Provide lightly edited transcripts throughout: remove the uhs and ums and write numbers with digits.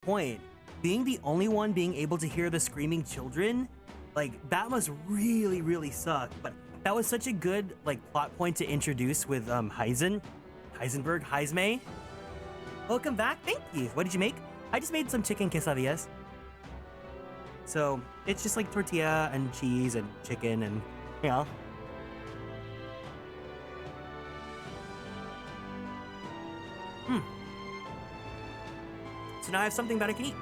point, being the only one being able to hear the screaming children, like, that must really, really suck. But that was such a good, like, plot point to introduce with Heisme. Welcome back. Thank you. What did you make? I just made some chicken quesadillas. So it's just like tortilla and cheese and chicken and, you know. So now I have something that I can eat.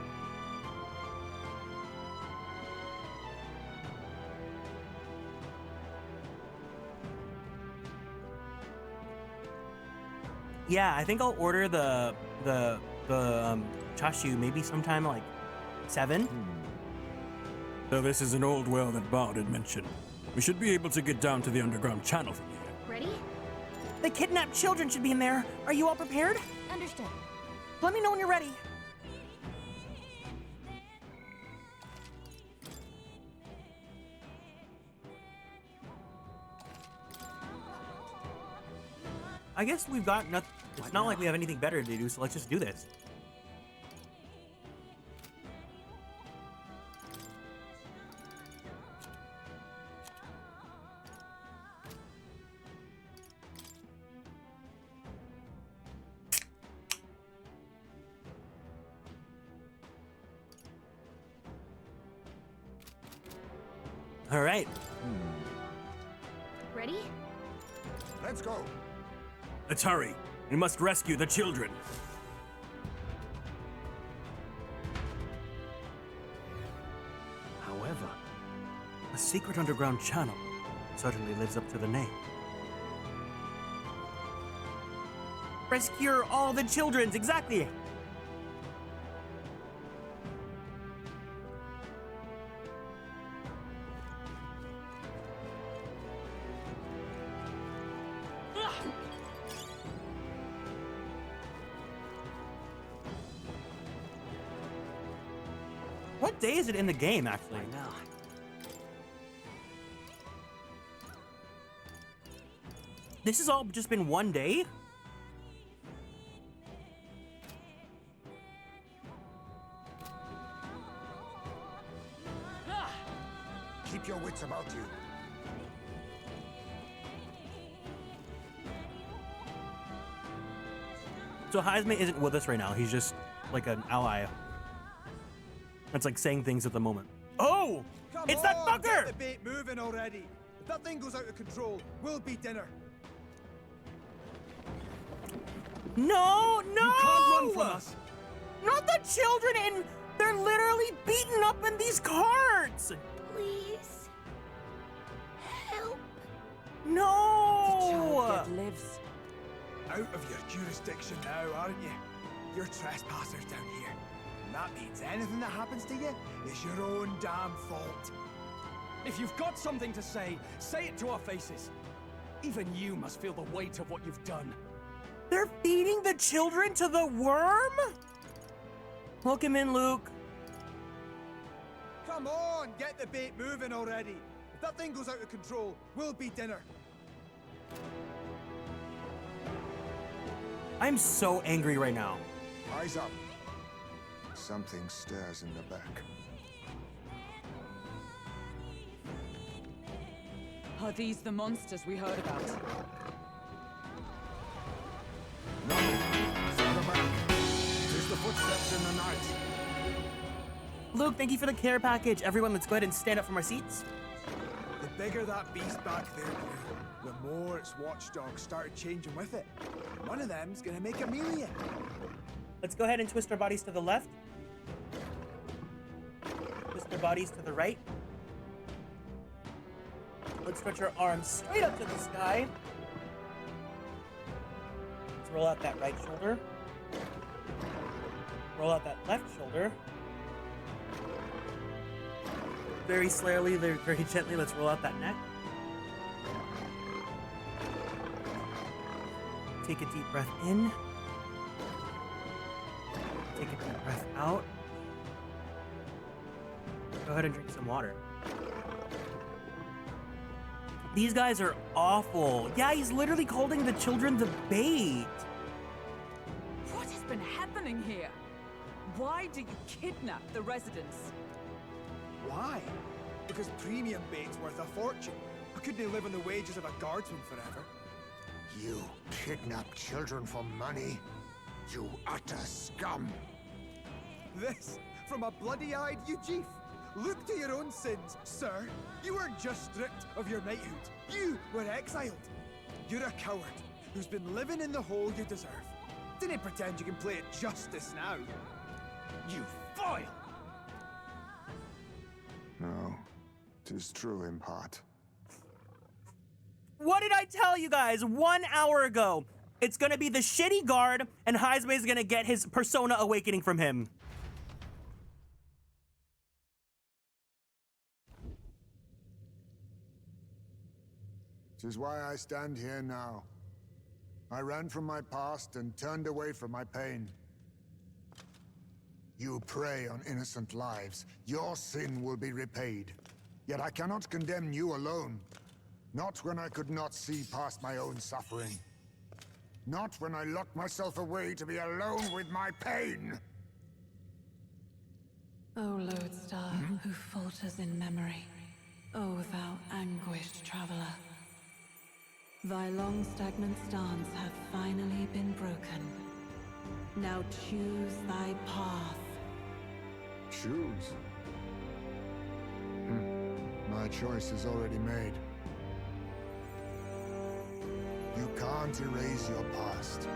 Yeah, I think I'll order the chashu maybe sometime like 7. So this is an old well that Bard had mentioned. We should be able to get down to the underground channel from here. Ready? The kidnapped children should be in there. Are you all prepared? Understood. Let me know when you're ready. I guess we've got nothing. It's not like we have anything better to do, so let's just do this. All right. Ready? Let's go. Let's hurry. We must rescue the children. However, a secret underground channel certainly lives up to the name. Rescue all the children, exactly. What day is it in the game, actually? Now. This has all just been one day? Keep your wits about you. So Heisme isn't with us right now. He's just like an ally. That's like saying things at the moment. Oh! Come It's on, that fucker! Get the bait moving already. If that thing goes out of control, we'll be dinner. No, no! You can't run from us. Not the children, and they're literally beaten up in these carts! Please. Help. No! Child yet lives. Out of your jurisdiction now, aren't you? You're trespassers down here. And that means anything that happens to you is your own damn fault. If you've got something to say it to our faces. Even you must feel the weight of what you've done. They're feeding the children to the worm? Welcome in, Luke. Come on, get the bait moving already. If that thing goes out of control, we'll be dinner. I'm so angry right now. Eyes up. Something stirs in the back. Are these the monsters we heard about? No, further back. Tis the footsteps in the night. Luke, thank you for the care package. Everyone, let's go ahead and stand up from our seats. The bigger that beast back there grew, the more its watchdogs started changing with it. One of them's gonna make a meal of you. Let's go ahead and twist our bodies to the left. Twist our bodies to the right. Let's stretch our arms straight up to the sky. Let's roll out that right shoulder. Roll out that left shoulder. Very slowly, very gently, let's roll out that neck. Take a deep breath in. Take a deep breath out. Go ahead and drink some water. These guys are awful. Yeah, he's literally holding the children the bait. What has been happening here? Why do you kidnap the residents? Why? Because premium bait's worth a fortune. I couldn't live on the wages of a guardsman forever. You kidnap children for money? You utter scum! This from a bloody-eyed Ujief. Look to your own sins, sir. You were just stripped of your knighthood. You were exiled. You're a coward who's been living in the hole you deserve. Didn't pretend you can play at justice now. You foil! No, 'tis true in part. What did I tell you guys 1 hour ago? It's gonna be the shitty guard, and Heisman is gonna get his persona awakening from him. Tis why I stand here now. I ran from my past and turned away from my pain. You prey on innocent lives. Your sin will be repaid. Yet I cannot condemn you alone. Not when I could not see past my own suffering. Not when I locked myself away to be alone with my pain. O lodestar, who falters in memory, O thou anguished traveler. Thy long stagnant stance hath finally been broken. Now choose thy path. Choose? My choice is already made. You can't erase your past.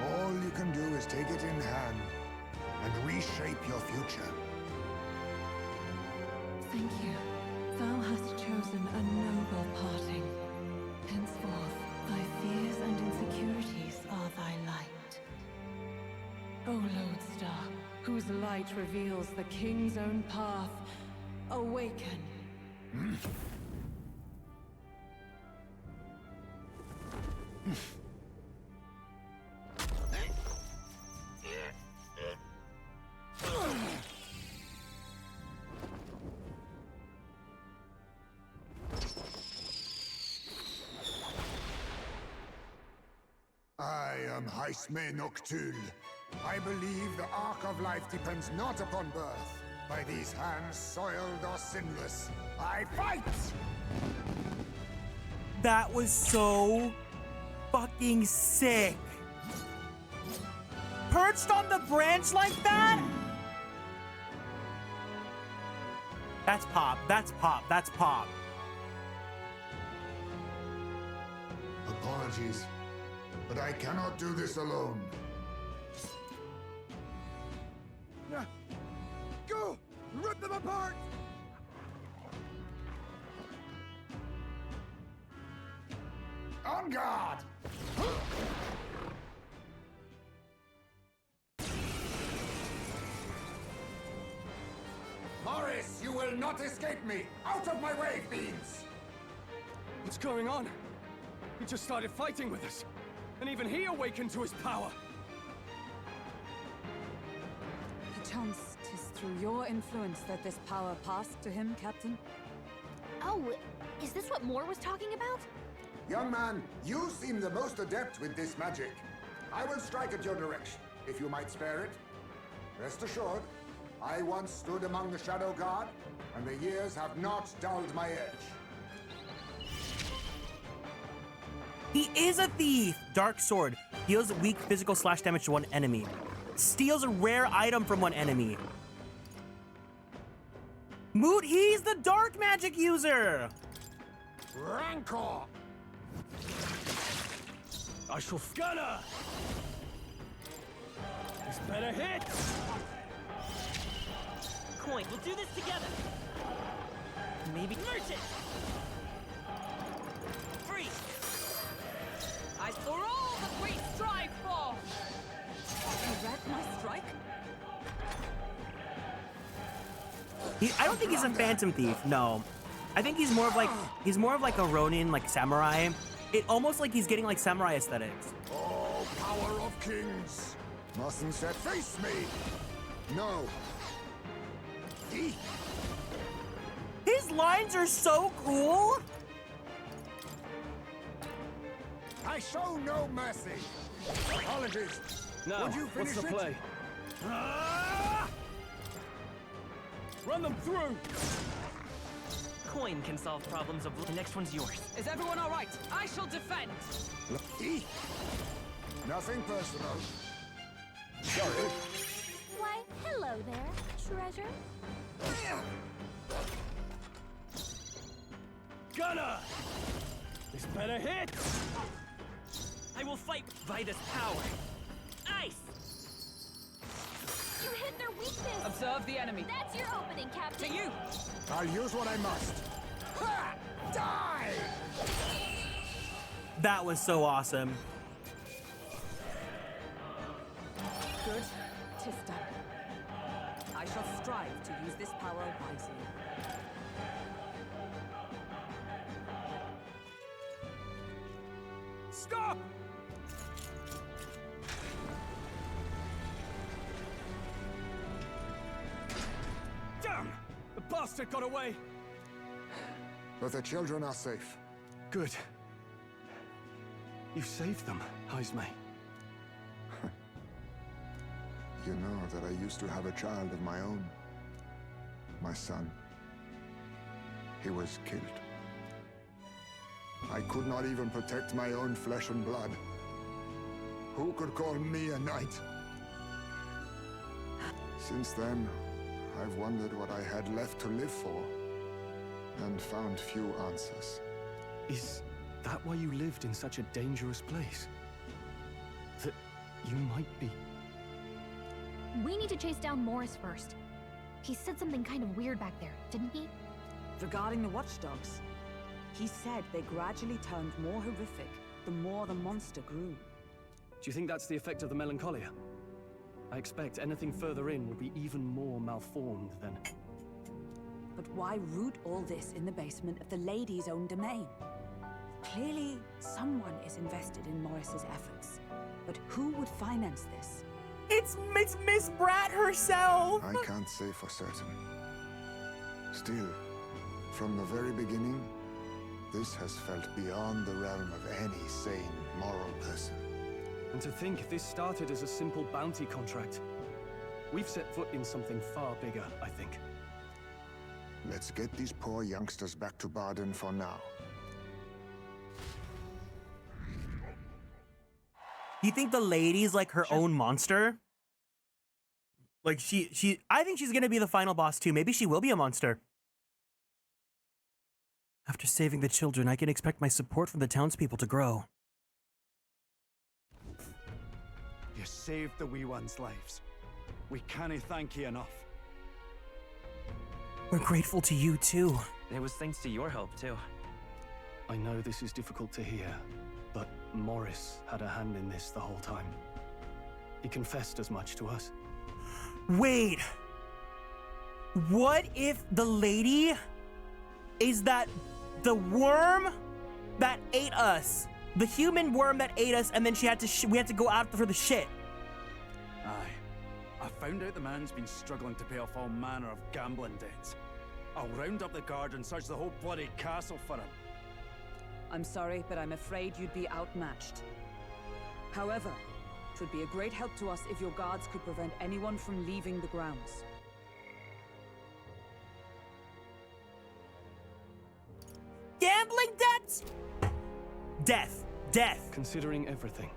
All you can do is take it in hand and reshape your future. Thank you. Thou hast chosen a noble parting. Henceforth, thy fears and insecurities are thy light. O lodestar, whose light reveals the king's own path, awaken. I am Heisme Noctul. I believe the arc of life depends not upon birth, by these hands soiled or sinless. I fight! That was so fucking sick. Perched on the branch like that? That's pop. That's pop. That's pop. Apologies, but I cannot do this alone. Go! Rip them apart! On guard! Morris, you will not escape me! Out of my way, fiends! What's going on? He just started fighting with us. And even he awakened to his power. Perchance 'tis through your influence that this power passed to him, Captain? Oh, is this what Moore was talking about? Young man, you seem the most adept with this magic. I will strike at your direction, if you might spare it. Rest assured, I once stood among the Shadow Guard, and the years have not dulled my edge. He is a thief. Dark sword. Deals weak physical slash damage to one enemy. Steals a rare item from one enemy. Moot, he's the dark magic user. Rancor! I shall Gunner! This better hit! Coin, we'll do this together. Maybe merchant. Freeze. I for all that we strive for! You read my strike? I don't think he's a phantom thief. No, I think he's more of like a Ronin, like samurai. It almost like he's getting like samurai aesthetics. Oh, power of kings! Mustn't set face me! No. His lines are so cool. I show no mercy. Apologies. Now, Would you what's finish the it? play? Run them through! Coin can solve problems of the next one's yours. Is everyone all right? I shall defend. Nothing personal. Sorry. Why, hello there, treasure. Gunner! This better hit! I will fight by this power. Ice! You hit their weakness. Observe the enemy. That's your opening, To Captain. you! I'll use what I must. Ha! Die! That was so awesome. Good. 'Tis done. I shall strive to use this power wisely. Stop! Damn! The bastard got away! But the children are safe. Good. You saved them, Heisme. You know that I used to have a child of my own. My son. He was killed. I could not even protect my own flesh and blood. Who could call me a knight? Since then, I've wondered what I had left to live for, and found few answers. Is that why you lived in such a dangerous place? That you might be... We need to chase down Morris first. He said something kind of weird back there, didn't he? Regarding the watchdogs, he said they gradually turned more horrific the more the monster grew. Do you think that's the effect of the melancholia? I expect anything further in will be even more malformed then. But why root all this in the basement of the lady's own domain? Clearly, someone is invested in Morris's efforts. But who would finance this? It's Miss Brat herself. I can't say for certain. Still, from the very beginning, this has felt beyond the realm of any sane, moral person. And to think this started as a simple bounty contract. We've set foot in something far bigger, I think. Let's get these poor youngsters back to Baden for now. Do you think the lady's like her own monster? Like I think she's gonna be the final boss too. Maybe she will be a monster. After saving the children, I can expect my support from the townspeople to grow. You saved the wee ones' lives. We can't thank you enough. We're grateful to you too. It was thanks to your help, too. I know this is difficult to hear, but Morris had a hand in this the whole time. He confessed as much to us. Wait. What if the lady is that the worm that ate us? The human worm that ate us, and then we had to go out for the shit. Aye. I found out the man's been struggling to pay off all manner of gambling debts. I'll round up the guard and search the whole bloody castle for him. I'm sorry, but I'm afraid you'd be outmatched. However, it would be a great help to us if your guards could prevent anyone from leaving the grounds. Gambling debts? Death. Death. Considering everything,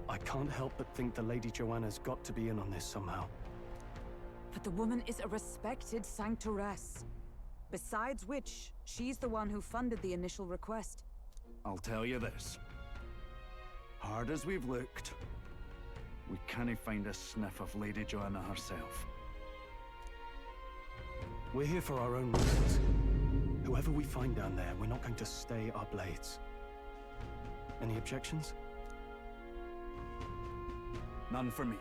I can't help but think the Lady Joanna's got to be in on this somehow. But the woman is a respected sanctoress. Besides which, she's the one who funded the initial request. I'll tell you this. Hard as we've looked, we can't find a sniff of Lady Joanna herself. We're here for our own reasons. Whoever we find down there, we're not going to stay our blades. Any objections? None for me.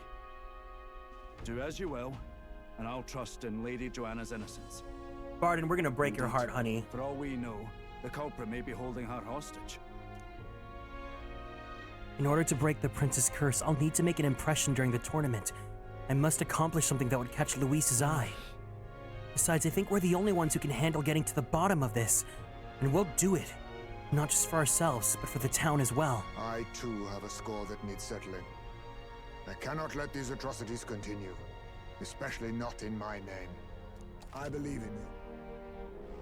Do as you will, and I'll trust in Lady Joanna's innocence. Barden, we're gonna break your heart, honey. For all we know, the culprit may be holding her hostage. In order to break the prince's curse, I'll need to make an impression during the tournament. I must accomplish something that would catch Luis's eye. Besides, I think we're the only ones who can handle getting to the bottom of this. And we'll do it. Not just for ourselves, but for the town as well. I too have a score that needs settling. I cannot let these atrocities continue, especially not in my name. I believe in you.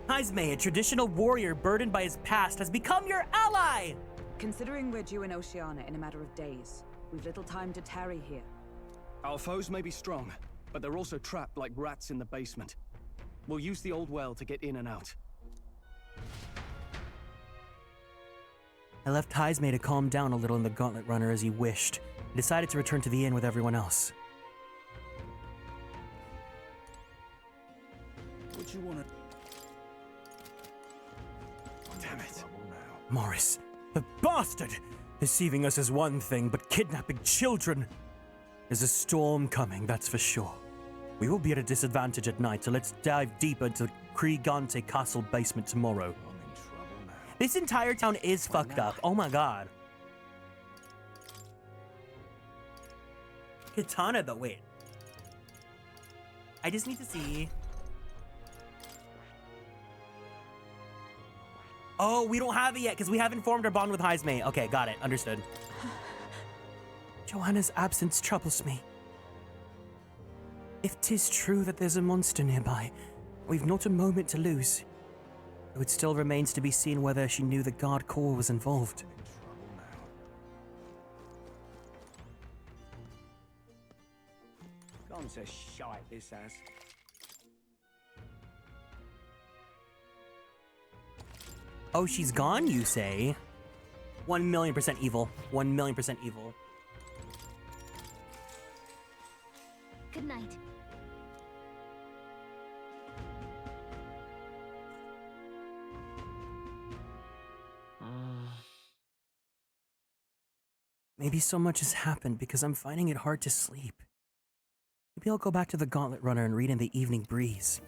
Hazme, a traditional warrior burdened by his past, has become your ally! Considering we're due in Oceania in a matter of days, we've little time to tarry here. Our foes may be strong, but they're also trapped like rats in the basement. We'll use the old well to get in and out. I left Hazme to calm down a little in the Gauntlet Runner as he wished. He decided to return to the inn with everyone else. What you wanna... Damn it. Morris, the bastard! Deceiving us is one thing, but kidnapping children... There's a storm coming, that's for sure. We will be at a disadvantage at night, so let's dive deeper into the Kriegante Castle basement tomorrow. I'm in trouble now. This entire town is fucked up. Oh my god. Katana though, wait. I just need to see. Oh, we don't have it yet because we haven't formed our bond with Hazme. Okay, got it. Understood. Joanna's absence troubles me. If 'tis true that there's a monster nearby, we've not a moment to lose. Though it still remains to be seen whether she knew the Guard Corps was involved. Gone to shite, this ass. Oh, she's gone, you say? 1,000,000% evil. 1,000,000% evil. Good night. Maybe so much has happened because I'm finding it hard to sleep. Maybe I'll go back to the Gauntlet Runner and read in the evening breeze.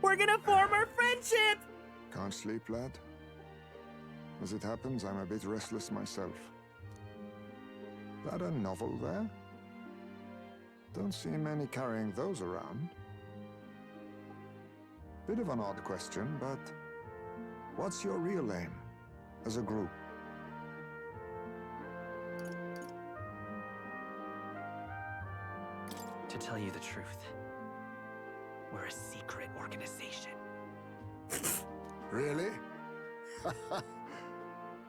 We're gonna form our friendship! Can't sleep, lad? As it happens, I'm a bit restless myself. That a novel there? Don't see many carrying those around. Bit of an odd question, but what's your real aim as a group? To tell you the truth, we're a secret organization. Really?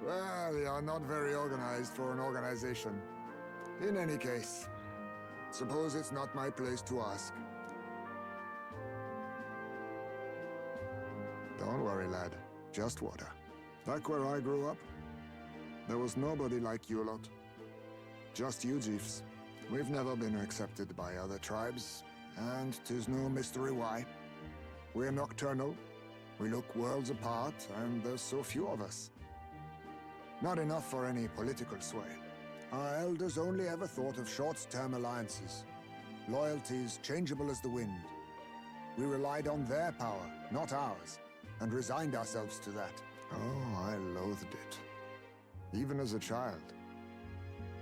Well, you're not very organized for an organization. In any case, suppose it's not my place to ask. Don't worry, lad. Just water. Back where I grew up, there was nobody like you lot. Just you chiefs. We've never been accepted by other tribes, and 'tis no mystery why. We're nocturnal, we look worlds apart, and there's so few of us. Not enough for any political sway. Our elders only ever thought of short-term alliances, loyalties changeable as the wind. We relied on their power, not ours, and resigned ourselves to that. Oh, I loathed it. Even as a child.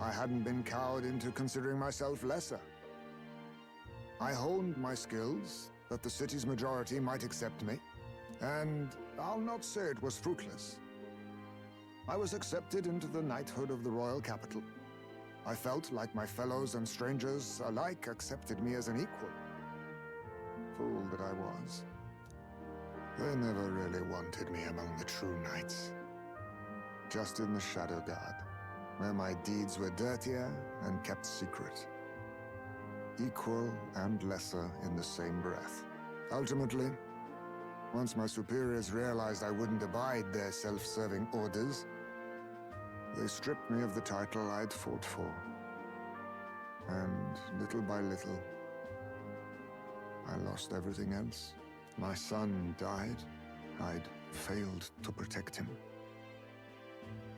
I hadn't been cowed into considering myself lesser. I honed my skills, that the city's majority might accept me, and I'll not say it was fruitless. I was accepted into the knighthood of the royal capital. I felt like my fellows and strangers alike accepted me as an equal. Fool that I was. They never really wanted me among the true knights. Just in the Shadow Guard, where my deeds were dirtier and kept secret. Equal and lesser in the same breath. Ultimately, once my superiors realized I wouldn't abide their self-serving orders, they stripped me of the title I'd fought for. And little by little, I lost everything else. My son died. I'd failed to protect him.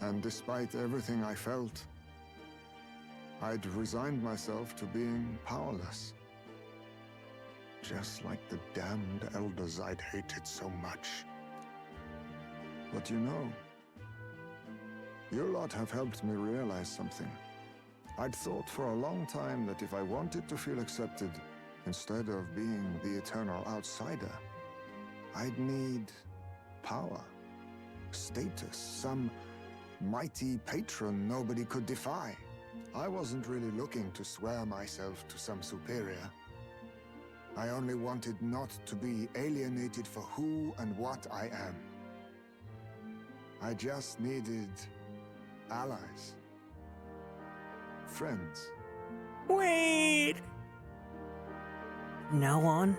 And despite everything I felt, I'd resigned myself to being powerless. Just like the damned elders I'd hated so much. But you know, you lot have helped me realize something. I'd thought for a long time that if I wanted to feel accepted, instead of being the eternal outsider, I'd need power, status, some mighty patron nobody could defy. I wasn't really looking to swear myself to some superior. I only wanted not to be alienated for who and what I am. I just needed allies. Friends. Wait! From now on,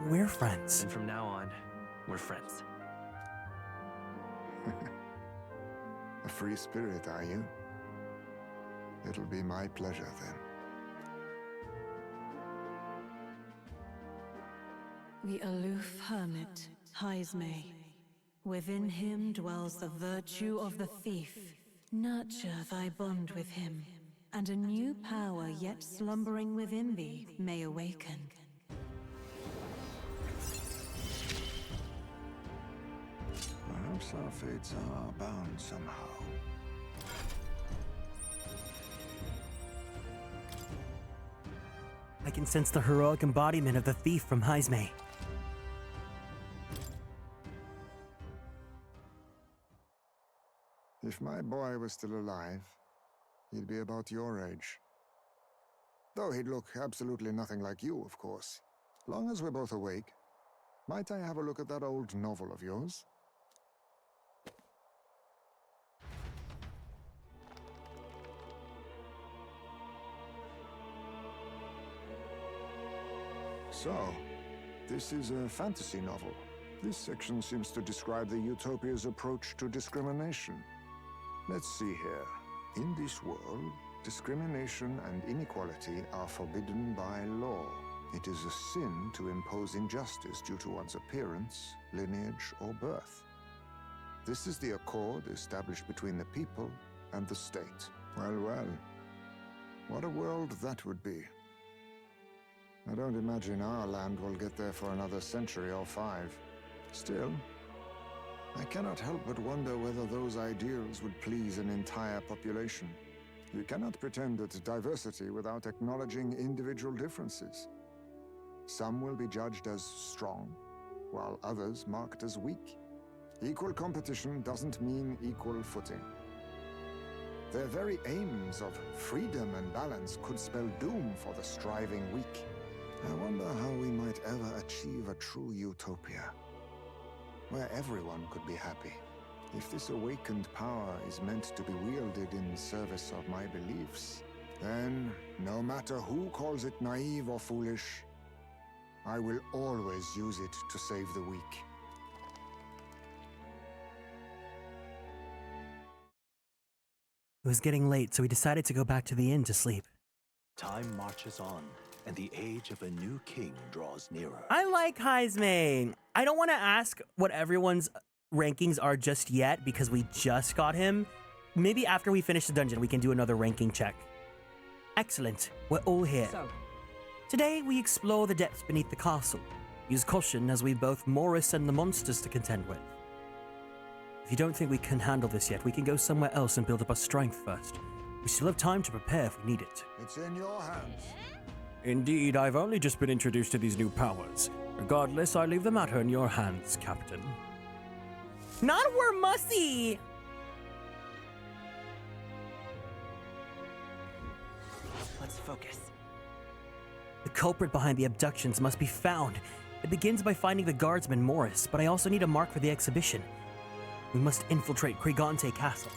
we're friends. And from now on, we're friends. A free spirit, are you? It'll be my pleasure then. The aloof hermit, Heismay. Within him dwells the virtue of the thief. Nurture thy bond with him, and a new power yet slumbering within thee may awaken. Perhaps our fates are bound somehow. I can sense the heroic embodiment of the thief from Heismay. If my boy was still alive, he'd be about your age. Though he'd look absolutely nothing like you, of course. Long as we're both awake, might I have a look at that old novel of yours? So, this is a fantasy novel. This section seems to describe the Utopia's approach to discrimination. Let's see here. In this world, discrimination and inequality are forbidden by law. It is a sin to impose injustice due to one's appearance, lineage, or birth. This is the accord established between the people and the state. Well, well. What a world that would be. I don't imagine our land will get there for another century or 5. Still, I cannot help but wonder whether those ideals would please an entire population. You cannot pretend at diversity without acknowledging individual differences. Some will be judged as strong, while others marked as weak. Equal competition doesn't mean equal footing. Their very aims of freedom and balance could spell doom for the striving weak. I wonder how we might ever achieve a true utopia, where everyone could be happy. If this awakened power is meant to be wielded in service of my beliefs, then, no matter who calls it naive or foolish, I will always use it to save the weak. It was getting late, so we decided to go back to the inn to sleep. Time marches on, and the age of a new king draws nearer. I like Heismay. I don't want to ask what everyone's rankings are just yet because we just got him. Maybe after we finish the dungeon, we can do another ranking check. Excellent. We're all here. So, Today, we explore the depths beneath the castle. Use caution as we've both Morris and the monsters to contend with. If you don't think we can handle this yet, we can go somewhere else and build up our strength first. We still have time to prepare if we need it. It's in your hands. Indeed, I've only just been introduced to these new powers. Regardless, I leave the matter in your hands, Captain. Not a Wormussy! Let's focus. The culprit behind the abductions must be found. It begins by finding the guardsman Morris, but I also need a mark for the exhibition. We must infiltrate Krigante Castle.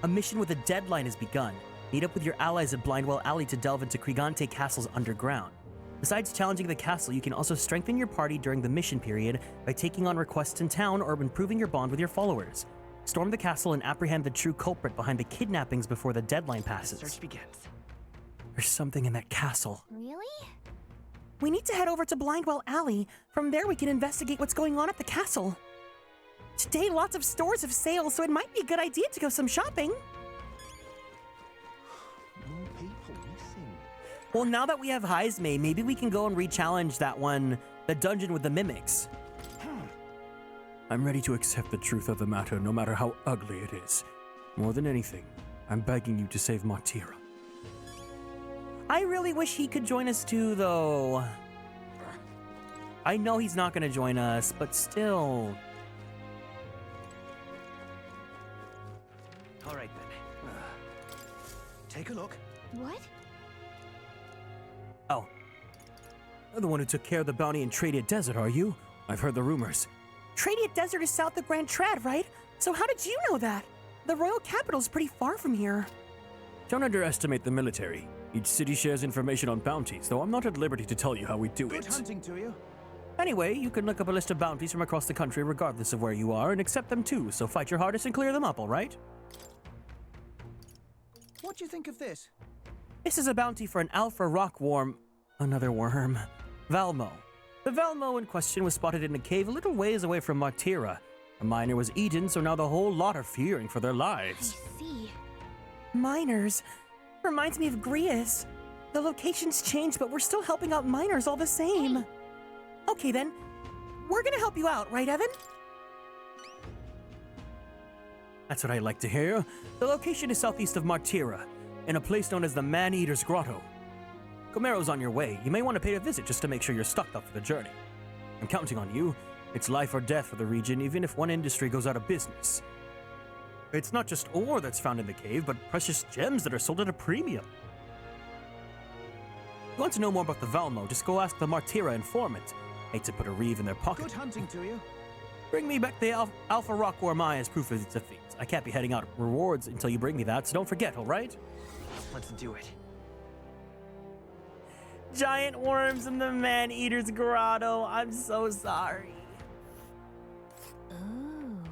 A mission with a deadline has begun. Meet up with your allies at Blindwell Alley to delve into Krigante Castle's underground. Besides challenging the castle, you can also strengthen your party during the mission period by taking on requests in town or improving your bond with your followers. Storm the castle and apprehend the true culprit behind the kidnappings before the deadline passes. Search begins. There's something in that castle. Really? We need to head over to Blindwell Alley. From there, we can investigate what's going on at the castle. Today, lots of stores have sales, so it might be a good idea to go some shopping. More people missing. Well, now that we have Heismay, maybe we can go and re-challenge that one, the dungeon with the mimics. I'm ready to accept the truth of the matter, no matter how ugly it is. More than anything, I'm begging you to save Martira. I really wish he could join us too, though. I know he's not going to join us, but still. All right then. Take a look. What? Oh. You're the one who took care of the bounty in Tradia Desert, are you? I've heard the rumors. Tradia Desert is south of Grand Trad, right? So how did you know that? The royal capital's pretty far from here. Don't underestimate the military. Each city shares information on bounties, though I'm not at liberty to tell you how we do Good it. hunting to you. Anyway, you can look up a list of bounties from across the country regardless of where you are and accept them too, so fight your hardest and clear them up, alright? What do you think of this? This is a bounty for an alpha rock worm. Another worm. Valmo. The Valmo in question was spotted in a cave a little ways away from Martira. A miner was eaten, so now the whole lot are fearing for their lives. I see. Miners. Reminds me of Grius. The location's changed, but we're still helping out miners all the same. Hey. Okay then. We're gonna help you out, right, Evan? That's what I like to hear. The location is southeast of Martira, in a place known as the Man-Eater's Grotto. Comero's on your way. You may want to pay a visit just to make sure you're stocked up for the journey. I'm counting on you. It's life or death for the region, even if one industry goes out of business. It's not just ore that's found in the cave, but precious gems that are sold at a premium. If you want to know more about the Valmo, just go ask the Martira informant. Hate to put a reeve in their pocket. Good hunting to you. Bring me back the Alpha Rockworm Eye as proof of its defeat. I can't be heading out rewards until you bring me that, so don't forget, alright? Let's do it. Giant worms in the Man-Eater's Grotto. I'm so sorry. Ooh.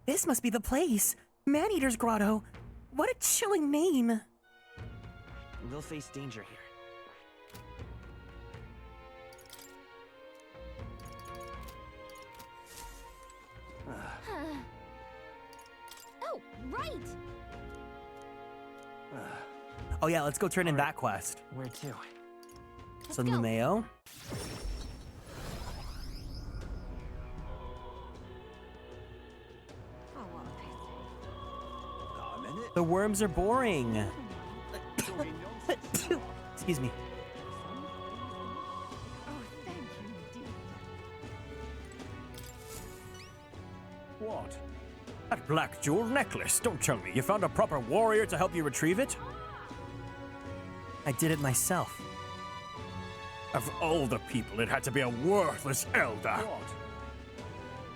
This must be the place. Man-Eater's Grotto. What a chilling name. We'll face danger here. Oh, right! Oh yeah, let's go turn in that quest. Where to? So go. Numeo. Got a minute? The worms are boring. Excuse me. Oh, thank you, indeed. What? That black jewel necklace. Don't tell me. You found a proper warrior to help you retrieve it? I did it myself. Of all the people, it had to be a worthless elder. What?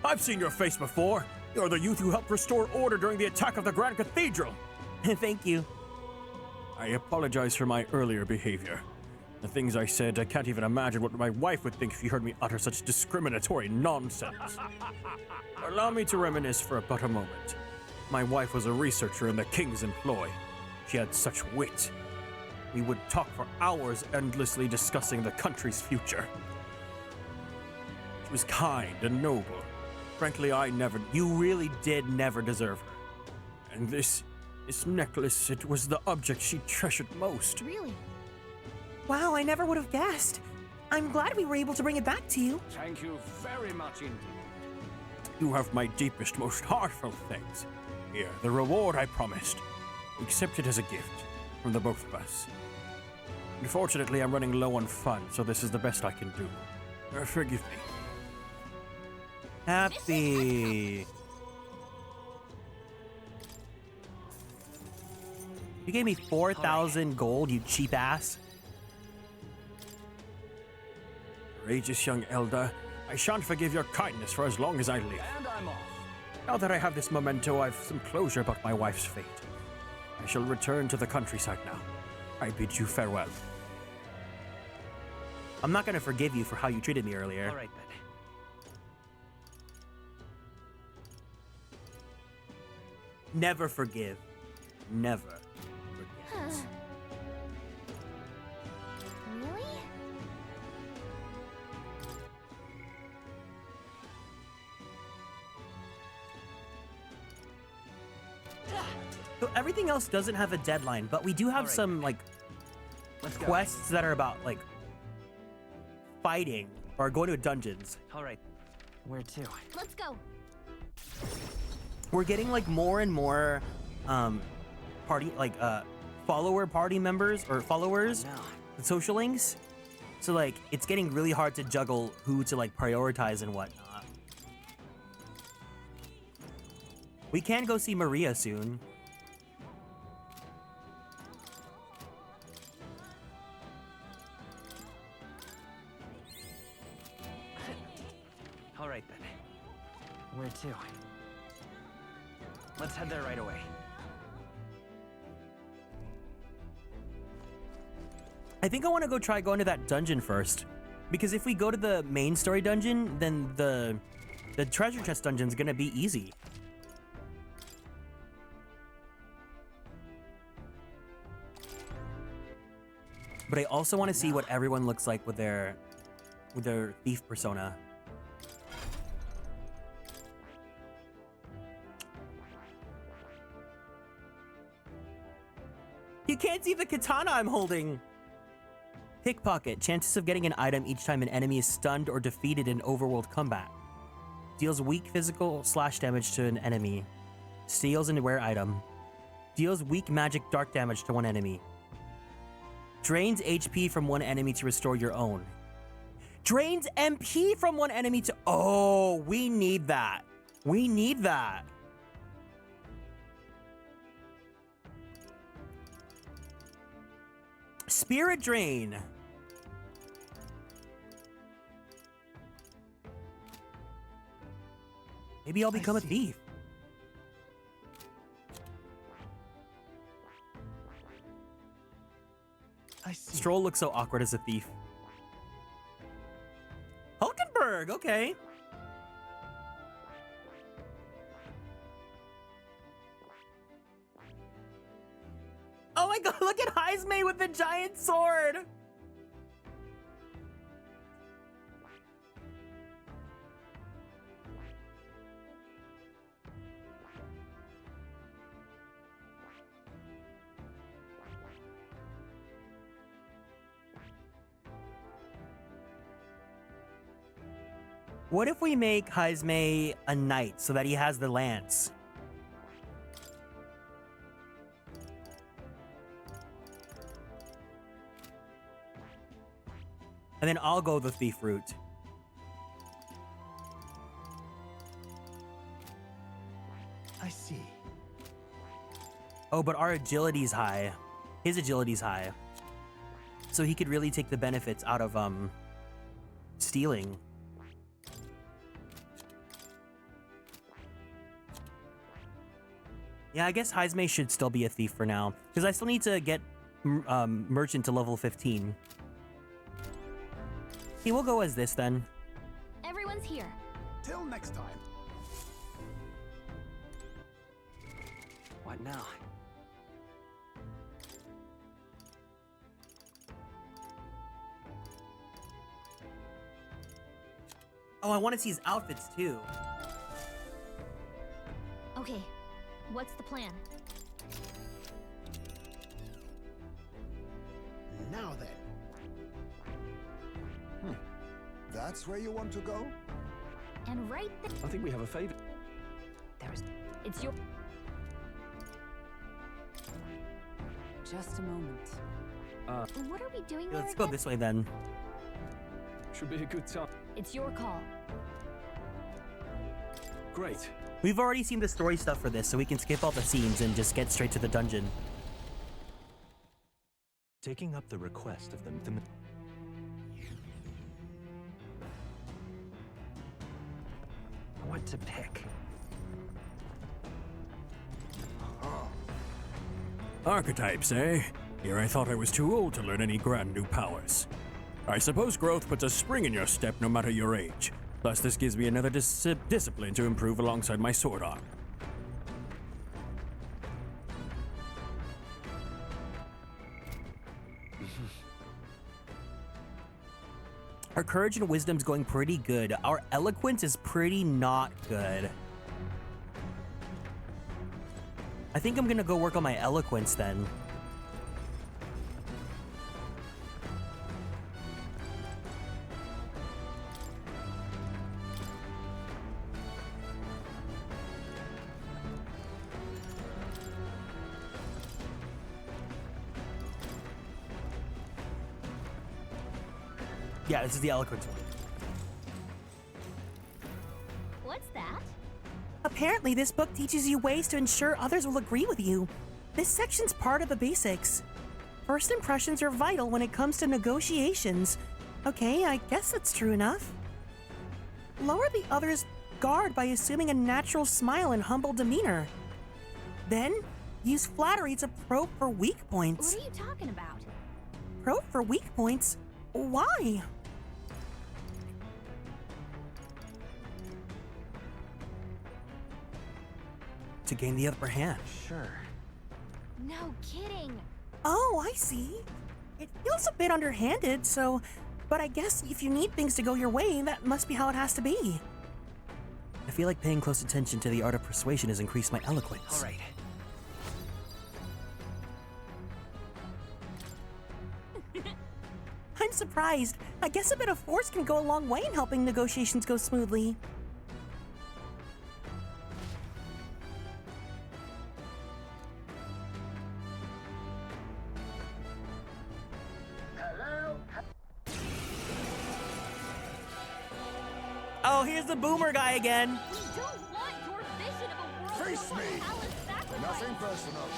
I've seen your face before. You're the youth who helped restore order during the attack of the Grand Cathedral. Thank you. I apologize for my earlier behavior. The things I said, I can't even imagine what my wife would think if she heard me utter such discriminatory nonsense. Allow me to reminisce for but a moment. My wife was a researcher in the king's employ. She had such wit. We would talk for hours endlessly discussing the country's future. She was kind and noble. Frankly, you really did never deserve her. And this necklace, it was the object she treasured most. Really? Wow, I never would have guessed. I'm glad we were able to bring it back to you. Thank you very much indeed. You have my deepest, most heartfelt thanks. Here, the reward I promised. Accept it as a gift from the both of us. Unfortunately, I'm running low on funds, so this is the best I can do. Forgive me. Happy. You gave me 4,000 gold, you cheap ass. Courageous young elder, I shan't forgive your kindness for as long as I live. And I'm off. Now that I have this memento, I've some closure about my wife's fate. I shall return to the countryside now. I bid you farewell. I'm not gonna forgive you for how you treated me earlier. All right, then. Never forgive. Never forget. Really? So everything else doesn't have a deadline, but we do have Alright. some like Let's go. quests that are about like fighting or going to dungeons. All right. Where to? Let's go. We're getting like more and more follower party members or followers, Now. social links. So like it's getting really hard to juggle who to like prioritize and whatnot. We can go see Maria soon. Alright then. Where to? Let's head there right away. I think I want to go try going to that dungeon first. Because if we go to the main story dungeon, then the treasure chest dungeon's gonna be easy. But I also want to see what everyone looks like with their thief persona. You can't see the katana I'm holding! Pickpocket. Chances of getting an item each time an enemy is stunned or defeated in overworld combat. Deals weak physical slash damage to an enemy. Steals a rare item. Deals weak magic dark damage to one enemy. Drains HP from one enemy to restore your own. Drains MP from one enemy to... Oh, we need that. We need that. Spirit Drain. Maybe I'll become a thief. I see. Stroll looks so awkward as a thief. Hulkenberg, okay. Oh my god, look at Heismay with the giant sword! What if we make Heismay a knight so that he has the lance? And then I'll go the thief route. I see. Oh, but our agility's high. His agility's high. So he could really take the benefits out of, stealing. Yeah, I guess Heismay should still be a thief for now. Because I still need to get Merchant to level 15. Okay, we'll go as this then. Everyone's here. Till next time. What now? Oh, I want to see his outfits too. Okay, what's the plan? Now then. That's where you want to go? And right there. I think we have a favor. It's your. Just a moment. What are we doing Okay, there let's go again? this way then. Should be a good time. It's your call. Great. We've already seen the story stuff for this, so we can skip all the scenes and just get straight to the dungeon. Taking up the request of the What to pick? Archetypes, eh? Here I thought I was too old to learn any grand new powers. I suppose growth puts a spring in your step no matter your age. Plus, this gives me another discipline to improve alongside my sword arm. Our courage and wisdom's going pretty good. Our eloquence is pretty not good. I think I'm gonna go work on my eloquence then. Yeah, this is the eloquence one. What's that? Apparently, this book teaches you ways to ensure others will agree with you. This section's part of the basics. First impressions are vital when it comes to negotiations. Okay, I guess that's true enough. lower the other's guard by assuming a natural smile and humble demeanor. Then, use flattery to probe for weak points. What are you talking about? Probe for weak points? Why? To gain the upper hand. Sure. No kidding. Oh, I see. It feels a bit underhanded, but I guess if you need things to go your way, that must be how it has to be. I feel like paying close attention to the art of persuasion has increased my eloquence. All right. I'm surprised. I guess a bit of force can go a long way in helping negotiations go smoothly. Oh, here's the boomer guy again. We don't want your vision of a world Face before me. Alice sacrifice. Nothing personal.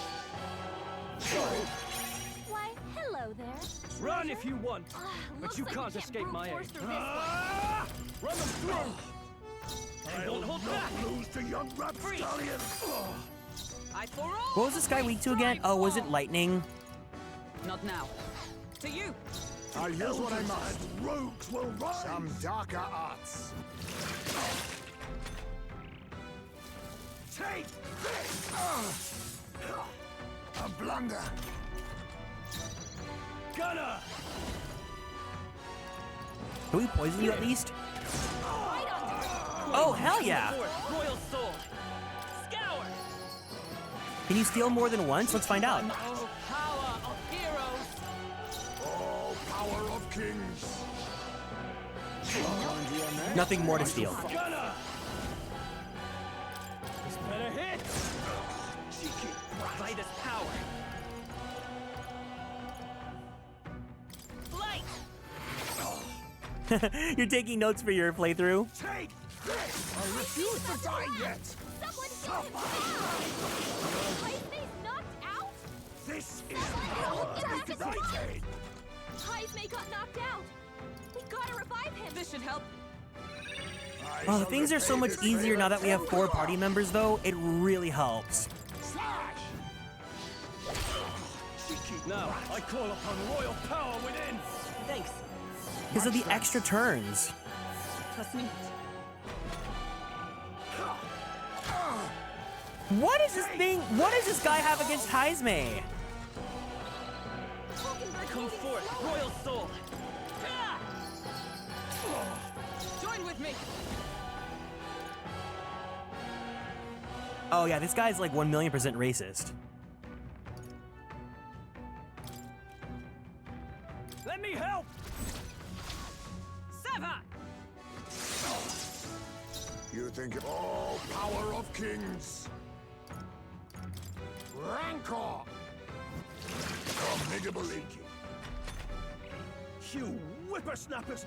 Why, hello there. Run if you want, but Looks you like can't we escape brute my force aim. through this one. Run them through! I won't hold back! Lose to young rapscallion. I for all. What was this guy weak to again? Oh, was it lightning? Not now. To you. I'll use what I must. Rogues will rise. Some darker arts. Take this! A blunder. Gunner! Can we poison you at least? Oh, hell yeah! Royal soul! Scour! Can you steal more than once? Let's find out. Oh, power of heroes! Oh, power of kings. Nothing more to steal. Gunner! This better hit! Vitus power! Flight! You're taking notes for your playthrough? Take this! I refuse to die yet. Someone get him down! Hype's knocked out? This is Someone get back power ignited. Hype got knocked out. We gotta revive him. This should help. Oh, things are so much easier now that we have 4 party members, though. It really helps. Now, I call upon royal power within! Thanks. Because of the extra turns. Trust me. What is this thing? What does this guy have against Heisme? Come forth, royal soul! Join with me. Oh yeah, this guy's like 1,000,000% racist. Let me help! Sever. You think all power of kings. Rancor. Formidable inky. You whippersnappers!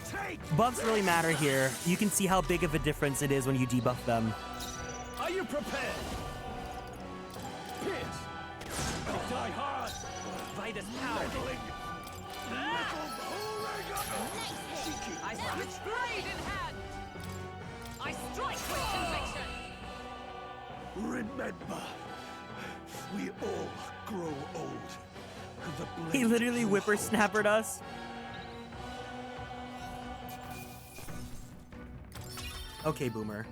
Take! Buffs really matter here. You can see how big of a difference it is when you debuff them. Are you prepared? Pierce! Die hard! Vitus power! I switch blade in hand. I strike with conviction. Remember, we all grow old. The He blade literally you whippersnappered us. Okay, Boomer.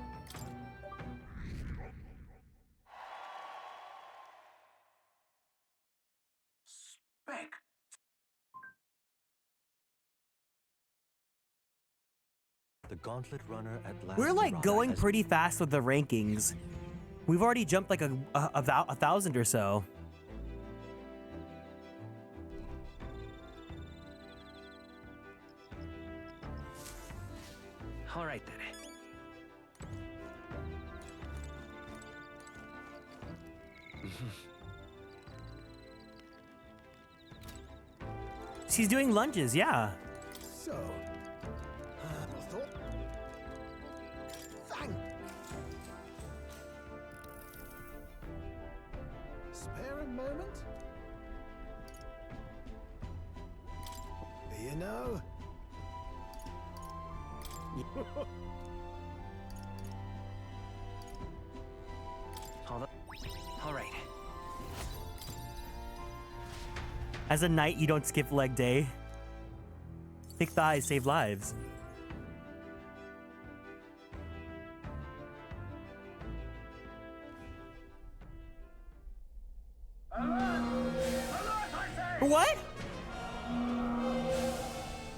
The gauntlet runner at last. We're like going pretty fast with the rankings. We've already jumped like a 1,000 or so. All right then. She's doing lunges, yeah. So, thank. Spare a moment? You know, All right. As a knight, you don't skip leg day. Thick thighs save lives. What?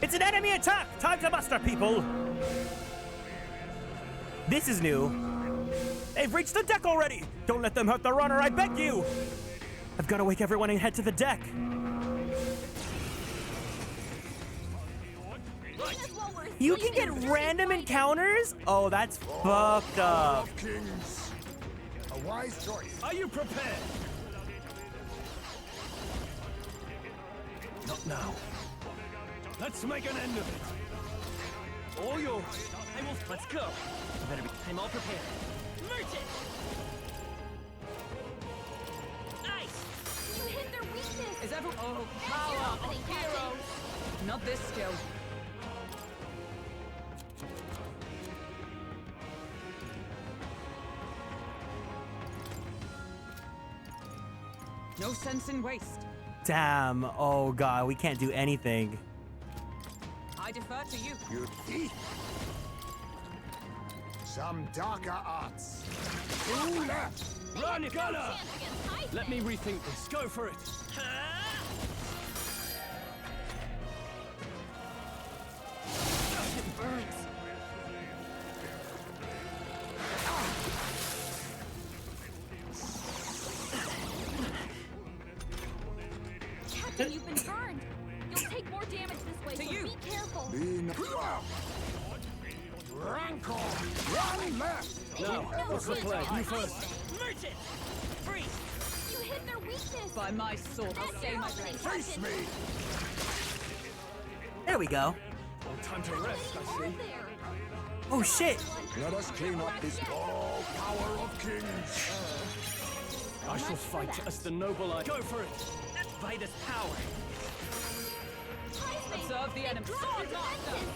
It's an enemy attack! Time to muster, people! This is new. They've reached the deck already! Don't let them hurt the runner, I beg you! I've got to wake everyone and head to the deck. You can get random encounters? Oh, that's fucked up. Kings. A wise choice. Are you prepared? Not now. Let's make an end of it. All yours. Let's go. I'm all prepared. Merge it! Nice! You hit their weakness. Is everyone? Oh, That's your power of opening, Captain. heroes! Not this skill. No sense in waste. Damn. Oh, God. We can't do anything. I defer to you. You thief. Some darker arts. Ooh, left. Run, Gunner! Chance against Heisman. Let me rethink this. Go for it. It burns. Captain, you've been burned. You'll take more damage this way, so be careful. Lean. Rancor. Run left. Now, what's the plan? You first. Merge it! Freeze! You hit their weakness. By my sword, I'll That's stay your my opening, place. Face Captain. me. There we go. Time to rest, I see. There. Oh, shit. Let us clean up this tall power of kings. I shall fight as the noble I... Go for it! By this power! Heisman, Observe the enemy. drop Sword your master. defenses.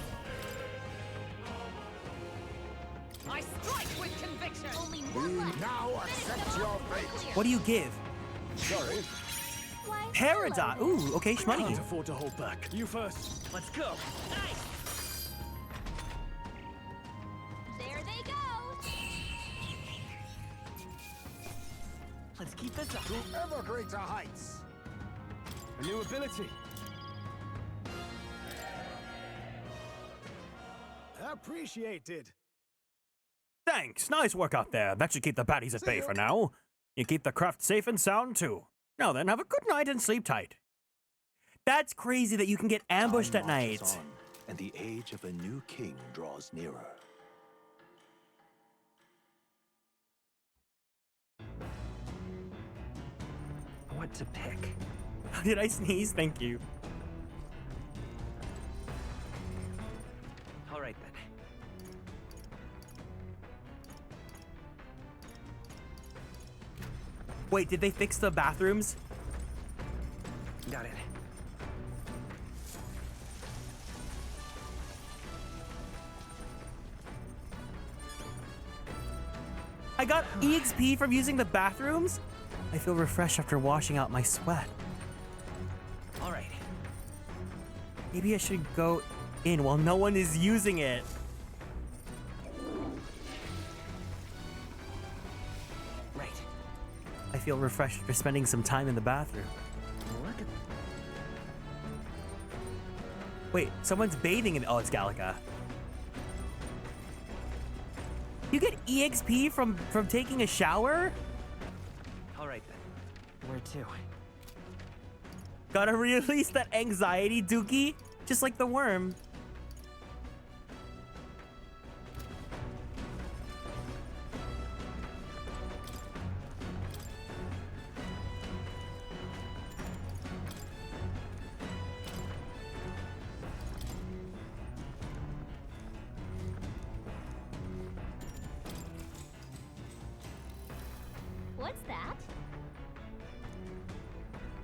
I strike with conviction. Only one We left. now Finish accept them your off fate. clear. What do you give? Sorry. Why, Paradigm. hello. Ooh, okay, Can't shmoney. afford to hold back. You first. Let's go! Nice! There they go. Let's keep this up. To ever greater heights. A new ability. Appreciated. Thanks. Nice work out there. That should keep the baddies at bay for now. You keep the craft safe and sound, too. Now then, have a good night and sleep tight. That's crazy that you can get ambushed at Time marches night. on, and the age of a new king draws nearer. What to pick? Did I sneeze? Thank you. All right then. Wait, did they fix the bathrooms? Got it. I got EXP from using the bathrooms? I feel refreshed after washing out my sweat. All right. Maybe I should go in while no one is using it. Right. I feel refreshed for spending some time in the bathroom. Look at Wait, someone's bathing in. Oh, it's Gallica. You get EXP from taking a shower? All right then. Where to? Gotta release that anxiety, Dookie. Just like the worm. What's that?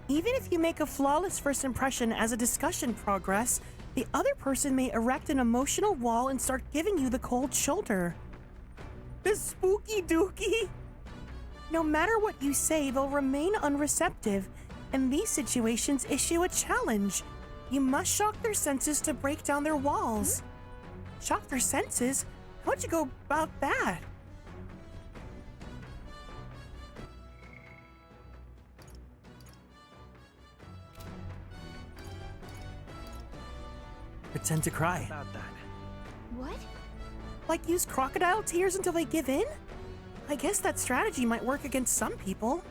Even if you make a flawless first impression as a discussion progress, The other person may erect an emotional wall and start giving you the cold shoulder. The spooky dookie! No matter what you say, they'll remain unreceptive, and these situations issue a challenge. You must shock their senses to break down their walls. Shock their senses? How'd you go about that? Pretend to cry. About that. What? Like use crocodile tears until they give in? I guess that strategy might work against some people.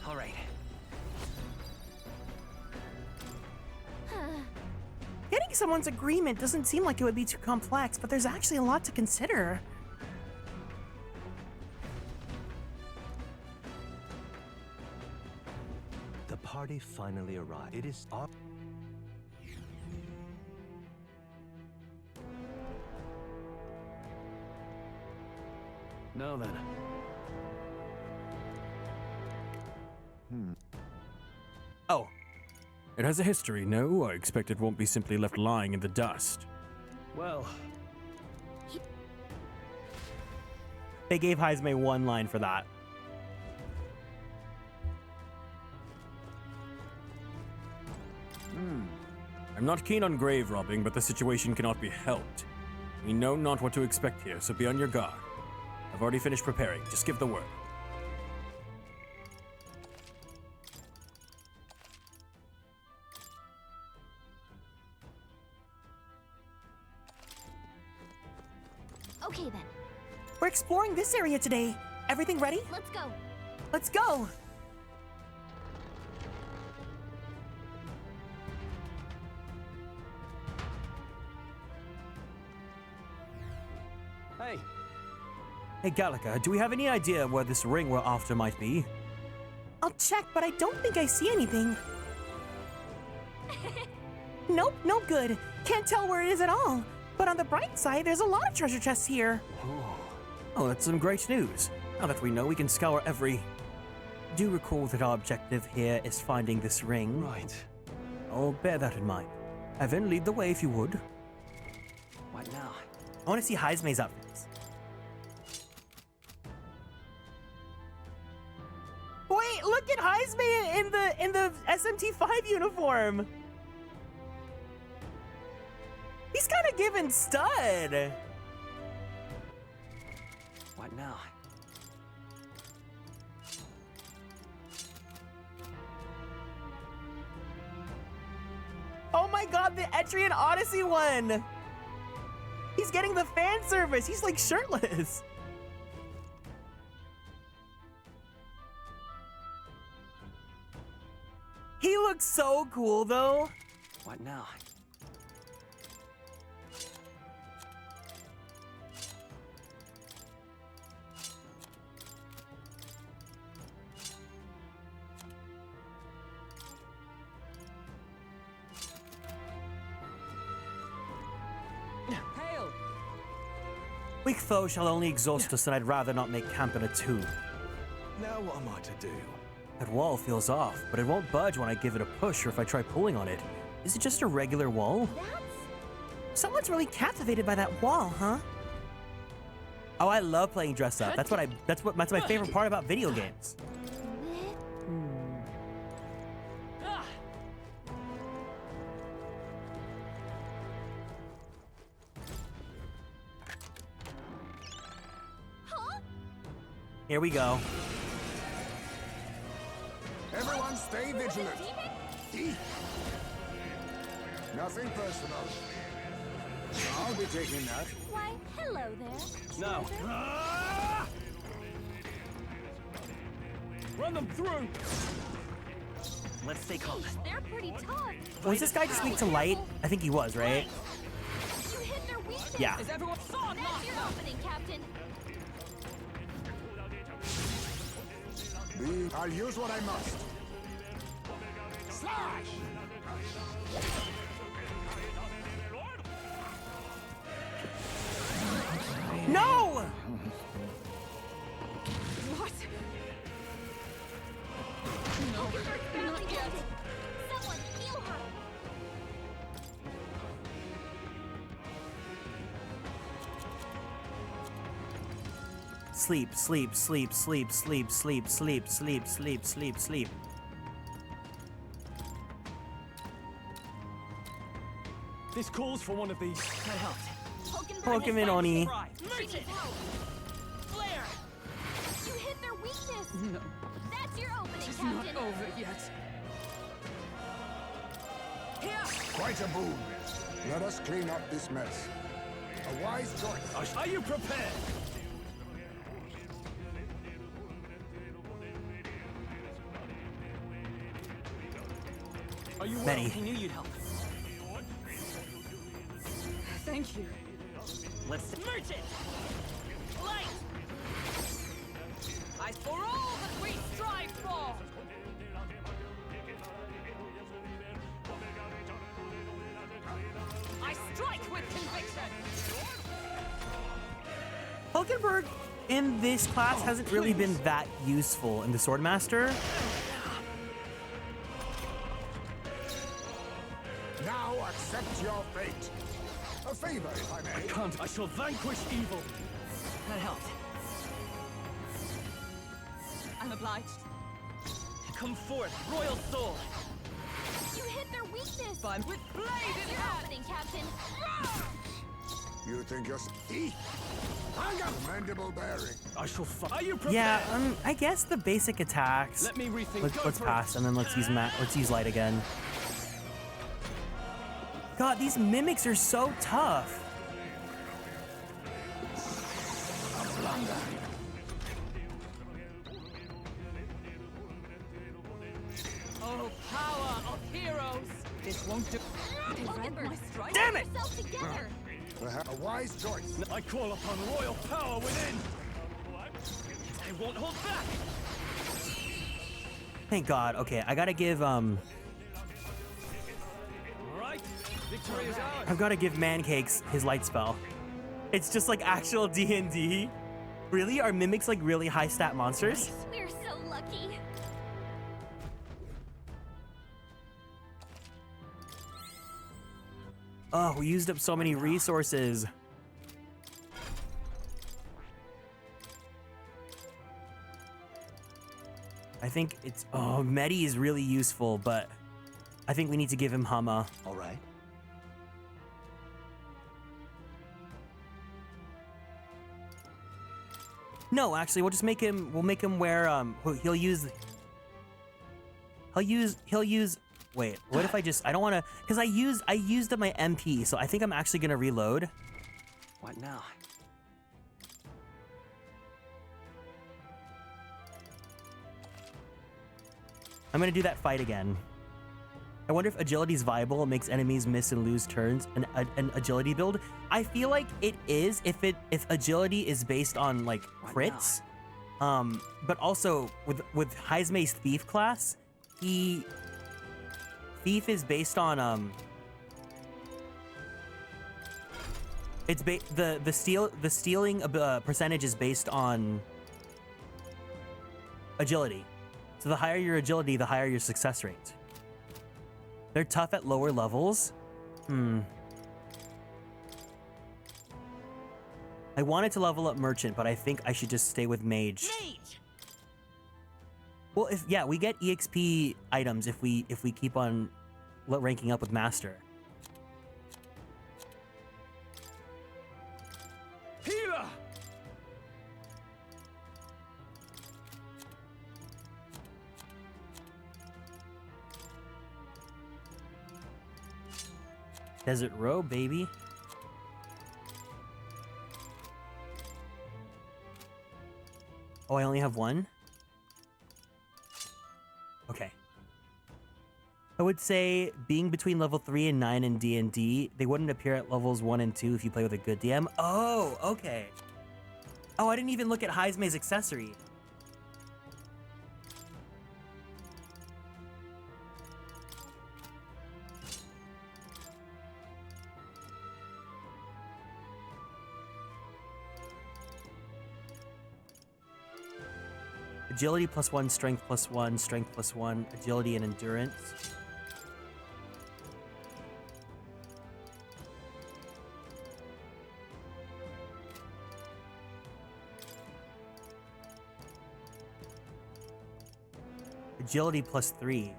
All right. Getting someone's agreement doesn't seem like it would be too complex, but there's actually a lot to consider. The party finally arrived. It is off. Now then. Oh. It has a history, no? I expect it won't be simply left lying in the dust. Well, They gave Heisme one line for that. I'm not keen on grave robbing, but the situation cannot be helped. We know not what to expect here, so be on your guard. I've already finished preparing. Just give the word. Okay then. We're exploring this area today. Everything ready? Let's go. Let's go! hey, Hey, Gallica, do we have any idea where this ring we're after might be? I'll check, but I don't think I see anything. Nope, no good. Can't tell where it is at all. But on the bright side, there's a lot of treasure chests here. Oh, that's some great news. Now that we know, we can scour every... Do recall that our objective here is finding this ring. Right. Oh, bear that in mind. Evan, lead the way if you would. What now? I want to see Heisme's outfits. Wait, look at Heisme in the SMT5 uniform. He's kind of giving stud. What now? Oh my god, the Etrian Odyssey one! He's getting the fan service. He's like shirtless. He looks so cool though. What now? Hail! Weak foe shall only exhaust us, and I'd rather not make camp in a tomb. Now what am I to do? That wall feels off, but it won't budge when I give it a push or if I try pulling on it. Is it just a regular wall? Someone's really captivated by that wall, huh? Oh, I love playing dress up. That's my favorite part about video games. Here we go. Everyone stay vigilant. Eat. Nothing personal. I'll be taking that. Why, hello there. now. Run them through! Let's stay calm. They're pretty tough. Was this guy just weak to light? I think he was, right? You hit their weakness. Yeah. Is everyone saw? That's your opening, Captain. I'll use what I must. Slash! No! What? Someone heal her. Sleep, sleep, sleep, sleep, sleep, sleep, sleep, sleep, sleep, sleep, sleep. This calls for one of these. I helped. Pokemon Oni. Merchant! Flare! You hit their weakness! No, That's your opening, it's Captain! not over yet. Quite a boon. Let us clean up this mess. A wise choice. Are you prepared? Are you Many. I knew you'd help. Thank you. Let's merchant! Light! I for all that we strive for! I strike with conviction! Hulkenberg in this class hasn't really been that useful in the Swordmaster. Now accept your fate. A favor, if I may. Can't. I shall vanquish evil. That helped. I'm obliged. Come forth, royal soul! You hit their weakness! I'm with blade That's in your hand! opening, Captain! You think you're... Commendable bearing. I shall Are you prepared? Yeah, I guess the basic attacks. Let me rethink. Let's pass, and then let's use light again. God, these mimics are so tough. Oh, power of heroes! This won't do. Hulkenberg, My strike. Damn it! yourself together! Perhaps a wise choice. I call upon royal power within. I won't hold back! Thank God. Okay, I gotta give All right, victory is ours. I've gotta give Mancakes his light spell. It's just like actual D&D. Really? Are mimics like really high stat monsters? We're so lucky! Oh, we used up so many resources. I think it's... Oh, Medi is really useful, but I think we need to give him Hama. All right. No, actually, we'll just make him... We'll make him wear... He'll use... Wait, what if I just... I don't want to... Because I used up my MP, so I think I'm actually going to reload. What now? I'm going to do that fight again. I wonder if agility is viable. It makes enemies miss and lose turns. An agility build. I feel like it is if agility is based on like crits. But also with Heismay's thief class, thief is based on it's the stealing percentage is based on agility. So the higher your agility, the higher your success rate. They're tough at lower levels. I wanted to level up Merchant, but I think I should just stay with Mage. Well, we get EXP items if we keep on ranking up with Master. Healer! Desert Road, baby. Oh, I only have one? Okay. I would say being between level 3 and 9 in D&D, they wouldn't appear at levels 1 and 2 if you play with a good DM. Oh, okay. Oh, I didn't even look at Heismay's accessory. Agility +1, strength +1, strength +1, agility and endurance. agility +3.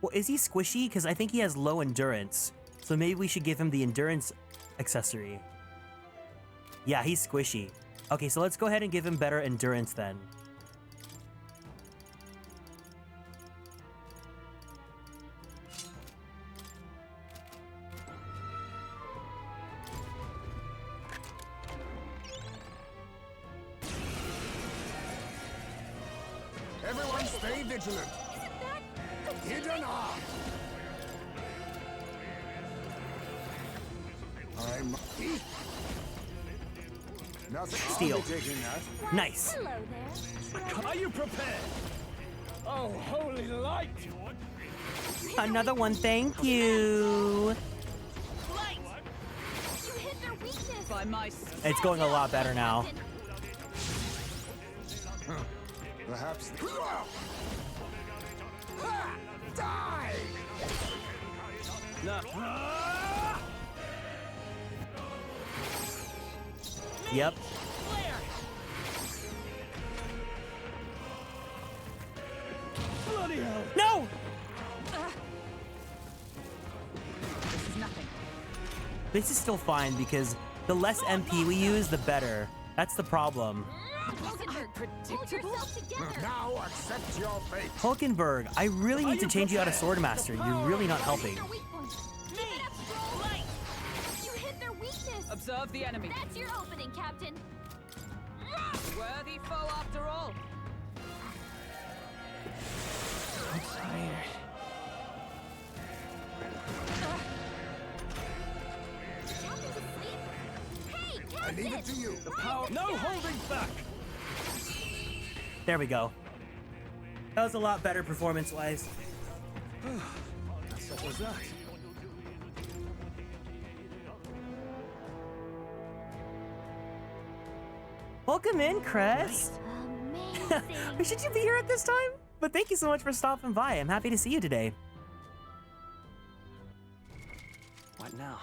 Well, is he squishy? Because I think he has low endurance. So maybe we should give him the endurance accessory. Yeah, he's squishy. Okay, so let's go ahead and give him better endurance then. Everyone stay vigilant. Hidden arm. I'm nothing. Steal. I'll be taking that. Nice. Hello there. Are you prepared? Oh, holy light! Another one, thank you. Light! You hit their weakness. By my It's going a lot better now. Perhaps. Die! Yep. Bloody hell! No! This is nothing. This is still fine because the less MP we use, the better. That's the problem. Hold yourself together. Now accept your fate. Hulkenberg, I really need to change you out of Swordmaster. You're really not helping. Their weak points. Keep it up, Stroll. Light! You hit their weakness. Observe the enemy. That's your opening, Captain. Worthy foe after all. I'm tired. Captain's asleep? Hey, I Captain! leave it to you. The power. No holding back! There we go. That was a lot better performance-wise. That settles that. Welcome in, Crest. Amazing. Should you be here at this time? But thank you so much for stopping by. I'm happy to see you today. What now?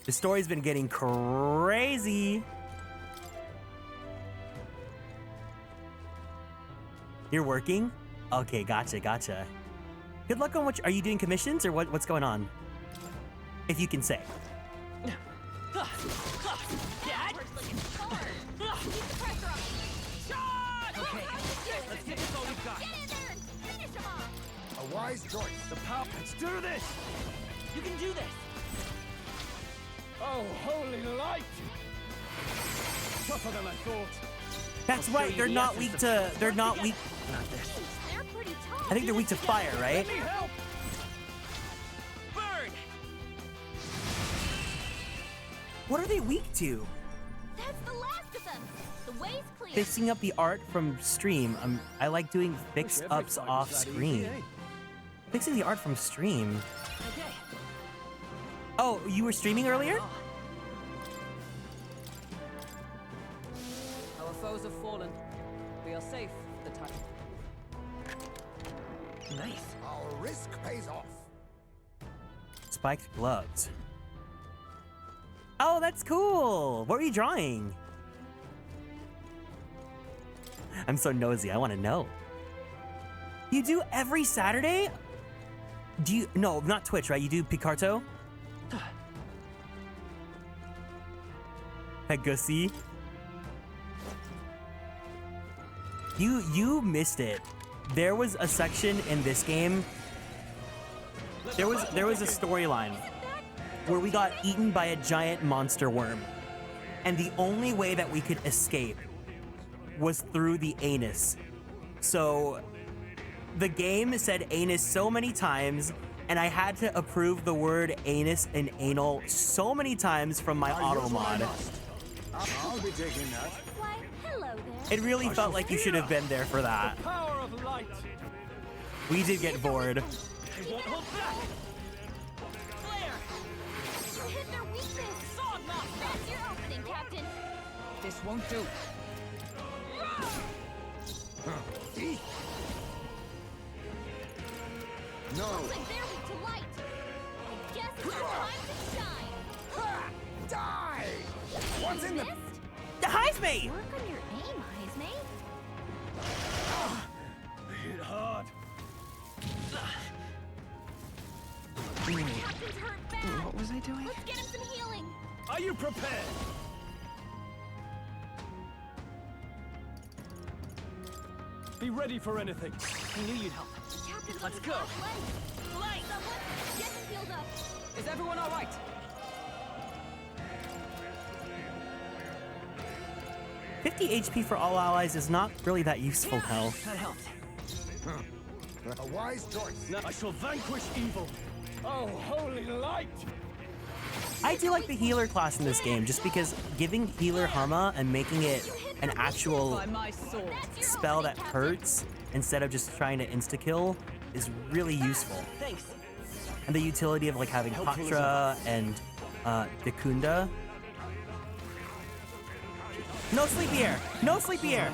The story's been getting crazy. You're working? Okay, gotcha. Good luck on are you doing commissions or what's going on? If you can say. Dad? Looking hard. Keep the pressure on. Shot! Okay, let's get this all we've got. Get in there and finish him off. A wise choice. The power. Let's do this! You can do this! Oh, holy light! Tougher than I thought. That's right, they're not weak to They're not weak. They're pretty tough. I think they're weak to fire, right? Let me help! Burn! What are they weak to? That's the last of them. The way's clear. Fixing up the art from stream. I like doing fix-ups off screen. Fixing the art from stream. Okay. Oh, you were streaming earlier? Our foes have fallen. We are safe for the time. Nice. Our risk pays off. Spiked gloves. Oh, that's cool. What were you drawing? I'm so nosy. I want to know. You do every Saturday? Do you? No, not Twitch, right? You do Picarto? Hey, Gussie. You missed it. There was a section in this game. There was a storyline where we got eaten by a giant monster worm. And the only way that we could escape was through the anus. So the game said anus so many times, and I had to approve the word anus and anal so many times from my auto mod. I'll be taking that. Why, hello there. It really felt like you should have been there for that. Power of light! We did get bored. They won't hold back! Flare! You hit their weakness. Song lock. That's your opening, Captain. This won't do. No. What's in the... Heisme! Work on your aim, Heisme. Hit hard. Captain's hurt bad. What was I doing? Let's get him some healing. Are you prepared? Be ready for anything. I knew you'd help. Captain's Let's on his go. last leg. Light. Someone, get him healed up. Is everyone all right? $50 HP for all allies is not really that useful, Hell. That helped. A wise choice. Now I shall vanquish evil. Oh, holy light! I do like the healer class in this game, just because giving healer Hama and making it an actual By my sword. spell that hurts instead of just trying to insta-kill is really useful. Thanks. And the utility of like having Patra and Dekunda. No sleepy air! No sleepy air!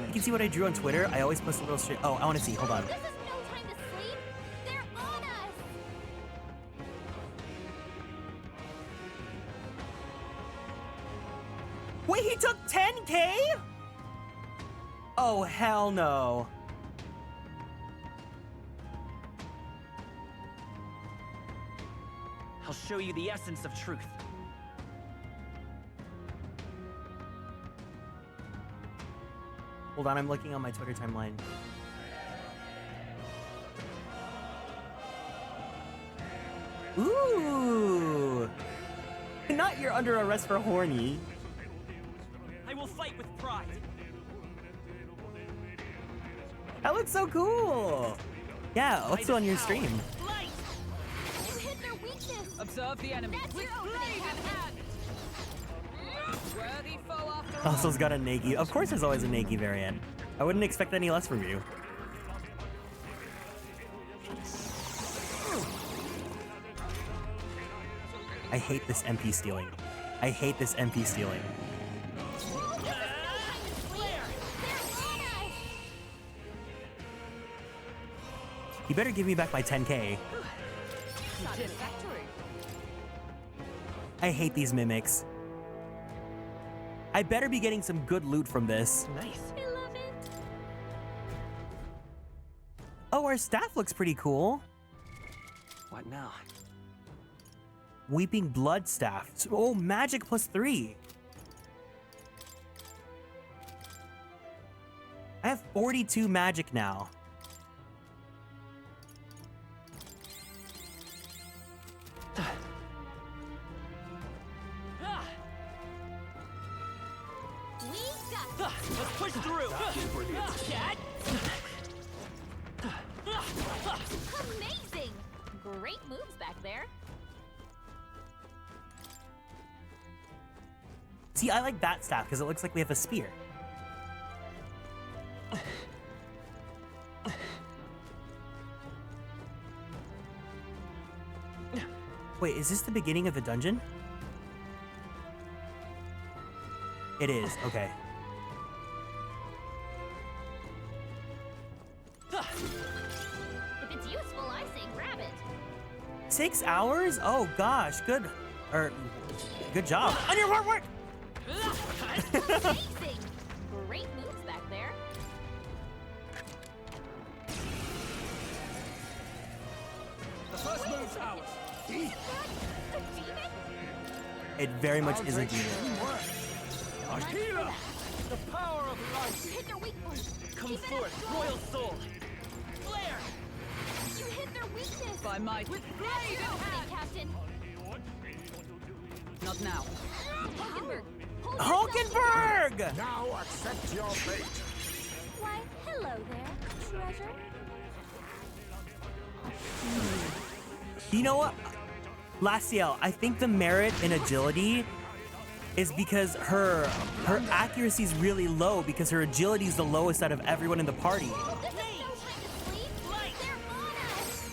You can see what I drew on Twitter. I always post a little straight. Oh, I want to see. Hold on. This is no time to sleep. They're on us. Wait, he took 10K? Oh, hell no. I'll show you the essence of truth. Hold on, I'm looking on my Twitter timeline. Ooh! Not you're under arrest for horny. I will fight with pride. That looks so cool! Yeah, also on your stream. Light. You hit their weakness. Observe the enemy. That's your opening, Captain. Worthy foe after all. Also's got a Nagi. Of course there's always a Nagi variant. I wouldn't expect any less from you. I hate this MP stealing. I hate this MP stealing. You better give me back my 10K. I hate these mimics. I better be getting some good loot from this. Nice. I love it. Oh, our staff looks pretty cool. What now? Weeping Blood Staff. Oh, magic +3. I have 42 magic now. We got Let's push through. Dad. amazing. Great moves back there. See, I like that staff because it looks like we have a spear. Wait, is this the beginning of the dungeon? It is, okay. If it's useful, I say grab it. 6 hours? Oh gosh, good. Good job. On your work! Amazing. Great moves back there. The first move's ours. A demon? It very much is a demon. A healer! The power of life! You hit their weak point. Come Keep it forth, up. royal soul. Flare. You hit their weakness. By my That's your opening, Captain. Not now. Hulkenberg. hold yourself together. Hulkenberg! Now accept your fate. Why, hello there, treasure. You know what? Laciel, I think the merit in agility is because her accuracy is really low because her agility is the lowest out of everyone in the party. This is no time to sleep. They're on us.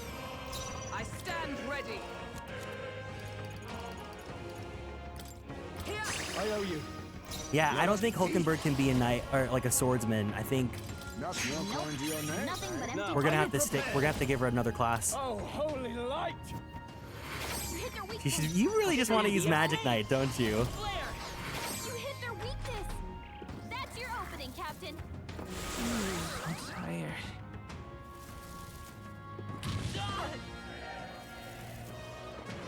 I stand ready. Here. I owe you. Yeah, I don't think Hulkenberg can be a knight or like a swordsman. I think Nothing according to your name. Nothing but empty. We're gonna have to stick. We're gonna have to give her another class. Oh, holy light! You hit their You, weakness. you really just want to use Magic Knight, don't you? Flare! You hit their weakness. That's your opening, Captain. I'm tired.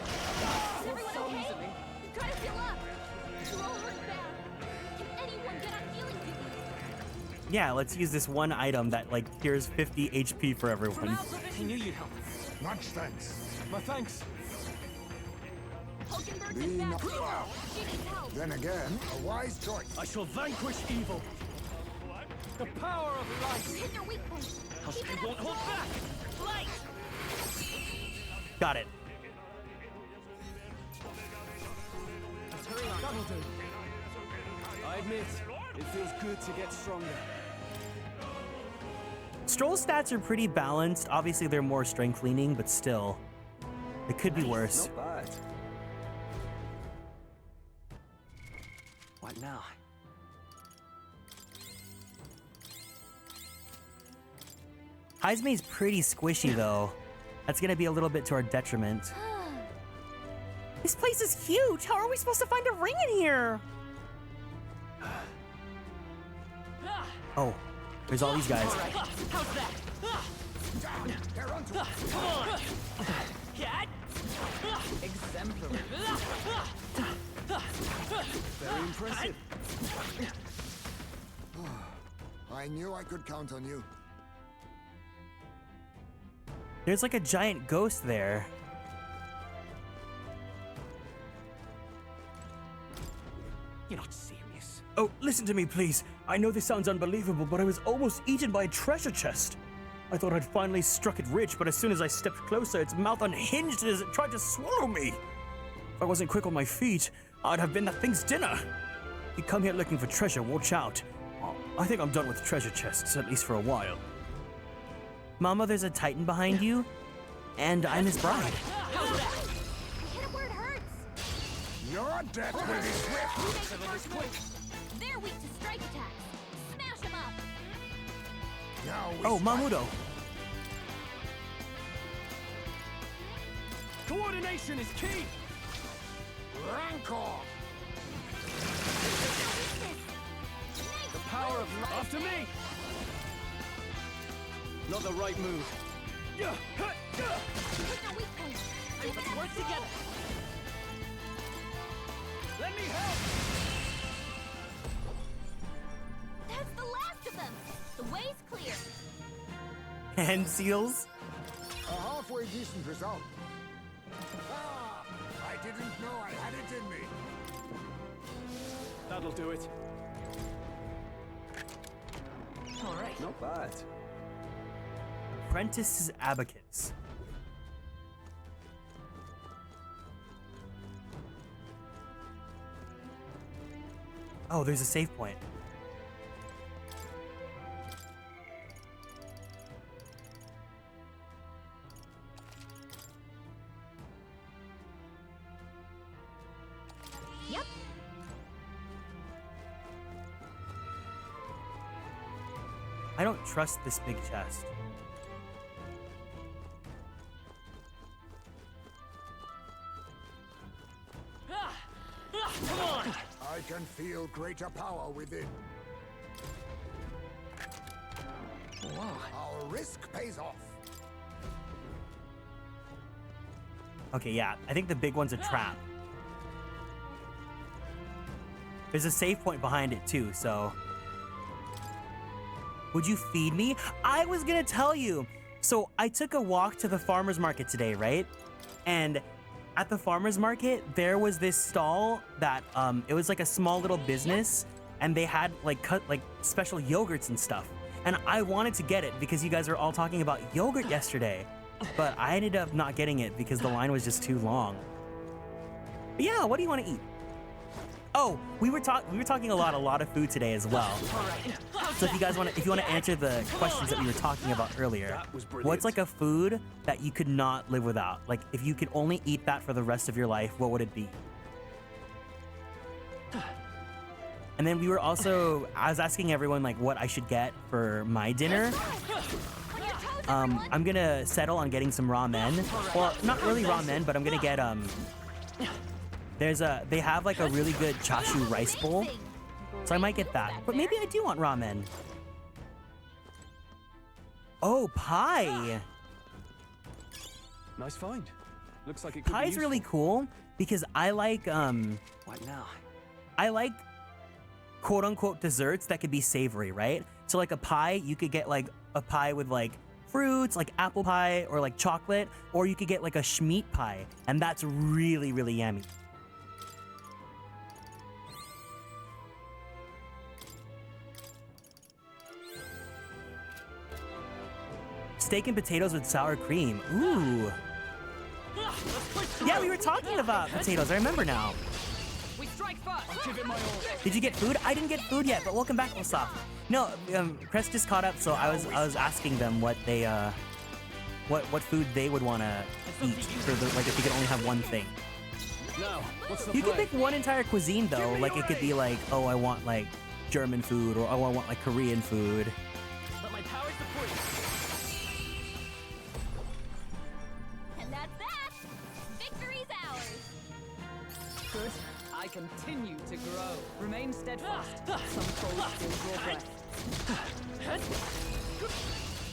Is everyone okay? You gotta heal up. You all hurt bad. Can anyone get on healing duty? Yeah, let's use this one item that like cures 50 HP for everyone. I knew you'd help. Much thanks. My thanks. Hulkenberg's Be in back. not- She needs help. Then again, a wise choice. I shall vanquish evil. The power of You light. hit their weak point. Keep it I won't up. hold back. Light! Got it. Let's hurry on. That'll do. I admit, it feels good to get stronger. Stroll's stats are pretty balanced. Obviously, they're more strength leaning, but still, it could be worse. Not bad. What now? Heismei's pretty squishy though. That's gonna be a little bit to our detriment. This place is huge. How are we supposed to find a ring in here? Oh, there's all these guys. How's that? Come on! Cat! Exemplary. Very impressive. I knew I could count on you. There's like a giant ghost there. You're not serious. Oh, listen to me, please. I know this sounds unbelievable, but I was almost eaten by a treasure chest. I thought I'd finally struck it rich, but as soon as I stepped closer, its mouth unhinged as it tried to swallow me. If I wasn't quick on my feet, I'd have been that thing's dinner. You come here looking for treasure, watch out. I think I'm done with treasure chests, at least for a while. Mama, there's a titan behind you, and I'm his bride. Hit it where it hurts. Your death will be swift. You make the first move. They're weak to strike attacks. Smash them up. Now we Oh, strike. Mamudo. Coordination is key. Rancor. The power of light. After me. Not the right move. Hit their weak point. Keep it Let's up. work together. Let me help. That's the last of them. The way's clear. Hand seals. A halfway decent result. Ah, I didn't know I had it in me. That'll do it. All right. Not bad. Apprentice's Abacus. Oh, there's a save point. Yep. I don't trust this big chest. Come on! I can feel greater power within. Our risk pays off. Okay, yeah, I think the big one's a trap. There's a save point behind it too, so. Would you feed me? I was gonna tell you. So I took a walk to the farmer's market today, right? And at the farmer's market, there was this stall that, it was like a small little business, and they had like special yogurts and stuff. And I wanted to get it because you guys were all talking about yogurt yesterday, but I ended up not getting it because the line was just too long. But yeah, what do you want to eat? Oh, we were talking a lot of food today as well. So if you guys want to answer the questions that we were talking about earlier, what's like a food that you could not live without? Like if you could only eat that for the rest of your life, what would it be? And then we were also, I was asking everyone like what I should get for my dinner. I'm gonna settle on getting some ramen. Well, not really ramen, but I'm gonna get, they have like a really good chashu rice bowl. So I might get that. But maybe I do want ramen. Oh, pie. Nice find. Looks like it could be Pie's really cool because I like, What now? I like quote unquote desserts that could be savory, right? So like a pie, you could get like a pie with like fruits, like apple pie or like chocolate, or you could get like a schmeat pie, and that's really, really yummy. Steak and potatoes with sour cream. Ooh. Yeah, we were talking about potatoes. I remember now. We strike first. Did you get food? I didn't get food yet, but welcome back, Osaf. No, Crest just caught up, so I was asking them what they what food they would want to eat for the, like if you could only have one thing. Now, what's the You could play? pick one entire cuisine though. Like it could be like, oh, I want like German food, or oh, I want like Korean food. Let my power support you. And that's that! Victory's ours! Good. I continue to grow. Remain steadfast. Some foes still draw breath.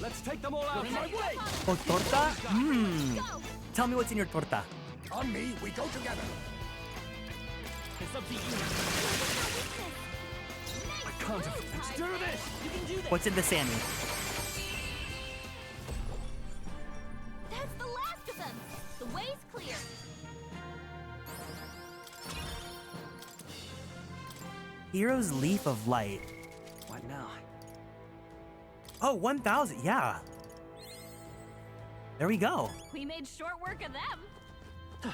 Let's take them all out. My way. Oh, torta? Tell me what's in your torta. On me, we go together. It's up to you. I can't afford. Let's do this. You can do this. What's in the Sammy? That's the last of them! The way's clear! Hero's Leaf of Light. What now? Oh, 1,000. Yeah. There we go. We made short work of them!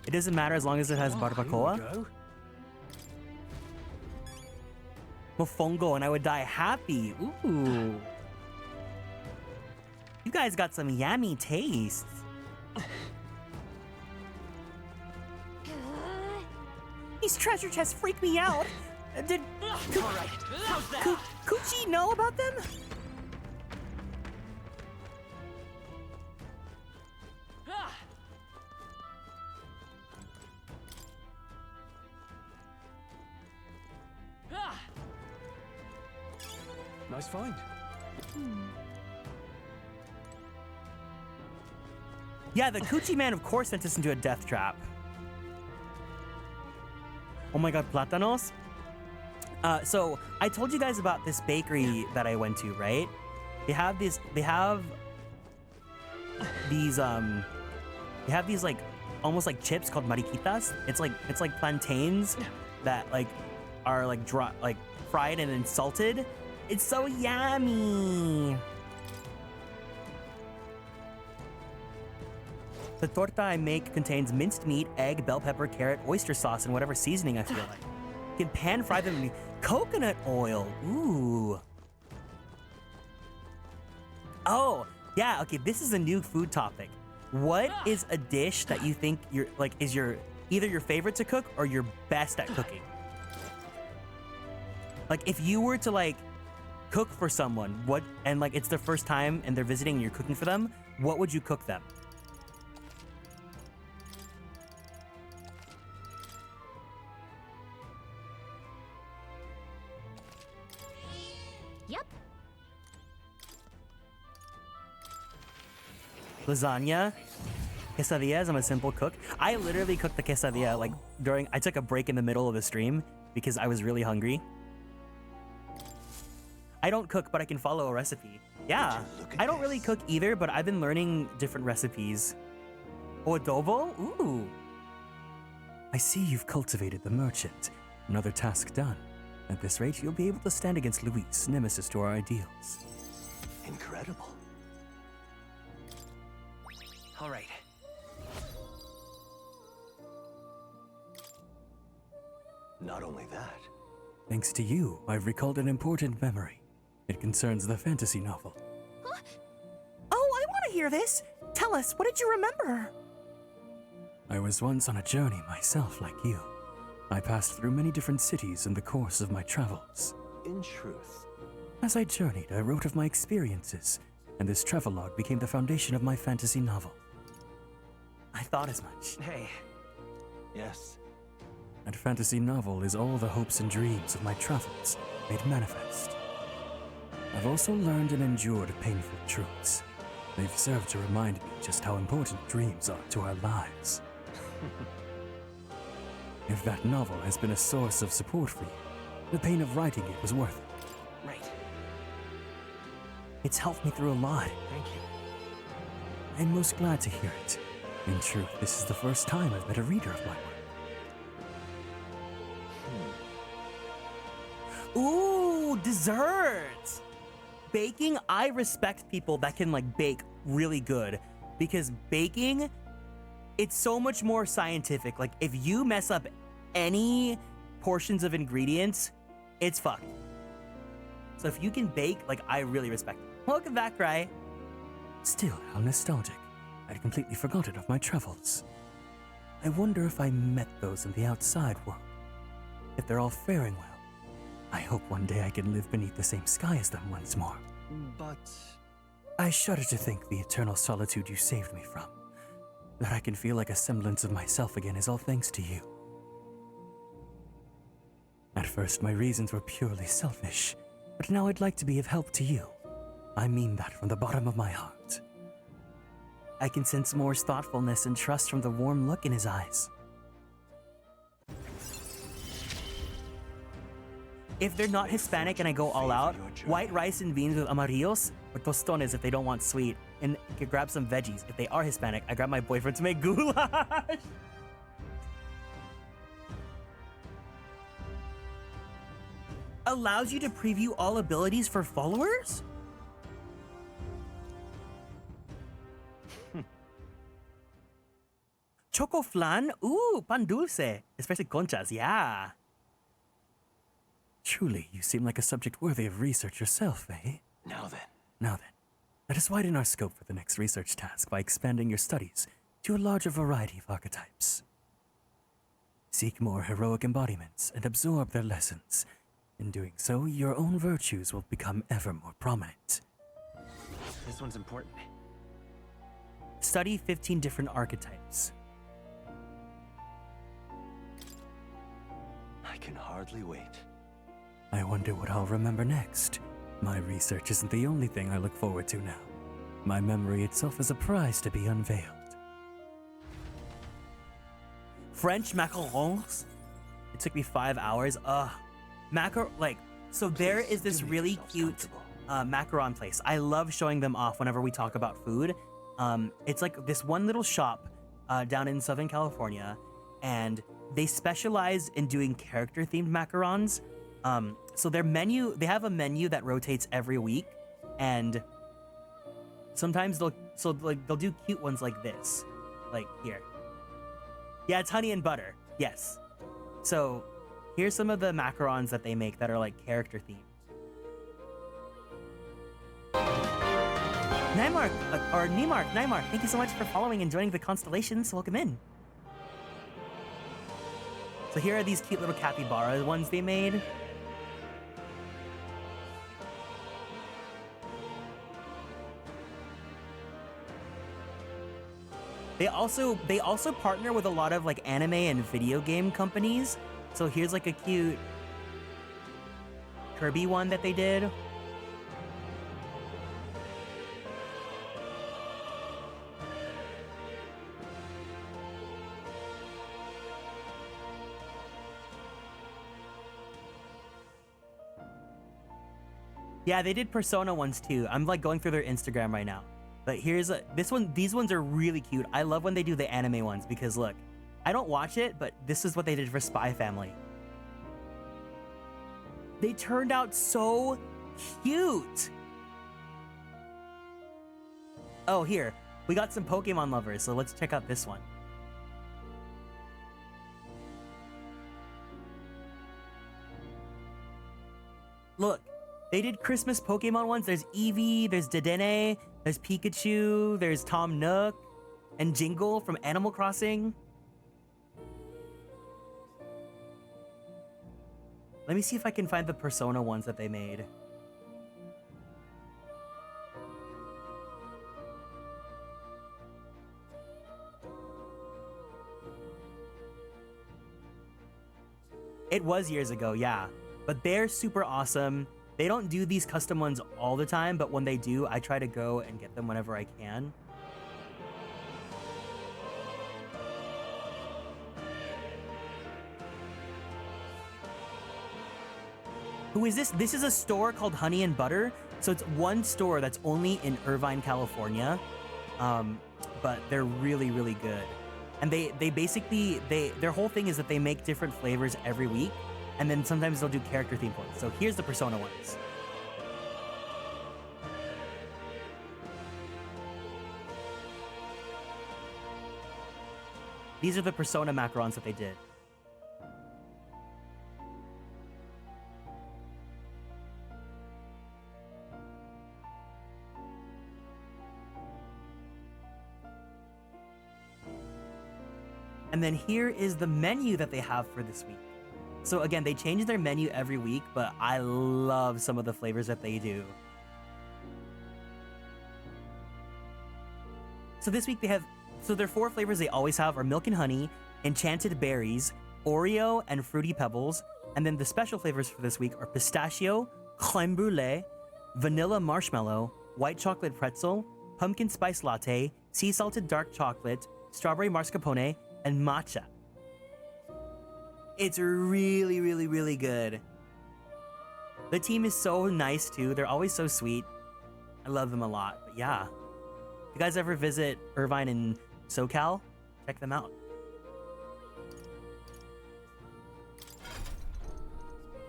It doesn't matter as long as it has Here we barbacoa. go. Mofongo, and I would die happy. Ooh. You guys got some yummy tastes. These treasure chests freak me out. Did Coochie know about them? Nice find. Yeah, the Coochie Man, of course, sent us into a death trap. Oh my god, plátanos? So, I told you guys about this bakery that I went to, right? They have these like, almost like chips called mariquitas. It's like plantains that like, are like dry, like fried and then salted. It's so yummy. The torta I make contains minced meat, egg, bell pepper, carrot, oyster sauce, and whatever seasoning I feel like. You can pan fry them in coconut oil. Ooh. Oh, yeah, okay, this is a new food topic. What is a dish that you think is either your favorite to cook or your best at cooking? Like if you were to like cook for someone, and like it's their first time and they're visiting and you're cooking for them, what would you cook them? Yep. Lasagna, quesadillas. I'm a simple cook. I literally cooked the quesadilla like I took a break in the middle of the stream because I was really hungry. I don't cook, but I can follow a recipe. Yeah, I don't really cook either, but I've been learning different recipes. Oh, adobo? Ooh. I see you've cultivated the merchant. Another task done. At this rate, you'll be able to stand against Luis, nemesis to our ideals. Incredible. All right. Not only that. Thanks to you, I've recalled an important memory. It concerns the fantasy novel. Oh, I want to hear this. Tell us, what did you remember? I was once on a journey myself like you. I passed through many different cities in the course of my travels. In truth, As I journeyed, I wrote of my experiences, and this travelogue became the foundation of my fantasy novel. I thought as much. hey. Yes. That fantasy novel is all the hopes and dreams of my travels made manifest. I've also learned and endured painful truths. They've served to remind me just how important dreams are to our lives. If that novel has been a source of support for you, the pain of writing it was worth it. Right. It's helped me through a lot. Thank you. I'm most glad to hear it. In truth, this is the first time I've met a reader of my work. Ooh, desserts! Baking, I respect people that can like bake really good because baking, it's so much more scientific. Like if you mess up any portions of ingredients, it's fucked. So if you can bake, like I really respect it. Welcome back, Rai. Still, how nostalgic. I'd completely forgotten of my travels. I wonder if I met those in the outside world. If they're all faring well, I hope one day I can live beneath the same sky as them once more. But I shudder to think the eternal solitude you saved me from. That I can feel like a semblance of myself again is all thanks to you. At first, my reasons were purely selfish, but now I'd like to be of help to you. I mean that from the bottom of my heart. I can sense Moore's thoughtfulness and trust from the warm look in his eyes. If they're not Hispanic and I go all out, white rice and beans with amarillos or tostones if they don't want sweet, and you can grab some veggies. If they are Hispanic, I grab my boyfriend to make goulash. Allows you to preview all abilities for followers? Choco flan? Ooh, pan dulce. Especially conchas, yeah. Truly, you seem like a subject worthy of research yourself, eh? now then. Now then, let us widen our scope for the next research task by expanding your studies to a larger variety of archetypes. Seek more heroic embodiments and absorb their lessons. In doing so, your own virtues will become ever more prominent. This one's important. Study 15 different archetypes. I can hardly wait. I wonder what I'll remember next. My research isn't the only thing I look forward to now. My memory itself is a prize to be unveiled. French macarons? It took me 5 hours. So there is this really cute macaron place. I love showing them off whenever we talk about food. It's like this one little shop down in Southern California, and they specialize in doing character-themed macarons. So their menu, they have a menu that rotates every week, and sometimes they'll do cute ones like this, like here. Yeah, it's honey and butter. Yes. So here's some of the macarons that they make that are like character themed. Nymark, thank you so much for following and joining the Konstellations. Welcome in. So here are these cute little capybara ones they made. They also partner with a lot of like anime and video game companies. So here's like a cute Kirby one that they did. Yeah, they did Persona ones too. I'm like going through their Instagram right now. But here's these ones are really cute. I love when they do the anime ones because look, I don't watch it, but this is what they did for Spy Family. They turned out so cute. Oh, here, we got some Pokemon lovers, so let's check out this one. Look, they did Christmas Pokemon ones. There's Eevee, there's Dedenne, there's Pikachu, there's Tom Nook, and Jingle from Animal Crossing. Let me see if I can find the Persona ones that they made. It was years ago, yeah. But they're super awesome. They don't do these custom ones all the time, but when they do, I try to go and get them whenever I can. Who is this? This is a store called Honey and Butter. So it's one store that's only in Irvine, California. But they're really, really good. And they basically, their whole thing is that they make different flavors every week. And then sometimes they'll do character themed ones. So here's the Persona ones. These are the Persona macarons that they did. And then here is the menu that they have for this week. So again, they change their menu every week, but I love some of the flavors that they do. So this week they have, so their 4 flavors they always have are milk and honey, enchanted berries, Oreo, and fruity pebbles. And then the special flavors for this week are pistachio, crème brûlée, vanilla marshmallow, white chocolate pretzel, pumpkin spice latte, sea salted dark chocolate, strawberry mascarpone, and matcha. It's really, really, really good. The team is so nice too. They're always so sweet. I love them a lot. But yeah, if you guys ever visit Irvine and SoCal, check them out.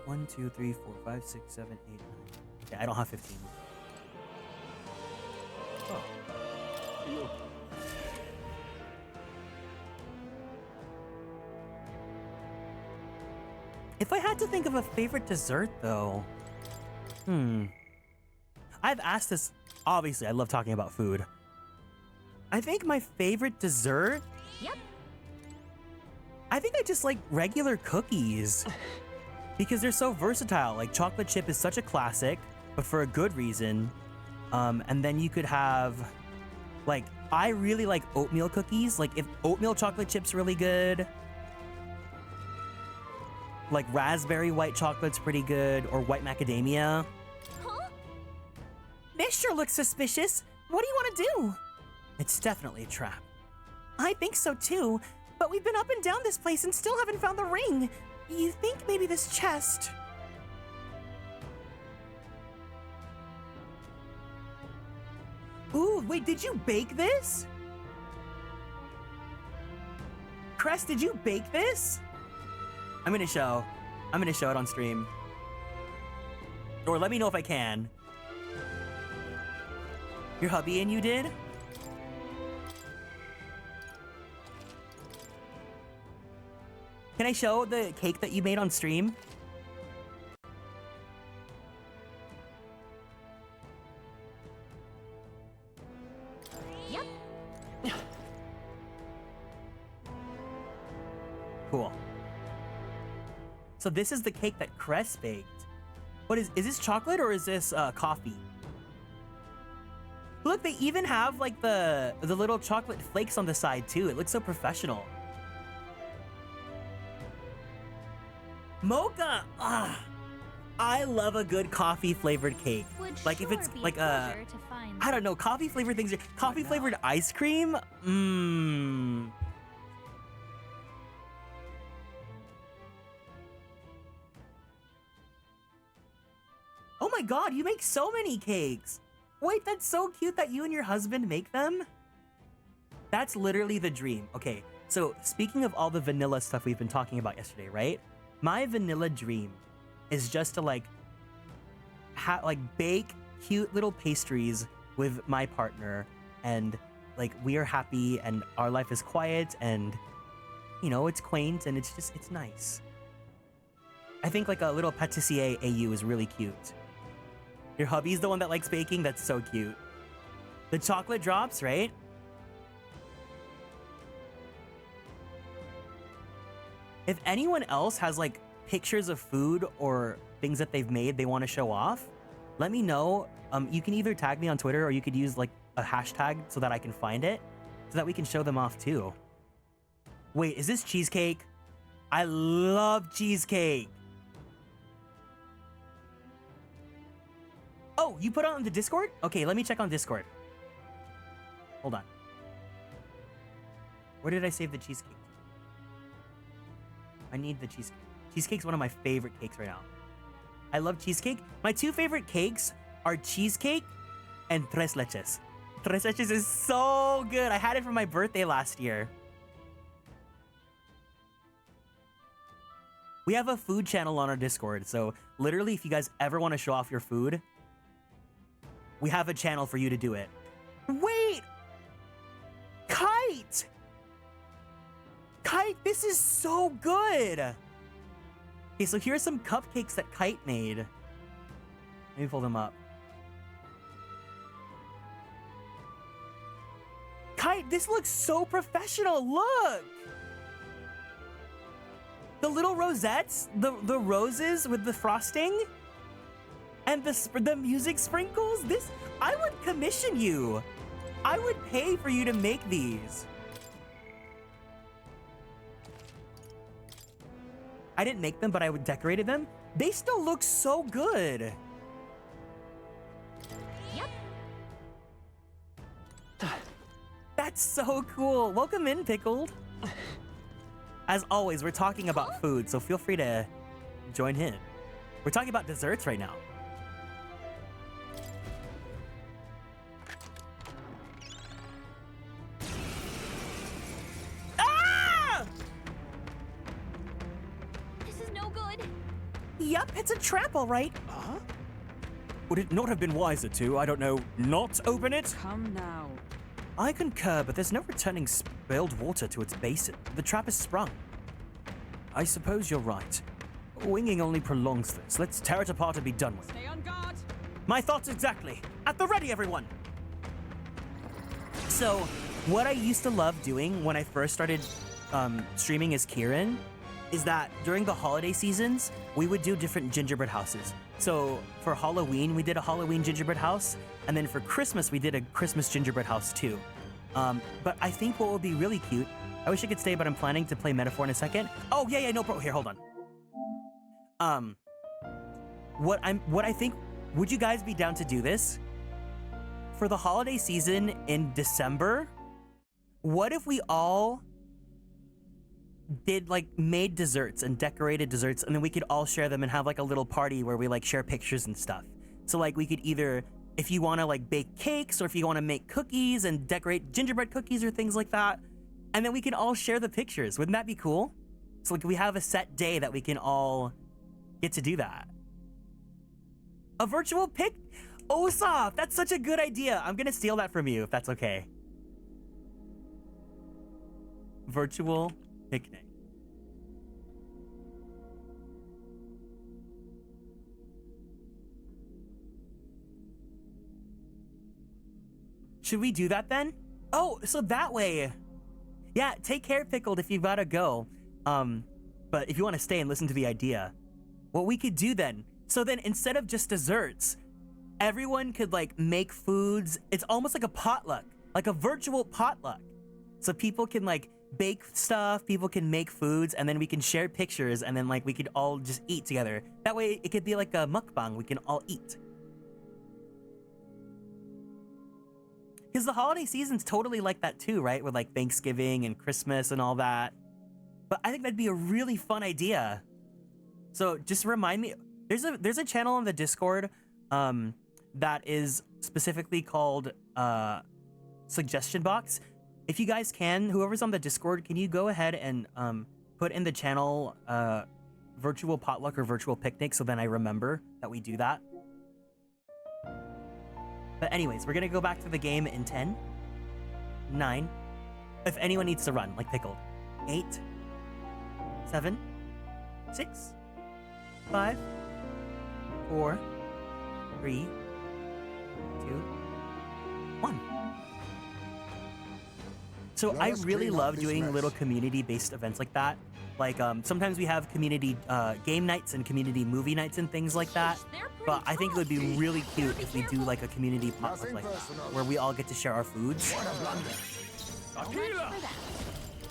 1, 2, 3, 4, 5, 6, 7, 8, 9. Okay, I don't have 15. Oh. If I had to think of a favorite dessert, though, I've asked this. Obviously, I love talking about food. I think my favorite dessert. Yep. I think I just like regular cookies because they're so versatile. Like chocolate chip is such a classic, but for a good reason. And then you could have, like, I really like oatmeal cookies. Like if oatmeal chocolate chip's really good. Like raspberry white chocolate's pretty good, or white macadamia. Huh? This sure looks suspicious. What do you want to do? It's definitely a trap. I think so too, but we've been up and down this place and still haven't found the ring. You think maybe this chest... Ooh, wait, did you bake this? Crest, did you bake this? I'm gonna show it on stream. Or let me know if I can. Your hubby and you did? Can I show the cake that you made on stream? Yep. Cool. So this is the cake that Crest baked. What is this chocolate or is this coffee? Look, they even have like the little chocolate flakes on the side too. It looks so professional. Mocha! Ah, I love a good coffee flavored cake. Like if it's like I don't know, coffee flavored things. Coffee flavored ice cream? Mmm. Oh my god, you make so many cakes! Wait, that's so cute that you and your husband make them? That's literally the dream. Okay, so speaking of all the vanilla stuff we've been talking about yesterday, right? My vanilla dream is just to like bake cute little pastries with my partner, and like we are happy and our life is quiet and you know, it's quaint and it's nice. I think like a little patissier AU is really cute. Your hubby's the one that likes baking? That's so cute. The chocolate drops, right? If anyone else has like pictures of food or things that they've made they want to show off, let me know. You can either tag me on Twitter or you could use like a hashtag so that I can find it, so that we can show them off too. Wait, is this cheesecake? I love cheesecake. Oh, you put it on the Discord? Okay, let me check on Discord. Hold on. Where did I save the cheesecake? I need the cheesecake. Cheesecake's one of my favorite cakes right now. I love cheesecake. My two favorite cakes are cheesecake and tres leches. Tres leches is so good. I had it for my birthday last year. We have a food channel on our Discord, so literally if you guys ever want to show off your food, we have a channel for you to do it. Wait! Kite! Kite, this is so good! Okay, so here's some cupcakes that Kite made. Let me pull them up. Kite, this looks so professional, look! The little rosettes, the roses with the frosting, and the music sprinkles. This, I would commission you. I would pay for you to make these. I didn't make them, but I would decorated them. They still look so good. Yep. That's so cool. Welcome in, Pickled. As always, we're talking about food, so feel free to join in. We're talking about desserts right now. Yup, it's a trap, all right. Huh? Would it not have been wiser to, I don't know, not open it? Come now. I concur, but there's no returning spilled water to its basin. The trap is sprung. I suppose you're right. Winging only prolongs this. Let's tear it apart and be done with it. Stay on guard. My thoughts exactly. At the ready, everyone. So, what I used to love doing when I first started streaming as Kieran is that during the holiday seasons, we would do different gingerbread houses. So for Halloween, we did a Halloween gingerbread house, and then for Christmas, we did a Christmas gingerbread house too. But I think what would be really cute, I wish I could stay, but I'm planning to play Metaphor in a second. Oh, yeah, no problem. Here, hold on. What I think, would you guys be down to do this? For the holiday season in December, what if we all did made desserts and decorated desserts, and then we could all share them and have like a little party where we share pictures and stuff. So we could either, if you want to bake cakes, or if you want to make cookies and decorate gingerbread cookies or things like that, and then we can all share the pictures. Wouldn't that be cool? So we have a set day that we can all get to do that. A virtual pic? Osaf, that's such a good idea. I'm gonna steal that from you if that's okay. Virtual picnic. Should we do that then? Oh, so that way. Yeah, take care, Pickled, if you've gotta go. But if you want to stay and listen to the idea, what we could do then, so then instead of just desserts, everyone could make foods. It's almost like a potluck, like a virtual potluck. So people can bake stuff, people can make foods, and then we can share pictures, and then we could all just eat together. That way it could be like a mukbang, we can all eat. Because the holiday season's totally like that too, right? With Thanksgiving and Christmas and all that. But I think that'd be a really fun idea. So just remind me, there's a channel on the Discord that is specifically called Suggestion Box. If you guys can, whoever's on the Discord, can you go ahead and put in the channel virtual potluck or virtual picnic, so then I remember that we do that. But anyways, we're gonna go back to the game in 10, 9, if anyone needs to run, like Pickled, 8, 7, 6, 5, 4, 3, 2, 1. So I really love doing little community-based events like that. Like, sometimes we have community game nights and community movie nights and things like that. But I think it would be really cute if we do like a community potluck like that, where we all get to share our foods. Aquila!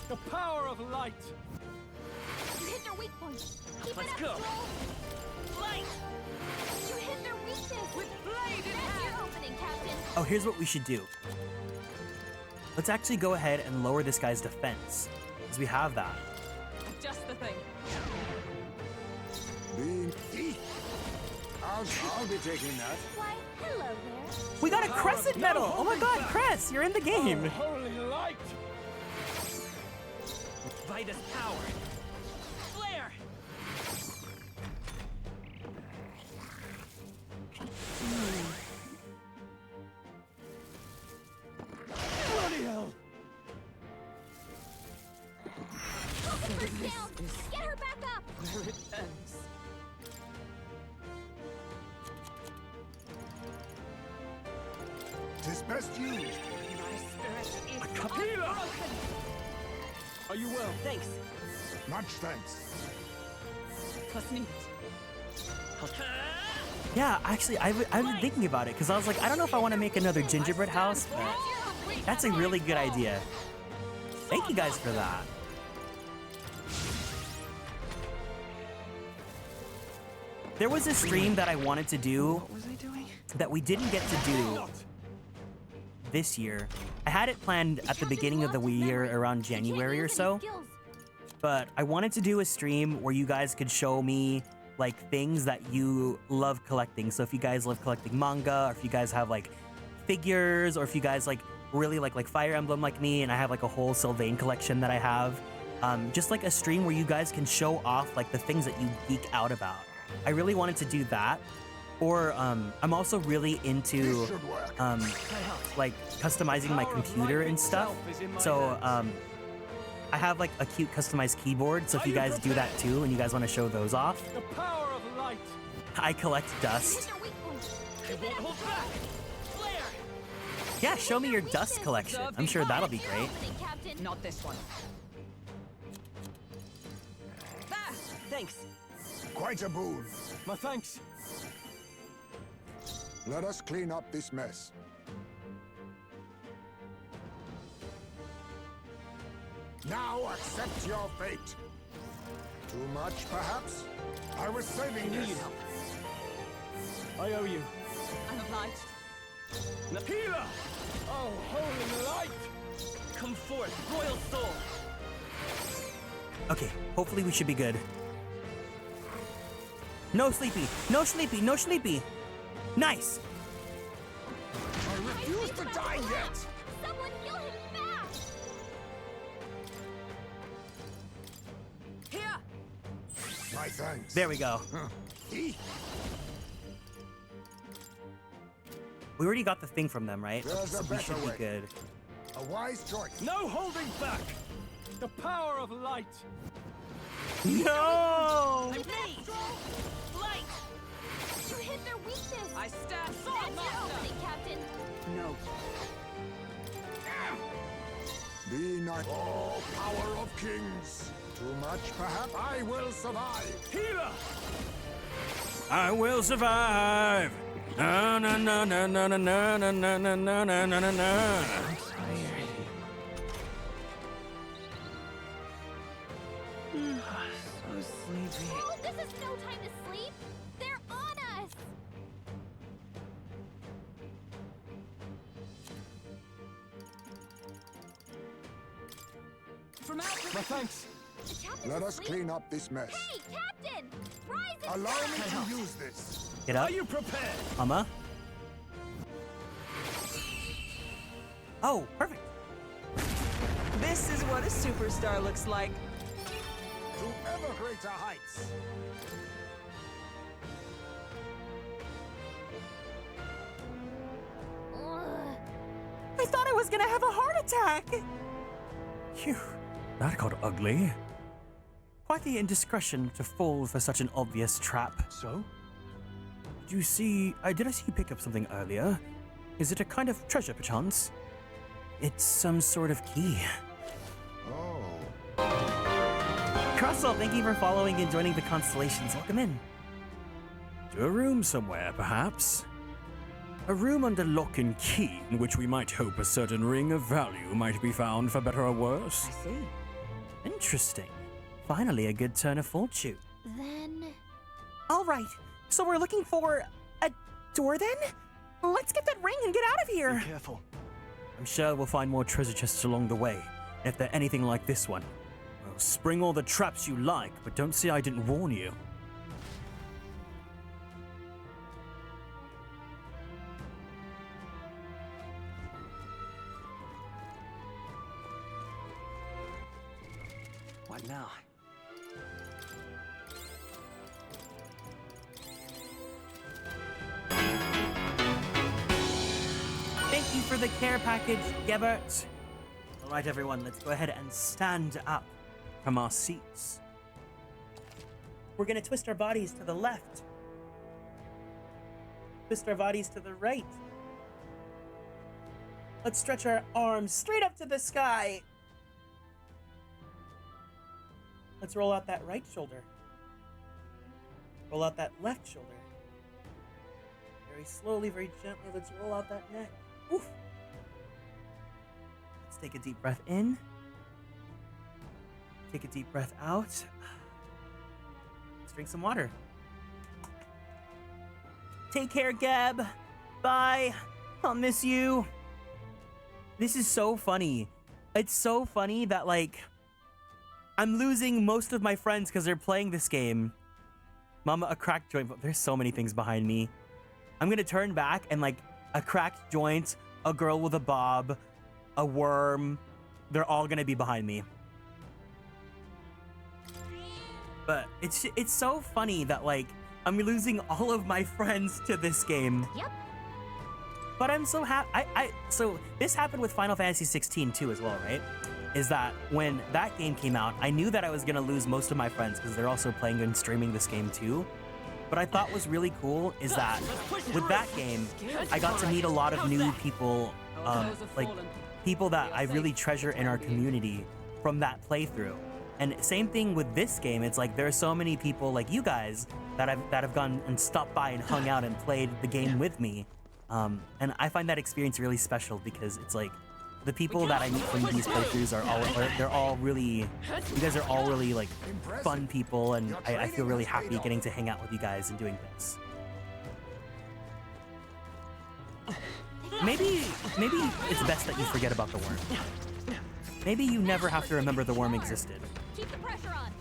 The power of light! You hit their weak point. Keep Let's it go. up, Troll. Light! You hit their weakness. With blade in hand. That's your opening, Captain. Oh, here's what we should do. Let's actually go ahead and lower this guy's defense, because we have that. Just the thing. I'll be taking that. Why, hello there. We got a crescent medal! Oh my god, Cress, you're in the game! Holy light! Vitus power. Flare. Bloody hell! Focus her down. Get her back up. Where it ends. Tis best used. My spirit is Aquila! unbroken. Are you well? Thanks. Much thanks. Was nicht. Yeah, actually, I've been thinking about it, because I was like, I don't know if I want to make another gingerbread house, but that's a really good idea. Thank you guys for that. There was a stream that I wanted to do that we didn't get to do this year. I had it planned at the beginning of the year around January or so, but I wanted to do a stream where you guys could show me like things that you love collecting. So if you guys love collecting manga, or if you guys have like figures, or if you guys like really like Fire Emblem like me, and I have like a whole Sylvain collection that I have, just like a stream where you guys can show off like the things that you geek out about. I really wanted to do that. Or I'm also really into like customizing my computer and stuff. So I have like a cute customized keyboard. So if you guys do that too and you guys want to show those off, The power of light! I collect dust. Their weak point. It won't hold back. Flare. Yeah, show me your dust collection. I'm sure that'll be Your great. opening, Captain. Not this one. Ah, thanks. Quite a boon. My thanks. Let us clean up this mess. Now accept your fate. Too much, perhaps? I was saving Knew this. you'd help. I owe you. I'm obliged. Aquila! Oh, holy light! Come forth, royal soul. Okay, hopefully we should be good. No sleepy, no sleepy, no sleepy. Nice. I refuse to die yet. Someone heal him back. Here! My thanks. There we go. Eek. We already got the thing from them, right? There's So a we better should be way. good. A wise choice. No holding back! The power of light! No! I'm ready. Light. You hit their weakness. I stand That's sword your master! opening, Captain. No. Be not. Oh, power of kings. Too much, perhaps? I will survive. Healer! I will survive. Na na na na na na na na na na na na na na na. So sleepy. Oh, this is no time to sleep. They're on us. From out My thanks. The captain's Let us asleep. clean up this mess. Hey, Captain! Rise and Allow shine. me to use this. Get up, Are you prepared? Humma. Oh, perfect. This is what a superstar looks like. To ever greater heights. Ugh. I thought I was gonna have a heart attack. Phew, that got ugly. Quite the indiscretion to fall for such an obvious trap. So? Did I see you pick up something earlier? Is it a kind of treasure, perchance? It's some sort of key. Oh. Cross Russell, thank you for following and joining the Konstellations. Welcome in. To a room somewhere, perhaps? A room under lock and key in which we might hope a certain ring of value might be found, for better or worse. I see. Interesting. Finally, a good turn of fortune. Then... All right, so we're looking for a door then? Let's get that ring and get out of here. Be careful. I'm sure we'll find more treasure chests along the way. If they're anything like this one, well, spring all the traps you like, but don't say I didn't warn you. What now? Thank you for the care package, Gebert. All right, everyone, let's go ahead and stand up from our seats. We're gonna twist our bodies to the left. Twist our bodies to the right. Let's stretch our arms straight up to the sky. Let's roll out that right shoulder. Roll out that left shoulder. Very slowly, very gently, let's roll out that neck. Oof. Let's take a deep breath in. Take a deep breath out. Let's drink some water. Take care, Gab. Bye. I'll miss you. This is so funny. It's so funny that, like, I'm losing most of my friends because they're playing this game. Mama, a cracked joint. But there's so many things behind me. I'm gonna turn back and, like, a cracked joint, a girl with a bob, a worm. They're all gonna be behind me. But it's so funny that, like, I'm losing all of my friends to this game. Yep. But I'm so happy. So this happened with Final Fantasy 16 too, as well, right? Is that when that game came out, I knew that I was gonna lose most of my friends because they're also playing and streaming this game too. What I thought was really cool is that with that game, I got to meet a lot of new people, like people that I really treasure in our community from that playthrough. And same thing with this game. It's like there are so many people like you guys that have gone and stopped by and hung out and played the game with me. And I find that experience really special because it's like the people that I meet from these playthroughs they're all really, you guys are all really like fun people, and I feel really happy getting to hang out with you guys and doing this. Maybe it's best that you forget about the worm. Maybe you never have to remember the worm existed. Keep the pressure on.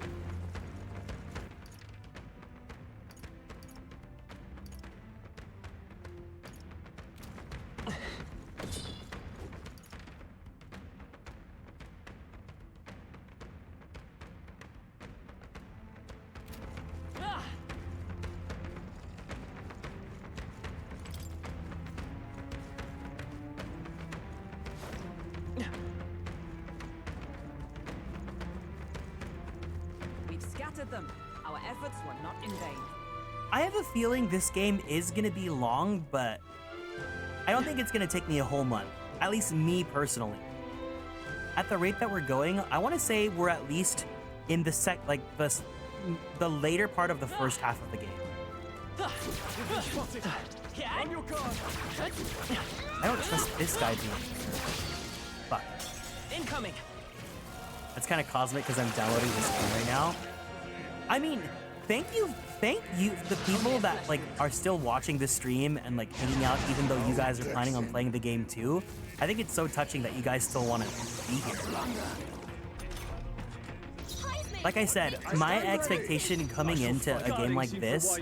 We've scattered them. Our efforts were not in vain. I have a feeling this game is gonna be long, but I don't think it's gonna take me a whole month. At least me personally. At the rate that we're going, I want to say we're at least in the the later part of the first half of the game. I don't trust this guy being here. Fuck. Incoming. That's kind of cosmic because I'm downloading this game right now. I mean, thank you, the people that like are still watching this stream and like hanging out, even though you guys are planning on playing the game too. I think it's so touching that you guys still want to be here. Like I said, my expectation coming into a game like this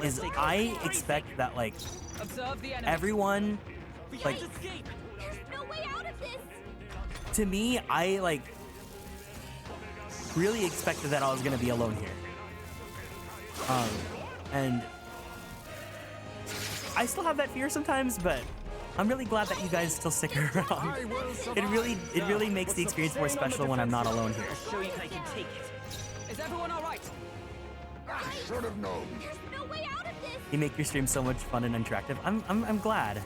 is I expect that like everyone, like, There's no way out of this. to me, I like really expected that I was gonna be alone here. And I still have that fear sometimes, but I'm really glad that you guys still stick around. It really makes the experience more special when I'm not alone here. Show you I can take it. Is everyone all right? I should have known. There's no way out of this. You make your stream so much fun and interactive. I'm glad.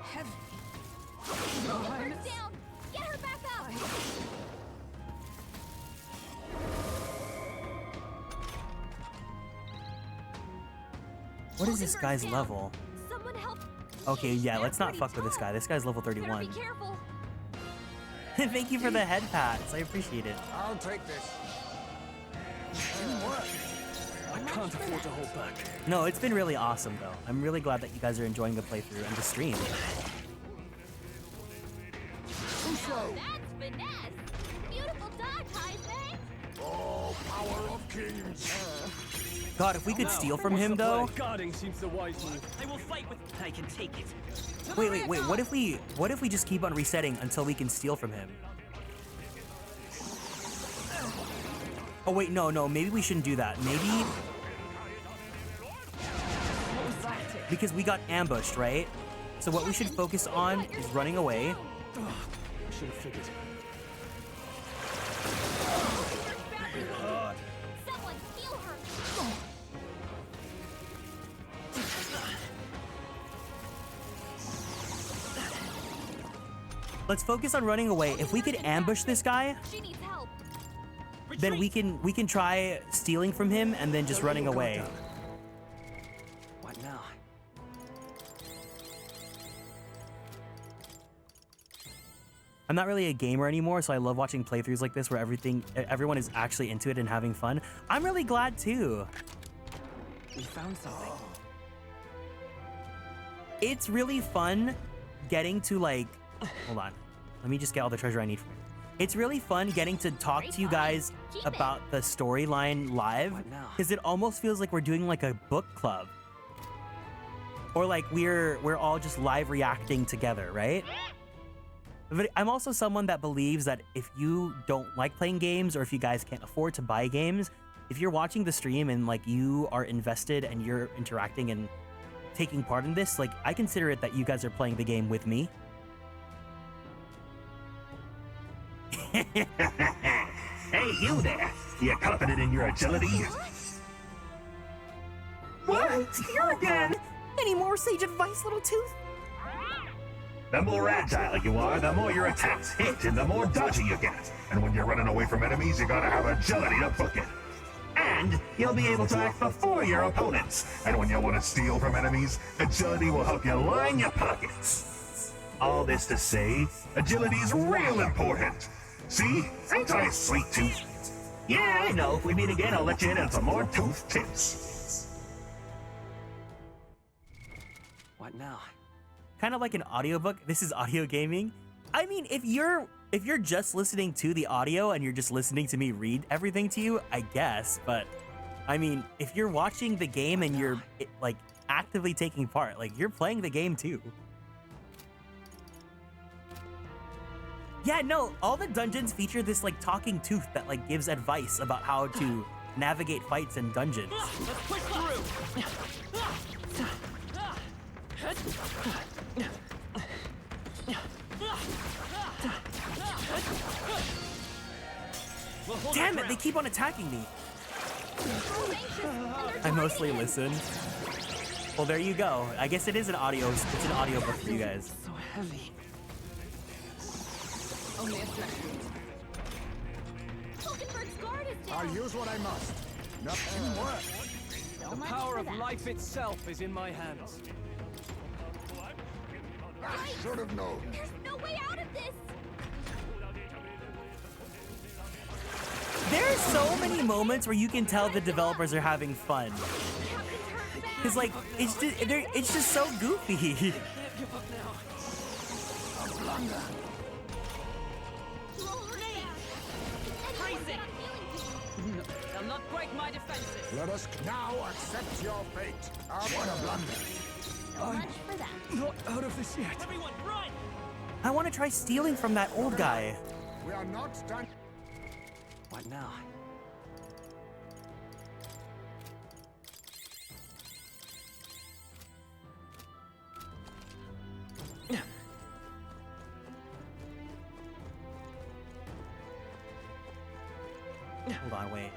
Heavy. Get her down. Get her back up. What is this guy's level? Someone help. Okay, yeah, They're let's not pretty fuck with this tall. guy. This guy's level Better 31. be careful. Thank you for the head pats. I appreciate it. I'll take this. I can't afford to hold back. No, it's been really awesome though. I'm really glad that you guys are enjoying the playthrough and the stream. That's finesse. Beautiful dog ties, eh? Oh, power of kings. God, if we could steal from him though. Guarding seems the wise move. I will fight with. I can take it. Wait. What if we just keep on resetting until we can steal from him? Oh wait, no. Maybe we shouldn't do that. Maybe because we got ambushed, right? So what we should focus on is running away. I should have figured. Someone steal her. Let's focus on running away. If we could ambush this guy, She needs help. then we can try stealing from him and then just running away. What now? I'm not really a gamer anymore, so I love watching playthroughs like this where everyone is actually into it and having fun. I'm really glad too. We found something. It's really fun getting to like, hold on. Let me just get all the treasure I need from you. It's really fun getting to talk to you guys about the storyline live because it almost feels like we're doing like a book club. Or like we're all just live reacting together, right? But I'm also someone that believes that if you don't like playing games or if you guys can't afford to buy games, if you're watching the stream and like you are invested and you're interacting and taking part in this, like I consider it that you guys are playing the game with me. Hey, you there! You confident in your agility? What? Here again! Any more sage advice, little tooth? The more agile you are, the more your attacks hit and the more dodgy you get. And when you're running away from enemies, you gotta have agility to book it. And you'll be able to act before your opponents. And when you want to steal from enemies, agility will help you line your pockets. All this to say, agility's real important. See? Ain't I a sweet tooth? Yeah, I know. If we meet again, I'll let you in on some more tooth tips. What now? Kind of like an audiobook. This is audio gaming. I mean, if you're just listening to the audio and you're just listening to me read everything to you, I guess. But I mean, if you're watching the game and you're like actively taking part, like you're playing the game too. Yeah, no, all the dungeons feature this like talking tooth that like gives advice about how to navigate fights in dungeons. Let's push through. Damn it, they keep on attacking me. I mostly listen. Well, there you go. I guess it is an audiobook for you guys. So heavy. Only a flesh. Hulkenberg's guard is down. I'll use what I must. Nothing more. So The much power for of that. life itself is in my hands. I should have known. There's no way out of this. There's so many moments where you can tell the developers are having fun. Cause like it's just so goofy. Give up now. Roll her down. Is anyone Freeze it. not healing people? They'll not break my defenses. Let us now accept your fate. What a blunder. So much for that. Not out of this yet. Everyone, run! I want to try stealing from that old guy. We are not done. What now? Hold on, wait.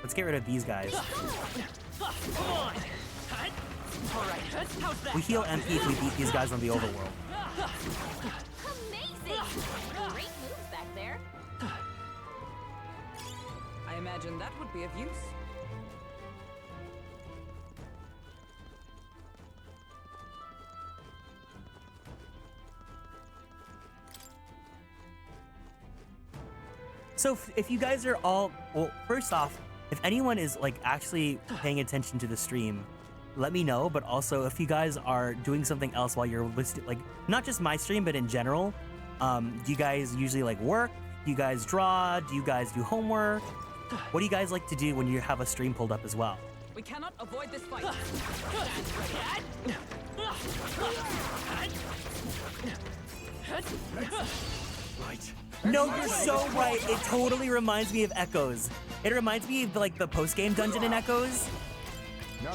Let's get rid of these guys. Come on! Alright, how's that? We heal MP if we beat these guys on the overworld. Amazing. Great moves back there. I imagine that would be of use. So if you guys are all, well, first off, if anyone is like actually paying attention to the stream, let me know. But also, if you guys are doing something else while you're listening, like not just my stream, but in general, do you guys usually like work? Do you guys draw? Do you guys do homework? What do you guys like to do when you have a stream pulled up as well? We cannot avoid this fight. Right. No, you're so right. It totally reminds me of Echoes. It reminds me of like the post-game dungeon in Echoes. I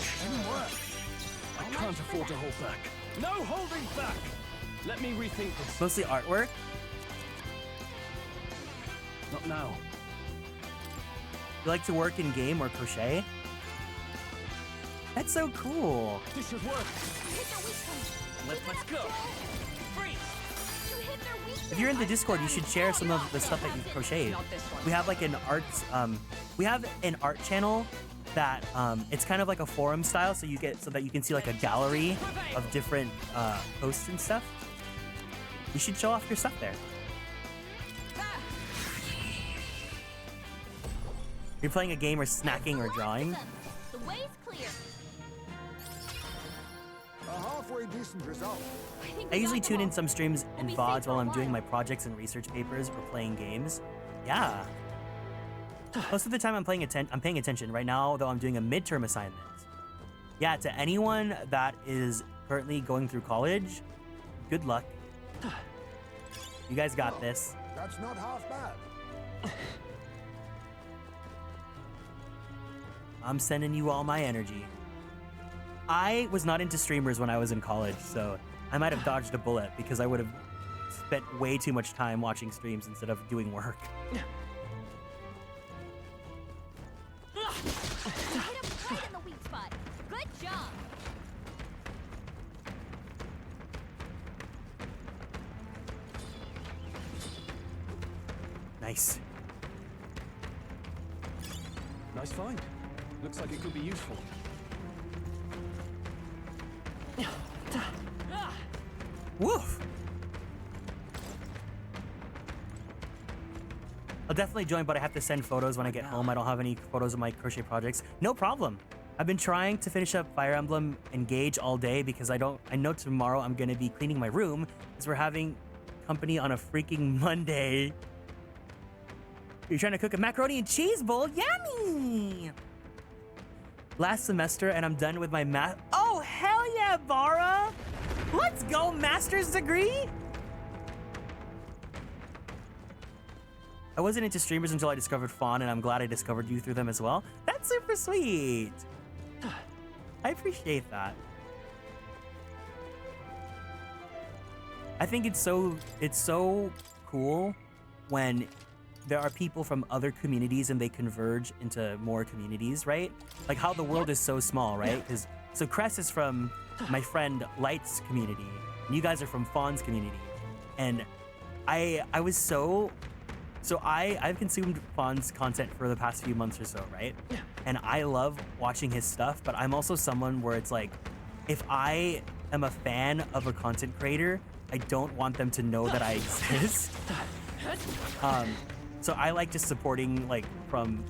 can't afford to hold back. No holding back! Let me rethink this. Mostly artwork. Not now. You like to work in game or crochet? That's so cool. This should work. Let's go. Freeze. If you're in the Discord, you should share some of the stuff that you've crocheted. We have like an arts, we have an art channel that it's kind of like a forum style, so that you can see like a gallery of different posts and stuff. You should show off your stuff there. You're playing a game or snacking or drawing. The way's clear. A halfway decent result. I usually tune in some streams and VODs while I'm doing my projects and research papers or playing games. Yeah. Most of the time I'm paying attention. Right now, though, I'm doing a midterm assignment. Yeah, to anyone that is currently going through college, good luck. You guys got this. That's not half bad. I'm sending you all my energy. I was not into streamers when I was in college, so I might have dodged a bullet because I would have spent way too much time watching streams instead of doing work. Hit him right in the weak spot. Good job. Nice. Nice find. Looks like it could be useful. Woof! I'll definitely join, but I have to send photos when I get home. I don't have any photos of my crochet projects. No problem. I've been trying to finish up Fire Emblem Engage all day because I know tomorrow I'm gonna be cleaning my room because we're having company on a freaking Monday. You're trying to cook a macaroni and cheese bowl? Yummy! Last semester and I'm done with my math. Oh, hell yeah, Vara! Let's go, master's degree! I wasn't into streamers until I discovered Fawn, and I'm glad I discovered you through them as well. That's super sweet. I appreciate that. I think it's so cool when there are people from other communities and they converge into more communities, right? Like how the world is so small, right? Because so Cress is from my friend Light's community, and you guys are from Fawn's community, and I've consumed Fawn's content for the past few months or so, right? And I love watching his stuff, but I'm also someone where it's like, if I am a fan of a content creator, I don't want them to know that I exist. So I like just supporting from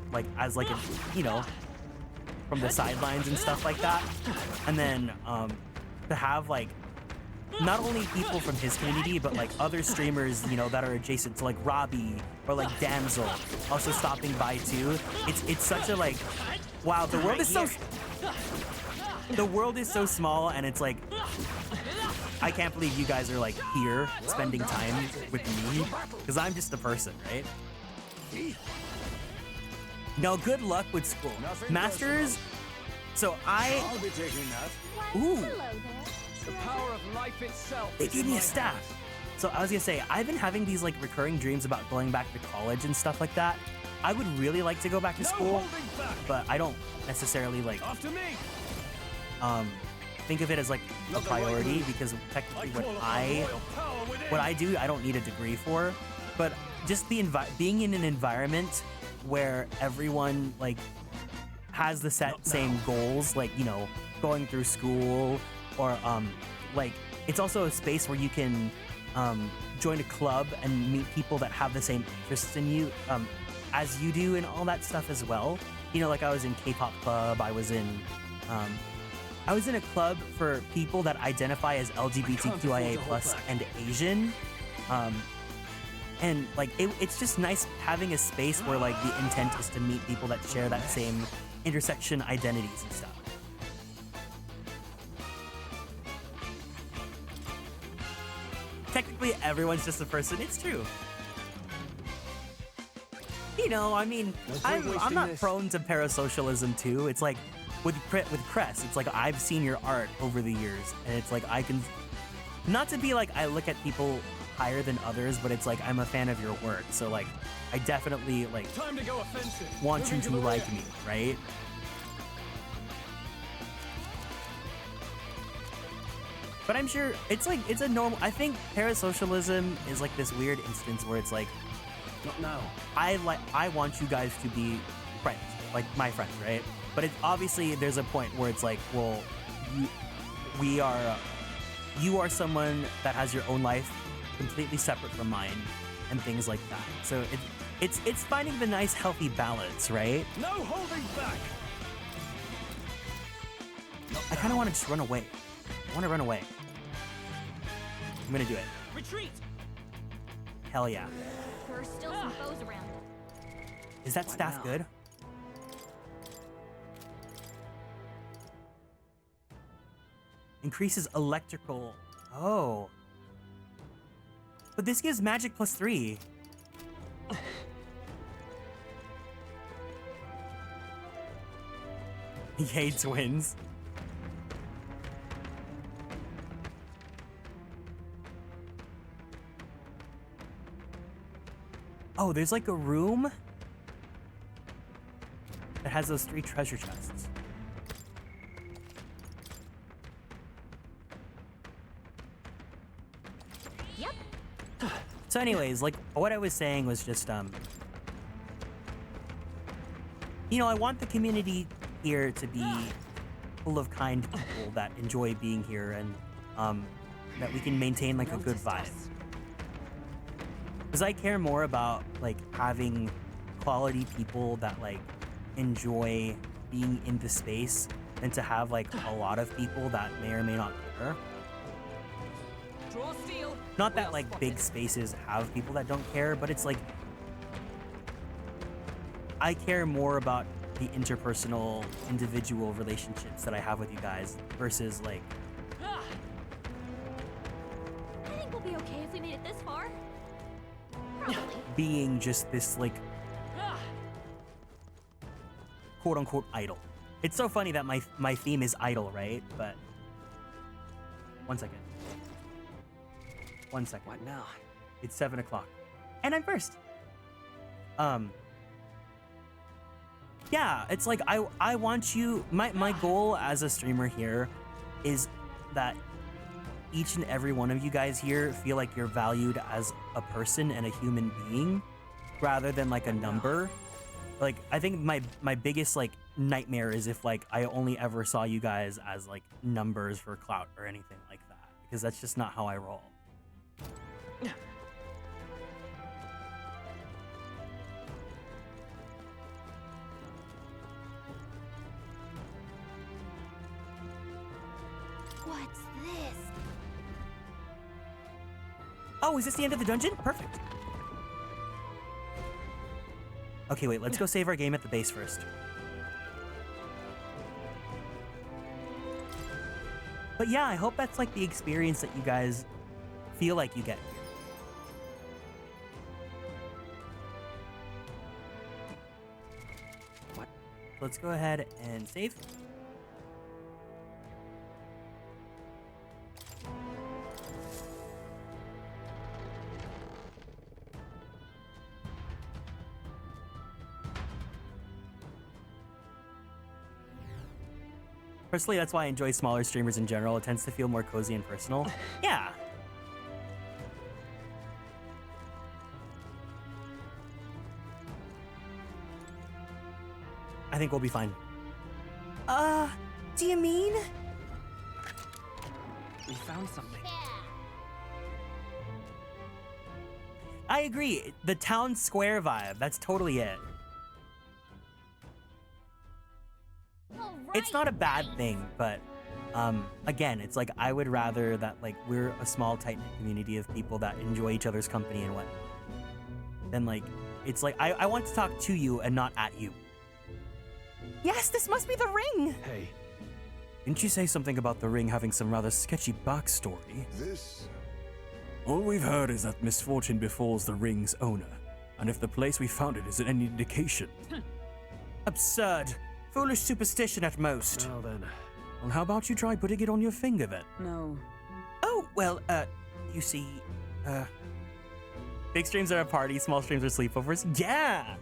the sidelines and stuff like that. And then to have not only people from his community, but other streamers, that are adjacent to Robbie or Damsel also stopping by too. It's such a wow, the world is so small, and it's I can't believe you guys are here spending time with me because I'm just a person, right? No, good luck with school. Masters. So I'll be taking that. Ooh. Hello there. The power of life itself. They gave me a staff. So I was gonna say, I've been having these recurring dreams about going back to college and stuff like that. I would really like to go back to school, but I don't necessarily After me. Think of it as a priority because technically what I do, I don't need a degree for. But just being in an environment where everyone has the same goals, going through school, or it's also a space where you can join a club and meet people that have the same interests in you, as you do and all that stuff as well. You know, like I was in K-pop club, I was in a club for people that identify as LGBTQIA plus and Asian. And like it's just nice having a space where like the intent is to meet people that share that same intersection identities and stuff. Technically, everyone's just a person. It's true. You know, I mean, I'm not prone to parasocialism too. It's like with Cress, it's like I've seen your art over the years, and it's like I can, not to be like I look at people higher than others, but it's like I'm a fan of your work. So like I definitely like Time to go offensive. want you to like me, right? But I'm sure it's like it's a normal. I think parasocialism is like this weird instance where it's like, Not now. I want you guys to be friends, like my friends, right? But it's obviously there's a point where it's like, well, you are someone that has your own life completely separate from mine and things like that. So it's finding the nice healthy balance, right? No holding back. I kind of want to just run away. I want to run away. I'm gonna do it. Retreat. Hell yeah. There are still some foes around. Is that staff good? Increases electrical. Oh. But this gives magic +3. Yay, twins. Oh, there's like a room that has those 3 treasure chests. Yep. So anyways, like what I was saying was just, you know, I want the community here to be full of kind people that enjoy being here and that we can maintain like a good vibe. Because I care more about like having quality people that like enjoy being in the space than to have like a lot of people that may or may not care. Draw steel. Not that like big spaces have people that don't care, but it's like I care more about the interpersonal, individual relationships that I have with you guys versus like. I think we'll be okay if we made it this far. Probably. Being just this like quote unquote idol. It's so funny that my theme is idol, right? But 1 second. 1 second. What now? It's 7 o'clock. And I'm first. Yeah, it's like I want you, my goal as a streamer here is that each and every one of you guys here feel like you're valued as a person and a human being rather than like a number. Like I think my biggest like nightmare is if like I only ever saw you guys as like numbers for clout or anything like that, because that's just not how I roll. What's this? Oh, is this the end of the dungeon? Perfect. Okay, wait, let's go save our game at the base first. But yeah, I hope that's like the experience that you guys feel like you get here. What? Let's go ahead and save. Personally, that's why I enjoy smaller streamers in general. It tends to feel more cozy and personal. Yeah. I think we'll be fine. Do you mean? We found something. I agree. The town square vibe. That's totally it. It's not a bad thing, but again, it's like I would rather that like we're a small tight-knit community of people that enjoy each other's company and whatnot. Then like it's like I want to talk to you and not at you. Yes, this must be the ring. Hey, didn't you say something about the ring having some rather sketchy backstory? This... All we've heard is that misfortune befalls the ring's owner, and if the place we found it is any indication. Absurd. Foolish superstition at most. Well then. Well, how about you try putting it on your finger then? No. Oh, well, you see, big streams are a party, small streams are sleepovers. Yeah!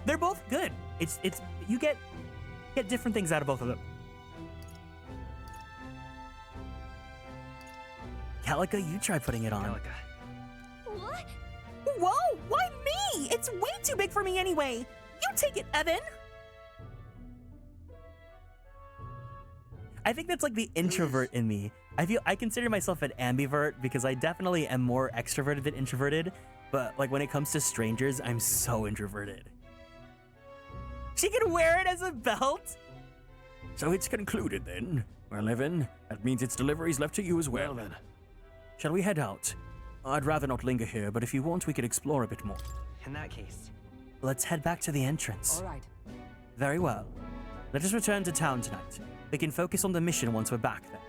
They're both good. It's you get different things out of both of them. Calica, you try putting it on. Calica. What? Whoa, why me? It's way too big for me anyway. You take it, Evan. I think that's like the introvert in me. I consider myself an ambivert because I definitely am more extroverted than introverted, but like when it comes to strangers, I'm so introverted. She can wear it as a belt? So it's concluded then. Well, Evan, that means its delivery's left to you as well. Then. Shall we head out? I'd rather not linger here, but if you want, we could explore a bit more. In that case. Let's head back to the entrance. All right. Very well. Let us return to town tonight. We can focus on the mission once we're back then.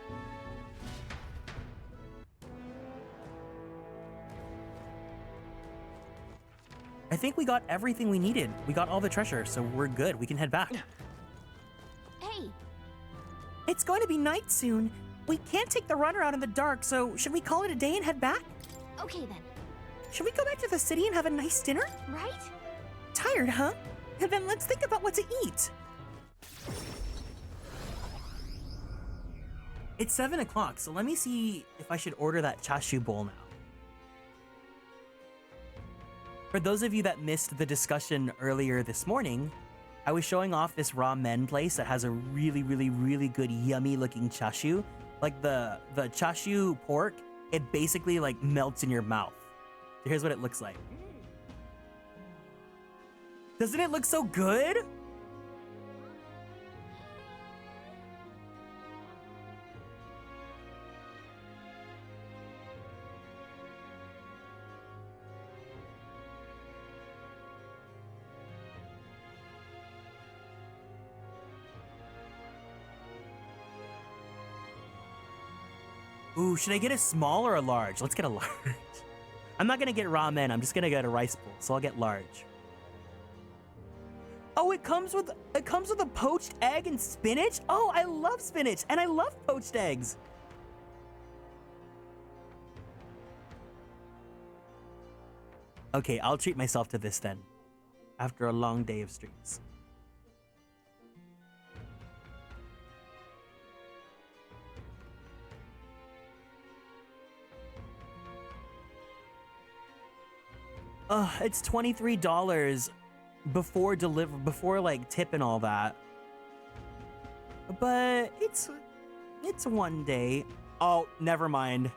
I think we got everything we needed. We got all the treasure, so we're good. We can head back. Hey, It's going to be night soon. We can't take the runner out in the dark, so should we call it a day and head back? okay then. Should we go back to the city and have a nice dinner? Right? Tired, huh? Then let's think about what to eat. It's 7 o'clock, so let me see if I should order that chashu bowl now. For those of you that missed the discussion earlier this morning, I was showing off this ramen place that has a really, really, really good, yummy looking chashu. Like the chashu pork, it basically like melts in your mouth. So here's what it looks like. Doesn't it look so good? Ooh, should I get a small or a large? Let's get a large. I'm not gonna get ramen, I'm just gonna get a rice bowl, so I'll get large. Oh, it comes with a poached egg and spinach? Oh, I love spinach and I love poached eggs. Okay, I'll treat myself to this then, after a long day of streams. It's $23 before like tip and all that. But it's one day. Oh, never mind.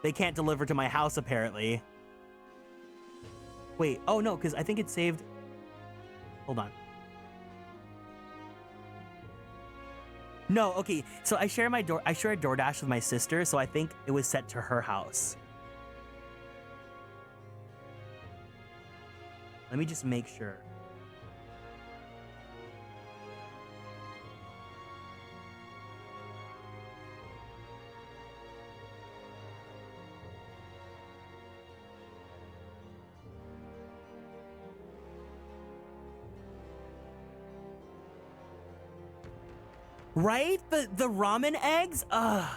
They can't deliver to my house apparently. Wait, oh no, because I think it saved. Hold on. No, okay. So I share a DoorDash with my sister, so I think it was sent to her house. Let me just make sure. Right? The ramen eggs? Ugh.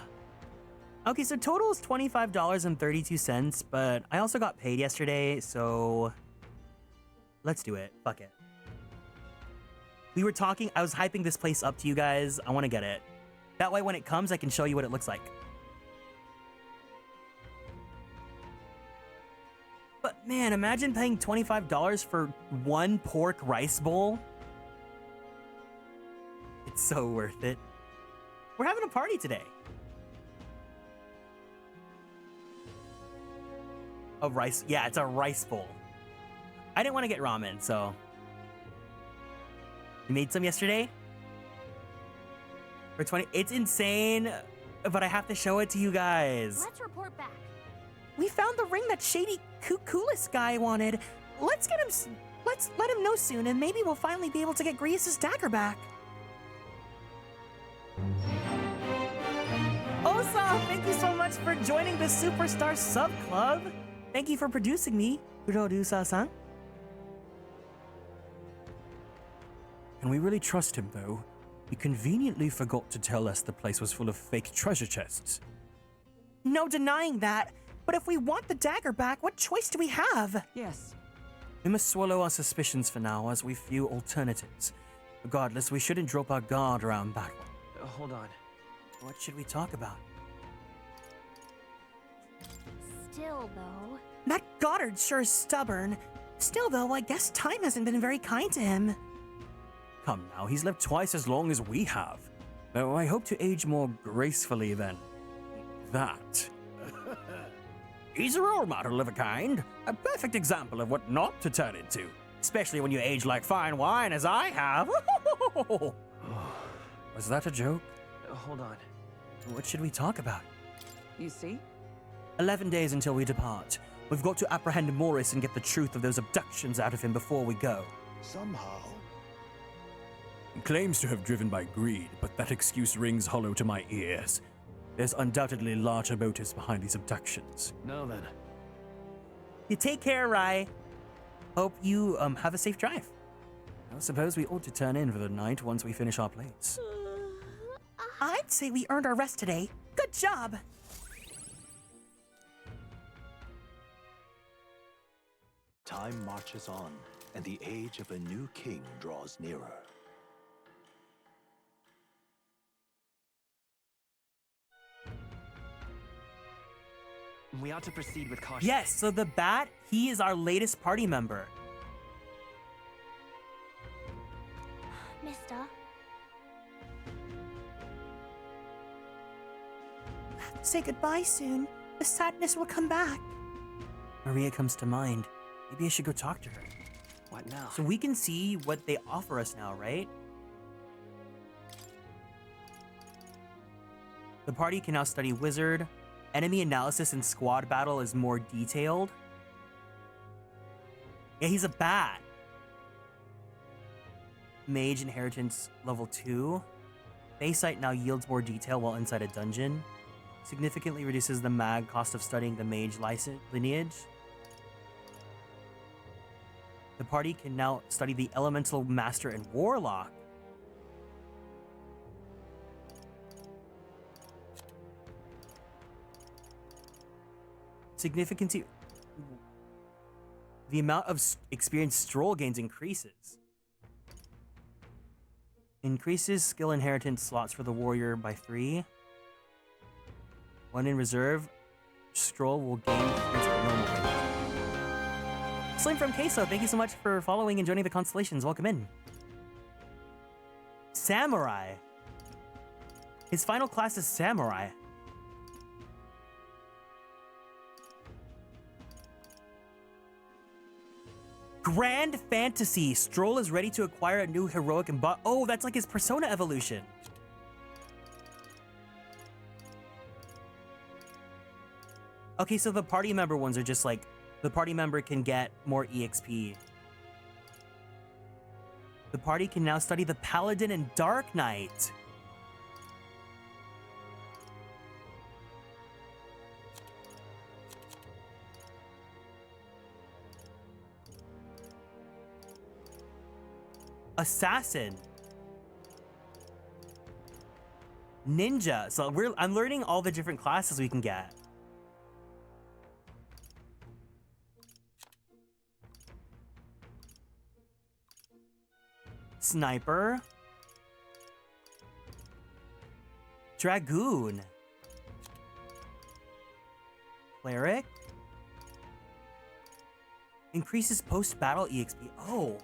Okay, so total is $25.32, but I also got paid yesterday, so let's do it. Fuck it. We were talking, I was hyping this place up to you guys. I want to get it. That way when it comes, I can show you what it looks like. But man, imagine paying $25 for one pork rice bowl. It's so worth it. We're having a party today. A rice, yeah, it's a rice bowl. I didn't want to get ramen, so. You made some yesterday? For 20, it's insane, but I have to show it to you guys. Let's report back. We found the ring that shady coolest guy wanted. Let's let him know soon, and maybe we'll finally be able to get Grievous' dagger back. Osa, thank you so much for joining the Superstar Sub Club. Thank you for producing me, Kurodusa-san. Can we really trust him, though? He conveniently forgot to tell us the place was full of fake treasure chests. No denying that, but if we want the dagger back, what choice do we have? Yes. We must swallow our suspicions for now, as we view alternatives. Regardless, we shouldn't drop our guard around that one. Hold on. What should we talk about? Still, though. That Goddard sure is stubborn. Still, though, I guess time hasn't been very kind to him. Come now, he's lived twice as long as we have. Though I hope to age more gracefully than that. He's a role model of a kind. A perfect example of what not to turn into. Especially when you age like fine wine as I have. Was that a joke? Hold on. What should we talk about? You see? 11 days until we depart. We've got to apprehend Morris and get the truth of those abductions out of him before we go. Somehow. He claims to have driven by greed, but that excuse rings hollow to my ears. There's undoubtedly larger motives behind these abductions. No then. You take care, Rai. Hope you have a safe drive. I suppose we ought to turn in for the night once we finish our plates. I'd say we earned our rest today. Good job! Time marches on, and the age of a new king draws nearer. We ought to proceed with caution. Yes, so the Bat, he is our latest party member. Mister. I have to say goodbye soon. The sadness will come back. Maria comes to mind. Maybe I should go talk to her. What now? So we can see what they offer us now, right? The party can now study Wizard. Enemy analysis and squad battle is more detailed. Yeah, he's a bat. Mage inheritance level 2. Baysight now yields more detail while inside a dungeon. Significantly reduces the mag cost of studying the mage lineage. The party can now study the elemental master and warlock. Significantly, the amount of experience Stroll gains increases. Increases skill inheritance slots for the warrior by 3. 1 in reserve. Stroll will gain experience at normal rate. Slim from Queso, thank you so much for following and joining the Konstellations. Welcome in. Samurai. His final class is Samurai. Grand Fantasy. Stroll is ready to acquire a new heroic oh, that's like his persona evolution. Okay, so the party member ones are just like, the party member can get more EXP. The party can now study the Paladin and Dark Knight. Assassin. Ninja. So I'm learning all the different classes we can get. Sniper. Dragoon. Cleric. Increases post-battle EXP. Oh.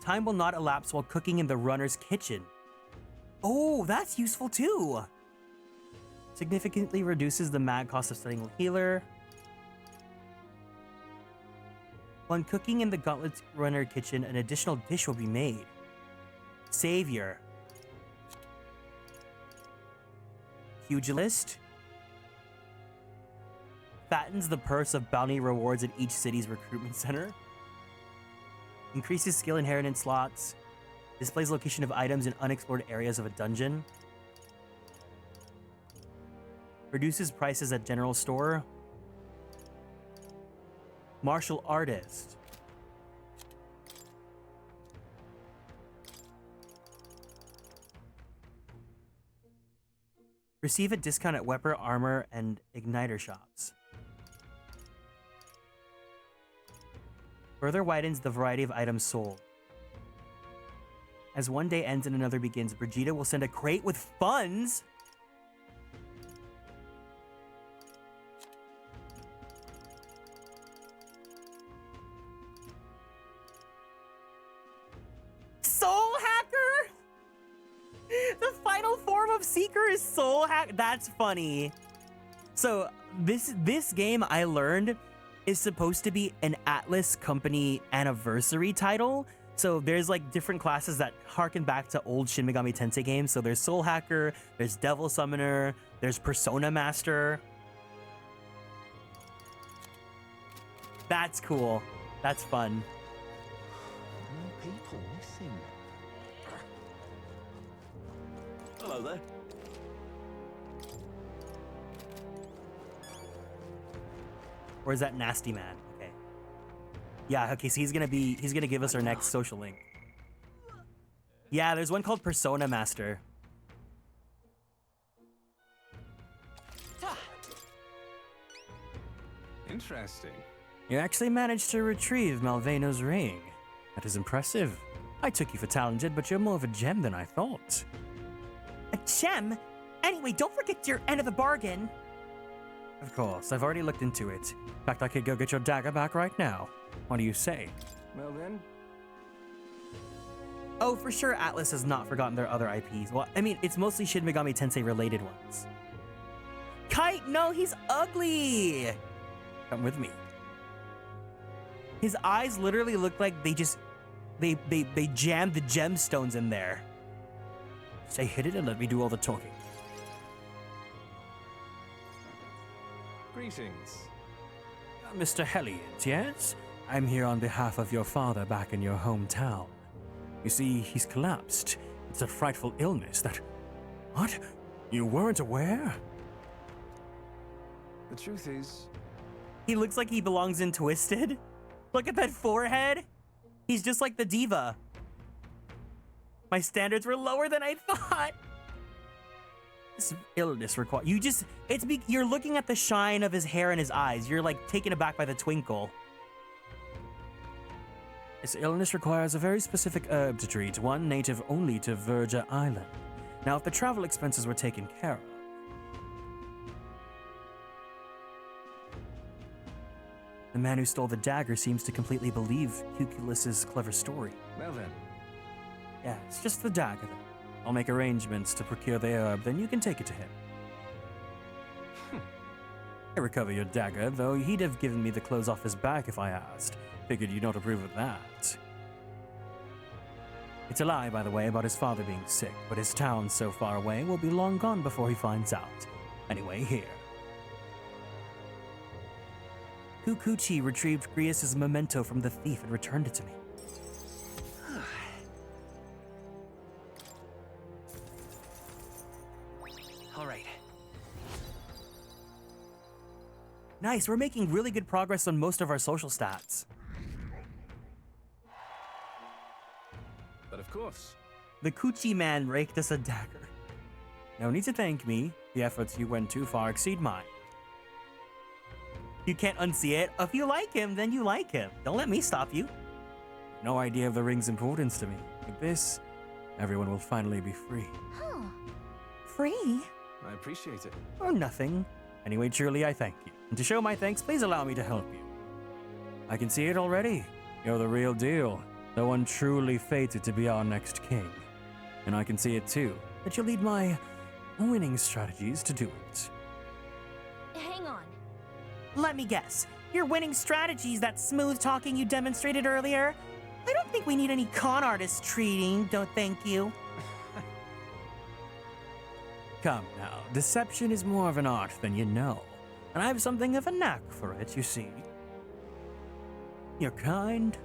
Time will not elapse while cooking in the runner's kitchen. Oh, that's useful too. Significantly reduces the mag cost of studying healer. When cooking in the Gauntlet Runner kitchen, an additional dish will be made. Savior. Pugilist. Fattens the purse of bounty rewards at each city's recruitment center. Increases skill inheritance slots. Displays location of items in unexplored areas of a dungeon. Reduces prices at general store. Martial artist. Receive a discount at weapon, armor, and igniter shops. Further widens the variety of items sold. As one day ends and another begins, Brigida will send a crate with funds. Soul Hacker? The final form of Seeker is Soul Hacker. That's funny. So this game, I learned, is supposed to be an Atlus company anniversary title. So there's like different classes that harken back to old Shin Megami Tensei games. So there's Soul Hacker, there's Devil Summoner, there's Persona Master. That's cool. That's fun. More people missing. Hello there. Or is that Nasty Man? Okay. Yeah, okay, so he's gonna give us our next social link. Yeah, there's one called Persona Master. Interesting. You actually managed to retrieve Malveno's ring. That is impressive. I took you for talented, but you're more of a gem than I thought. A gem? Anyway, don't forget your end of the bargain. Of course, I've already looked into it. In fact, I could go get your dagger back right now. What do you say? Well then. Oh, for sure Atlus has not forgotten their other IPs. Well, I mean, it's mostly Shin Megami Tensei related ones. Kite, no, he's ugly! Come with me. His eyes literally look like they jammed the gemstones in there. Stay hidden and let me do all the talking. Greetings. Mr. Helliot, yes? I'm here on behalf of your father back in your hometown. You see, he's collapsed. It's a frightful illness that... What? You weren't aware? The truth is... He looks like he belongs in Twisted. Look at that forehead. He's just like the diva. My standards were lower than I thought. This illness requires... You're looking at the shine of his hair and his eyes. You're like taken aback by the twinkle. This illness requires a very specific herb to treat, one native only to Verja Island. Now, if the travel expenses were taken care of... The man who stole the dagger seems to completely believe Cuculus's clever story. Well then. Yeah, it's just the dagger then. I'll make arrangements to procure the herb, then you can take it to him. I recover your dagger, though he'd have given me the clothes off his back if I asked. Figured you'd not approve of that. It's a lie, by the way, about his father being sick, but his town so far away will be long gone before he finds out. Anyway, here. Kukuchi retrieved Grius' memento from the thief and returned it to me. All right. Nice, we're making really good progress on most of our social stats. But of course. The Coochie man raked us a dagger. No need to thank me. The efforts you went too far exceed mine. You can't unsee it. If you like him, then you like him. Don't let me stop you. No idea of the ring's importance to me. Like this, everyone will finally be free. Huh. Free? I appreciate it. Or nothing. Anyway, truly, I thank you. And to show my thanks, please allow me to help you. I can see it already. You're the real deal. The one truly fated to be our next king. And I can see it too, that you'll lead my winning strategies to do it. Hang on. Let me guess. Your winning strategies, that smooth talking you demonstrated earlier? I don't think we need any con artist treating, don't thank you. Come now, deception is more of an art than you know, and I have something of a knack for it, you see. You're kind,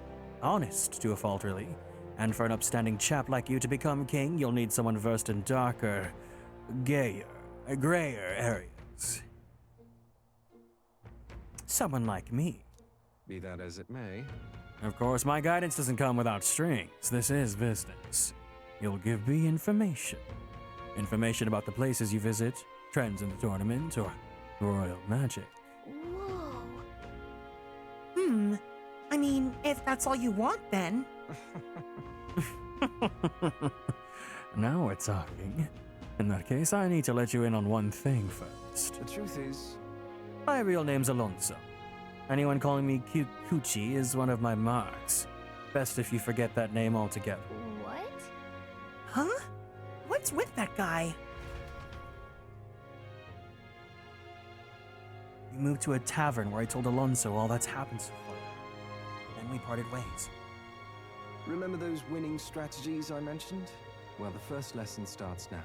honest to a fault, really, and for an upstanding chap like you to become king, you'll need someone versed in darker, grayer areas. Someone like me. Be that as it may. Of course, my guidance doesn't come without strings. This is business. You'll give me information. Information about the places you visit, trends in the tournament, or royal magic. Whoa. I mean, if that's all you want, then. Now we're talking. In that case, I need to let you in on one thing first. The truth is, my real name's Alonso. Anyone calling me Coochie is one of my marks. Best if you forget that name altogether. What? Huh? What's with that guy? We moved to a tavern where I told Alonso all that's happened so far. Then we parted ways. remember those winning strategies I mentioned? Well, the first lesson starts now.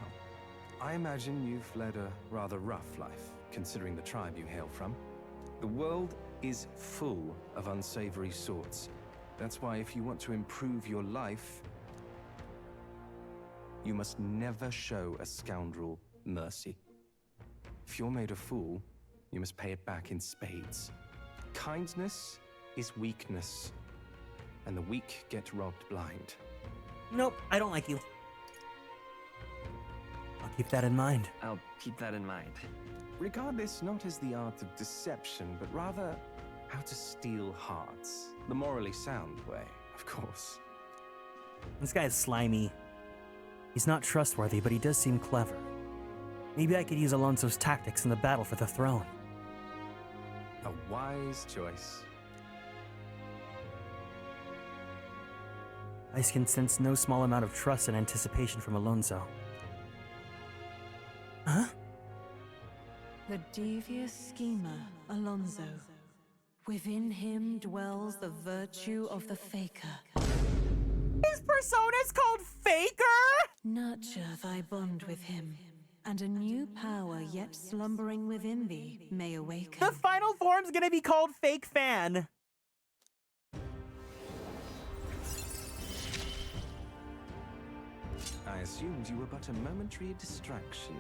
I imagine you've led a rather rough life, considering the tribe you hail from. The world is full of unsavory sorts. That's why if you want to improve your life, you must never show a scoundrel mercy. If you're made a fool, you must pay it back in spades. Kindness is weakness, and the weak get robbed blind. Nope, I don't like you. I'll keep that in mind. I'll keep that in mind. Regard this not as the art of deception, but rather how to steal hearts. The morally sound way, of course. This guy is slimy. He's not trustworthy, but he does seem clever. Maybe I could use Alonso's tactics in the battle for the throne. A wise choice. I can sense no small amount of trust and anticipation from Alonso. Huh? The devious schemer, Alonso. Within him dwells the virtue of the faker. His persona is called Faker? Nurture thy bond with him, and a new power yet slumbering within thee may awaken. The final form's gonna be called Fake Fan. I assumed you were but a momentary distraction,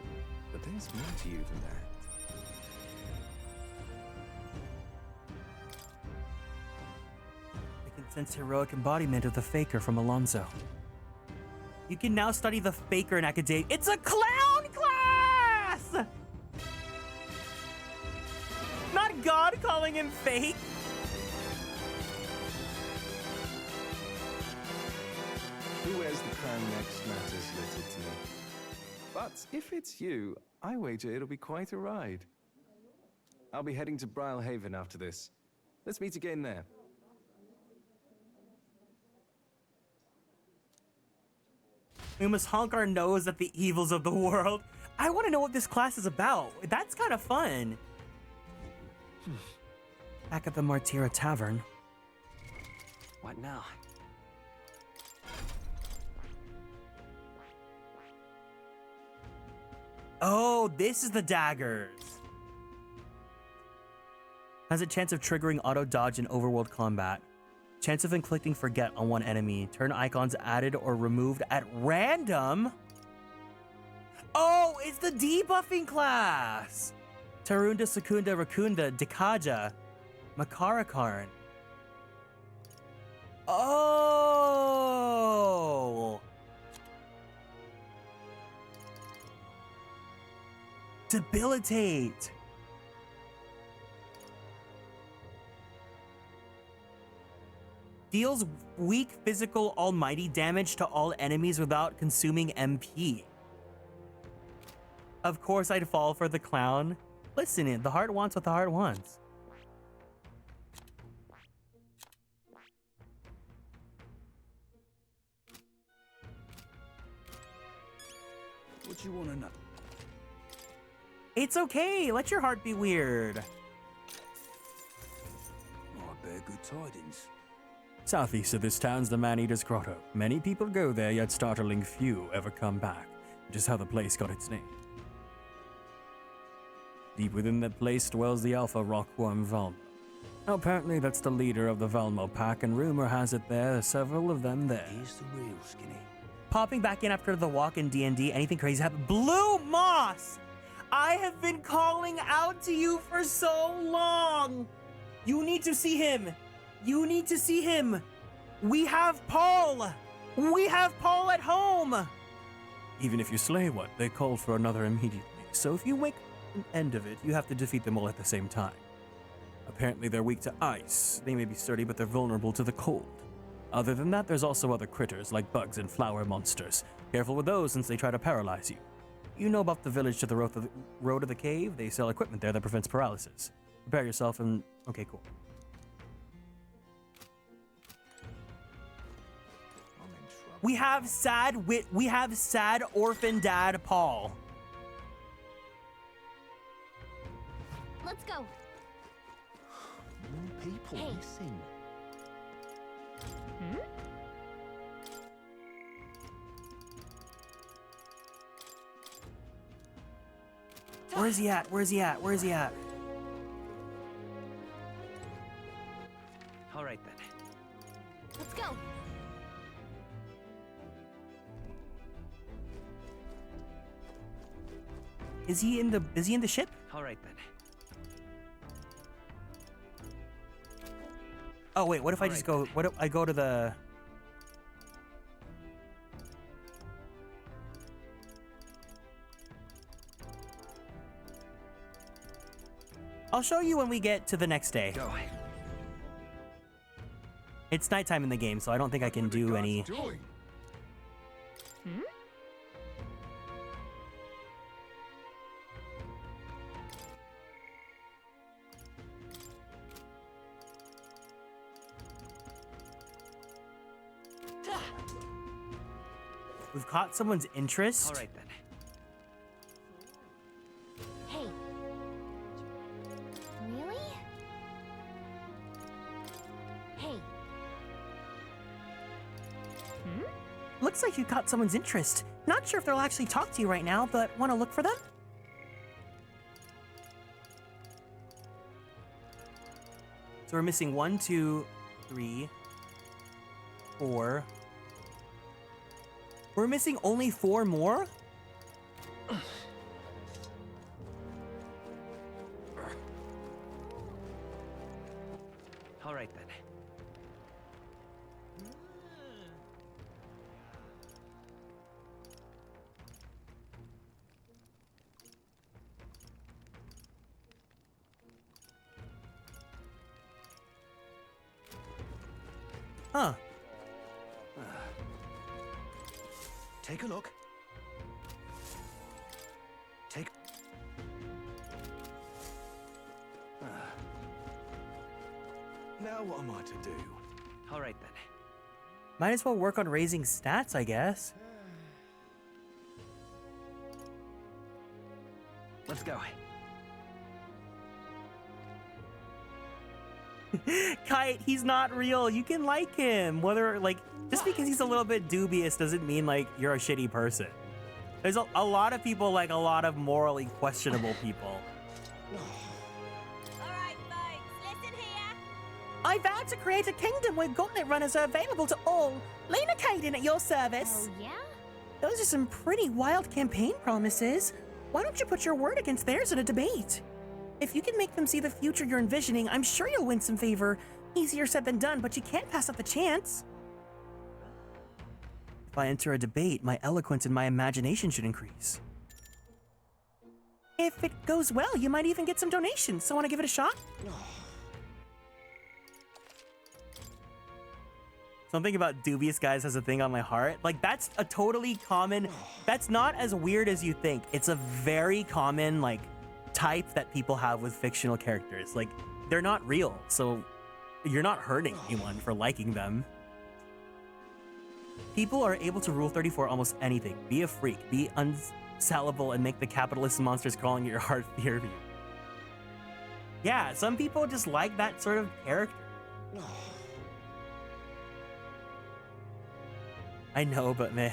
but there's more to you than that. I can sense heroic embodiment of the Faker from Alonso. You can now study the Faker in academia. It's a clown class! Not God calling him fake. Who wears the crown next matters little to me. But if it's you, I wager it'll be quite a ride. I'll be heading to Brylehaven after this. Let's meet again there. We must honk our nose at the evils of the world. I want to know what this class is about. That's kind of fun. Back at the Martira Tavern. What now? Oh, this is the daggers. Has a chance of triggering auto dodge in overworld combat. Chance of inflicting forget on one enemy. Turn icons added or removed at random. Oh, it's the debuffing class. Tarunda Secunda Rakunda Dikaja Makarakaran. Oh. Debilitate. Deals weak physical almighty damage to all enemies without consuming MP. Of course I'd fall for the clown. Listen, the heart wants what the heart wants. What you wanna know? It's okay. Let your heart be weird. I bear good tidings. Southeast of this town's the Man-Eater's Grotto. Many people go there, yet startling few ever come back, which is how the place got its name. Deep within that place dwells the alpha rockworm Valmo. Now, apparently that's the leader of the Valmo pack, and rumor has it there are several of them there. Here's the real skinny. Popping back in after the walk in D&D, anything crazy happened? Blue Moss! I have been calling out to you for so long! You need to see him! You need to see him! We have Paul! We have Paul at home! Even if you slay one, they call for another immediately, so if you make an end of it, you have to defeat them all at the same time. Apparently they're weak to ice. They may be sturdy, but they're vulnerable to the cold. Other than that, there's also other critters like bugs and flower monsters. Careful with those since they try to paralyze you. You know about the village to the road of the cave? They sell equipment there that prevents paralysis. Prepare yourself and... Okay, cool. We have sad orphan dad Paul. Let's go. More people missing. Where is he at? Where is he at? Where is he at? All right then. Let's go. Is he in the ship? All right then. Oh wait, what if I just go? What if I go to the? I'll show you when we get to the next day. Go. It's nighttime in the game, so I don't think I can do any. We've caught someone's interest. All right then. Hey. Really? Hey. Looks like you caught someone's interest. Not sure if they'll actually talk to you right now, but want to look for them? So we're missing 1, 2, 3, 4. We're missing only 4 more? All right then. Huh. Take a look. Take... Now what am I to do? All right then. Might as well work on raising stats, I guess. Let's go. Kite, he's not real. You can like him. Whether, like, just because he's a little bit dubious doesn't mean, like, you're a shitty person. There's a lot of people like a lot of morally questionable people. Alright, folks, listen here. I vow to create a kingdom where gauntlet runners are available to all. Lena Kaden at your service. Oh, yeah? Those are some pretty wild campaign promises. Why don't you put your word against theirs in a debate? If you can make them see the future you're envisioning, I'm sure you'll win some favor. Easier said than done, but you can't pass up the chance. If I enter a debate, my eloquence and my imagination should increase. If it goes well, you might even get some donations. So want to give it a shot? Something about dubious guys has a thing on my heart. Like, that's a totally common... That's not as weird as you think. It's a very common, like, type that people have with fictional characters. Like, they're not real, so you're not hurting anyone for liking them. People are able to rule 34 almost anything. Be a freak, be salable and make the capitalist monsters crawling at your heart fear you. Yeah, some people just like that sort of character. I know, but meh.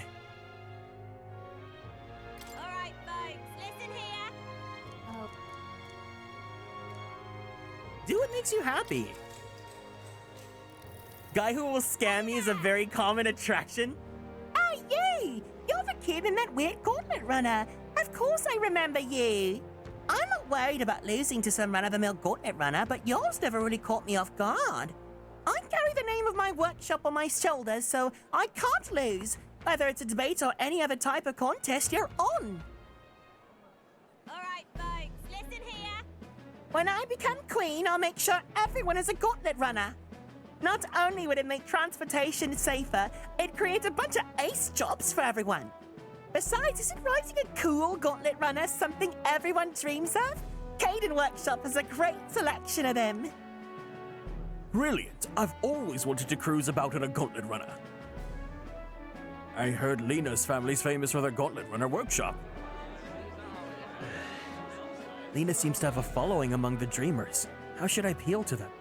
Alright, folks, listen here. Oh. Do what makes you happy. Guy who will scam me is a very common attraction. Ah, you! You're the kid in that weird gauntlet runner. Of course I remember you. I'm not worried about losing to some run-of-the-mill gauntlet runner, but yours never really caught me off guard. I carry the name of my workshop on my shoulders, so I can't lose. Whether it's a debate or any other type of contest, you're on. Alright, folks, listen here. When I become queen, I'll make sure everyone is a gauntlet runner. Not only would it make transportation safer, it creates a bunch of ace jobs for everyone. Besides, isn't riding a cool gauntlet runner something everyone dreams of? Caden Workshop has a great selection of them. Brilliant. I've always wanted to cruise about in a gauntlet runner. I heard Lena's family's famous for their gauntlet runner workshop. Lena seems to have a following among the dreamers. How should I appeal to them?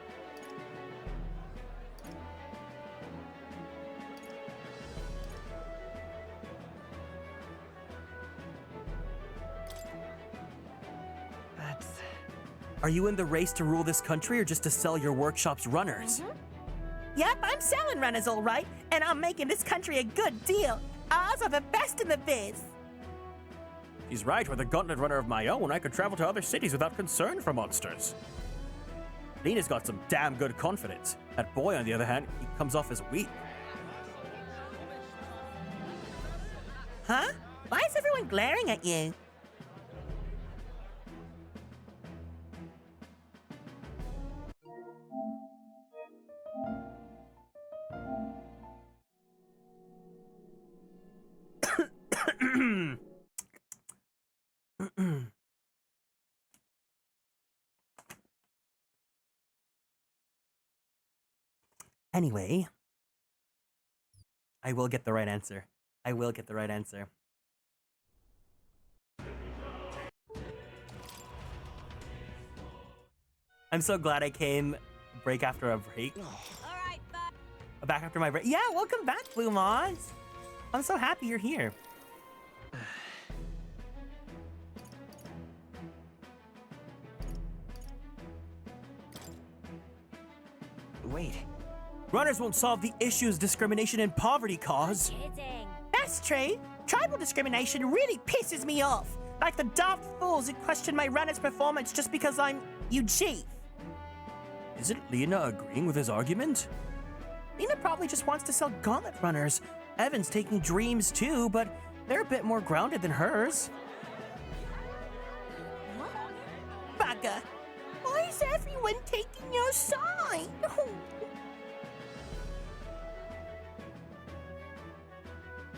Are you in the race to rule this country or just to sell your workshop's runners? Yep, I'm selling runners all right, and I'm making this country a good deal. Ours are the best in the biz. He's right, with a gauntlet runner of my own, I could travel to other cities without concern for monsters. Lena's got some damn good confidence. That boy, on the other hand, he comes off as weak. Huh? Why is everyone glaring at you? Anyway, I will get the right answer. I will get the right answer. I'm so glad I came break after a break. Alright, Back after my break. Yeah, welcome back, Blue Moss. I'm so happy you're here. Wait. Runners won't solve the issues discrimination and poverty cause. kidding. That's true. Tribal discrimination really pisses me off. Like the daft fools who question my runner's performance just because I'm Chief. Isn't Lena agreeing with his argument? Lena probably just wants to sell gauntlet runners. Evan's taking dreams too, but they're a bit more grounded than hers. Bugger. Why is everyone taking your side?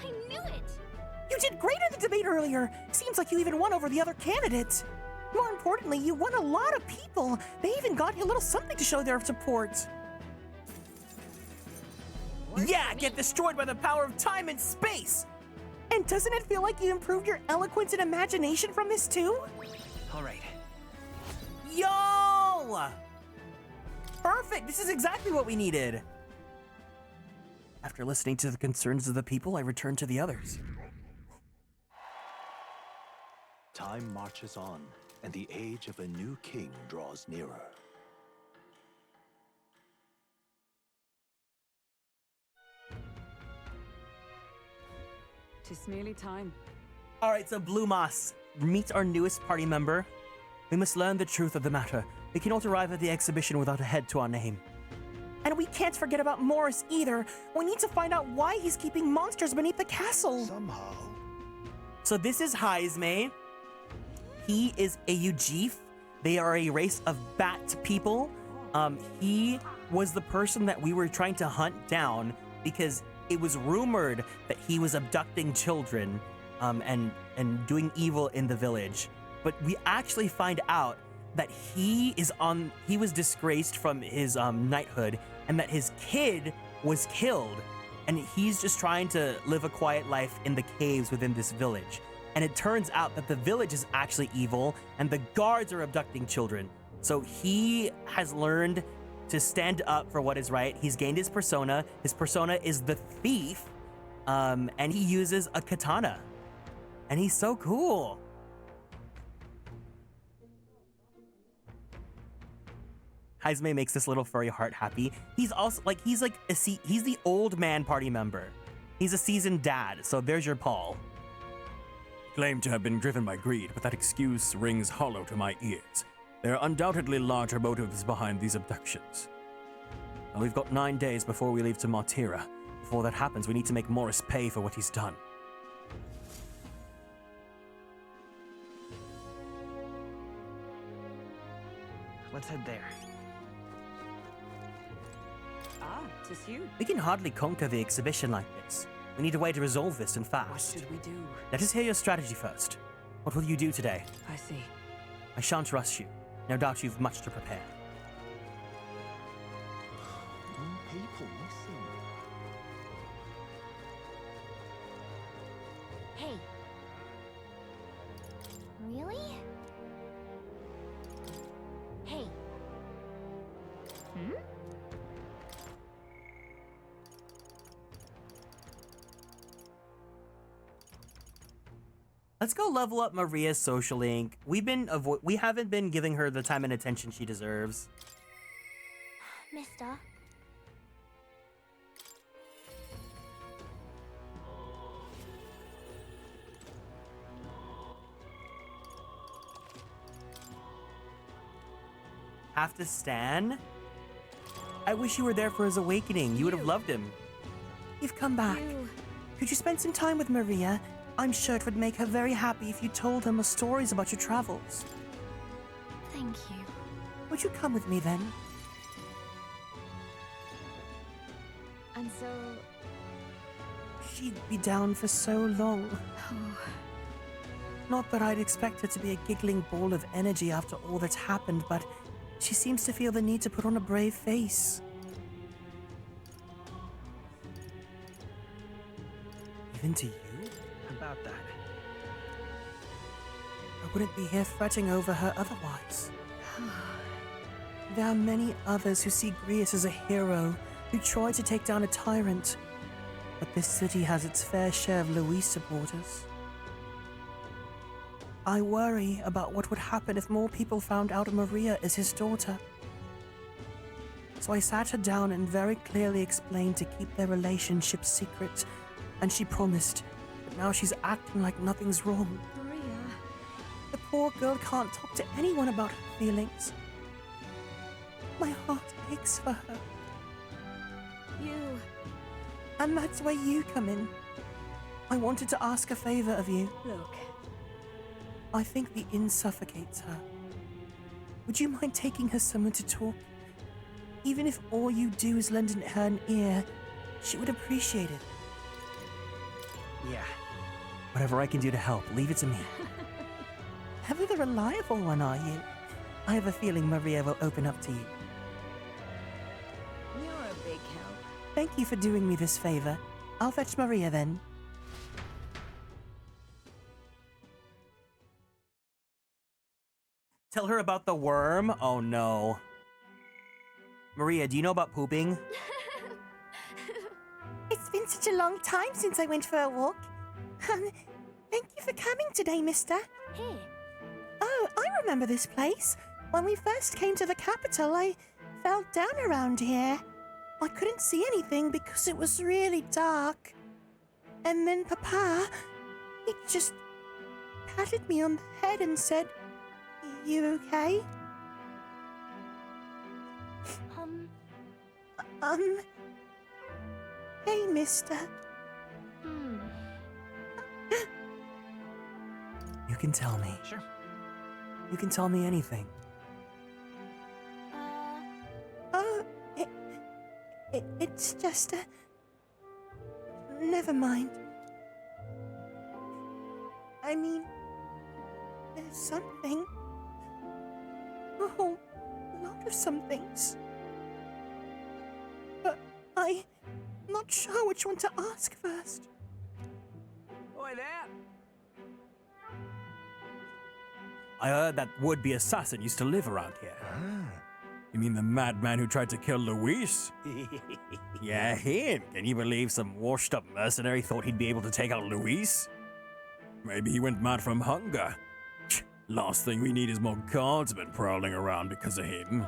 I knew it. You did great in the debate earlier. Seems like you even won over the other candidates. More importantly, you won a lot of people. They even got you a little something to show their support. Yeah, get destroyed by the power of time and space! And doesn't it feel like you improved your eloquence and imagination from this too? Alright. Yo! Perfect! This is exactly what we needed. After listening to the concerns of the people, I returned to the others. Time marches on, and the age of a new king draws nearer. Tis nearly time. Alright, so Blue Moss meets our newest party member. We must learn the truth of the matter. We cannot arrive at the exhibition without a head to our name. And we can't forget about Morris either. We need to find out why he's keeping monsters beneath the castle. Somehow. So this is Heisme. He is a Ujif. They are a race of bat people. He was the person that we were trying to hunt down because it was rumored that he was abducting children and doing evil in the village. But we actually find out that he was disgraced from his knighthood and that his kid was killed, and he's just trying to live a quiet life in the caves within this village. And it turns out that the village is actually evil and the guards are abducting children. So he has learned to stand up for what is right. He's gained his persona. His persona is the thief, and he uses a katana. And he's so cool. Haizme makes this little furry heart happy. He's also he's the old man party member. He's a seasoned dad, so there's your Paul. Claim to have been driven by greed, but that excuse rings hollow to my ears. There are undoubtedly larger motives behind these abductions. Now, we've got 9 days before we leave to Martira. Before that happens, we need to make Morris pay for what he's done. Let's head there. Ah, 'tis you. We can hardly conquer the exhibition like this. We need a way to resolve this and fast. What should we do? Let us hear your strategy first. What will you do today? I see. I shan't rush you. No doubt you've much to prepare. People, listen. Hey. Really? Hey. Let's go level up Maria's social link. We haven't been giving her the time and attention she deserves. Mister. Have to Stan? I wish you were there for his awakening. You would have loved him. You've come back. Could you spend some time with Maria? I'm sure it would make her very happy if you told her more stories about your travels. Thank you. Would you come with me then? And so... She'd be down for so long. Not that I'd expect her to be a giggling ball of energy after all that's happened, but she seems to feel the need to put on a brave face. Even to you? About that. I wouldn't be here fretting over her otherwise. There are many others who see Grius as a hero, who try to take down a tyrant. But this city has its fair share of Louis supporters. I worry about what would happen if more people found out Maria is his daughter. So I sat her down and very clearly explained to keep their relationship secret, and she promised. But now she's acting like nothing's wrong. Maria. The poor girl can't talk to anyone about her feelings. My heart aches for her. You. And that's where you come in. I wanted to ask a favor of you. Look. I think the inn suffocates her. Would you mind taking her somewhere to talk? Even if all you do is lend her an ear, she would appreciate it. Yeah. Whatever I can do to help, leave it to me. Ever the reliable one, are you? I have a feeling Maria will open up to you. You're a big help. Thank you for doing me this favor. I'll fetch Maria then. Tell her about the worm? Oh no. Maria, do you know about pooping? It's been such a long time since I went for a walk. Thank you for coming today, mister. Hey. Oh, I remember this place. When we first came to the capital, I fell down around here. I couldn't see anything because it was really dark. And then Papa, he just patted me on the head and said, "You okay?" Hey, mister. You can tell me. Sure. You can tell me anything. Oh, it's just never mind. I mean, there's something. A whole lot of somethings. But I'm not sure which one to ask first. Oi there! I heard that would-be assassin used to live around here. You mean the madman who tried to kill Luis? Yeah, him. Can you believe some washed-up mercenary thought he'd be able to take out Luis? Maybe he went mad from hunger. Last thing we need is more guardsmen prowling around because of him.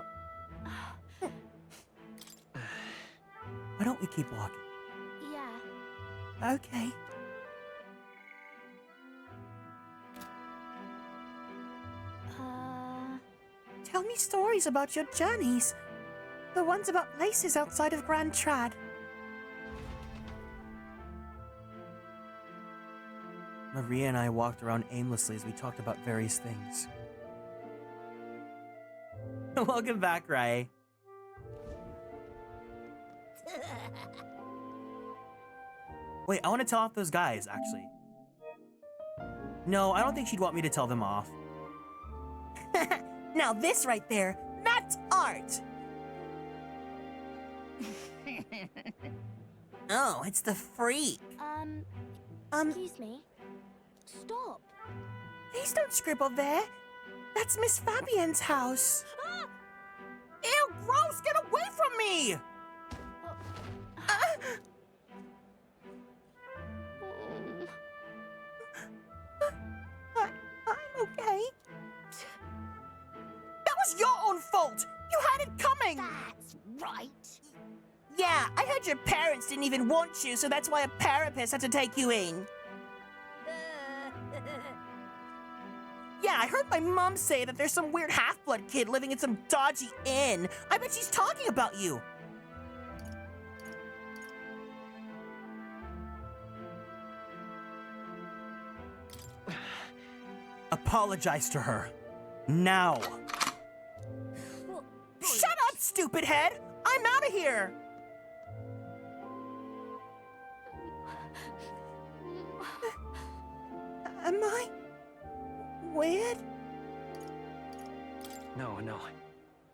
Why don't we keep walking? Yeah. Okay. Tell me stories about your journeys. The ones about places outside of Grand Trad. Maria and I walked around aimlessly as we talked about various things. Welcome back, Rai. Wait, I want to tell off those guys, actually. No, I don't think she'd want me to tell them off. Now this right there, that's art! Oh, it's the freak. Excuse me. Stop. Please don't scribble there. That's Miss Fabienne's house. Ew, gross! Get away from me! I'm okay. That was your own fault! You had it coming! That's right. Yeah, I heard your parents didn't even want you, so that's why a parapet had to take you in. Yeah, I heard my mom say that there's some weird half-blood kid living in some dodgy inn. I bet she's talking about you. Apologize to her. Now. Shut up, stupid head! I'm out of here! Am I weird? No.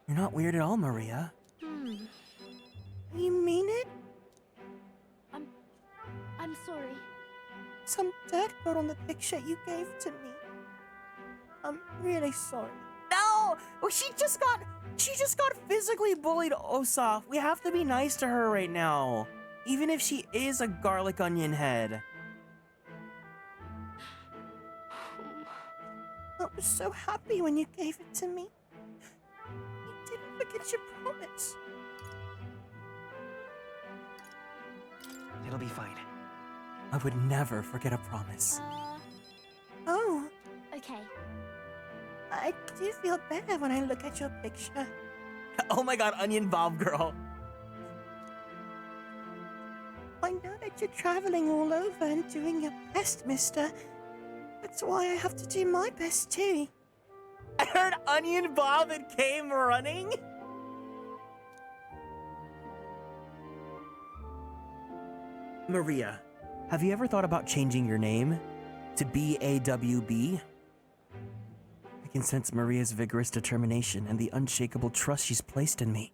You're not weird at all, Maria. You mean it? I'm sorry. Some dirt got on the picture you gave to me. I'm really sorry. No! She just got physically bullied, Osaf. We have to be nice to her right now. Even if she is a garlic onion head. I was so happy when you gave it to me. You didn't forget your promise. It'll be fine. I would never forget a promise. Oh, Okay. I do feel better when I look at your picture. Oh my god, Onion Bob girl. I know that you're traveling all over and doing your best, mister. That's why I have to do my best too. I heard Onion Bob and came running. Maria, have you ever thought about changing your name to BAWB? I can sense Maria's vigorous determination and the unshakable trust she's placed in me.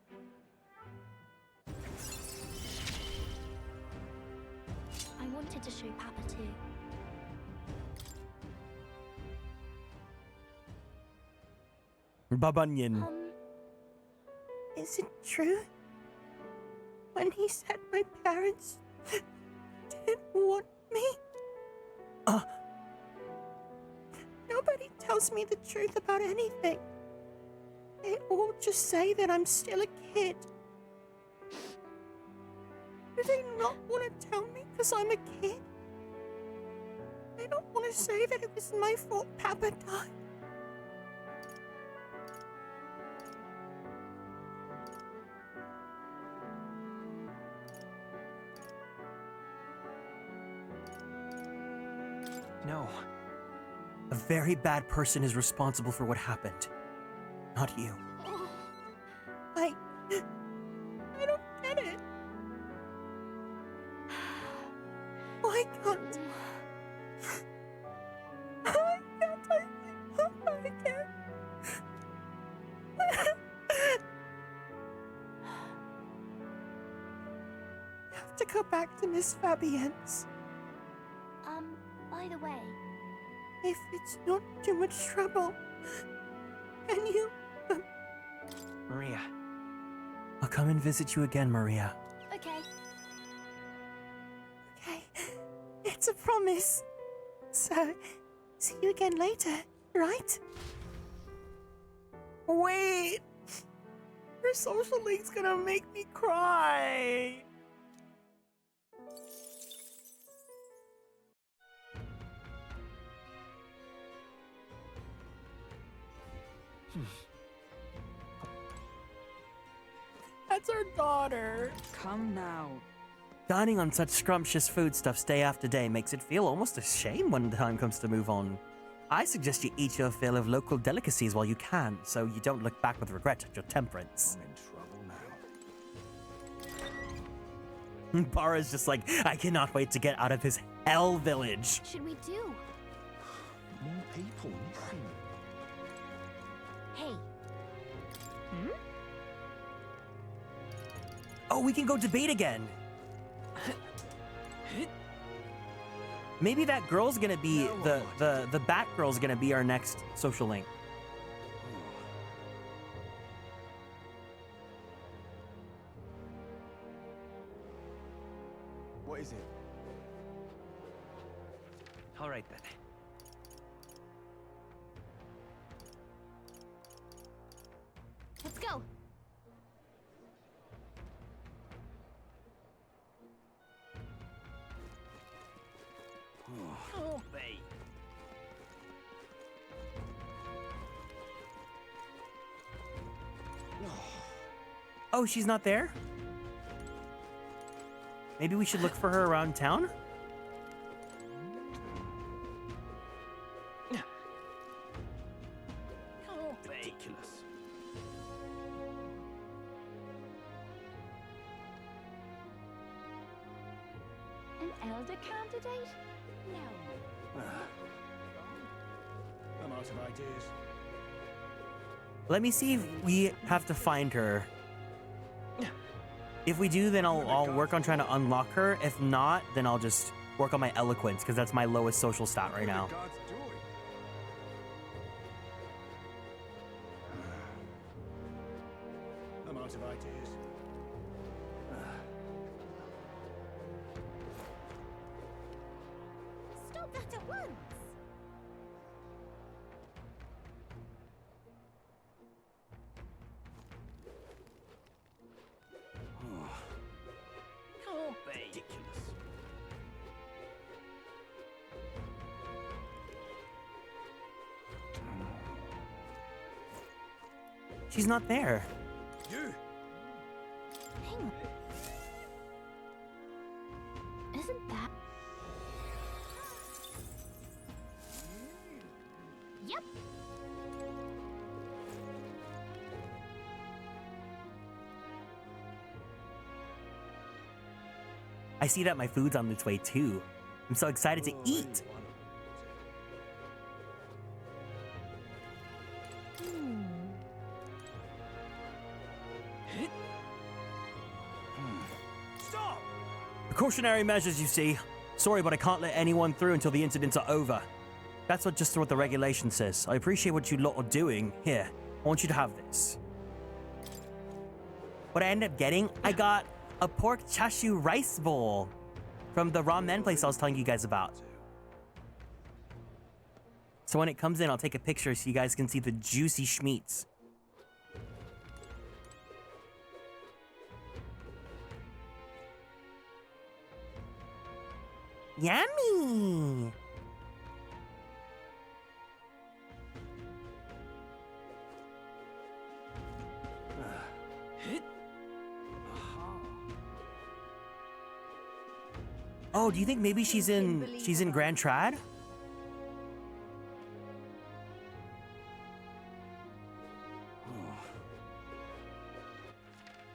I wanted to show Papa too. Babunion. Is it true? When he said my parents didn't want me? Nobody tells me the truth about anything. They all just say that I'm still a kid. Do they not want to tell me because I'm a kid? They don't want to say that it was my fault Papa died. No. A very bad person is responsible for what happened. Not you. I don't get it. Why can't I see Papa again? I have to go back to Miss Fabienne's. By the way, If it's not too much trouble, Can you? Maria. I'll come and visit you again, Maria. Okay. Okay, it's a promise. So, see you again later, right? Wait! Your social link's gonna make me cry! That's our daughter. Come now. Dining on such scrumptious foodstuffs day after day makes it feel almost a shame when the time comes to move on. I suggest you eat your fill of local delicacies while you can, so you don't look back with regret at your temperance. I'm in trouble now. Bara's just like, I cannot wait to get out of his hell village. Should we do? More people missing. Hey. Oh, we can go debate again. Maybe that girl's gonna be the bat girl's gonna be our next social link. What is it? All right then. Let's go. Oh, babe. Oh, she's not there? Maybe we should look for her around town? Oh, babe. Ridiculous. An elder candidate? No. I'm out of ideas. Let me see if we have to find her. If we do, then I'll work on trying to unlock her. If not, then I'll just work on my eloquence, because that's my lowest social stat right now. I'm out of ideas. Stop that at once! Oh, babe. Ridiculous. She's not there. You! Hang on. Isn't that... Yep. I see that my food's on its way too. I'm so excited to eat. Stop! Precautionary measures, you see. Sorry, but I can't let anyone through until the incidents are over. That's just what the regulation says. I appreciate what you lot are doing. Here, I want you to have this. What I ended up getting, I got a pork chashu rice bowl from the ramen place I was telling you guys about. So when it comes in, I'll take a picture so you guys can see the juicy schmeats. Yummy! Oh, do you think maybe she's in Grand Trad?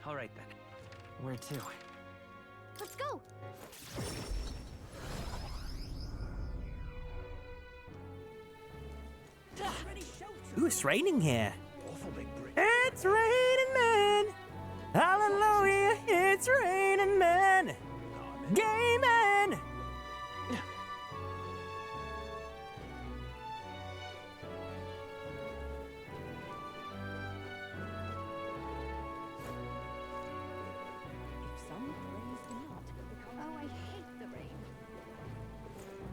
All right then. Where to? Let's go. Ooh, it's raining here. It's raining men. Hallelujah, it's raining men. Gay men.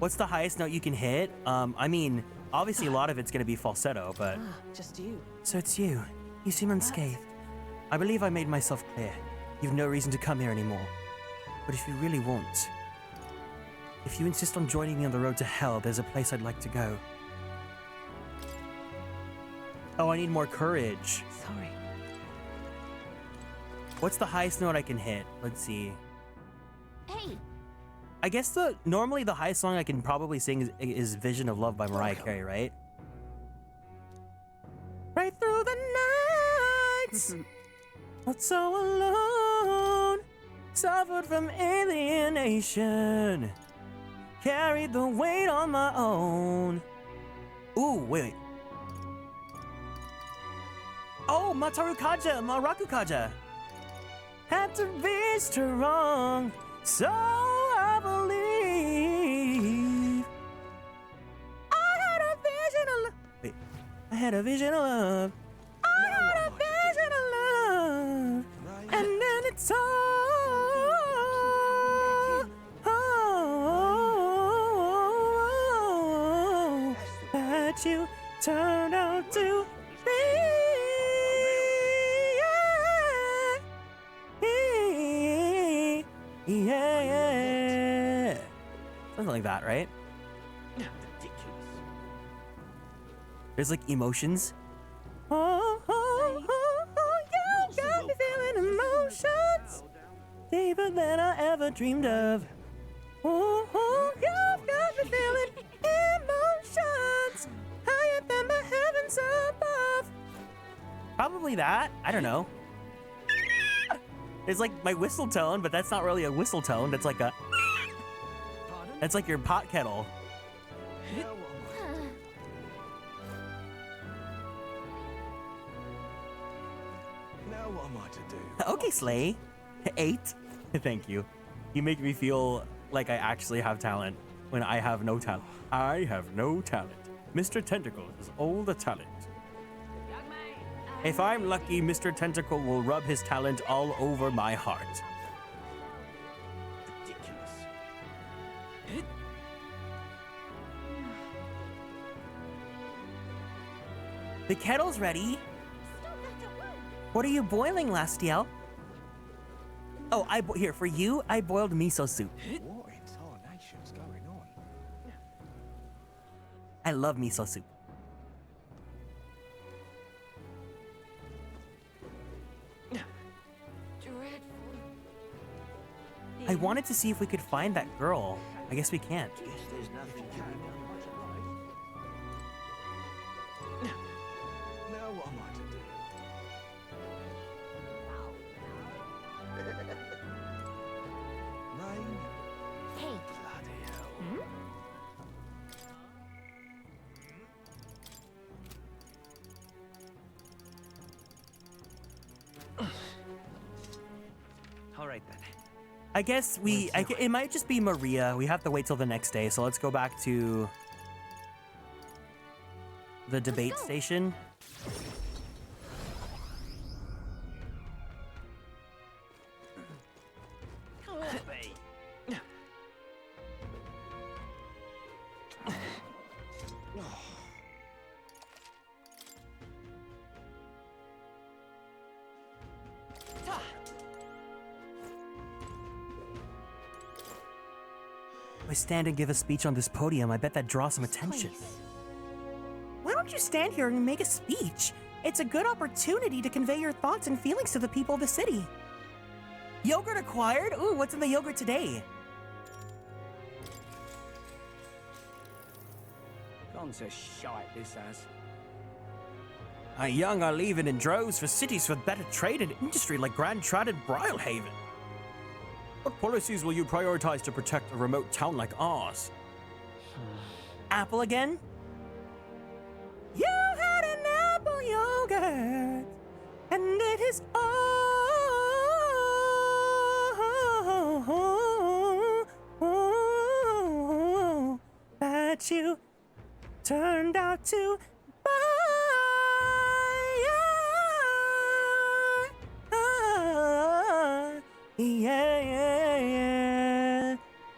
What's the highest note you can hit? I mean, obviously a lot of it's gonna be falsetto, but... Just you. So it's you. You seem unscathed. I believe I made myself clear. You've no reason to come here anymore. But if you really want... If you insist on joining me on the road to hell, there's a place I'd like to go. Oh, I need more courage. Sorry. What's the highest note I can hit? Let's see. Hey, I guess normally the highest song I can probably sing is Vision of Love by Mariah Carey, right? Right through the nights, felt so alone, suffered from alienation, carried the weight on my own. Ooh, wait. Oh, Mataru Kaja, Maraku Kaja. Had to be strong, so I believe. I had a vision of love. Wait, I had a vision of love. I had a vision of love, and then it's all that you turned out to be. Yeah. Something like that, right? There's like emotions. Oh, you got me feeling emotions deeper than I ever dreamed of. Oh, you've got me feeling emotions higher than the heavens above. Probably that. I don't know. It's like my whistle tone, but that's not really a whistle tone. That's like a... That's like your pot kettle. Now what am I to do? Okay, Slay. 8. Thank you. You make me feel like I actually have talent when I have no talent. I have no talent. Mr. Tentacle is all the talent. If I'm lucky, Mr. Tentacle will rub his talent all over my heart. Ridiculous. The kettle's ready. What are you boiling, Lastiel? Oh, here, for you, I boiled miso soup. What in tarnation's going on? I love miso soup. I wanted to see if we could find that girl. I guess we can't. Guess there's nothing to be done. Now what am I to do? Rain? Hey. Bloody hell. All right then. I guess it might just be Maria. We have to wait till the next day, so let's go back to the debate station. If I stand and give a speech on this podium, I bet that draws some attention. Why don't you stand here and make a speech? It's a good opportunity to convey your thoughts and feelings to the people of the city. Yogurt acquired? Ooh, what's in the yogurt today? Gone to shite, this has. Our young are leaving in droves for cities with better trade and industry like Grand Trad and Brylehaven. What policies will you prioritize to protect a remote town like ours? Apple again? You had an apple yogurt, and it is all that you turned out to buy.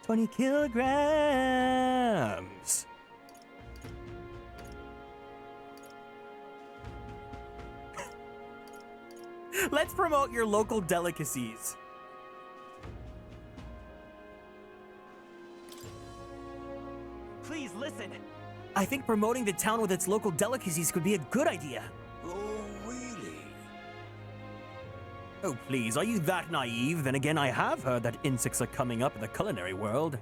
20 kilograms. Let's promote your local delicacies. Please listen. I think promoting the town with its local delicacies could be a good idea. Oh, really? Oh, please, are you that naive? Then again, I have heard that insects are coming up in the culinary world.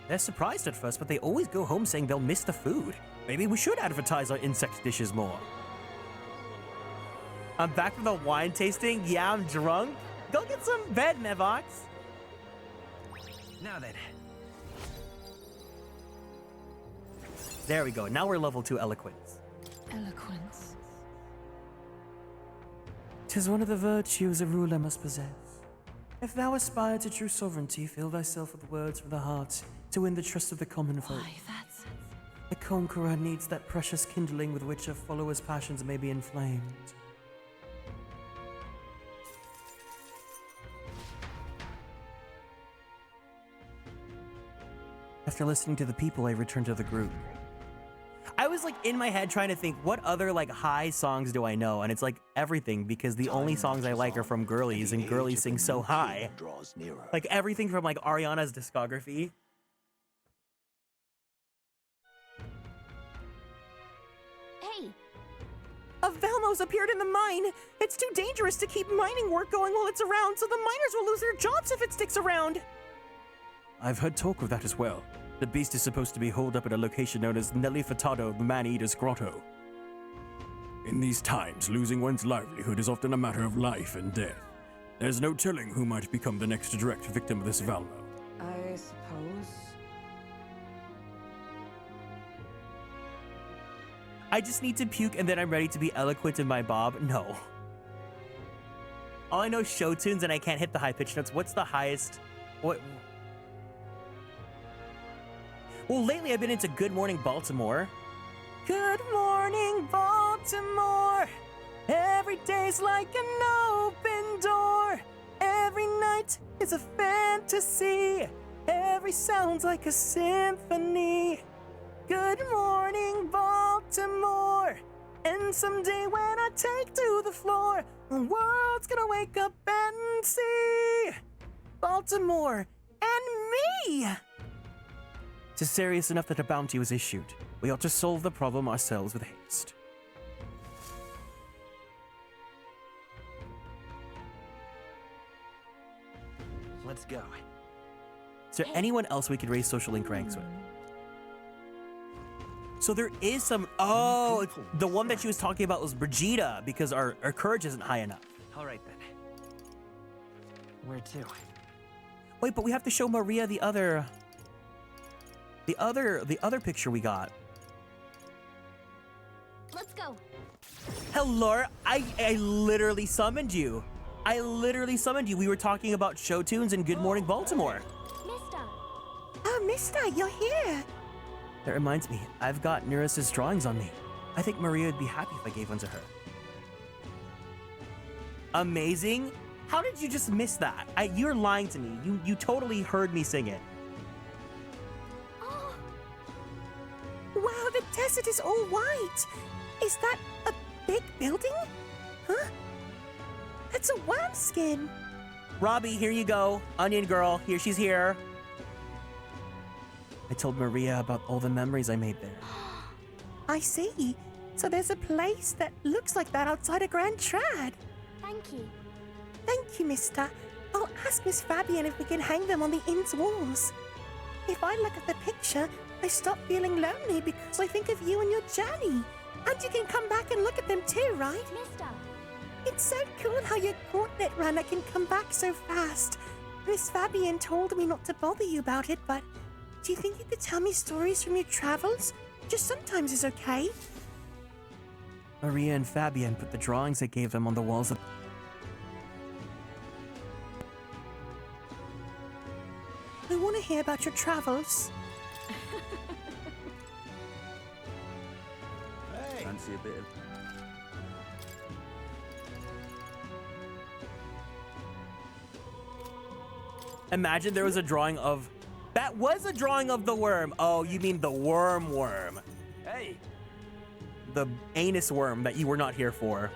They're surprised at first, but they always go home saying they'll miss the food. Maybe we should advertise our insect dishes more. I'm back from the wine tasting. Yeah, I'm drunk. Go get some bed, Nevox. Now then. There we go. Now we're level 2 eloquence. Eloquence. 'Tis one of the virtues a ruler must possess. If thou aspire to true sovereignty, fill thyself with words from the heart to win the trust of the common folk. Why, that's... A conqueror needs that precious kindling with which a follower's passions may be inflamed. After listening to the people, I returned to the group. I was like in my head trying to think what other like high songs do I know, and it's like everything, because the only songs I like are from girlies, and girlies sing so high. Like everything from like Ariana's discography. Hey, A Velmo's appeared in the mine. It's too dangerous to keep mining work going while it's around, so the miners will lose their jobs if it sticks around. I've heard talk of that as well. The beast is supposed to be holed up at a location known as Nelly Furtado, the Man-Eater's Grotto. In these times, losing one's livelihood is often a matter of life and death. There's no telling who might become the next direct victim of this Valmo. I suppose. I just need to puke and then I'm ready to be eloquent in my bob. No. All I know is show tunes and I can't hit the high pitch notes. What's the highest? What? Well, lately I've been into Good Morning Baltimore. Good morning, Baltimore. Every day's like an open door. Every night is a fantasy. Every sound's like a symphony. Good morning, Baltimore. And someday when I take to the floor, the world's gonna wake up and see Baltimore and me. It's serious enough that a bounty was issued. We ought to solve the problem ourselves with haste. Let's go. Is there anyone else we could raise social link ranks with? So there is some... Oh, the one that she was talking about was Brigida, because our courage isn't high enough. All right then. Where to? Wait, but we have to show Maria the other picture we got. let's go. Hello, I literally summoned you. I literally summoned you. We were talking about show tunes and Good Morning Baltimore. Mister. Oh, mister, you're here. That reminds me, I've got Neris's drawings on me. I think Maria would be happy if I gave one to her. Amazing. How did you just miss that? You're lying to me. You totally heard me sing it. Oh. Wow, the desert is all white. Is that a big building? Huh? That's a worm skin. Robbie, here you go. Onion girl, here she's here. I told Maria about all the memories I made there. I see. So there's a place that looks like that outside of Grand Trad. Thank you. Thank you, mister. I'll ask Miss Fabian if we can hang them on the inn's walls. If I look at the picture, I stop feeling lonely because I think of you and your journey. And you can come back and look at them too, right? Mister. It's so cool how your gauntlet runner can come back so fast. Miss Fabian told me not to bother you about it, but do you think you could tell me stories from your travels? Just sometimes is okay. Maria and Fabian put the drawings I gave them on the walls of... I want to hear about your travels. Hey. Fancy a bit of... Imagine there was a drawing of... That was a drawing of the worm. Oh, you mean the worm. Hey. The anus worm that you were not here for.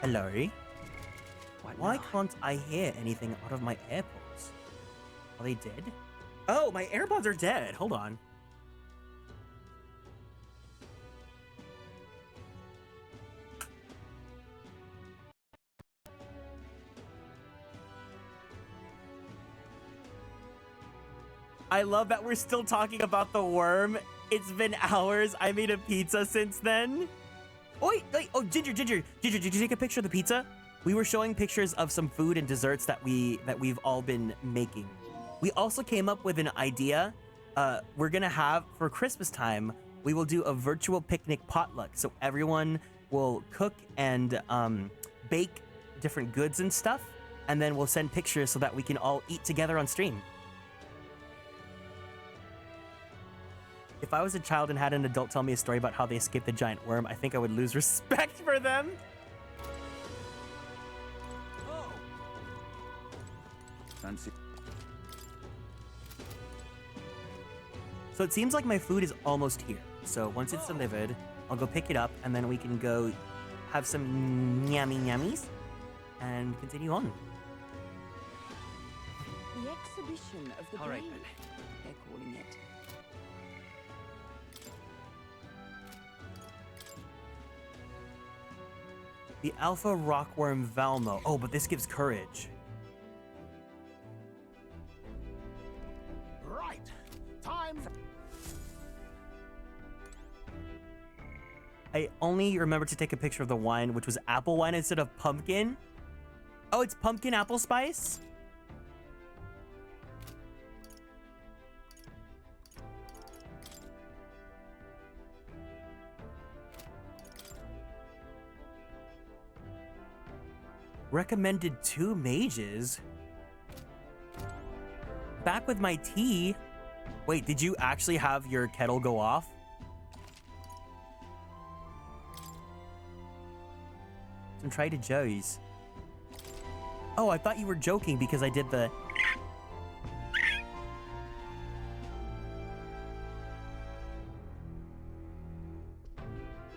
Hello? Why can't I hear anything out of my AirPods? Are they dead? Oh, my AirPods are dead. Hold on. I love that we're still talking about the worm. It's been hours. I made a pizza since then. Oh, wait. Oh, Ginger, did you take a picture of the pizza? We were showing pictures of some food and desserts that we've all been making. We also came up with an idea. We're gonna have, for Christmas time, we will do a virtual picnic potluck. So everyone will cook and bake different goods and stuff, and then we'll send pictures so that we can all eat together on stream. If I was a child and had an adult tell me a story about how they escaped the giant worm, I think I would lose respect for them. Fancy. So it seems like my food is almost here. So once it's delivered, I'll go pick it up and then we can go have some yummies and continue on. The exhibition of the brain, they're calling it. The Alpha Rockworm Valmo. Oh, but this gives courage. Right. Time. I only remember to take a picture of the wine, which was apple wine instead of pumpkin. Oh, it's pumpkin apple spice? Recommended 2 mages. Back with my tea. Wait, did you actually have your kettle go off? Some Trader Joe's. Oh, I thought you were joking because I did the...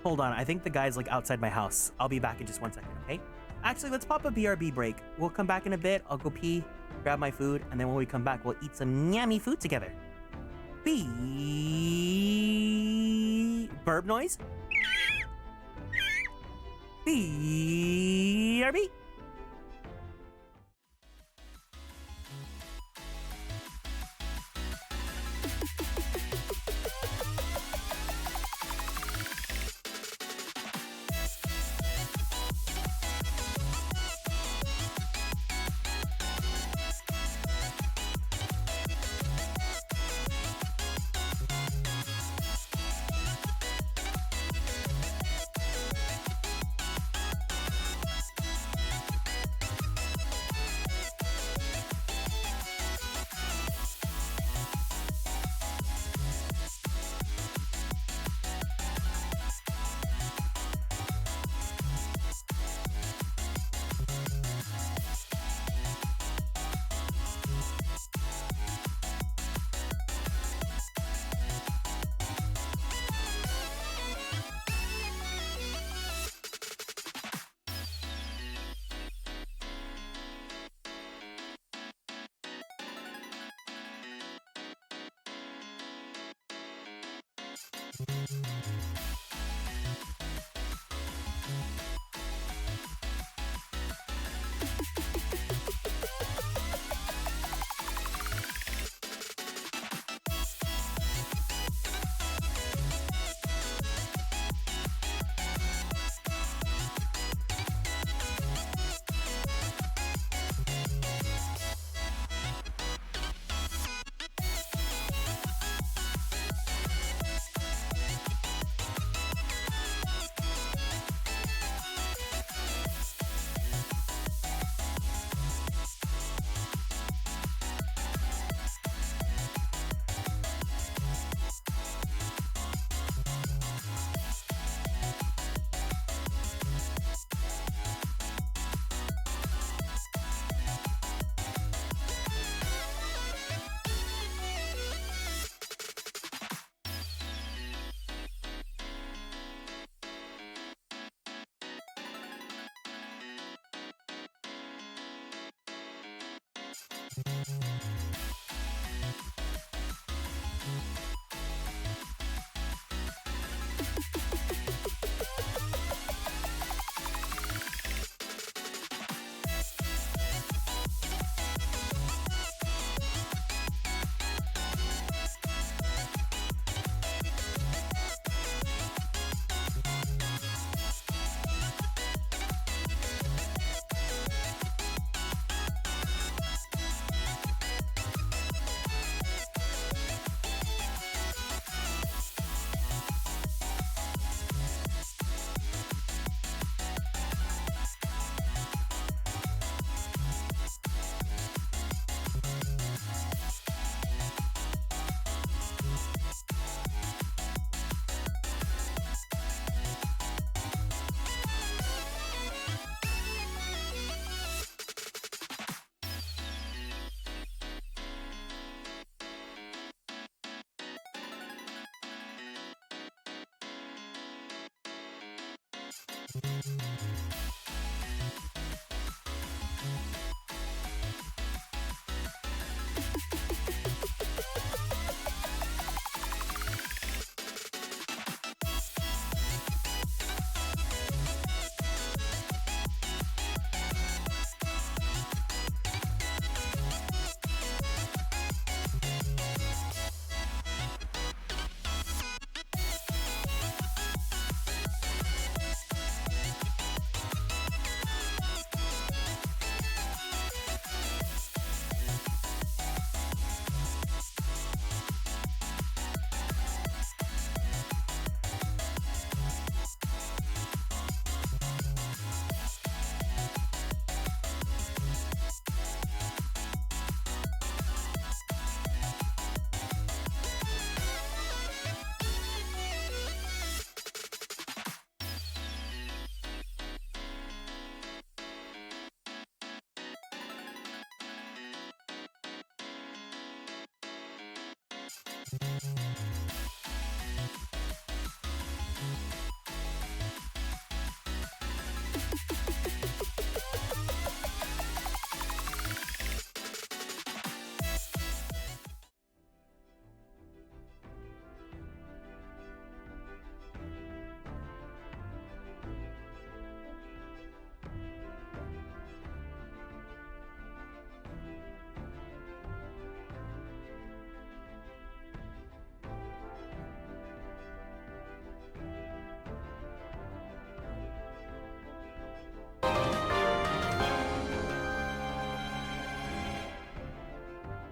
Hold on, I think the guy's like outside my house. I'll be back in just 1 second, okay? Actually, let's pop a BRB break. We'll come back in a bit. I'll go pee, grab my food, and then when we come back, we'll eat some yummy food together. Burp noise? BRB.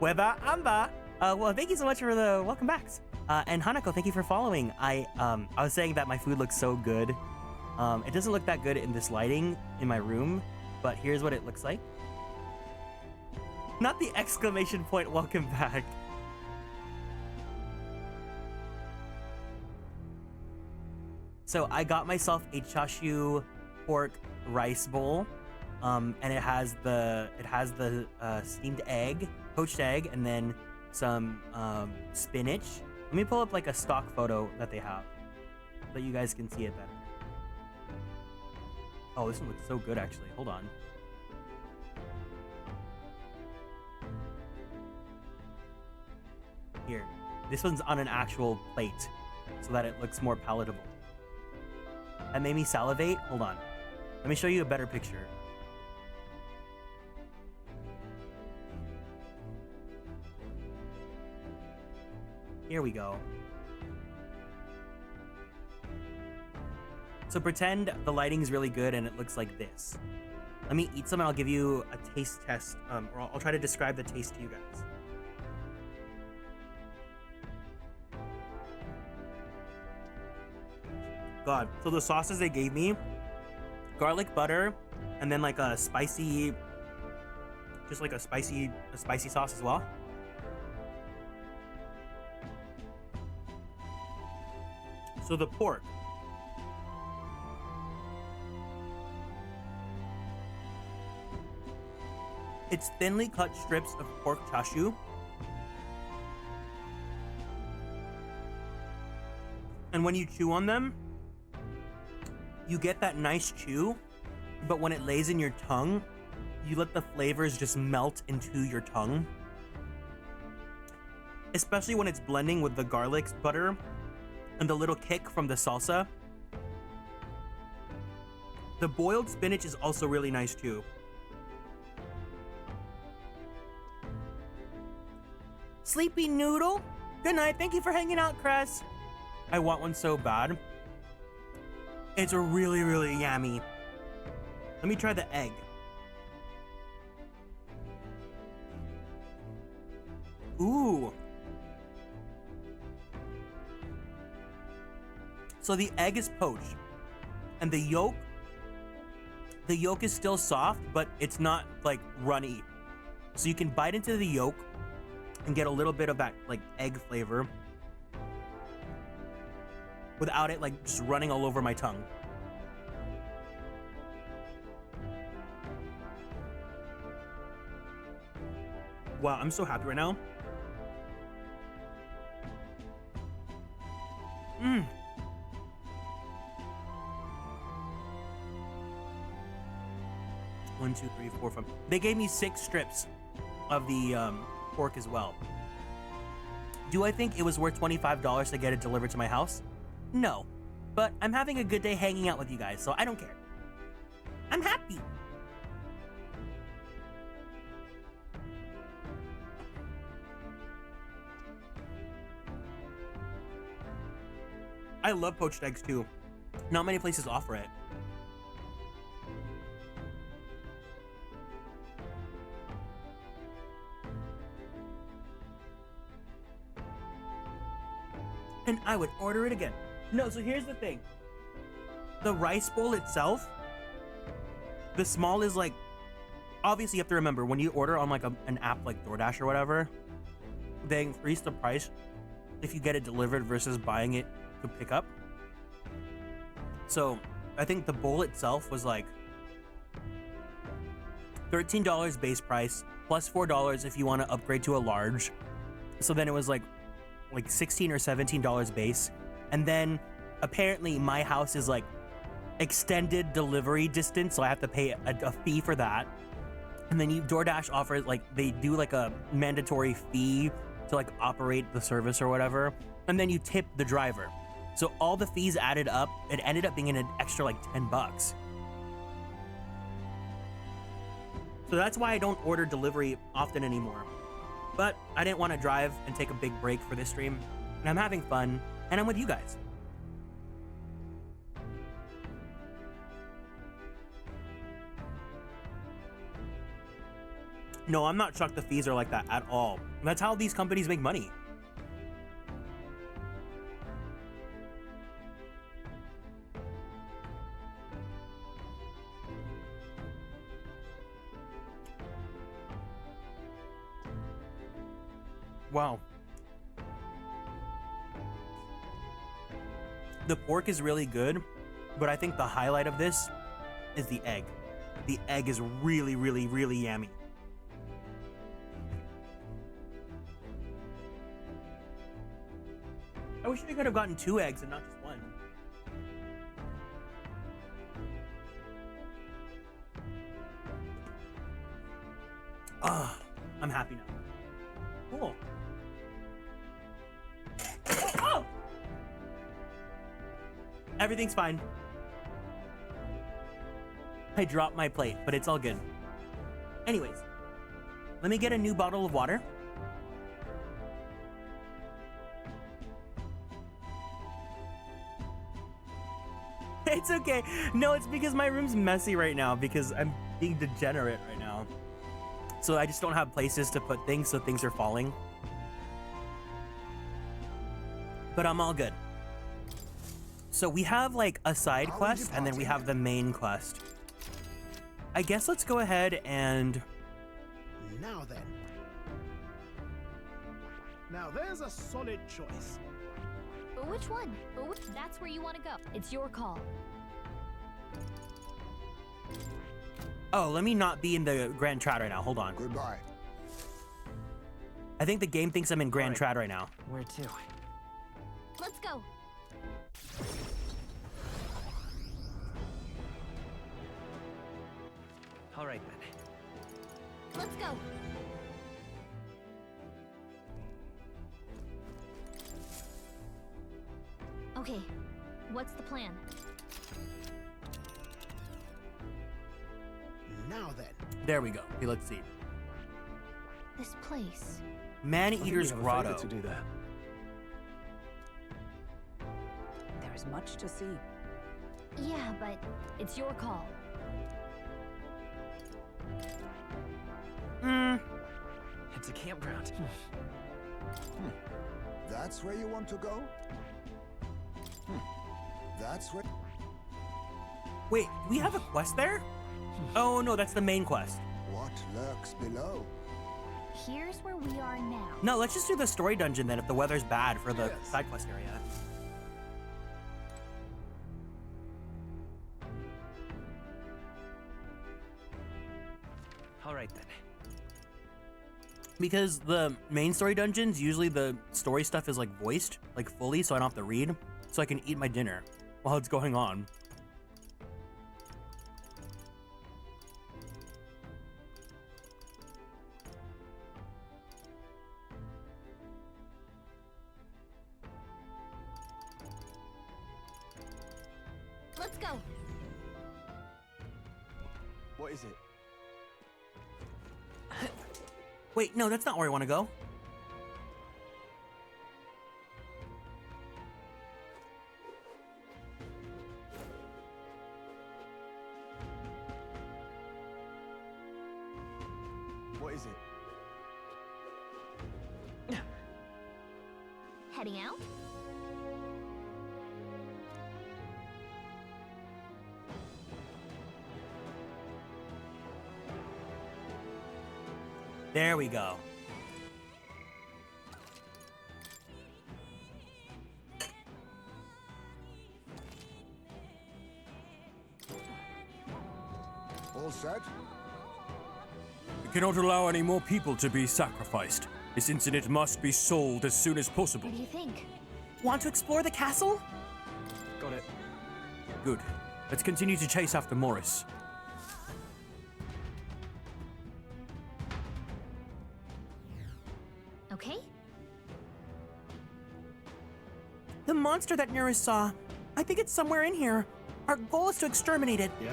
Weba Amba. Well, thank you so much for the welcome backs. And Hanako, thank you for following. I was saying that my food looks so good. It doesn't look that good in this lighting in my room, but here's what it looks like. Not the exclamation point, welcome back. So I got myself a chashu pork rice bowl, and it has the steamed egg, poached egg, and then some spinach. Let me pull up like a stock photo that they have so you guys can see it better. Oh, this one looks so good actually. Hold on. Here, this one's on an actual plate so that it looks more palatable. That made me salivate. Hold on. Let me show you a better picture. Here we go. So pretend the lighting's really good and it looks like this. Let me eat some and I'll give you a taste test, or I'll try to describe the taste to you guys. God, so the sauces they gave me, garlic butter, and then like a spicy, just like a spicy sauce as well. So the pork. It's thinly cut strips of pork chashu. And when you chew on them, you get that nice chew, but when it lays in your tongue, you let the flavors just melt into your tongue. Especially when it's blending with the garlic butter and the little kick from the salsa. The boiled spinach is also really nice too. Sleepy Noodle, good night. Thank you for hanging out, Cress. I want one so bad. It's really, really yummy. Let me try the egg. Ooh. So the egg is poached, and the yolk is still soft, but it's not like runny. So you can bite into the yolk and get a little bit of that like egg flavor without it like just running all over my tongue. Wow, I'm so happy right now. 1, 2, 3, 4, 5. They gave me 6 strips of the pork as well. Do I think it was worth $25 to get it delivered to my house? No, but I'm having a good day hanging out with you guys, so I don't care. I'm happy. I love poached eggs too. Not many places offer it. And I would order it again. No, so here's the thing. The rice bowl itself, the small is like, obviously you have to remember when you order on like an app like DoorDash or whatever, they increase the price if you get it delivered versus buying it to pick up. So I think the bowl itself was like $13 base price plus $4 if you want to upgrade to a large. So then it was like $16 or $17 base. And then apparently my house is like extended delivery distance, so I have to pay a fee for that. And then DoorDash offers, like, they do like a mandatory fee to like operate the service or whatever, and then you tip the driver. So all the fees added up, it ended up being an extra like $10. So that's why I don't order delivery often anymore. But I didn't want to drive and take a big break for this stream, and I'm having fun, and I'm with you guys. No, I'm not shocked the fees are like that at all. That's how these companies make money. Wow. The pork is really good, but I think the highlight of this is the egg. The egg is really, really, really yummy. I wish we could have gotten 2 eggs and not just 1. Ah, I'm happy now. Cool. Oh! Everything's fine. I dropped my plate, but it's all good. Anyways, let me get a new bottle of water. It's okay. No, it's because my room's messy right now because I'm being degenerate right now. So I just don't have places to put things, so things are falling. But I'm all good. So we have like a side quest and then we have the main quest. I guess let's go ahead and... Now then. Now there's a solid choice. Which one? That's where you want to go. It's your call. Oh, let me not be in the Grand Trad right now. Hold on. Goodbye. I think the game thinks I'm in Grand Trad right now. Where to? Let's go. All right, then. Let's go. Okay, what's the plan? Now then. There we go. Okay, let's see. This place. Man-Eater's Grotto. To do that. There is much to see. Yeah, but it's your call. It's a campground. That's where you want to go? That's where... Wait, do we have a quest there? Oh no, that's the main quest. What lurks below? Here's where we are now. No, let's just do the story dungeon then if the weather's bad for the side quest area. All right, then. Because the main story dungeons, usually the story stuff is like voiced, like fully, so I don't have to read, so I can eat my dinner while it's going on. Let's go. What is it? Wait, no, that's not where I want to go. What is it? Heading out? There we go. All set? We cannot allow any more people to be sacrificed. This incident must be solved as soon as possible. What do you think? Want to explore the castle? Got it. Good. Let's continue to chase after Morris. Okay? The monster that Nerys saw. I think it's somewhere in here. Our goal is to exterminate it. Yeah.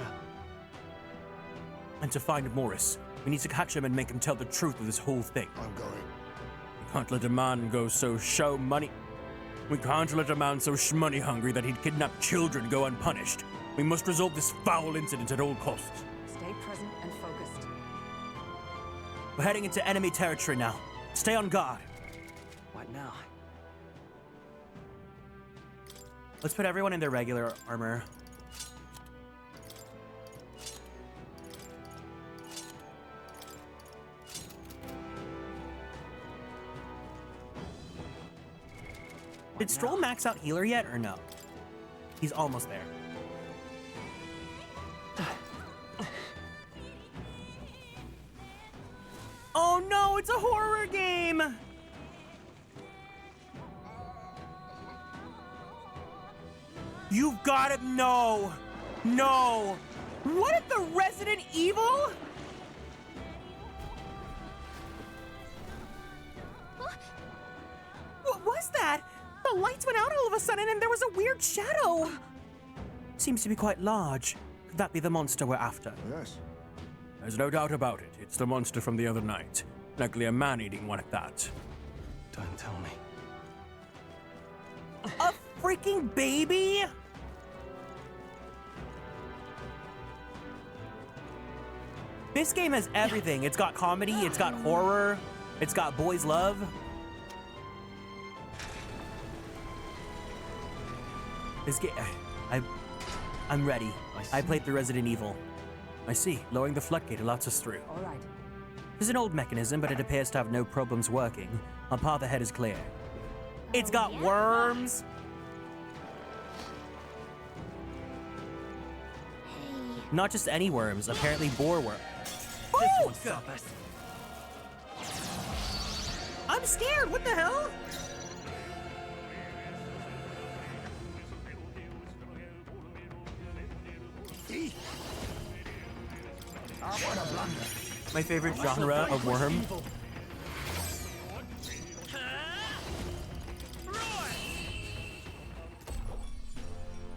And to find Morris, we need to catch him and make him tell the truth of this whole thing. I'm going. We can't let a man go so show money. We can't let a man so shmoney hungry that he'd kidnap children go unpunished. We must resolve this foul incident at all costs. Stay present and focused. We're heading into enemy territory now. Stay on guard. What now? Let's put everyone in their regular armor. Did Stroll max out healer yet, or no? He's almost there. Oh no, it's a horror game! You've got it. No! No! What if the Resident Evil? What was that? The lights went out all of a sudden and there was a weird shadow. Seems to be quite large. Could that be the monster we're after? Yes. There's no doubt about it. It's the monster from the other night. Likely a man-eating one at that. Don't tell me. A freaking baby? This game has everything. It's got comedy, it's got horror, it's got boys love. This game, I'm ready. I played through Resident Evil. I see. Lowering the floodgate lets us through. All right. It's an old mechanism, but it appears to have no problems working. Our path ahead is clear. It's got worms. Not just any worms, apparently boar worms. This won't stop us. I'm scared. What the hell? My favorite genre of worm.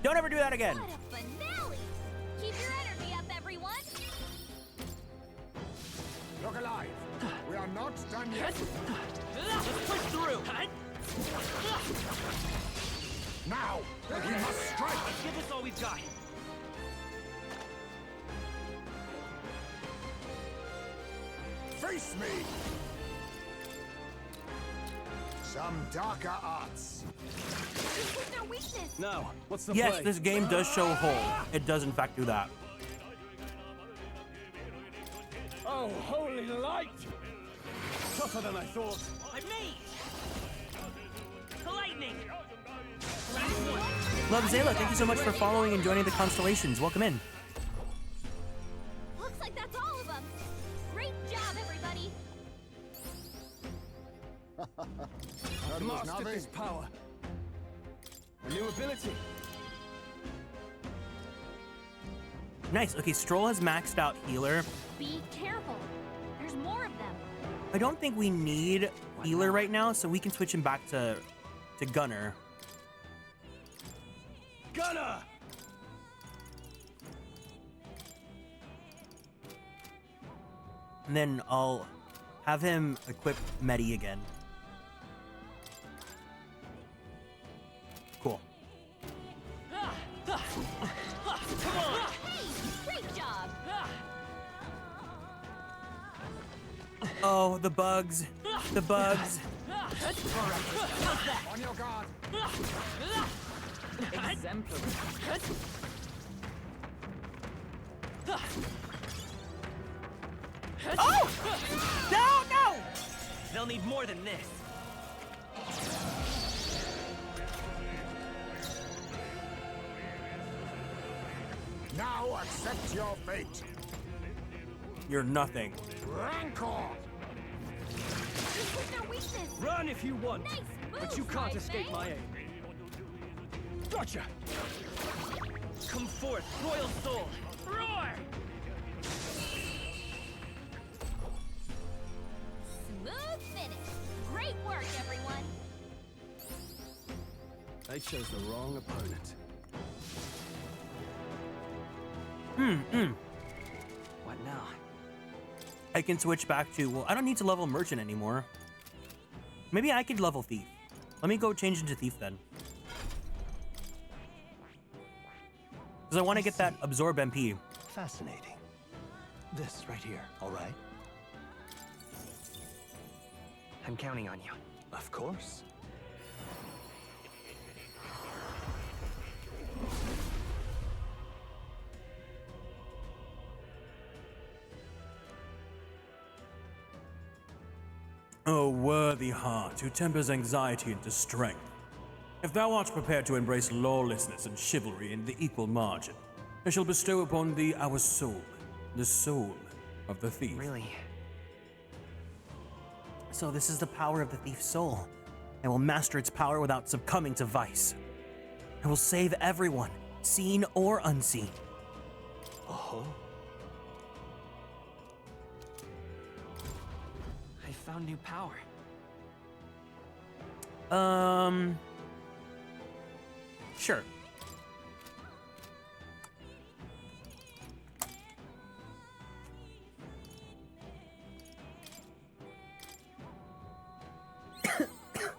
Don't ever do that again. What a finale! Keep your energy up, everyone! Look alive. We are not done yet. Let's push through! Now, we must strike. Give us all we've got. Face me. Some darker arts. This is their weakness! Now, what's the Yes, play? this game does show hole. It does in fact do that. Oh, holy light! Tougher than I thought. I'm made! Lightning! Love Zayla, thank you so much for following and joining the Konstellations. Welcome in. Looks like that's all of them! Great job, everybody! That was Mastered nothing. this power. A new ability. Nice. Okay, Stroll has maxed out healer. Be careful! There's more of them! I don't think we need healer right now, so we can switch him back to Gunner. Gunner! And then I'll have him equip Medi again. Cool. Come on! Hey, great job! Oh, the bugs. The bugs. On your guard. Exemplary. Oh! No, no! They'll need more than this. Now accept your fate. You're nothing. Rancor! This is their weakness! Run if you want, Nice but you move, can't Rise escape Bay. my aim. Gotcha! Come forth, royal soul. Roar! Smooth finish! Great work, everyone! They chose the wrong opponent. What now? I can switch back to, well, I don't need to level Merchant anymore. Maybe I could level Thief. Let me go change into Thief then. Because I want to get that Absorb MP. Fascinating. This right here, all right? I'm counting on you. Of course. O worthy heart, who tempers anxiety into strength. If thou art prepared to embrace lawlessness and chivalry in the equal margin, I shall bestow upon thee our soul, the soul of the thief. Really? So this is the power of the Thief's soul. I will master its power without succumbing to vice. I will save everyone, seen or unseen. Oh. I found new power. Sure.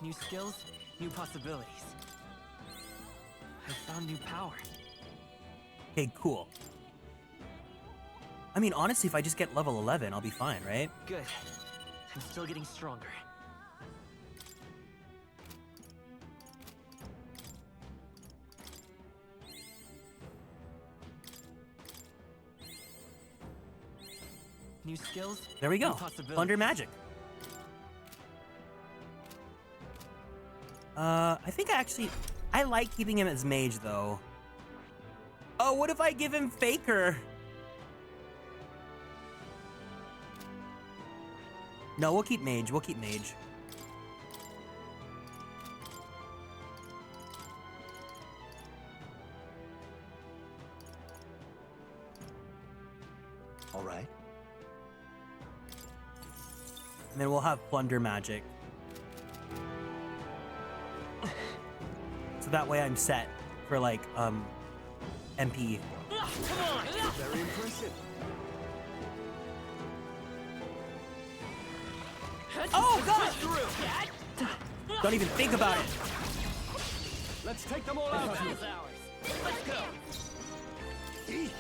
New skills, new possibilities. I found new power. Okay, cool. I mean, honestly, if I just get level 11, I'll be fine, right? Good. I'm still getting stronger. New skills. There we new go. possibilities. Thunder magic. I think I like keeping him as mage though. Oh, what if I give him Faker? No, we'll keep mage. We'll keep mage. All right. And then we'll have plunder magic. So that way I'm set for like MP. Come on! Very impressive. Oh god! Don't even think about it. Let's take them all out. This is ours. Let's go. This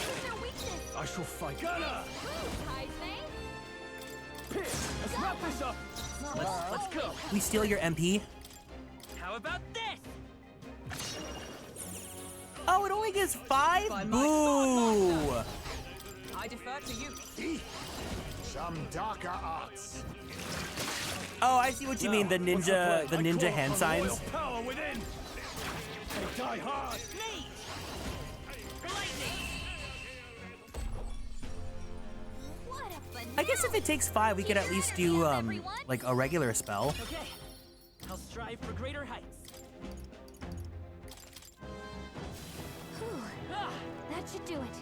is their weakness! I shall fight. Gunner! Move, Rise Bay. Pierce, let's wrap this up. Let's go. We steal your MP. How about this? Oh, it only gives 5? By my Boo! I defer to you. Some darker arts. Oh, I see what you mean. The ninja hand signs. Power within. They die hard. What a finale! I guess if it takes 5, we could at least do like a regular spell. Okay. I'll strive for greater heights. Whew. That should do it.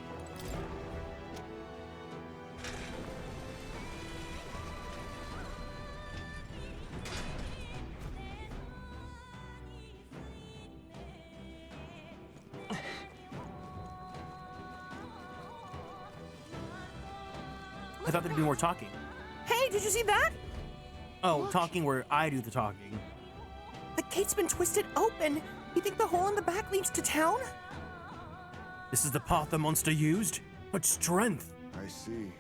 I thought there'd be more talking. Hey, did you see that? Oh, talking where I do the talking. The gate's been twisted open. You think the hole in the back leads to town? This is the path the monster used? What strength! I see.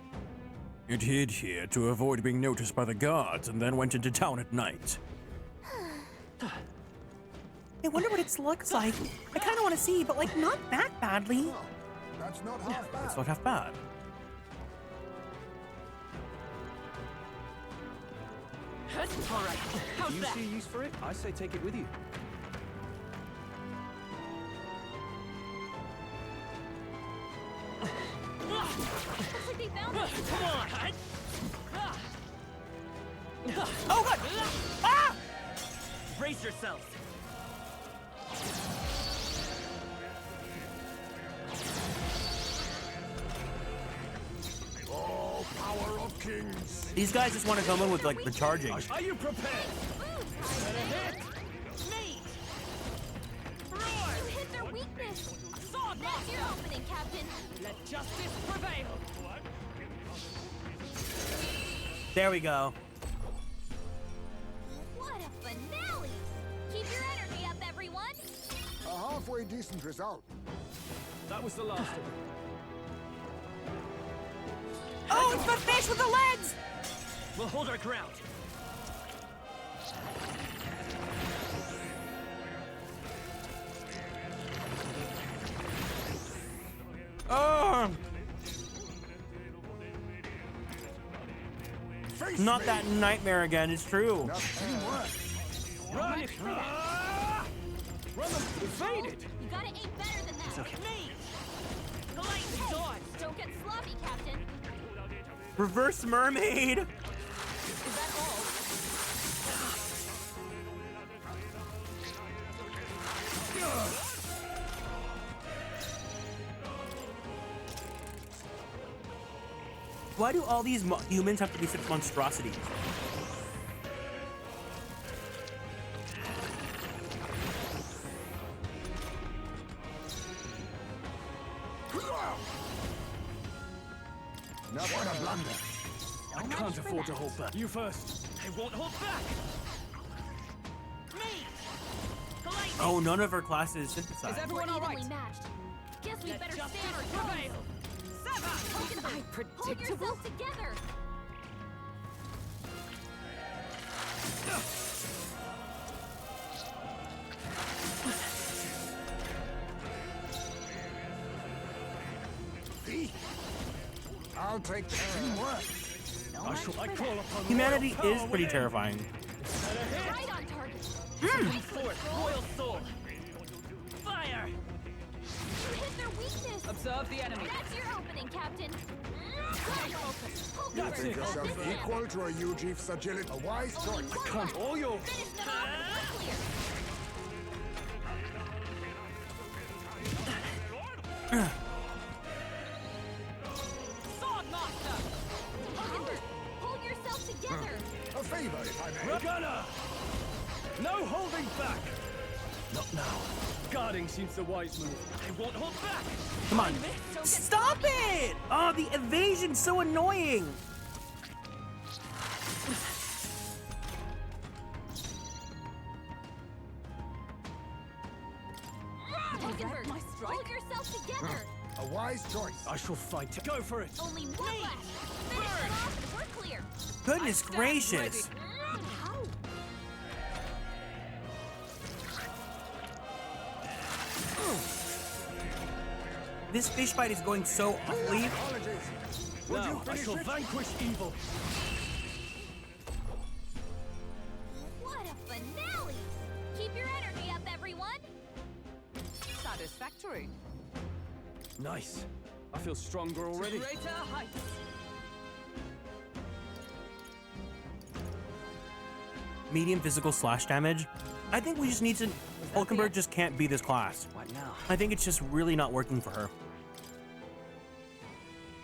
It hid here to avoid being noticed by the guards and then went into town at night. I wonder what it looks like. I kind of want to see, but like not that badly. Oh, that's not half bad. It's not half bad. All right. How's You that? see a use for it? I say take it with you. Looks like they found it. Come on. Oh god! Ah! Brace yourselves. Oh, power of kings. These guys just want to come in with like the charging. Are you prepared? Me. You hit their weakness. That's your opening, Captain. Let justice prevail. There we go. What a finale! Keep your energy up, everyone. A halfway decent result. That was the last of them. Oh, it's the fish with the legs! We'll hold our ground. Oh! Face Not me. that nightmare again, it's true. Enough teamwork. Run! Run them faded! You gotta aim better than that. Me. Politely dodge. Don't get sloppy, Captain. Reverse mermaid! Is that all? Why do all these humans have to be such monstrosities? Not what a blunder. I can't afford to hold back. You first. I won't hold back. Me. Politely. Oh, none of her classes Is synthesized. everyone all right? Evenly matched. Guess we Let better justice stand our ground. prevail. Look at them. Hold Predictable? yourself together. I'll take the teamwork. I call upon Humanity royal is power pretty within. terrifying. Right on target. Bring forth royal soul. Fire. You hit their weakness. Observe the enemy. That's your opening, Captain. Hold You yourself. think yourself equal to a Ujif's agility? A wise choice. Come, all yours. Finish them off and we're clear. Swordmaster. Hold yourself together. A favor, if I may. Gunner! No holding back! Not now. Guarding seems the wise move. I won't hold back. Come on. Stop it! Oh, the evasion's so annoying. Hulkenberg, hold yourself together. A wise choice. I shall fight. Go for it. Only one left. Finish them off and we're clear. Goodness gracious. How? This fish fight is going so awfully. Apologies. Would you Now I finish shall it? vanquish evil. What a finale! Keep your energy up, everyone. Satisfactory. Nice. I feel stronger already. Greater heights. Medium physical slash damage. I think we just need to. Hulkenberg just can't be this class. What now? I think it's just really not working for her.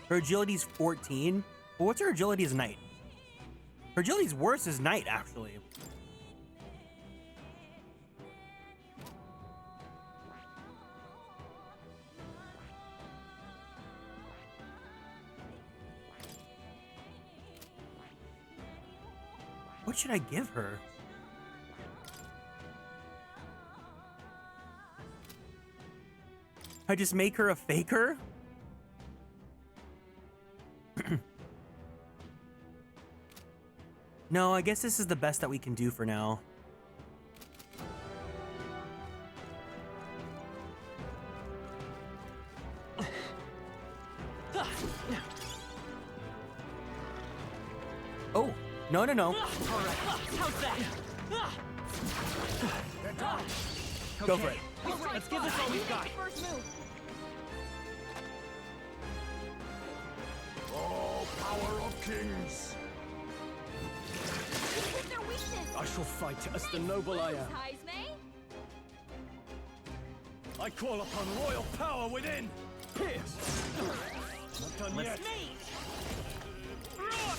Her agility's 14. Well, what's her agility as knight? Her agility's worse as knight, actually. What should I give her? I just make her a faker? No, I guess this is the best that we can do for now. Oh, no, no, no. All right, how's that? Go for it. Let's give this all we've got. First move. Oh, power of kings! Hit their weakness. I shall fight as the noble I am. Heisme. I call upon royal power within. Pierce. Not done yet.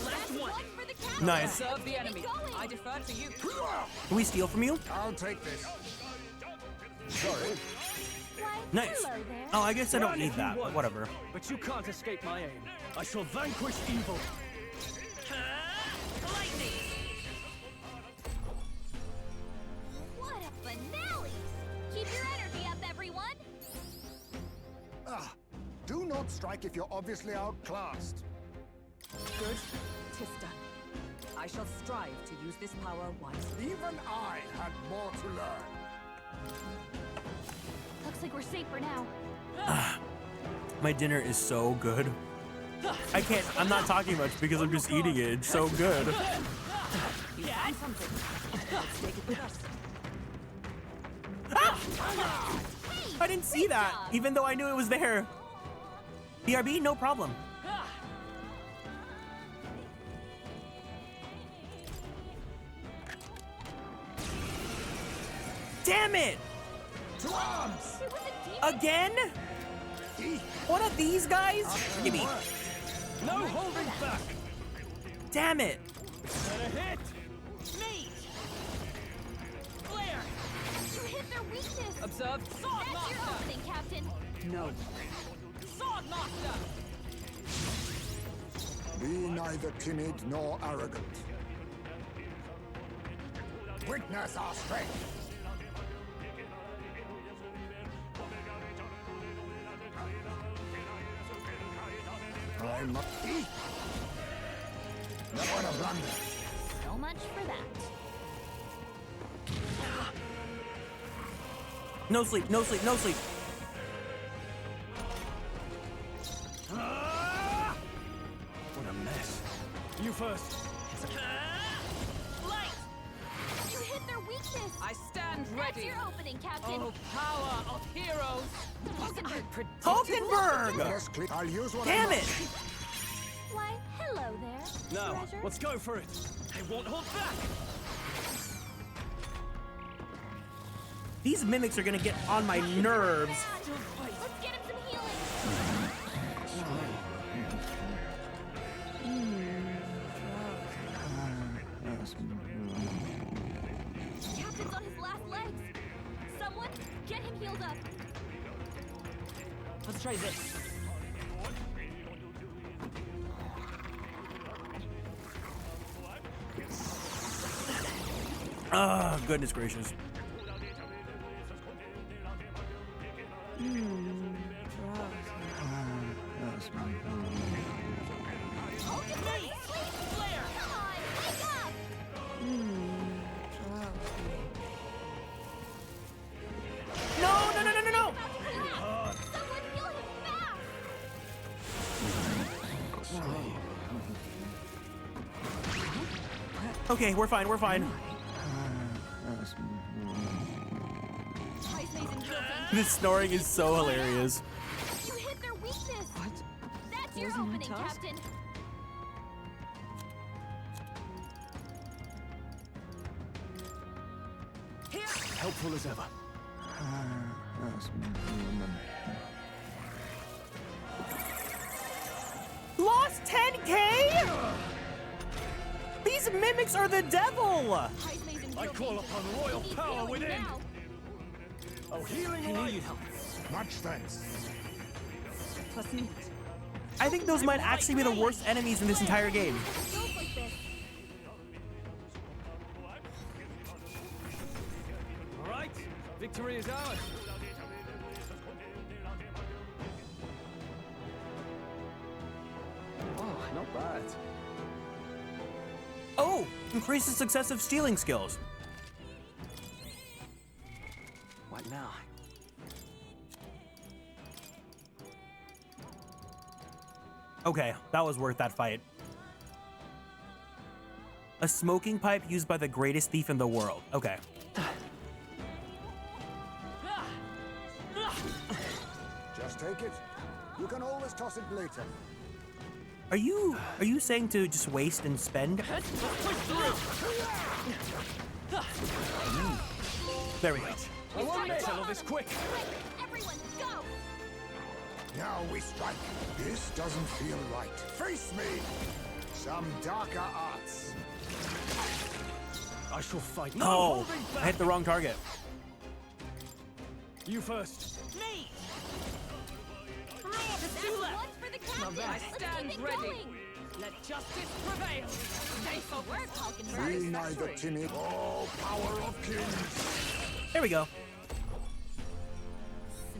Last one. For the count. Nice. Serve the enemy. I defer to you. Can we steal from you? I'll take this. Sorry. Why, Nice. hello there. Oh, I guess I don't Run need if you that, but want, whatever. But you can't escape my aim. I shall vanquish evil. Lightning! What a finale! Keep your energy up, everyone. Ah, do not strike if you're obviously outclassed. Good. 'Tis done. I shall strive to use this power wisely. Even I had more to learn. Looks like we're safe for now. My dinner is so good. I can't, I'm not talking much because I'm just eating it. It's so good. You found something. Let's take it with us. I didn't see that, even though I knew it was there. BRB, no problem. Damn it! To arms! It was a demon. Again? One of these guys? Give me. No holding back. Damn it! Better hit. Mage! Flare! You hit their weakness. Observe. Sword That's your Master! opening, Captain. No. Sword Master! Be neither timid nor arrogant. Witness our strength. I must eat. What a blunder. So much for that. No sleep, no sleep, no sleep. What a mess. You first. Light! You hit their weakness. I stand That's ready. your opening, Captain. Oh, power of heroes. Hulkenberg! Yes, click. I'll use what Damn I it! Why, hello there. Now, treasure. let's go for it. I won't hold back! These mimics are gonna get on my nerves. Let's get him some healing. Captain's on his last legs. Someone, get him healed up. Let's try this. Oh, goodness gracious. Mage! Flare! Come on, wake up! No, no, no, no, no, no! Someone heal him fast! Okay, we're fine, we're fine. Heisme's in real danger. This snoring is so hilarious. You hit their weakness. What? That's your Wasn't opening, it task? Captain. Helpful as ever. Lost 10K? These mimics are the devil! Heisme's in I real call danger. upon royal He needs power healing within. now. Oh, healing I knew light. you'd help. Much thanks. Plus neat. I think those might actually be the worst enemies in this entire game. Skills like this. Victory is ours. Oh, not bad. Oh, increases successive stealing skills. What now? Okay, that was worth that fight. A smoking pipe used by the greatest thief in the world. Okay. Just take it. You can always toss it later. Are you saying to just waste and spend? There we go. I want to settle this quick. Everyone, go! Now we strike. This doesn't feel right. Face me! Some darker arts. I shall fight. Oh, I hit the wrong target. You first. Me! Just two left. One for the captain. I Let's stand keep it ready. going. Let justice prevail. Stay focused. We're talking Be about neither timid. Oh, power of kings. There we go.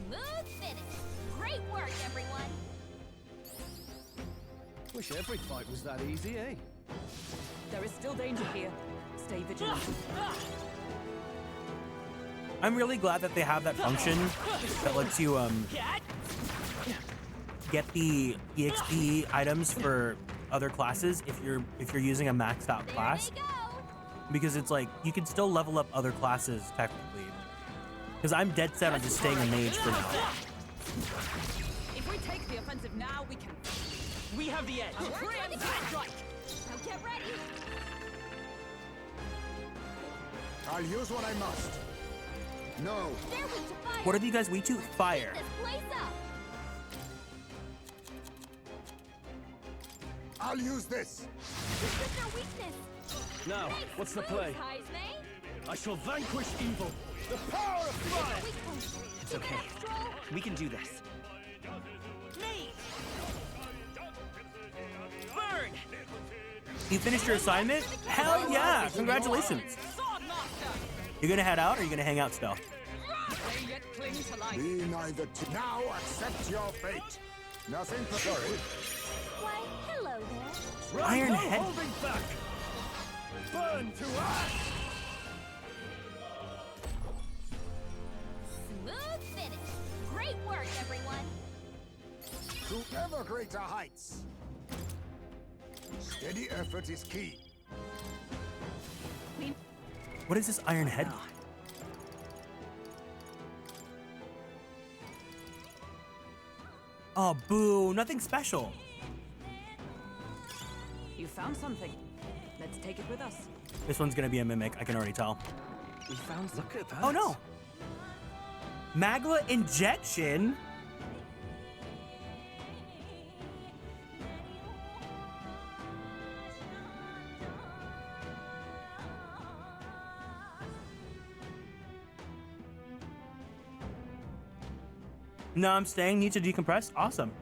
smooth finish. Great work, everyone. Wish every fight was that easy, eh? There is still danger here. Stay vigilant. I'm really glad that they have that function that lets you get the EXP items for other classes if you're using a maxed out class. Because it's like you can still level up other classes technically. Because I'm dead set on just staying a mage for now. If we take the offensive now, we can. We have the edge. Preemptive strike. Now get ready. I'll use what I must. No. They're weak to fire. What are you guys weak to? Fire. This place up. I'll use this. This is their weakness. Now, Nice what's the moves, play? Heisme. I shall vanquish evil. The power of fire. Weak point. It's Keep it okay. up, Stroll. We can do this. Me! Burn! You finished your assignment? Hell yeah! Congratulations. You gonna head out or are you gonna hang out still? They yet cling to life. Be neither now accept your fate. Nothing for sorry. Why, hello there. Iron No Head. holding back. Burn to ash. Smooth finish. Great work, everyone. To ever greater heights. Steady effort is key. What is this Iron Head? Oh, boo. Nothing special. You found something. Let's take it with us. This one's gonna be a mimic. I can already tell. We found. Look at that. Oh, no. Magla injection? No, I'm staying. Need to decompress? Awesome.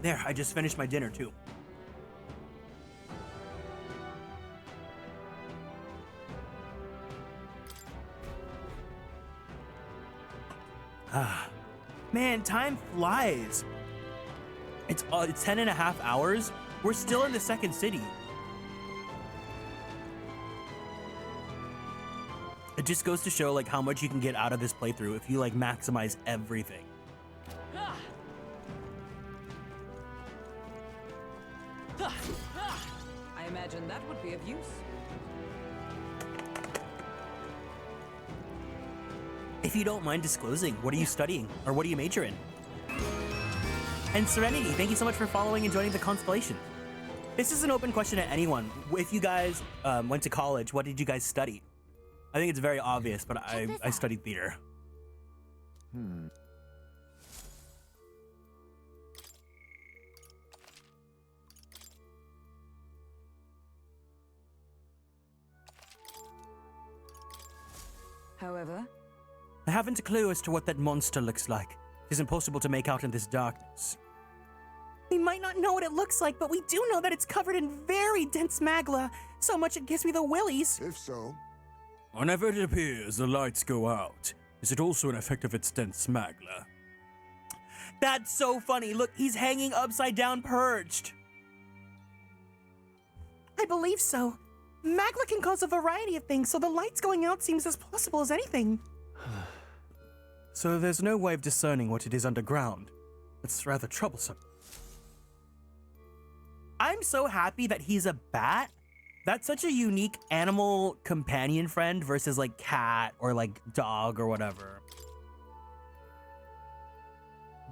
There, I just finished my dinner too. Ah, man, time flies. It's 10.5 hours. We're still in the second city. It just goes to show like how much you can get out of this playthrough if you like maximize everything. I imagine that would be of use. If you don't mind disclosing, what are you studying or what do you major in? And Serenity, thank you so much for following and joining the Konstellations. This is an open question to anyone. If you guys went to college, what did you guys study? I think it's very obvious, but I studied theater. However, I haven't a clue as to what that monster looks like. It is impossible to make out in this darkness. We might not know what it looks like, but we do know that it's covered in very dense magla, so much it gives me the willies. If so, Whenever it appears the lights go out, is it also an effect of its dense magma? That's so funny. Look, he's hanging upside down perched. I believe so. Magma can cause a variety of things, so the lights going out seems as possible as anything. So there's no way of discerning what it is underground. It's rather troublesome. I'm so happy that he's a bat. That's such a unique animal companion friend versus like cat or like dog or whatever.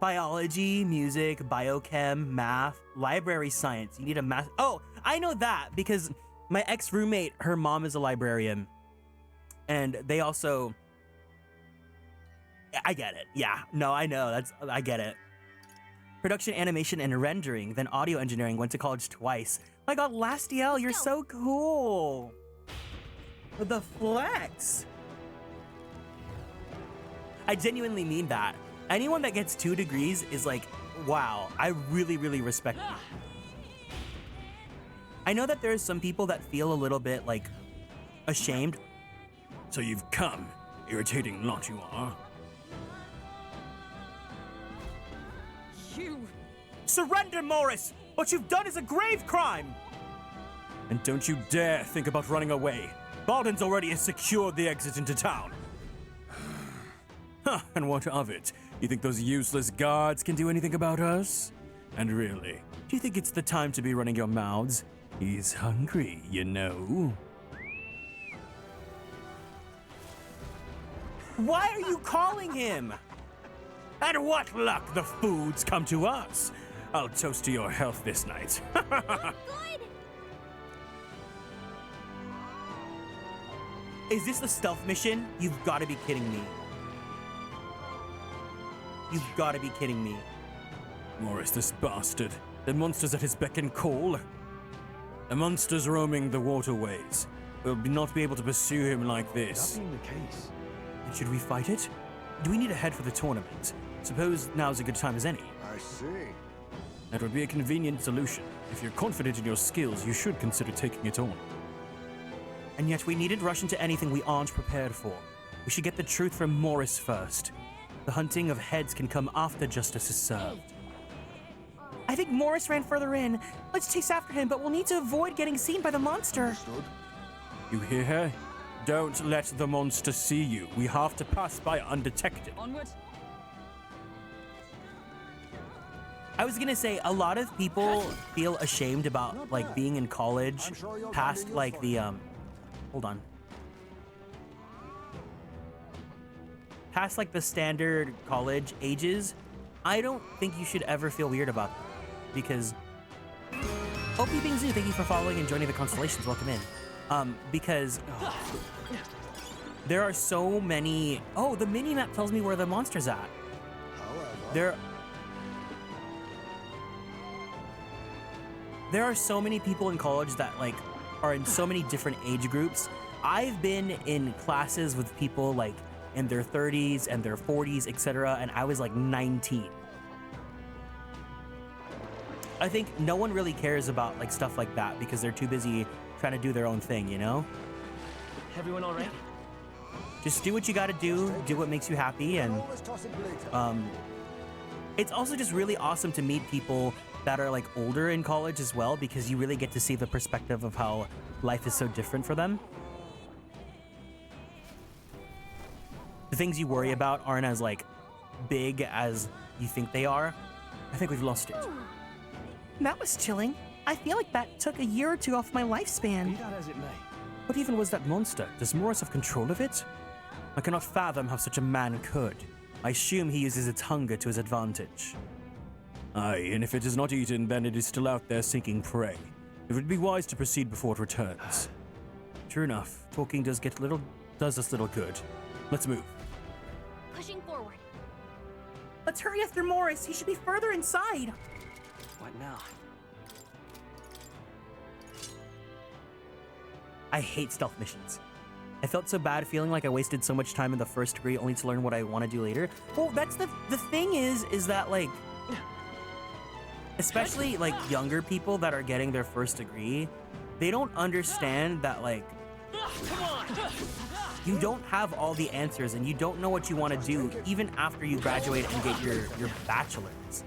Biology, music, biochem, math, library science. You need a math. Oh, I know that because my ex-roommate, her mom is a librarian. And they also... I get it. Yeah, no, I know. I get it. Production, animation, and rendering, then audio engineering. Went to college twice. My god, Lastiel, you're so cool. The flex. I genuinely mean that. Anyone that gets 2 degrees is like, wow, I really, really respect you. I know that there's some people that feel a little bit like ashamed. So you've come. Irritating lot you are. You surrender, Morris! What you've done is a grave crime! And don't you dare think about running away. Baldwin's already secured the exit into town. Huh, and what of it? You think those useless guards can do anything about us? And really, do you think it's the time to be running your mouths? He's hungry, you know. Why are you calling him? And what luck the foods come to us. I'll toast to your health this night. Is this a stealth mission? You've got to be kidding me. You've got to be kidding me. Morris, this bastard. The monster's at his beck and call. The monster's roaming the waterways. We'll not be able to pursue him like this. That being the case. And should we fight it? Do we need a head for the tournament? Suppose now's a good time as any. I see. That would be a convenient solution. If you're confident in your skills, you should consider taking it on. And yet we needn't rush into anything we aren't prepared for. We should get the truth from Morris first. The hunting of heads can come after justice is served. I think Morris ran further in. Let's chase after him, but we'll need to avoid getting seen by the monster. Understood. You hear her? Don't let the monster see you. We have to pass by undetected. Onward. I was gonna say, a lot of people feel ashamed about like being in college past like the hold on. Past like the standard college ages. I don't think you should ever feel weird about that because OP Bing Zoo, thank you for following and joining the Konstellations. Welcome in. Because there are so many. Oh, the mini map tells me where the monster's at. There are so many people in college that like are in so many different age groups. I've been in classes with people like in their 30s and their 40s, etc., and I was like 19. I think no one really cares about like stuff like that because they're too busy trying to do their own thing, you know? Everyone all right? Just do what you gotta do what makes you happy, and it's also just really awesome to meet people that are like older in college as well, because you really get to see the perspective of how life is so different for them. The things you worry about aren't as like big as you think they are. I think we've lost it. That was chilling. I feel like that took a year or two off my lifespan. Be that as it may. What even was that monster? Does Morris have control of it? I cannot fathom how such a man could. I assume he uses its hunger to his advantage. Aye, and if it is not eaten, then it is still out there seeking prey. It would be wise to proceed before it returns. True enough, talking does us little good. Let's move. Pushing forward. Let's hurry after Morris. He should be further inside. What now? I hate stealth missions. I felt so bad feeling like I wasted so much time in the first degree only to learn what I want to do later. Well, that's the thing is that like, especially like younger people that are getting their first degree, they don't understand that like You don't have all the answers, and you don't know what you want to do even after you graduate and get your bachelor's.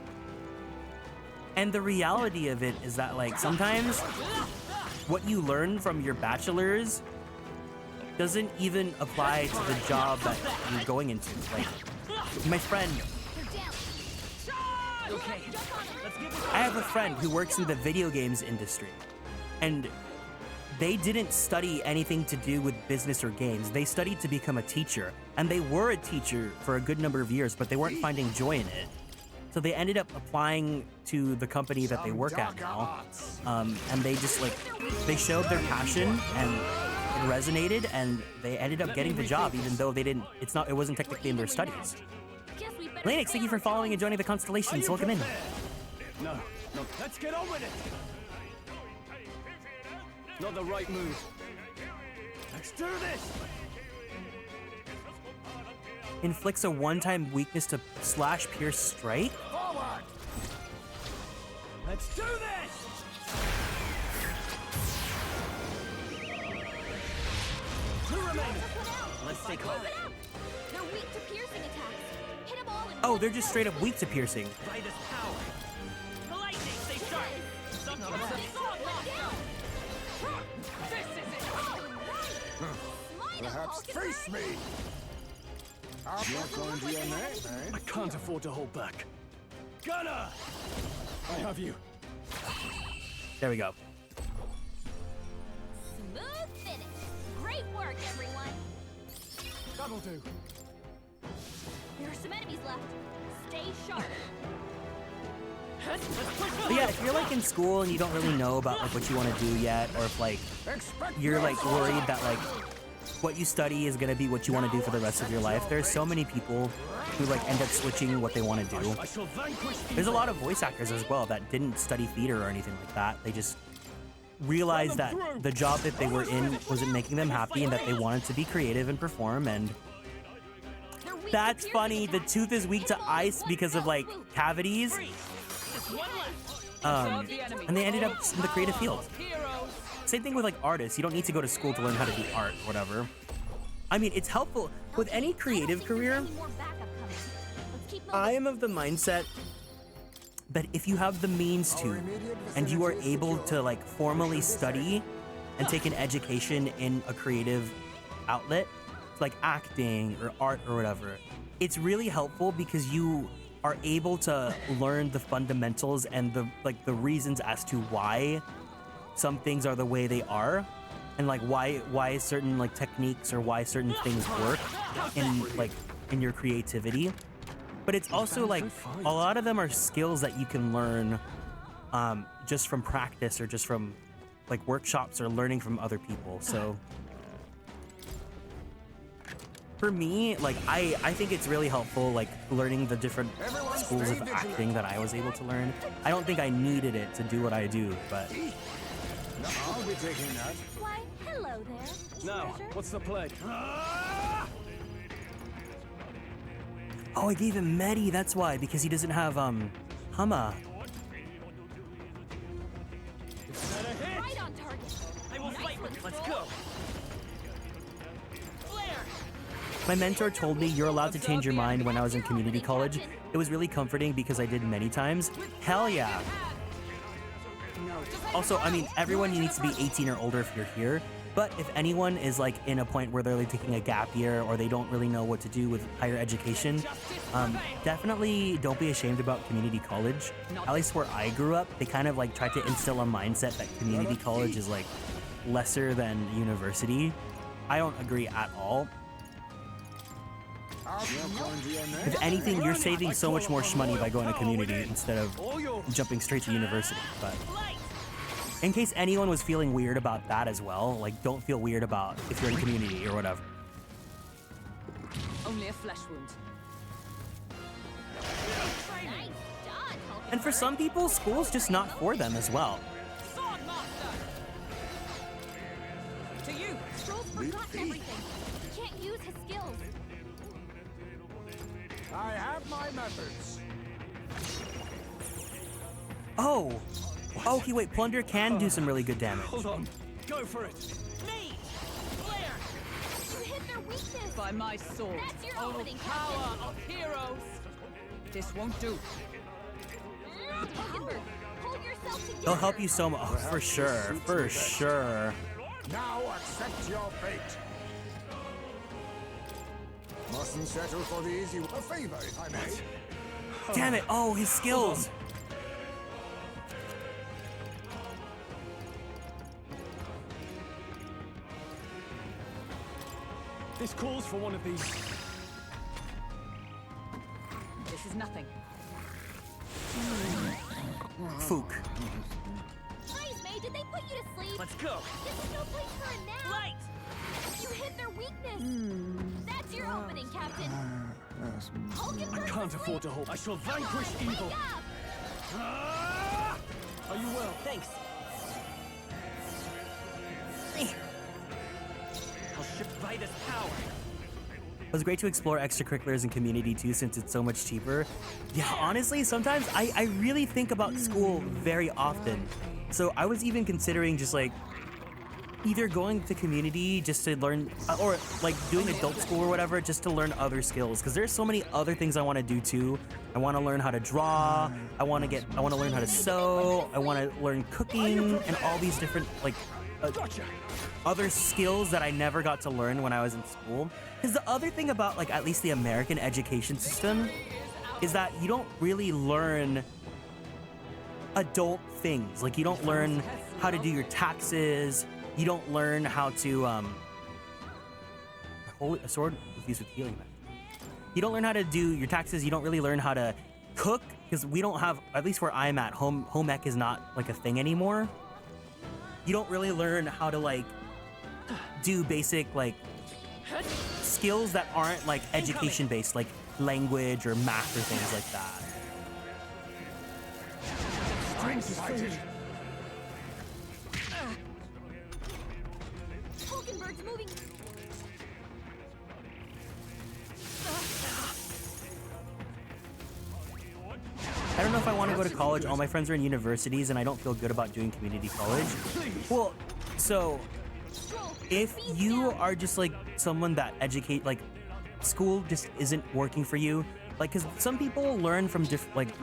And the reality of it is that, like, sometimes what you learn from your bachelor's doesn't even apply to the job that you're going into. Like, my friend, I have a friend who works in the video games industry, and they didn't study anything to do with business or games. They studied to become a teacher, and they were a teacher for a good number of years, but they weren't finding joy in it. So they ended up applying to the company that they work at now, and they just like, they showed their passion and it resonated, and they ended up getting the job even though they didn't, it wasn't technically in their studies. Lanix, thank you for following and joining the Konstellations. Welcome in. No, let's get on with it. Not the right move. Let's do this. Inflicts a one-time weakness to slash pierce strike. Forward. Let's do this. Two remaining. Let's stay calm. They're weak to piercing attacks. Hit them all in Oh, they're just straight up weak to piercing. Brightest power. The lightning, stay sharp. Sometimes Perhaps face me. I'm not going to your name, eh? I can't afford to hold back. Gunner! I have you. There we go. smooth finish. Great work, everyone. That'll do. There are some enemies left. Stay sharp. But yeah, if you're like in school and you don't really know about like what you want to do yet, or if like you're like worried that like what you study is gonna be what you want to do for the rest of your life, there's so many people who like end up switching what they want to do. There's a lot of voice actors as well that didn't study theater or anything like that. They just realized that the job that they were in wasn't making them happy and that they wanted to be creative and perform. And that's funny. The tooth is weak to ice because of like cavities. And they ended up in the creative field. Same thing with like artists. You don't need to go to school to learn how to do art or whatever. I mean, it's helpful with any creative career. I am of the mindset that if you have the means to, and you are able to like formally study and take an education in a creative outlet, like acting or art or whatever, it's really helpful because you are able to learn the fundamentals and the reasons as to why some things are the way they are, and like why certain like techniques or why certain things work in your creativity. But it's also like a lot of them are skills that you can learn just from practice or just from like workshops or learning from other people. So for me, like I think it's really helpful like learning the different schools of acting that I was able to learn. I don't think I needed it to do what I do, but I'll be taking that. Why, hello there. Now, what's the play? oh, I gave him Medi, that's why, because he doesn't have Hama. Right on target. I will fight with you. Let's go. My mentor told me you're allowed to change your mind when I was in community college. It was really comforting because I did many times. Hell yeah. Also, I mean, everyone needs to be 18 or older if you're here. But if anyone is like in a point where they're like taking a gap year or they don't really know what to do with higher education, definitely don't be ashamed about community college. At least where I grew up, they kind of like tried to instill a mindset that community college is like lesser than university. I don't agree at all. If anything, you're saving so much more money by going to community instead of jumping straight to university. But in case anyone was feeling weird about that as well, like don't feel weird about if you're in community or whatever. Only a flesh wound. And for some people, school's just not for them as well. To you. Stroll's forgotten everything. He can't use his skills. I have my methods. Oh. Okay, wait, Plunder can do some really good damage. Hold on. Go for it. Me! Flare! by my sword. That's your Oh, opening, power of heroes! This won't do. Hulkenberg, hold yourself together. They'll help you so much. Oh, for sure. For sure. Now accept your fate. Mustn't settle for the easy. A favor, if I may. Damn it. Oh, his skills. This calls for one of these. This is nothing. Fook. Bridesmaid, did they put you to sleep? Let's go. This is no place for a nap. Light. You hit their weakness. That's your opening, Captain. I can't afford to hold. I shall vanquish evil. Are you well? Thanks. I'll ship Vitus power. It was great to explore extracurriculars and community too, since it's so much cheaper. Yeah, honestly, sometimes I really think about school very often. So I was even considering just like either going to community just to learn, or like doing adult school or whatever, just to learn other skills. Because there's so many other things I want to do too. I want to learn how to draw. I want to learn how to sew. I want to learn cooking and all these different like other skills that I never got to learn when I was in school. Because the other thing about like at least the American education system is that you don't really learn adult things. Like you don't learn how to do your taxes. You don't learn how to a sword infused with healing. You don't learn how to do your taxes. You don't really learn how to cook because we don't have, at least where I'm at, home ec is not like a thing anymore. You don't really learn how to like do basic like skills that aren't like education based, like language or math or things like that. Hulkenberg's moving. I don't know if I want to go to college. All my friends are in universities and I don't feel good about doing community college. Well, so if you are just like someone that like school just isn't working for you, like because some people learn from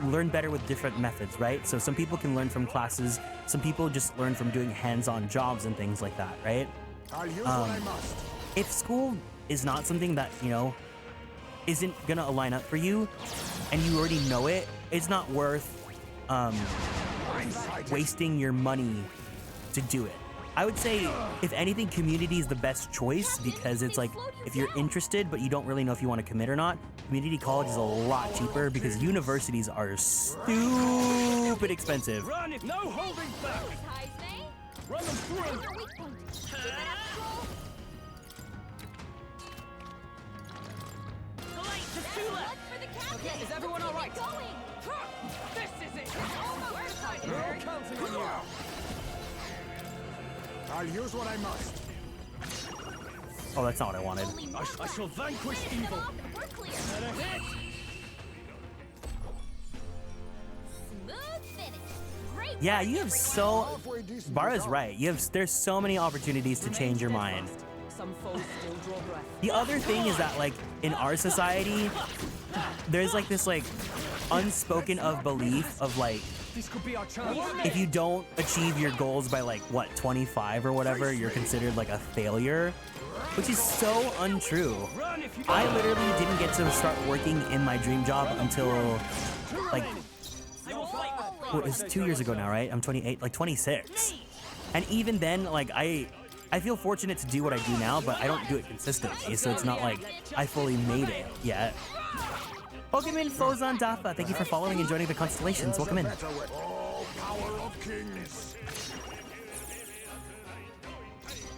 learn better with different methods, right? So some people can learn from classes, some people just learn from doing hands-on jobs and things like that, right? I'll use what I must. If school is not something that, you know, isn't gonna align up for you and you already know it, it's not worth wasting your money to do it. I would say, if anything, community is the best choice because it's like, if you're interested but you don't really know if you want to commit or not, community college is a lot cheaper because universities are stupid expensive. Run, no holding back. Run them through. Okay, is everyone all right? This is it. No counting on you. I'll use what I must. Oh, that's not what I wanted. I shall vanquish evil. Yeah, you have so... Bara's right. There's so many opportunities to change your mind. Some foes still draw breath. The other thing is that, like, in our society, there's like this like unspoken of belief of like, This could be our chance. if you don't achieve your goals by like what 25 or whatever, you're considered like a failure, which is so untrue. I literally didn't get to start working in my dream job until like, well, it was 2 years ago now, right? I'm 28, like 26. And even then, like I feel fortunate to do what I do now, but I don't do it consistently, so it's not like I fully made it yet. Welcome in, Fozan Dafa. Thank you for following and joining the Konstellations. Welcome in. Oh, power of kings.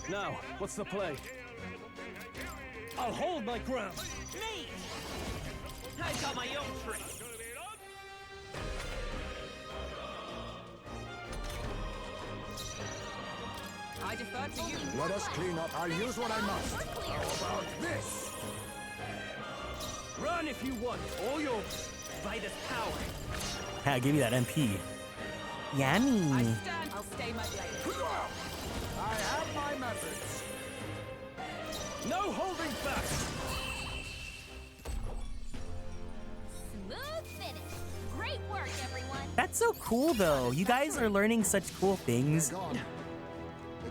Now, what's the play? I'll hold my ground. Me! I've got my own trick. I defer to you. Let us clean up. I'll use what I must. How about this? Run if you want. All yours. Vitus power. Yeah, give me that MP. Yummy. I'll stay my blade. I have my methods. No holding back! Smooth finish. Great work, everyone. That's so cool, though. You guys are learning such cool things. The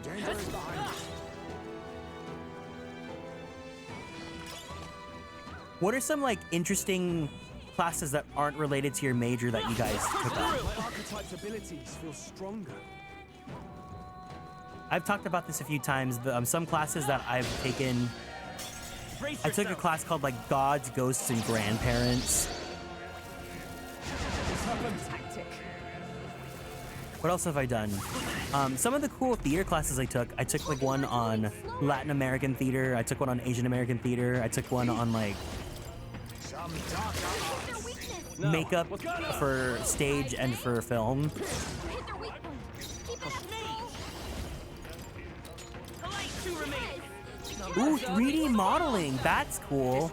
danger is behind us. What are some, like, interesting classes that aren't related to your major that you guys took up? My archetype's abilities feel stronger. I've talked about this a few times. Some classes that I've taken, I took a class called like Gods, Ghosts, and Grandparents. Tactic. What else have I done? Some of the cool theater classes I took like one on Latin American theater. I took one on Asian American theater. I took one on like makeup for stage and for film. Ooh, 3D modeling. That's cool.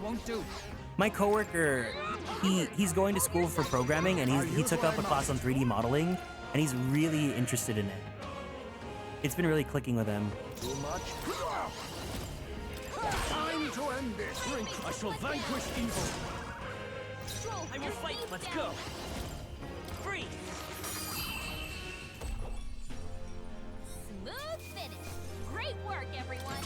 My coworker, he's going to school for programming, and he took up a class on 3D modeling, and he's really interested in it. It's been really clicking with him. Too much? Time to end this. I shall vanquish evil. I will fight. Let's go. Free. Smooth finish. Great work, everyone.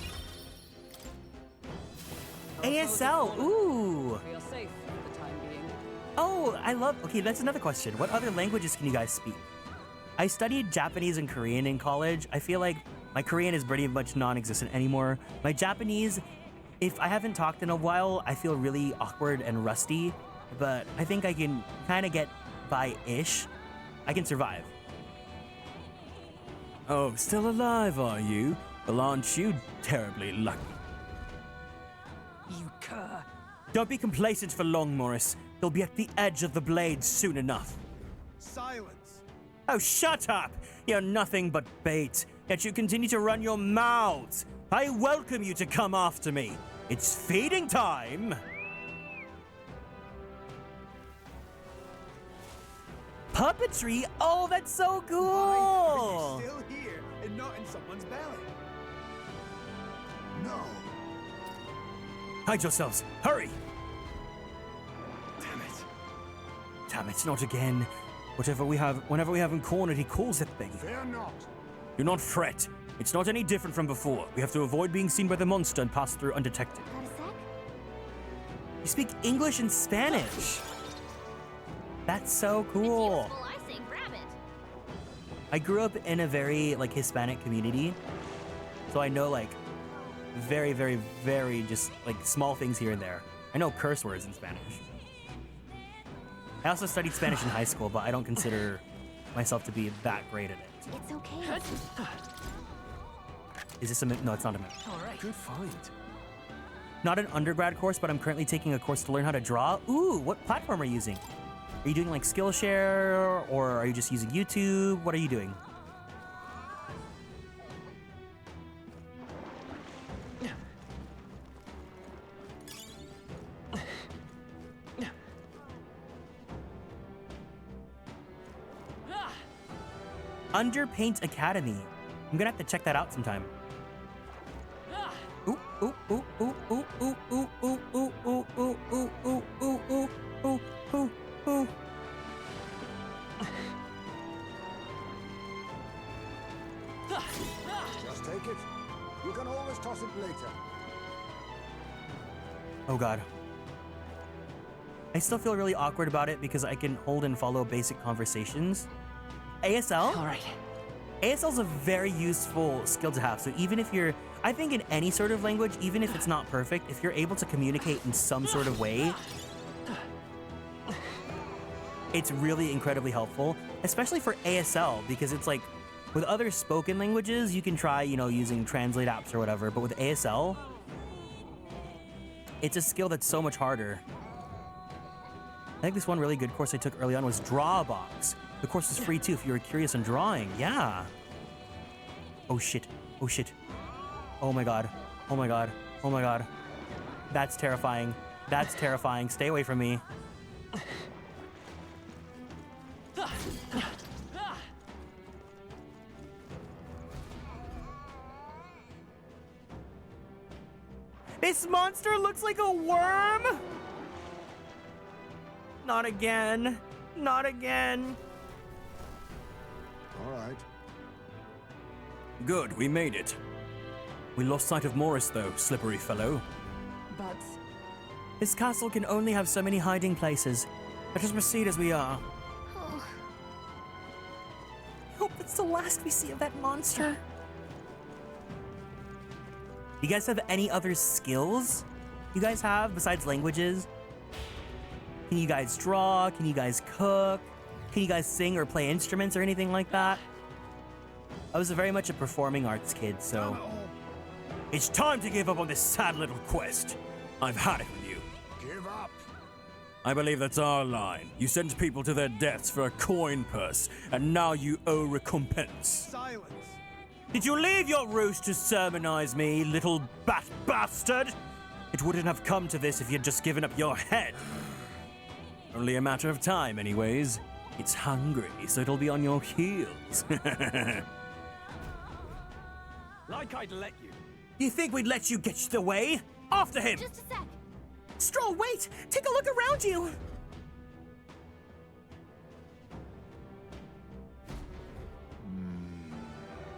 ASL, ooh. Feel safe for the time being. Oh, okay, that's another question. What other languages can you guys speak? I studied Japanese and Korean in college. I feel like my Korean is pretty much non-existent anymore. My Japanese, if I haven't talked in a while, I feel really awkward and rusty, but I think I can kind of get by-ish. I can survive. Oh, still alive, are you? Well, aren't you terribly lucky? You cur. Don't be complacent for long, Morris. They'll be at the edge of the blade soon enough. Silence. Oh, shut up! You're nothing but bait, yet you continue to run your mouths. I welcome you to come after me. It's feeding time! Puppetry? Oh, that's so Why cool! are you still here and not in someone's belly? No. Hide yourselves! Hurry! Damn it. Damn it, not again. Whenever we have him cornered, he calls that thing. Fear not. Do not fret. It's not any different from before. We have to avoid being seen by the monster and pass through undetected. Got a sec? You speak English and Spanish. That's so cool. Well, I say grab it. I grew up in a very like Hispanic community, so I know like very, very, very just like small things here and there. I know curse words in Spanish. I also studied Spanish in high school, but I don't consider myself to be that great at it. It's okay. Is this a no, it's not a myth. All right. Good find. Not an undergrad course, but I'm currently taking a course to learn how to draw. Ooh, what platform are you using? Are you doing like Skillshare, or are you just using YouTube? What are you doing? Underpaint Academy. I'm gonna have to check that out sometime. Ooh, ooh, ooh, ooh, ooh, ooh, ooh, ooh, ooh, ooh, ooh, ooh, ooh, ooh, ooh, ooh, ooh, ooh. Just take it. You can always toss it later. Oh god. I still feel really awkward about it because I can hold and follow basic conversations. ASL? All right. ASL is a very useful skill to have. So even if you're, I think in any sort of language, even if it's not perfect, if you're able to communicate in some sort of way, it's really incredibly helpful, especially for ASL, because it's like, with other spoken languages, you can try, you know, using translate apps or whatever, but with ASL, it's a skill that's so much harder. I think this one really good course I took early on was Drawbox. The course is free too if you were curious on drawing. Yeah. Oh shit. Oh shit. Oh my god. Oh my god. Oh my god. That's terrifying. That's terrifying. Stay away from me. This monster looks like a worm! Not again. Not again. All right. Good, we made it. We lost sight of Morris, though, slippery fellow. But This castle can only have so many hiding places. Let us proceed as we are. Oh, I hope that's the last we see of that monster. You guys have any other skills you guys have besides languages? Can you guys draw? Can you guys cook? Can you guys sing or play instruments or anything like that? I was very much a performing arts kid, so... It's time to give up on this sad little quest. I've had it with you. Give up. I believe that's our line. You sent people to their deaths for a coin purse, and now you owe recompense. Silence. Did you leave your roost to sermonize me, little bat bastard? It wouldn't have come to this if you'd just given up your head. Only a matter of time, anyways. It's hungry, so it'll be on your heels. Like I'd let you. You think we'd let you get away? After him! just a sec. Stroll, wait! Take a look around you!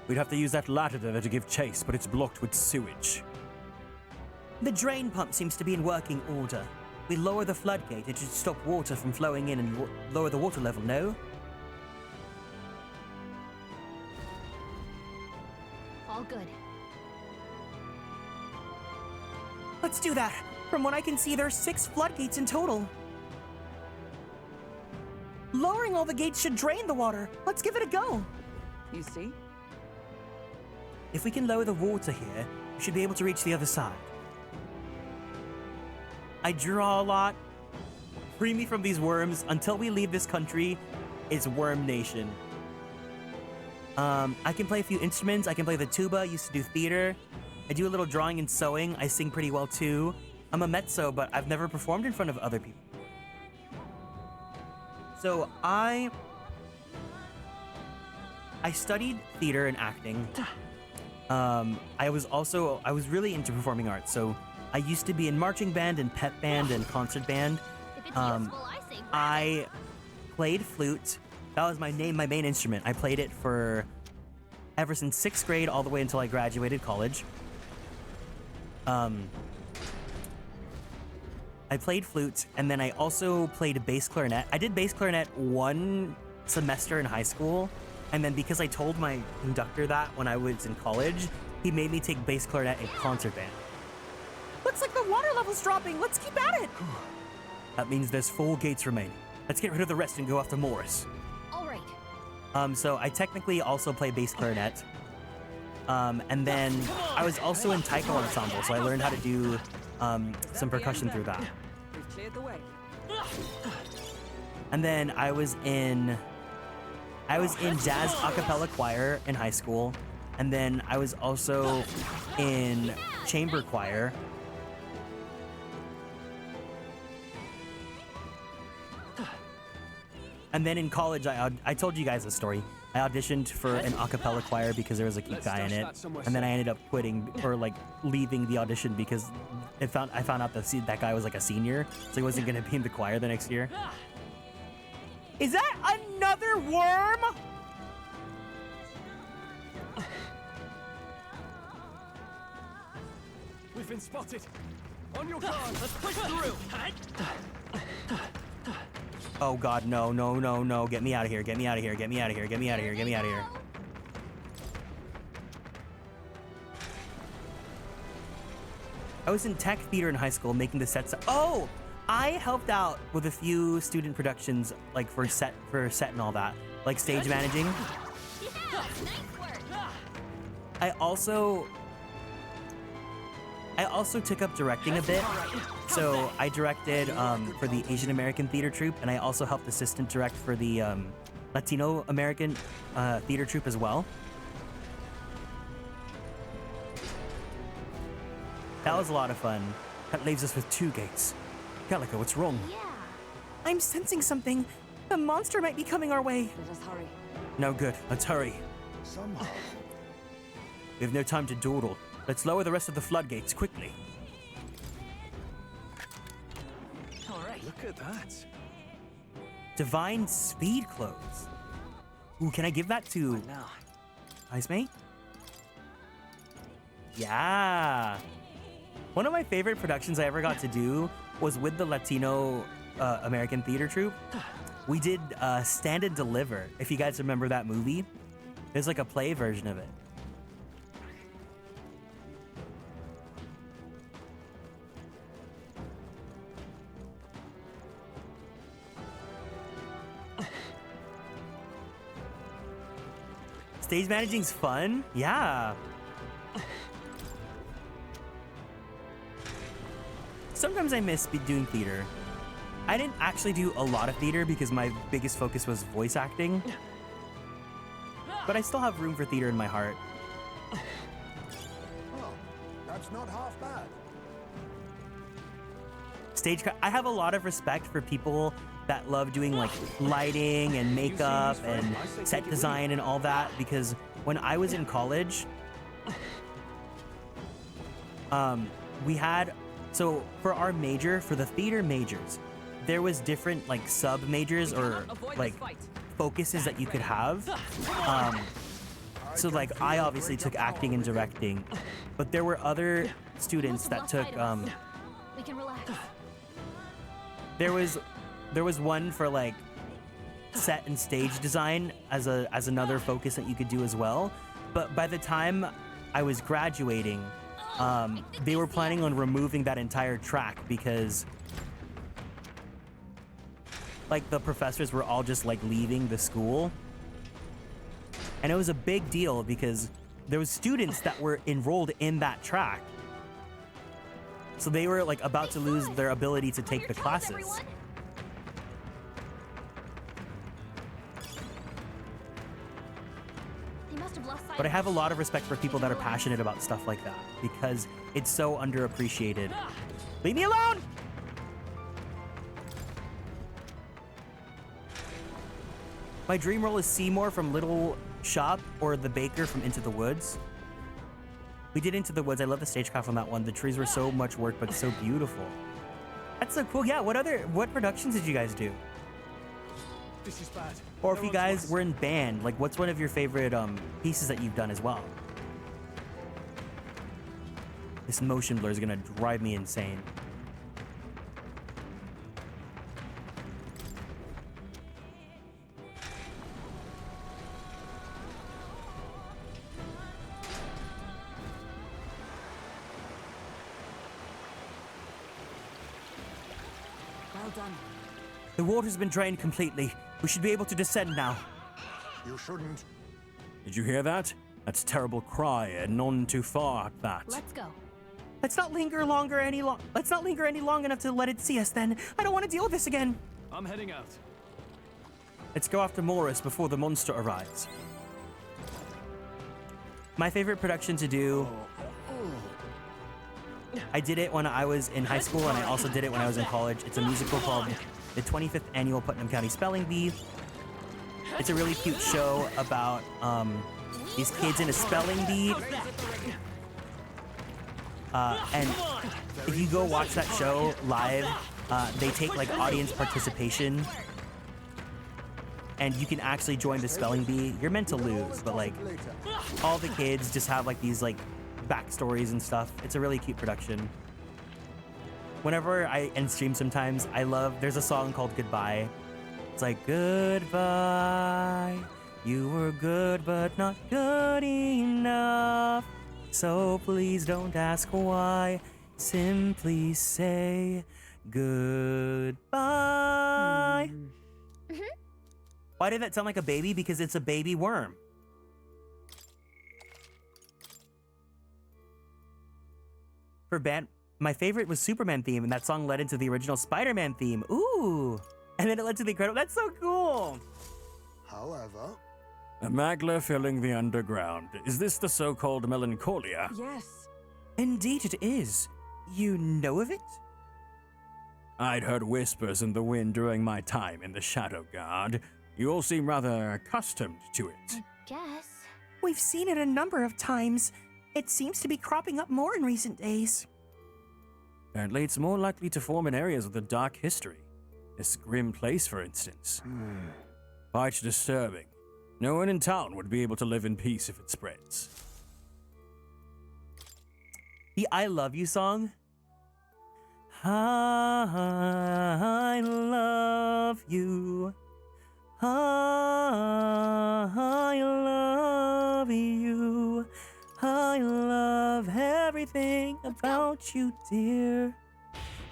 We'd have to use that ladder there to give chase, but it's blocked with sewage. The drain pump seems to be in working order. We lower the floodgate, it should stop water from flowing in and lower the water level, no? All good. Let's do that. From what I can see, there's 6 floodgates in total. Lowering all the gates should drain the water. Let's give it a go. you see? If we can lower the water here, we should be able to reach the other side. I draw a lot. Free me from these worms. Until we leave this country, it's Worm Nation. I can play a few instruments. I can play the tuba. I used to do theater. I do a little drawing and sewing. I sing pretty well too. I'm a mezzo, but I've never performed in front of other people. So I studied theater and acting. I was really into performing arts. So I used to be in marching band and pep band and concert band. If it's useful, I sing. I played flute. That was my main instrument. I played it for ever since 6th grade all the way until I graduated college. I played flute, and then I also played bass clarinet. I did bass clarinet 1 semester in high school, and then because I told my conductor that when I was in college, he made me take bass clarinet in concert band. Looks like the water level's dropping. Let's keep at it. That means there's 4 gates remaining. Let's get rid of the rest and go after Morris. All right. So I technically also play bass clarinet. And then I was also in taiko ensemble, so I learned how to do some percussion through that. We've cleared the way. And then I was in jazz a cappella choir in high school, and then I was also in chamber choir. And then in college, I told you guys a story. I auditioned for an a cappella choir because there was a cute guy in it, and then I ended up quitting or like leaving the audition because I found out that guy was like a senior, so he wasn't gonna be in the choir the next year. Is that another worm? We've been spotted. On your guard. Let's push through. Oh god, no, no, no, no. Get me out of here, get me out of here, get me out of here, get me out of here, get me out of here. I was in tech theater in high school making the sets. Oh! I helped out with a few student productions, like for set and all that, like stage managing. Yeah, nice work. I also took up directing a bit. So I directed for the Asian American theater troupe, and I also helped assistant direct for the Latino American theater troupe as well. That was a lot of fun. That leaves us with 2 gates. Calico, what's wrong? Yeah. I'm sensing something. The monster might be coming our way. Let us hurry. No good. Let's hurry. Somehow. We have no time to dawdle. Let's lower the rest of the floodgates quickly. All right. Look at that. Divine speed clothes. Ooh, can I give that to Ice Mate? Yeah. One of my favorite productions I ever got to do was with the Latino American theater troupe. We did Stand and Deliver, if you guys remember that movie. There's like a play version of it. Stage managing's fun? Yeah. Sometimes I miss doing theater. I didn't actually do a lot of theater because my biggest focus was voice acting. But I still have room for theater in my heart. Well, that's not half bad. I have a lot of respect for people that love doing like lighting and makeup and set design and all that, because when I was in college, we had, so for our major, for the theater majors, there was different like sub majors or like focuses that you could have. So like I obviously took acting and directing, but there were other students that took We can relax. there was one for like set and stage design as another focus that you could do as well. But by the time I was graduating, they were planning on removing that entire track because like the professors were all just like leaving the school. And it was a big deal because there was students that were enrolled in that track. So they were like about to lose their ability to take the classes. But I have a lot of respect for people that are passionate about stuff like that because it's so underappreciated. Leave me alone! My dream role is Seymour from Little Shop or the Baker from Into the Woods. We did Into the Woods. I love the stagecraft on that one. The trees were so much work, but so beautiful. That's so cool. Yeah, what productions did you guys do? This is bad. Or if you guys were in band, like what's one of your favorite pieces that you've done as well? This motion blur is gonna drive me insane. Well done. The water's been drained completely. We should be able to descend now. You shouldn't. Did you hear that? That's a terrible cry and none too far at that. Let's go. Let's not linger any long enough to let it see us then. I don't want to deal with this again. I'm heading out. Let's go after Morris before the monster arrives. My favorite production to do, I did it when I was in high school and I also did it when I was in college. It's a musical called the 25th Annual Putnam County Spelling Bee. It's a really cute show about these kids in a spelling bee. And if you go watch that show live, they take like audience participation. And you can actually join the spelling bee. You're meant to lose, but like all the kids just have like these like backstories and stuff. It's a really cute production. Whenever I end stream sometimes, there's a song called Goodbye. It's like, goodbye, you were good but not good enough. So please don't ask why, simply say goodbye. Why did that sound like a baby? Because it's a baby worm. For band, my favorite was Superman theme, and that song led into the original Spider-Man theme. Ooh. And then it led to the Incredible. That's so cool. However, A magla filling the underground. Is this the so-called melancholia? Yes. Indeed it is. You know of it? I'd heard whispers in the wind during my time in the Shadow Guard. You all seem rather accustomed to it. Guess. We've seen it a number of times. It seems to be cropping up more in recent days. Apparently, it's more likely to form in areas with a dark history. This grim place, for instance. Quite disturbing. No one in town would be able to live in peace if it spreads. The I Love You song? I love you. I love you. I love everything about you, dear.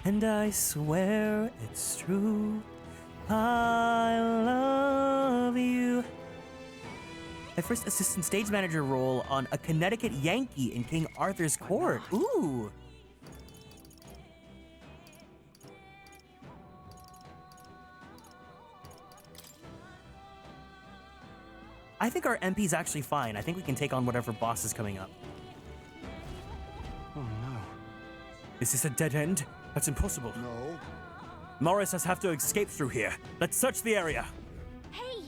And I swear it's true. I love you. My first assistant stage manager role on A Connecticut Yankee in King Arthur's Court. Ooh. I think our MP's actually fine. I think we can take on whatever boss is coming up. Oh no. Is this a dead end? That's impossible. No. Morris has have to escape through here. Let's search the area. Hey!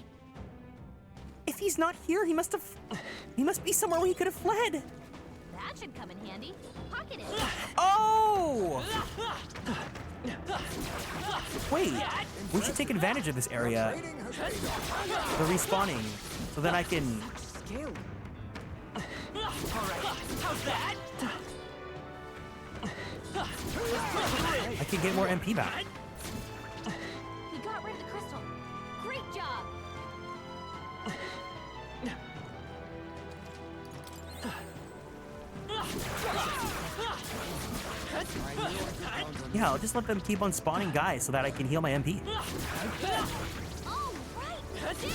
If he's not here, he must be somewhere where he could have fled. That should come in handy. Pocket it. Oh! Wait, we should take advantage of this area. The respawning, so that I can... Skill. Alright, how's that? I can get more MP back. We got rid of the crystal. Great job. Yeah, I'll just let them keep on spawning guys so that I can heal my MP. All right. Did it.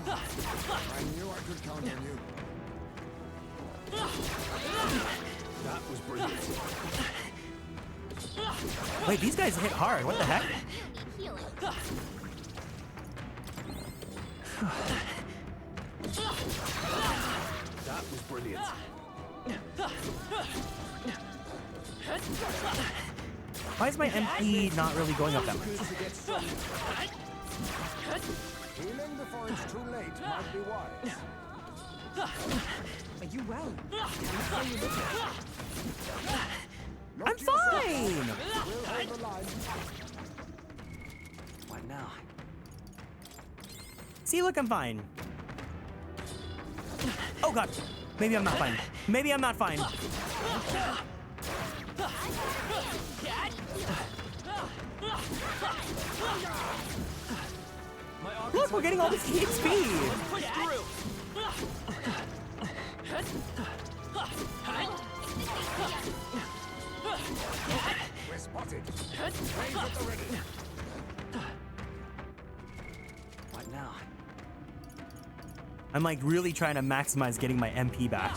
I knew I could count on you. That was brilliant. Wait, these guys hit hard. What the heck? Need healing. That was brilliant. Why is my MP not really going up that much? Healing before it's too late might be wise. Are you well? I'm fine! We'll hold the line. What now? See, look, I'm fine. Oh god, maybe I'm not fine. Maybe I'm not fine. Look, we're getting all this EXP. Push through. We're spotted. Raise at the ready. What now? I'm like really trying to maximize getting my MP back.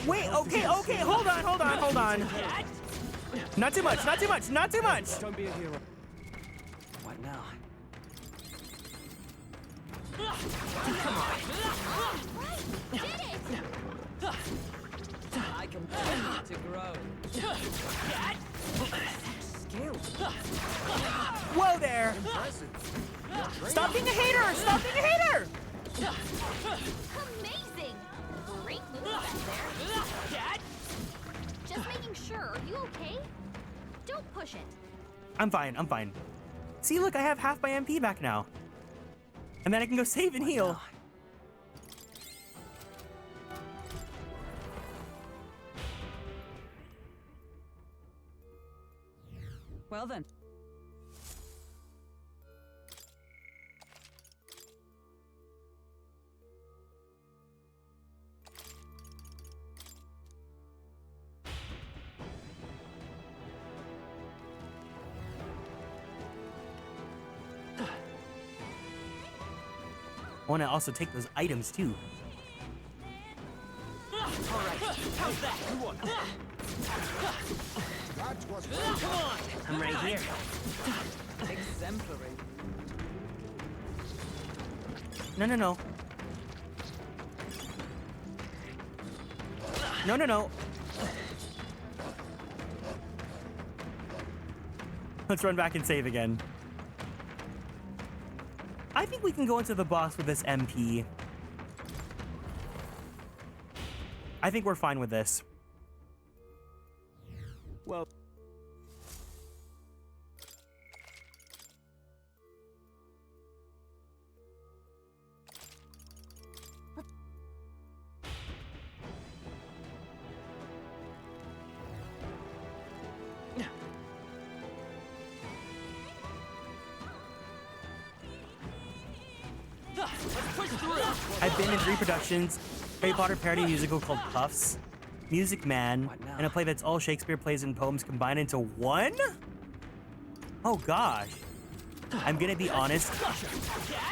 Wait, okay, hold on. Not too much. Don't be a hero. What now? I continue to grow. Skill. Whoa there! Stop being a hater! Amazing. Great move back there. Just making sure. Are you okay? Don't push it. I'm fine. See, look, I have half my MP back now. And then I can go save and heal. Well then. I want to also take those items too. Alright, how's that? That was Come on! I'm right here. Exemplary. No. No. Let's run back and save again. I I think we can go into the boss with this MP. I think we're fine with this. Well... I've been in 3 productions, Harry Potter parody musical called Puffs, Music Man, and a play that's all Shakespeare plays and poems combined into one? Oh gosh. I'm gonna be honest,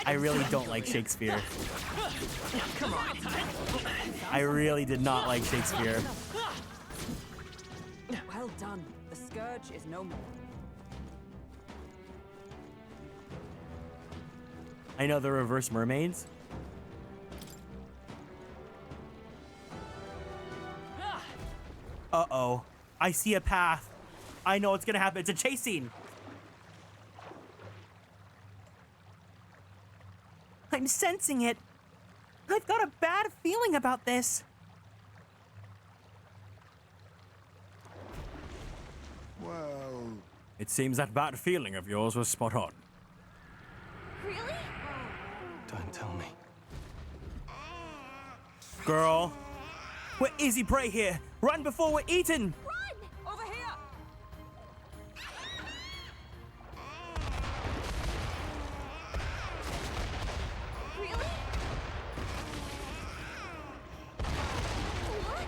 I really don't like Shakespeare. Come on. I really did not like Shakespeare. Well done. The scourge is no more. I know the reverse mermaids. Uh-oh. I see a path. I know what's gonna happen. It's a chase scene. I'm sensing it. I've got a bad feeling about this. Well... It seems that bad feeling of yours was spot on. Really? Don't tell me. Girl. We're easy prey here. Run before we're eaten. Over here! Really? What?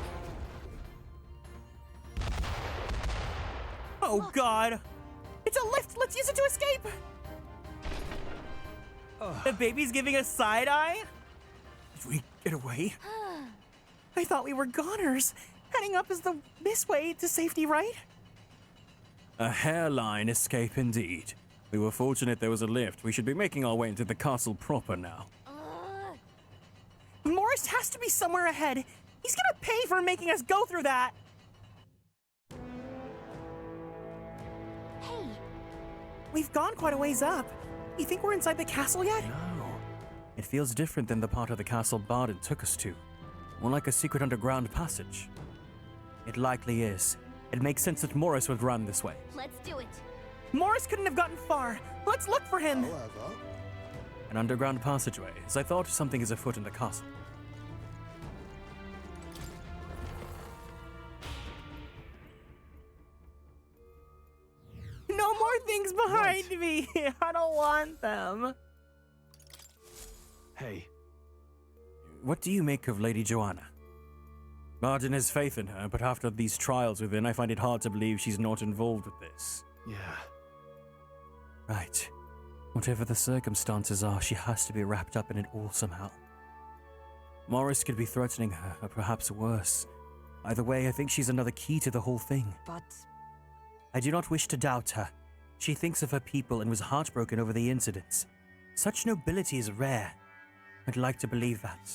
Oh God. It's a lift. Let's use it to escape. The baby's giving us side eye. Did we get away? I thought we were goners. Heading up is this way to safety, right? A hairline escape indeed. We were fortunate there was a lift. We should be making our way into the castle proper now. Morris has to be somewhere ahead. He's gonna pay for making us go through that. Hey. We've gone quite a ways up. You think we're inside the castle yet? No. It feels different than the part of the castle Barden took us to. More like a secret underground passage. It likely is. It makes sense that Morris would run this way. Let's do it. Morris couldn't have gotten far. Let's look for him. However... An underground passageway, as I thought something is afoot in the castle. No more things behind me. I don't want them. Hey. What do you make of Lady Joanna? Barden has faith in her, but after these trials within, I find it hard to believe she's not involved with this. Yeah. Right. Whatever the circumstances are, she has to be wrapped up in it all somehow. Morris could be threatening her, or perhaps worse. Either way, I think she's another key to the whole thing. But... I do not wish to doubt her. She thinks of her people and was heartbroken over the incidents. Such nobility is rare. I'd like to believe that.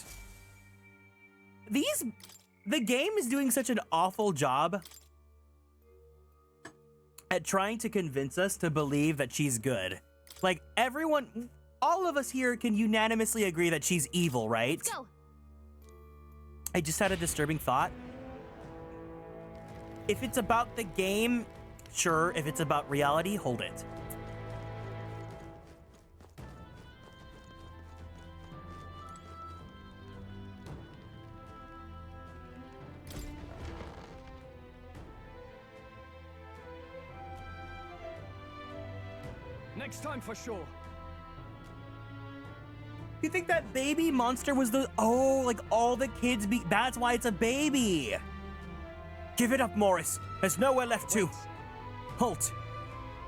The game is doing such an awful job at trying to convince us to believe that she's good. Like, everyone, all of us here can unanimously agree that she's evil, right? Let's go. I just had a disturbing thought. If it's about the game, sure. If it's about reality, hold it. Next time for sure. You think that baby monster was like all the kids that's why it's a baby. Give it up, Morris. There's nowhere left to. Halt.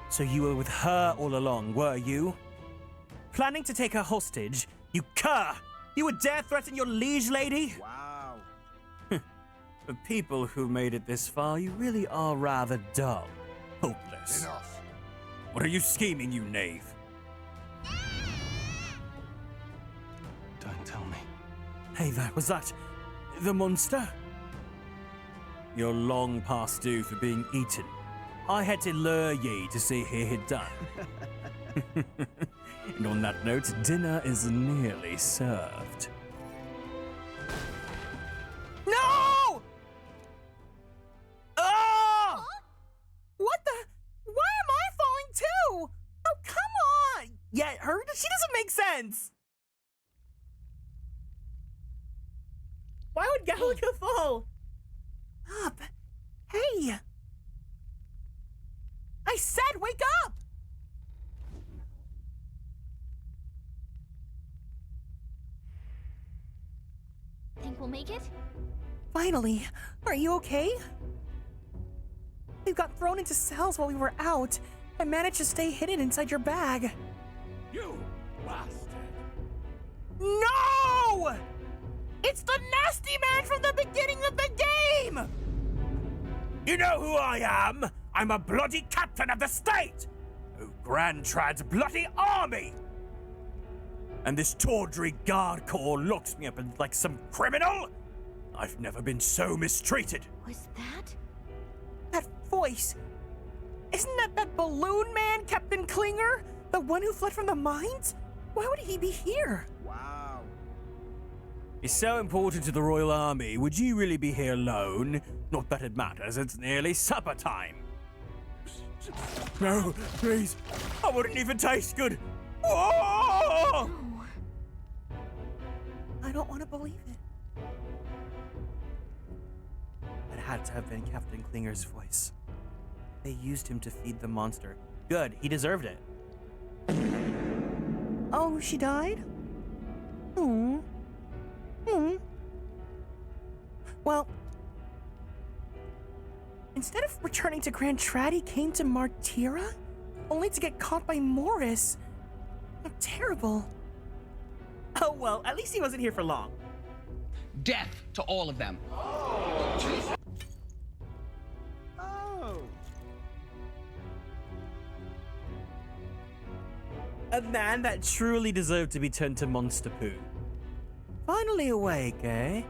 So you were with her all along, were you? Planning to take her hostage? You cur! You would dare threaten your liege lady? Wow. For people who made it this far, you really are rather dull. Hopeless. Enough. What are you scheming, you knave? Don't tell me. Hey, was that the monster? You're long past due for being eaten. I had to lure ye to see here it done. And on that note, dinner is nearly served. No! Oh! What the? Why am I falling too? Oh, come on! Yeah, her, she doesn't make sense. Why would Gallica fall? Up. Hey. I said wake up! Think we'll make it? Finally. Are you okay? We got thrown into cells while we were out. I managed to stay hidden inside your bag. You bastard! No! It's the nasty man from the beginning of the game! You know who I am? I'm a bloody captain of the state! Oh, Grand Trad's bloody army! And this tawdry guard corps locks me up like some criminal? I've never been so mistreated. Was that? That voice. Isn't that balloon man, Captain Klinger? The one who fled from the mines? Why would he be here? Wow. It's so important to the Royal Army. Would you really be here alone? Not that it matters. It's nearly supper time. No, please. I wouldn't even taste good. Whoa! I don't want to believe it. It had to have been Captain Klinger's voice. They used him to feed the monster. Good, he deserved it. Oh, she died? Hmm. Well, instead of returning to Grand Trad, he came to Martira, only to get caught by Morris. How terrible. Oh well, at least he wasn't here for long. Death to all of them. Oh. A man that truly deserved to be turned to monster poo. Finally awake, eh?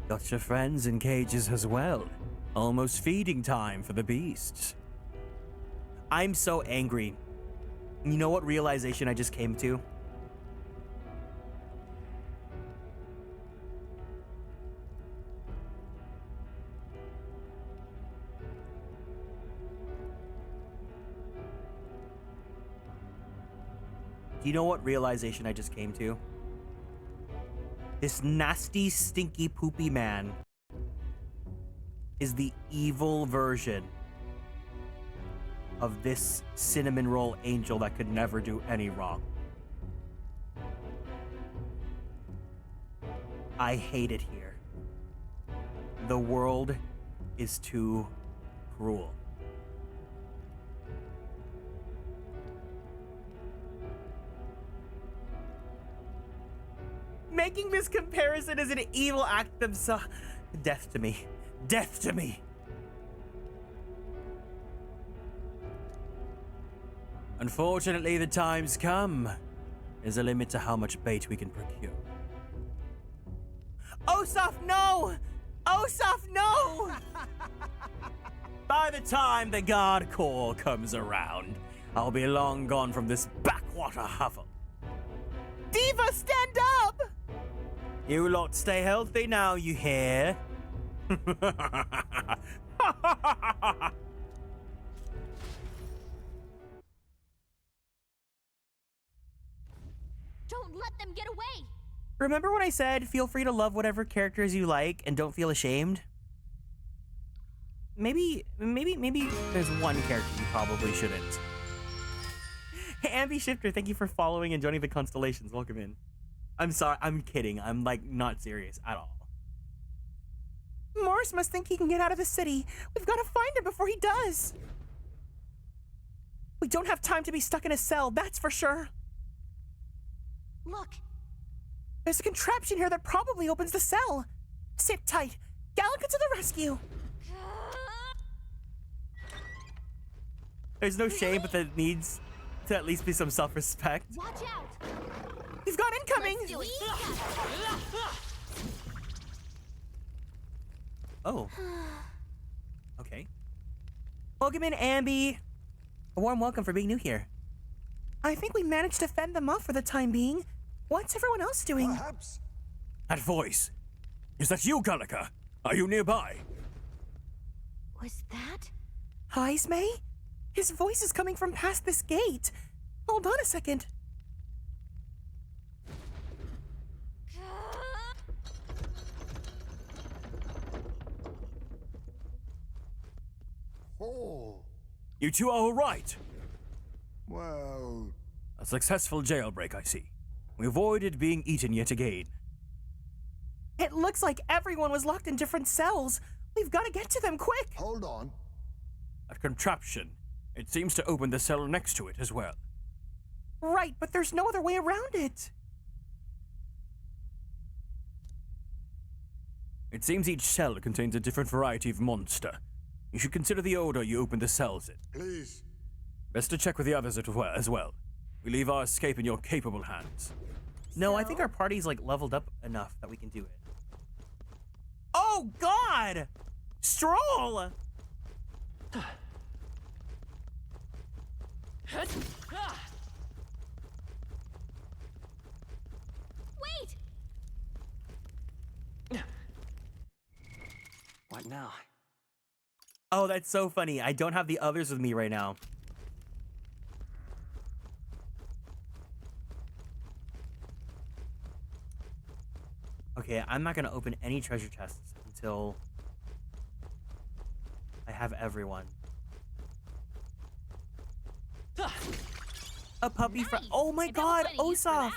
Got your friends in cages as well. Almost feeding time for the beasts. I'm so angry. You know what realization I just came to? Do you know what realization I just came to? This nasty, stinky, poopy man is the evil version of this cinnamon roll angel that could never do any wrong. I hate it here. The world is too cruel. Making this comparison is an evil act themselves. Death to me. Death to me. Unfortunately, the time's come. There's a limit to how much bait we can procure. Osaf, no! Osaf, no! By the time the guard corps comes around, I'll be long gone from this backwater hovel. Diva, stand up! You lot stay healthy now, you hear? Don't let them get away! Remember when I said feel free to love whatever characters you like and don't feel ashamed? Maybe there's one character you probably shouldn't. Hey, Ambi Shifter, thank you for following and joining the Konstellations. Welcome in. I'm sorry, I'm kidding. I'm like not serious at all. Morris must think he can get out of the city. We've got to find him before he does. We don't have time to be stuck in a cell, that's for sure. Look. There's a contraption here that probably opens the cell. Sit tight. Gallica to the rescue. There's no shame, but there needs to at least be some self-respect. Watch out. We've got incoming. Let's do it. Oh. Okay. Welcome in, Ambi. A warm welcome for being new here. I think we managed to fend them off for the time being. What's everyone else doing? Perhaps. That voice. Is that you, Gallica? Are you nearby? Was that? Heisme? His voice is coming from past this gate. Hold on a second. Oh. You two are all right. Well... A successful jailbreak, I see. We avoided being eaten yet again. It looks like everyone was locked in different cells. We've got to get to them quick. Hold on. That contraption. It seems to open the cell next to it as well. Right, but there's no other way around it. It seems each cell contains a different variety of monster. You should consider the order you open the cells in. Please. Best to check with the others as well. We leave our escape in your capable hands. No, I think our party's like leveled up enough that we can do it. Oh God! Stroll! Wait! What now? Oh, that's so funny. I don't have the others with me right now. Okay, I'm not gonna open any treasure chests until I have everyone. A puppy for— oh my God, Osaf!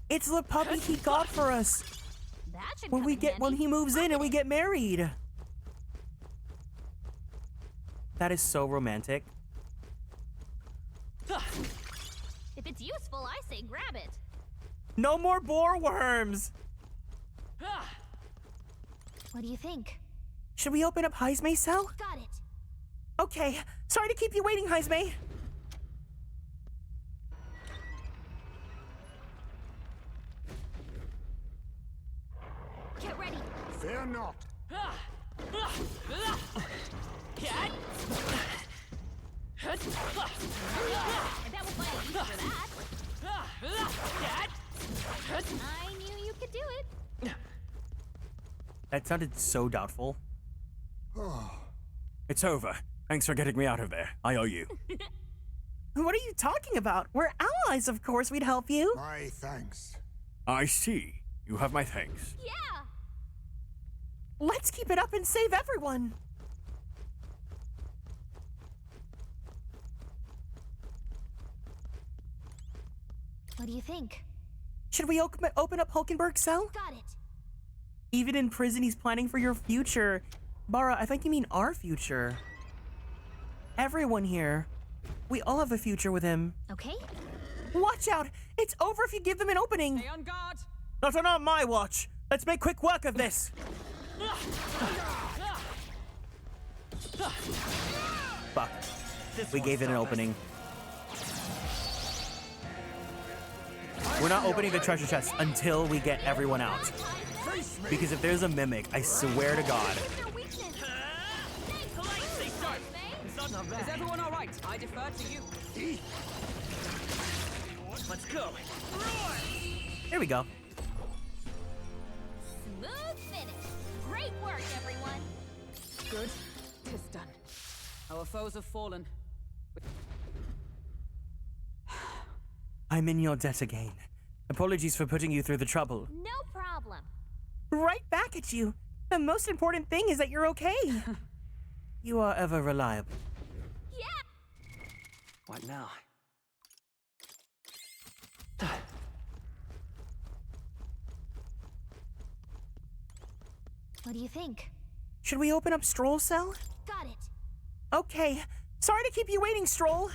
It's the puppy he got for us when he moves in and we get married. That is so romantic. If it's useful, I say grab it. No more boar worms! What do you think? Should we open up Heisme's cell? Got it. Okay. Sorry to keep you waiting, Heisme. Get ready. Fear not. I bet we'll find a use for that. I knew you could do it. That sounded so doubtful. It's over. Thanks for getting me out of there. I owe you. What are you talking about? We're allies, of course. We'd help you. My thanks. I see. You have my thanks. Yeah. Let's keep it up and save everyone. What do you think? Should we open up Hulkenberg's cell? Got it. Even in prison, he's planning for your future. Bara, I think you mean our future. Everyone here. We all have a future with him. Okay. Watch out! It's over if you give them an opening. Stay on guard. Not on my watch. Let's make quick work of this. Fuck. We gave it an opening. We're not opening the treasure chest until we get everyone out. Because if there's a mimic, I swear to God. Is everyone all right? I defer to you. Let's go. Here we go. Smooth finish. Great work, everyone. Good. 'Tis done. Our foes have fallen. I'm in your debt again. Apologies for putting you through the trouble. No problem. Right back at you. The most important thing is that you're okay. You are ever reliable. Yeah. What now? What do you think? Should we open up Stroll's cell? Got it. Okay. Sorry to keep you waiting, Stroll.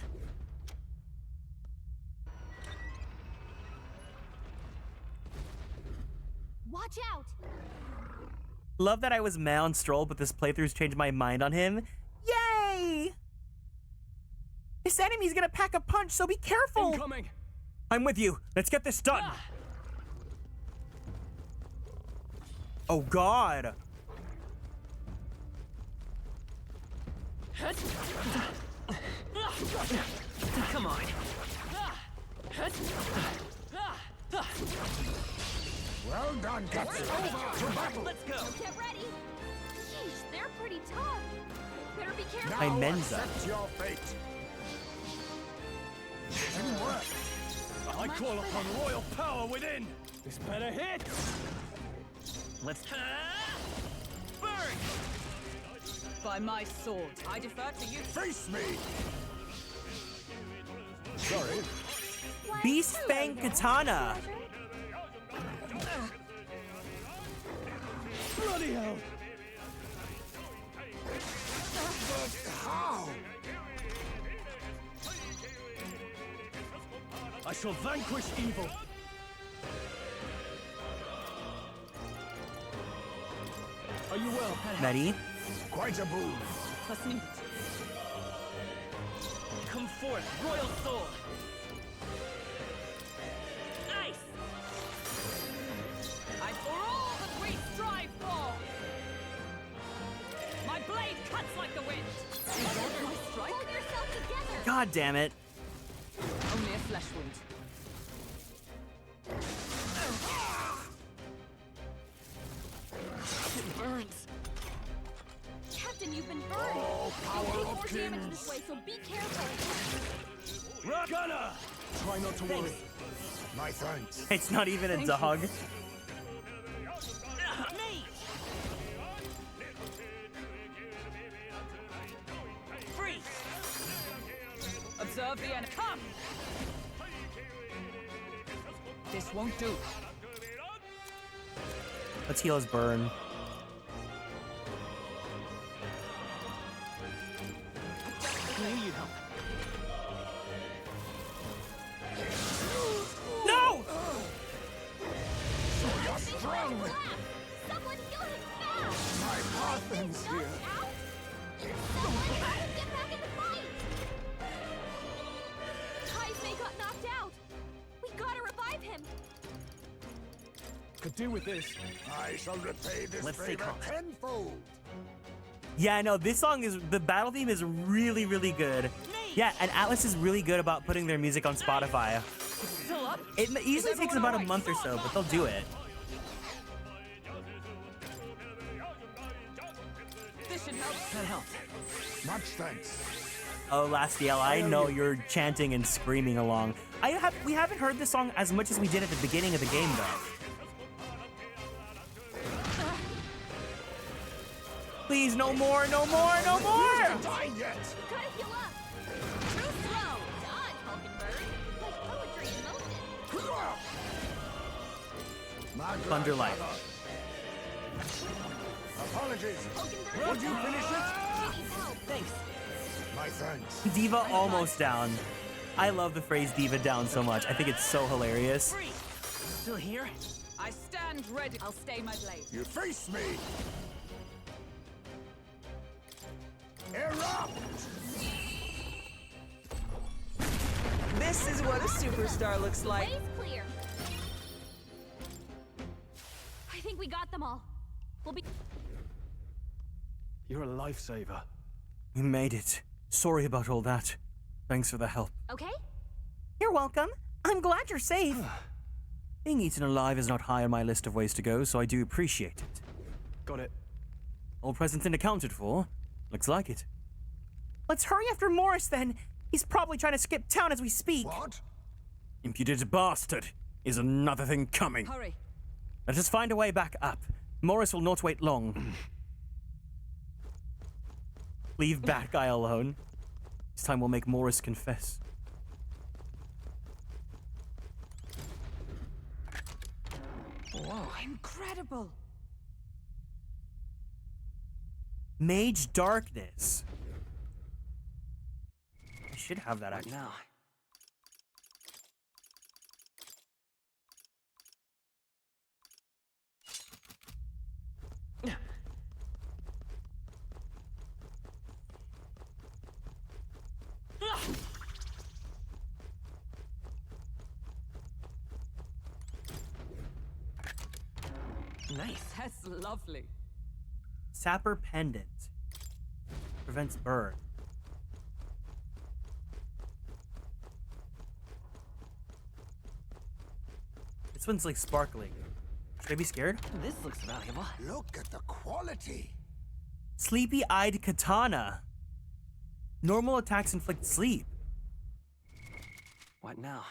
Watch out. Love that I was mad on Stroll, but this playthrough's changed my mind on him. Yay! This enemy's gonna pack a punch, so be careful. Incoming. I'm with you. Let's get this done. Oh God. Come on. Well done, Captain. To battle. Let's go. Get ready. Yeesh, they're pretty tough. Better be careful. Now Hi, Menza. accept your fate. Didn't work. I call upon royal power within. This better hit. Let's burn. By my sword, I defer to you. Face me. Sorry. Beast Fang Katana. Bloody hell. How? I shall vanquish evil. Are you well? Medi. Quite a boon. Come forth, royal soul. Ice. I for all that we strive for. My blade cuts like the wind. My strike. Hold yourself together. God damn it. Only a flesh wound. It burns. Captain, you've been burned. Oh, power You'll take of more damage kings. this way, so be careful. Gunner. Try not to worry. My thanks. It's not even a dog. Me. Freeze. Observe the enemy. Come! This won't do. Let's heal his burn. No! So you're strong. Someone heal him fast. My Parthen's here. Out. Someone help him get back in the fight. Kaizme got knocked out. We gotta revive him. Could do with this. I shall repay this Let's stay favor calm. tenfold. Yeah, no, this song is, the battle theme is really, really good. Yeah, and Atlus is really good about putting their music on Spotify. Still up? It usually takes about a month or so, but they'll do it. This should help. That helps. Much thanks. Oh, Lastiel, I know you're chanting and screaming along. We haven't heard this song as much as we did at the beginning of the game, though. Please, no more, no more, no more! Die yet. Gotta heal up. Too slow. Dodge, Hulkenberg. Like poetry in motion. My Thunder grandfather. Life. Apologies. Hulkenberg. Would you finish it? He needs help. Thanks. My thanks. Diva almost down. I love the phrase diva down so much. I think it's so hilarious. Freeze. Still here? I stand ready. I'll stay my blade. You face me. Erupt! This is what a superstar looks like. Way's clear. I think we got them all. We'll be. You're a lifesaver. We made it. Sorry about all that. Thanks for the help. Okay? You're welcome. I'm glad you're safe. Being eaten alive is not high on my list of ways to go, so I do appreciate it. Got it. All present and accounted for? Looks like it. Let's hurry after Morris then. He's probably trying to skip town as we speak. What? Impudent bastard! Is another thing coming? Hurry. Let us find a way back up. Morris will not wait long. Leave Bat Guy alone. This time we'll make Morris confess. Whoa, incredible. Mage Darkness. I should have that actually. Now. Nice. That's lovely. Sapper Pendant. Prevents burn. This one's like sparkling. Should I be scared? This looks valuable. Look at the quality. Sleepy-eyed katana. Normal attacks inflict sleep. What now?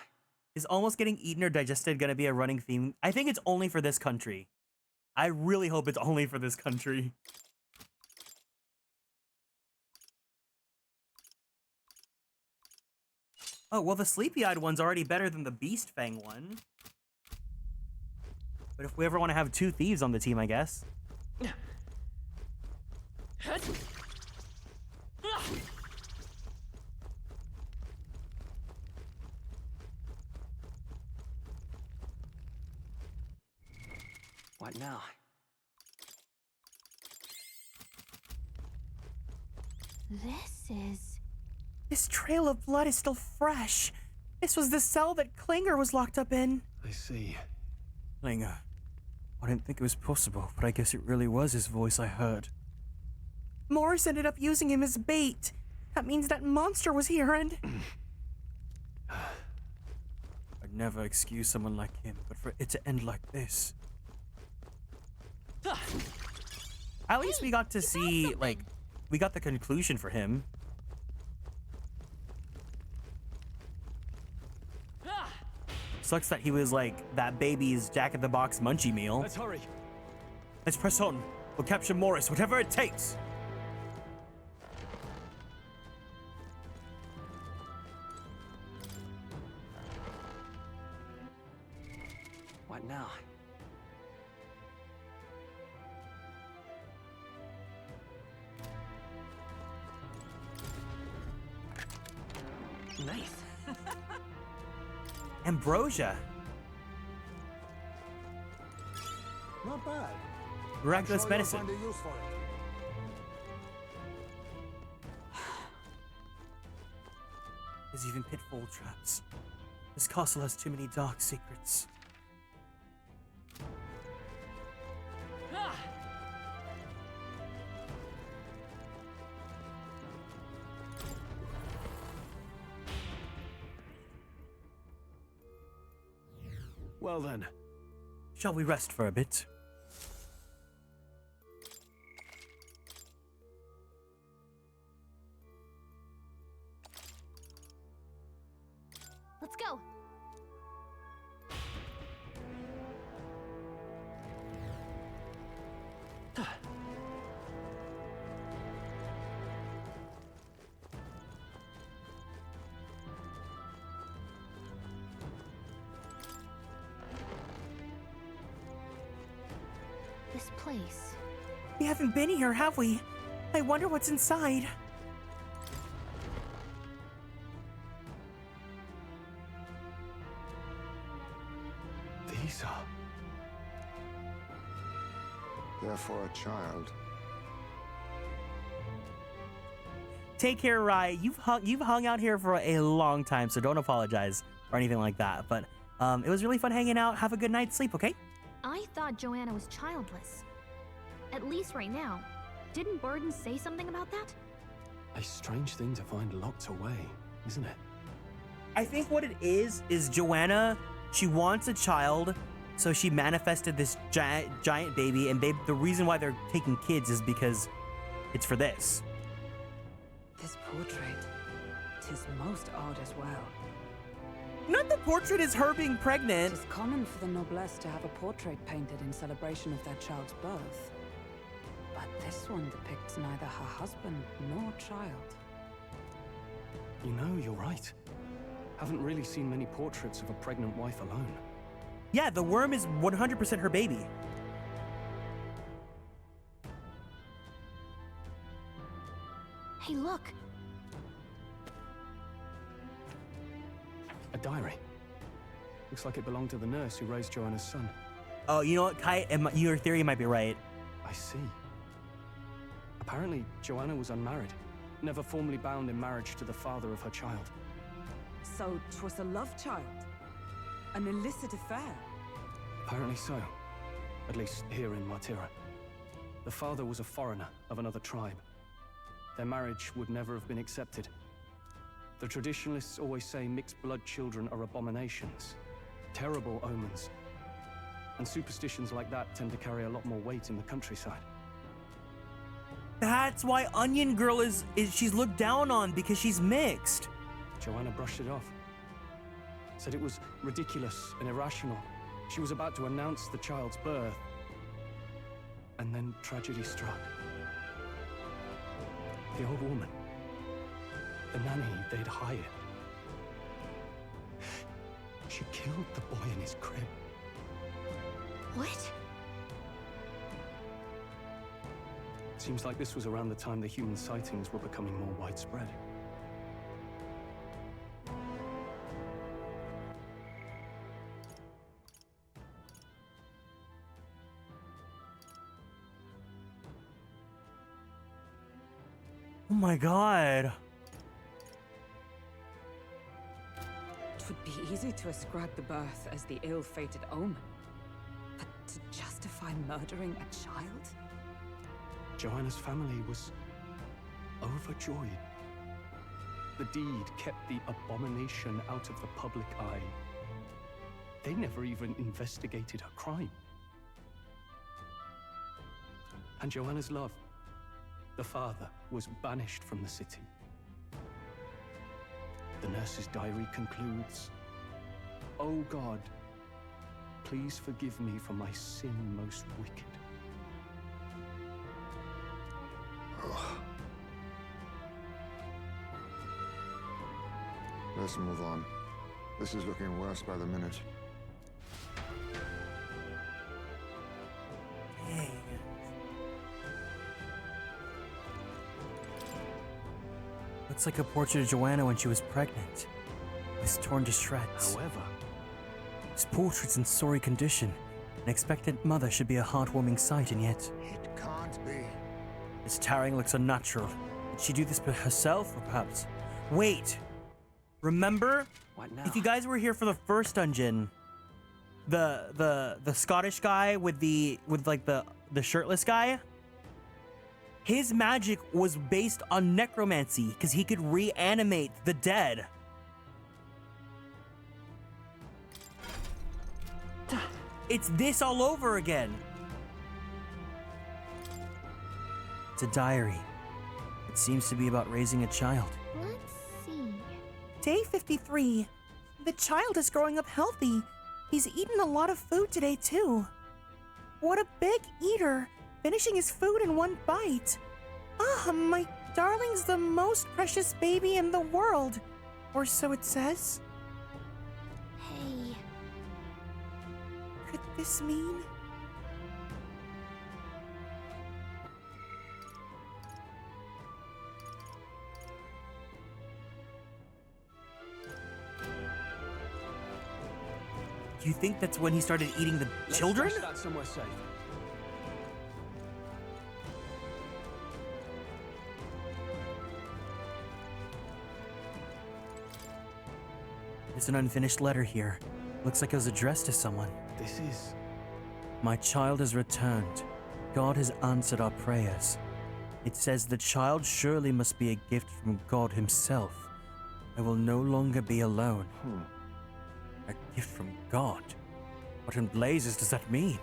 Is almost getting eaten or digested gonna be a running theme? I think it's only for this country. I really hope it's only for this country. Oh, well, the sleepy-eyed one's already better than the beast fang one. But if we ever want to have two thieves on the team, I guess. What now? This trail of blood is still fresh. This was the cell that Klinger was locked up in. I see. Klinger. I didn't think it was possible, but I guess it really was his voice I heard. Morris ended up using him as bait. That means that monster was here and... I'd never excuse someone like him, but for it to end like this... At least we got to see, like, we got the conclusion for him. Sucks that he was like that baby's Jack-in-the-Box munchie meal. Let's hurry. Let's press on. We'll capture Morris, whatever it takes. What now? Nice. Ambrosia. Not bad. Miraculous I'm sure medicine. You'll find a use for it. There's even pitfall traps. This castle has too many dark secrets. Well then. Shall we rest for a bit? Let's go. This place. We haven't been here, have we? I wonder what's inside. These are... They're for a child. Take care, Rai. You've hung out here for a long time, so don't apologize or anything like that. But it was really fun hanging out. Have a good night's sleep, okay? I thought Joanna was childless. At least right now. Didn't Burden say something about that? A strange thing to find locked away, isn't it? I think what it is Joanna, she wants a child, so she manifested this giant baby, and the reason why they're taking kids is because it's for this. This portrait, 'tis most odd as well. Not the portrait is her being pregnant. It is common for the noblesse to have a portrait painted in celebration of their child's birth. But this one depicts neither her husband nor child. You know, you're right. Haven't really seen many portraits of a pregnant wife alone. Yeah, the worm is 100% her baby. Hey, look. A diary. Looks like it belonged to the nurse who raised Joanna's son. Oh, you know what, Kai? Your theory might be right. I see. Apparently, Joanna was unmarried, never formally bound in marriage to the father of her child. So 'twas a love child? An illicit affair? Apparently so. At least here in Martira. The father was a foreigner of another tribe. Their marriage would never have been accepted. The traditionalists always say mixed blood children are abominations, terrible omens, And superstitions like that tend to carry a lot more weight in the countryside. That's why Onion Girl is she's looked down on, because she's mixed. Joanna brushed it off. Said it was ridiculous and irrational. She was about to announce the child's birth. And then tragedy struck. The old woman, the nanny they'd hired, she killed the boy in his crib. What? Seems like this was around the time the human sightings were becoming more widespread. Oh my god. It would be easy to ascribe the birth as the ill-fated omen. But to justify murdering a child? Joanna's family was overjoyed. The deed kept the abomination out of the public eye. They never even investigated her crime. And Joanna's love, the father, was banished from the city. The nurse's diary concludes, "O God, please forgive me for my sin most wicked." Let's move on. This is looking worse by the minute. Dang. Looks like a portrait of Joanna when she was pregnant. It's torn to shreds. However, this portrait's in sorry condition. An expectant mother should be a heartwarming sight, and yet It can't be. this tarring looks unnatural. Did she do this by herself, or perhaps? Wait. Remember? what now? If you guys were here for the first dungeon, the Scottish guy with the shirtless guy, his magic was based on necromancy because he could reanimate the dead. It's this all over again. It's a diary. It seems to be about raising a child. Let's see. Day 53. The child is growing up healthy. He's eaten a lot of food today, too. What a big eater, finishing his food in one bite. Ah, my darling's the most precious baby in the world. Or so it says. Hey. Could this mean? Do you think that's when he started eating the children? Let's stash that somewhere safe. There's an unfinished letter here. Looks like it was addressed to someone. This is... My child has returned. God has answered our prayers. It says the child surely must be a gift from God himself. I will no longer be alone. A gift from God? What in blazes does that mean?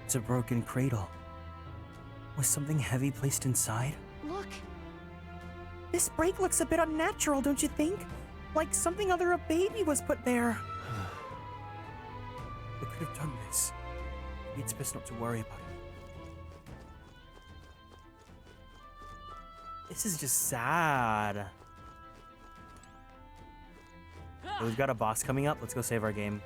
It's a broken cradle. Was something heavy placed inside? Look. This break looks a bit unnatural, don't you think? Like something other a baby was put there. Who could have done this? Maybe it's best not to worry about it. This is just sad. Oh, we've got a boss coming up. Let's go save our game.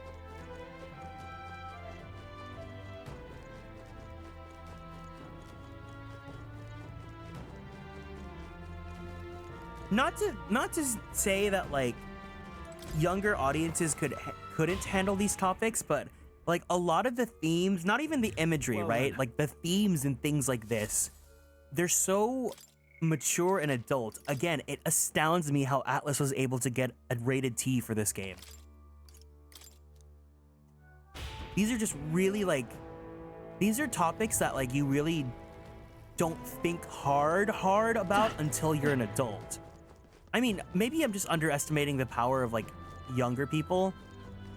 Not to say that like younger audiences couldn't handle these topics, but like a lot of the themes, not even the imagery, right? Like the themes and things like this, they're so mature and adult. Again, it astounds me how Atlus was able to get a rated T for this game. These are just really like, these are topics that like you really don't think hard about until you're an adult. I mean, maybe I'm just underestimating the power of like younger people,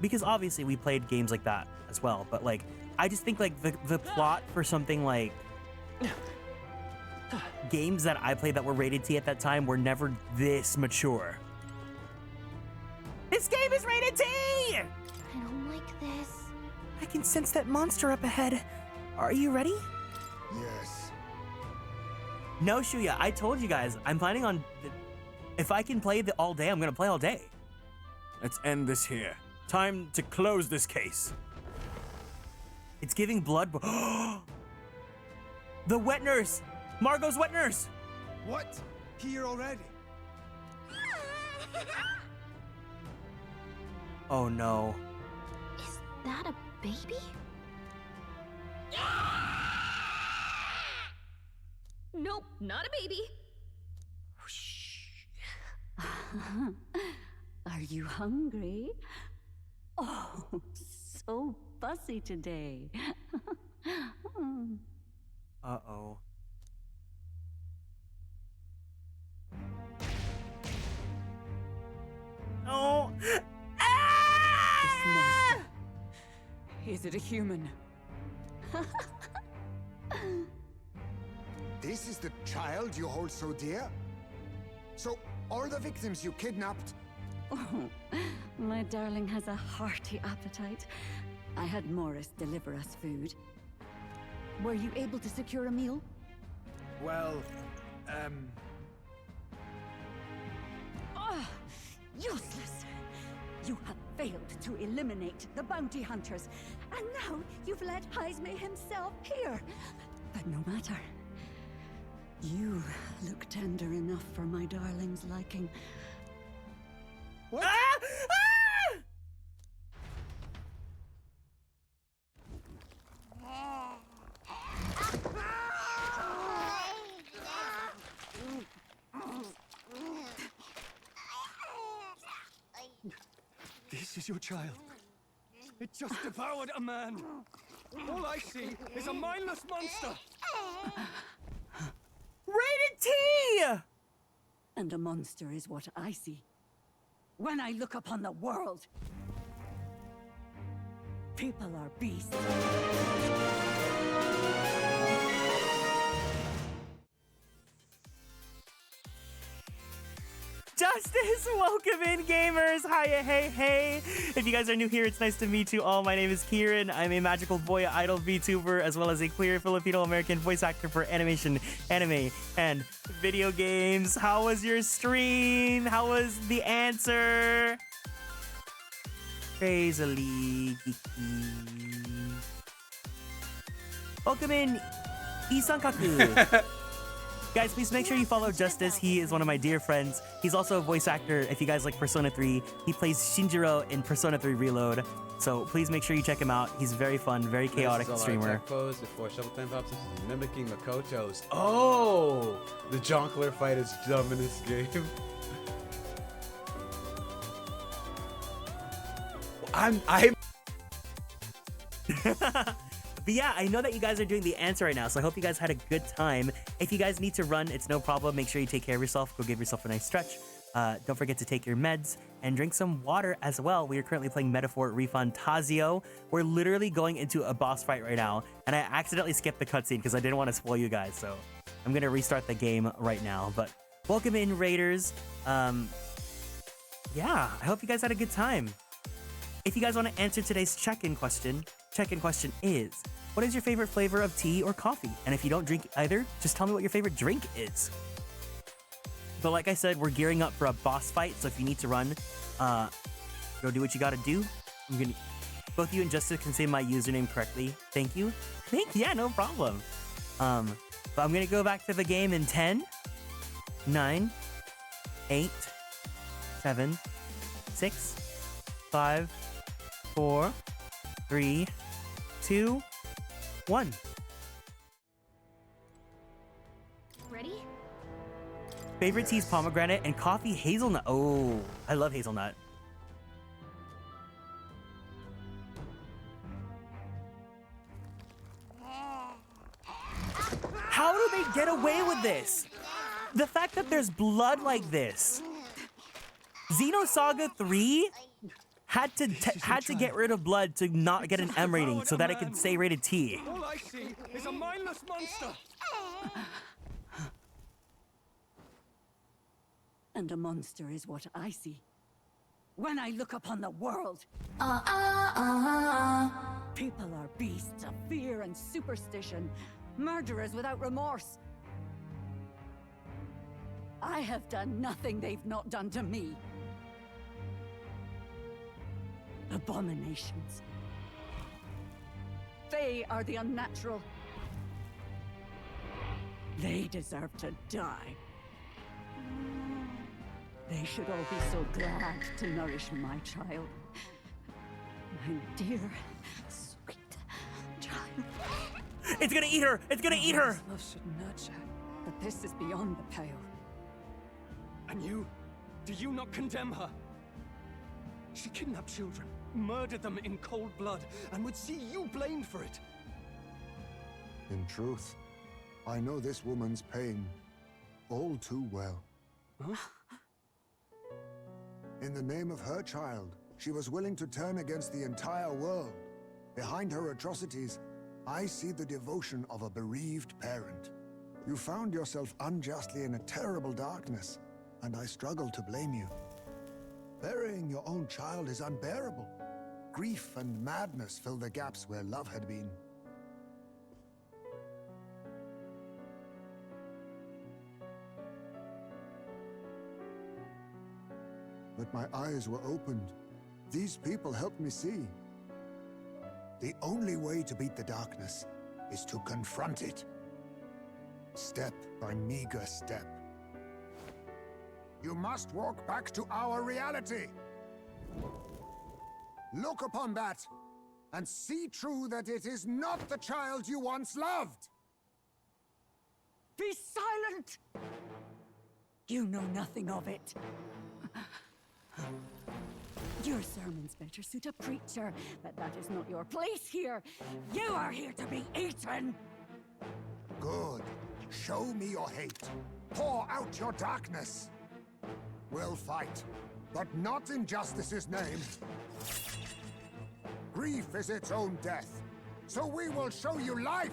because obviously we played games like that as well, but like, I just think like the plot for something like games that I played that were rated T at that time were never this mature. This game is rated T! I don't like this. I can sense that monster up ahead. Are you ready? Yes. No, Shuya, I told you guys, I'm planning on, if I can play all day, I'm gonna play all day. Let's end this here. Time to close this case. It's giving blood. The wet nurse! Margot's wet nurse! What? Here already? Oh no. Is that a baby? Nope, not a baby. Are you hungry? Oh, so fussy today. Uh-oh. No! This monster. Is it a human? This is the child you hold so dear? So, all the victims you kidnapped? Oh, my darling has a hearty appetite. I had Morris deliver us food. Were you able to secure a meal? Well, Oh, useless! You have failed to eliminate the bounty hunters, and now you've led Heisme himself here. But no matter. You look tender enough for my darling's liking. what? This is your child. It just devoured a man. All I see is a mindless monster. Rated T! And a monster is what I see. When I look upon the world, people are beasts. Justice, welcome in, gamers. Hiya, hey, hey. If you guys are new here, it's nice to meet you all. My name is Kieran. I'm a magical boy idol VTuber, as well as a queer Filipino-American voice actor for animation, anime, and video games. How was your stream? How was the answer? Crazily geeky. Welcome in, Isankaku. Guys, please make sure you follow Justice. He is one of my dear friends. He's also a voice actor. If you guys like Persona 3, he plays Shinjiro in Persona 3 Reload. So please make sure you check him out. He's very fun, very chaotic streamer. Pose before Shovel Time pops. This is mimicking Makoto's. Oh, the Jonkler fight is dumb in this game. I'm. But yeah, I know that you guys are doing the answer right now, so I hope you guys had a good time. If you guys need to run, it's no problem. Make sure you take care of yourself. Go give yourself a nice stretch. Don't forget to take your meds and drink some water as well. We are currently playing Metaphor ReFantazio. We're literally going into a boss fight right now, and I accidentally skipped the cutscene because I didn't want to spoil you guys, so I'm going to restart the game right now. But welcome in, Raiders. Yeah, I hope you guys had a good time. If you guys want to answer today's check-in question is, what is your favorite flavor of tea or coffee? And if you don't drink either, just tell me what your favorite drink is. But like I said, we're gearing up for a boss fight, so if you need to run, go do what you gotta do. Both you and Justice can say my username correctly. Thank you. Yeah, no problem. But I'm gonna go back to the game in 10, 9, 8, 7, 6, 5, 4, 3, 2, 1. Ready? Favorite tea's pomegranate and coffee hazelnut. Oh, I love hazelnut. How do they get away with this? The fact that there's blood like this. Xenosaga 3 had to get rid of blood to not get an M rating so that it could say rated T. All I see is a mindless monster. And a monster is what I see when I look upon the world. People are beasts of fear and superstition, murderers without remorse. I have done nothing they've not done to me. Abominations. They are the unnatural. They deserve to die. They should all be so glad to nourish my child. My dear, sweet child. It's gonna eat her! It's gonna eat her! Love should nurture, but this is beyond the pale. And you? Do you not condemn her? She kidnapped children, murdered them in cold blood, and would see you blamed for it. In truth, I know this woman's pain all too well. Huh? In the name of her child, she was willing to turn against the entire world. Behind her atrocities, I see the devotion of a bereaved parent. You found yourself unjustly in a terrible darkness, and I struggle to blame you. Burying your own child is unbearable. Grief and madness fill the gaps where love had been. But my eyes were opened. These people helped me see. The only way to beat the darkness is to confront it. Step by meager step. You must walk back to our reality. Look upon that and see true that it is not the child you once loved. Be silent! You know nothing of it. Your sermons better suit a preacher, but that is not your place here. You are here to be eaten! Good. Show me your hate. Pour out your darkness. We'll fight, but not in justice's name. Grief is its own death, so we will show you life!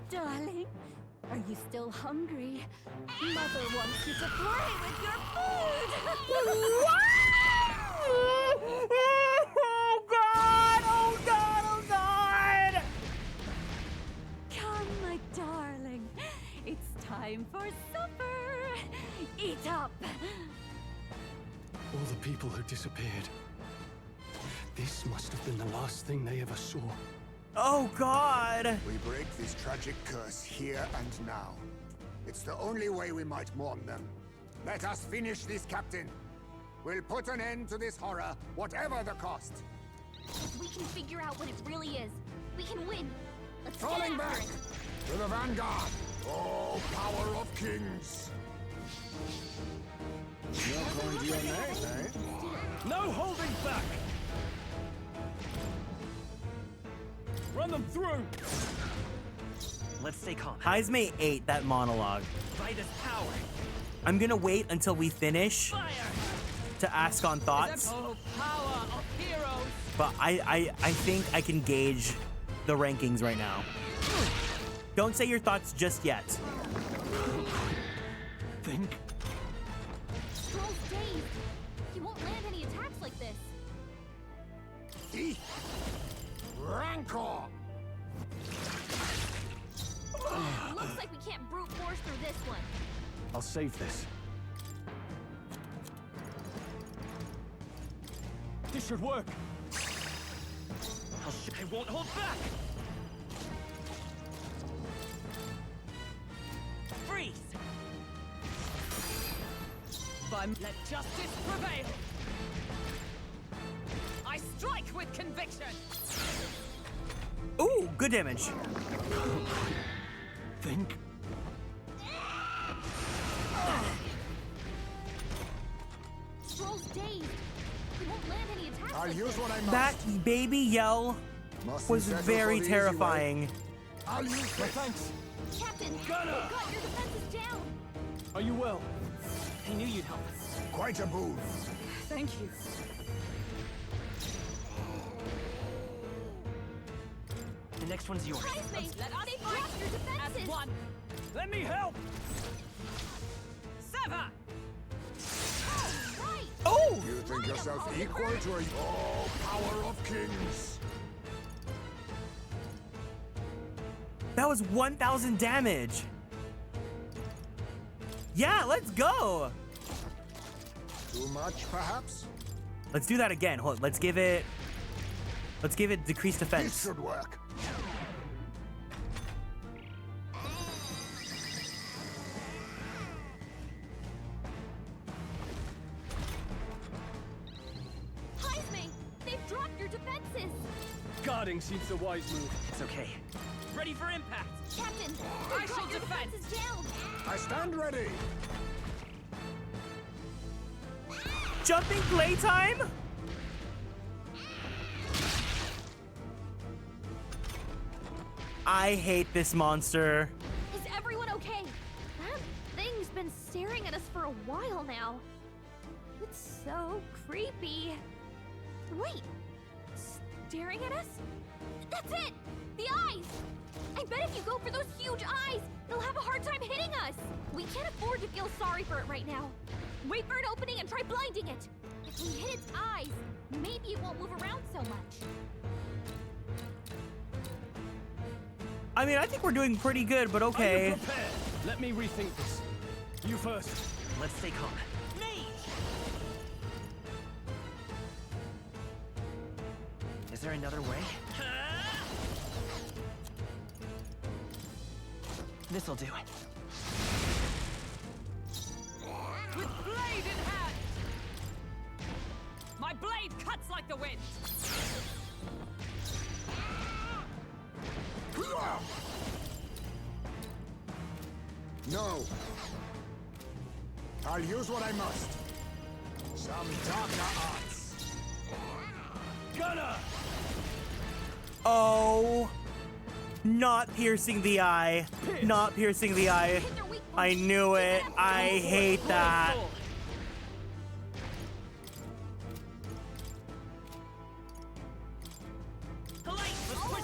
Darling, are you still hungry? Mother wants you to play with your food! Oh God! Oh God! Oh God! Come, my darling. It's time for supper. Eat up. All the people who disappeared. This must have been the last thing they ever saw. Oh God! We break this tragic curse here and now. It's the only way we might mourn them. Let us finish this, Captain. We'll put an end to this horror, whatever the cost. If we can figure out what it really is, we can win. Let's Falling get after back it. to the vanguard. Oh, power of kings. You're going to your name, eh? No holding back! Run them through! Let's stay calm. Heismay ate that monologue. Right as power. I'm gonna wait until we finish Fire! to ask on thoughts. Oh, power of heroes! But I think I can gauge the rankings right now. Don't say your thoughts just yet. Think. Stroll's dazed. He won't land any attacks like this. Rancor! Looks like we can't brute force through this one. I'll save this. This should work. I won't hold back. Freeze. Let justice prevail. I strike with conviction. Ooh, good damage. Think. Stroll's dazed. He won't land any attacks I'll like use this. what I must. That baby yell was very terrifying. I'll use No thanks. Captain, Gunner! we've got your defenses down. Are you well? I knew you'd help us. Quite a boon. Thank you. next one's yours. Heisme, let us drop your defenses. As one. Let me help! Sever! Right. Oh! You think yourself equal to a power of kings? That was 1,000 damage. Yeah, let's go. Too much, perhaps? Let's do that again. Hold on. Let's give it decreased defense. This should work. Heisme, they've dropped your defenses. Guarding seems the wise move. It's okay. Ready for impact. Captain, I they've shall dropped your defend. defenses down. I stand ready. Jumping playtime? I hate this monster. Is everyone okay? That thing's been staring at us for a while now. It's so creepy. Wait, staring at us? That's it! The eyes! I bet if you go for those huge eyes, they'll have a hard time hitting us. We can't afford to feel sorry for it right now. Wait for an opening and try blinding it. If we hit its eyes, maybe it won't move around so much. I mean, I think we're doing pretty good, but Are okay. you prepared? Let me rethink this. You first. Let's stay calm. Is there another way? This'll do it. With blade in hand! My blade cuts like the wind! No. I'll use what I must. Some darker arts. Gunner! Oh. Not piercing the eye. Not piercing the eye. I knew it. I hate that.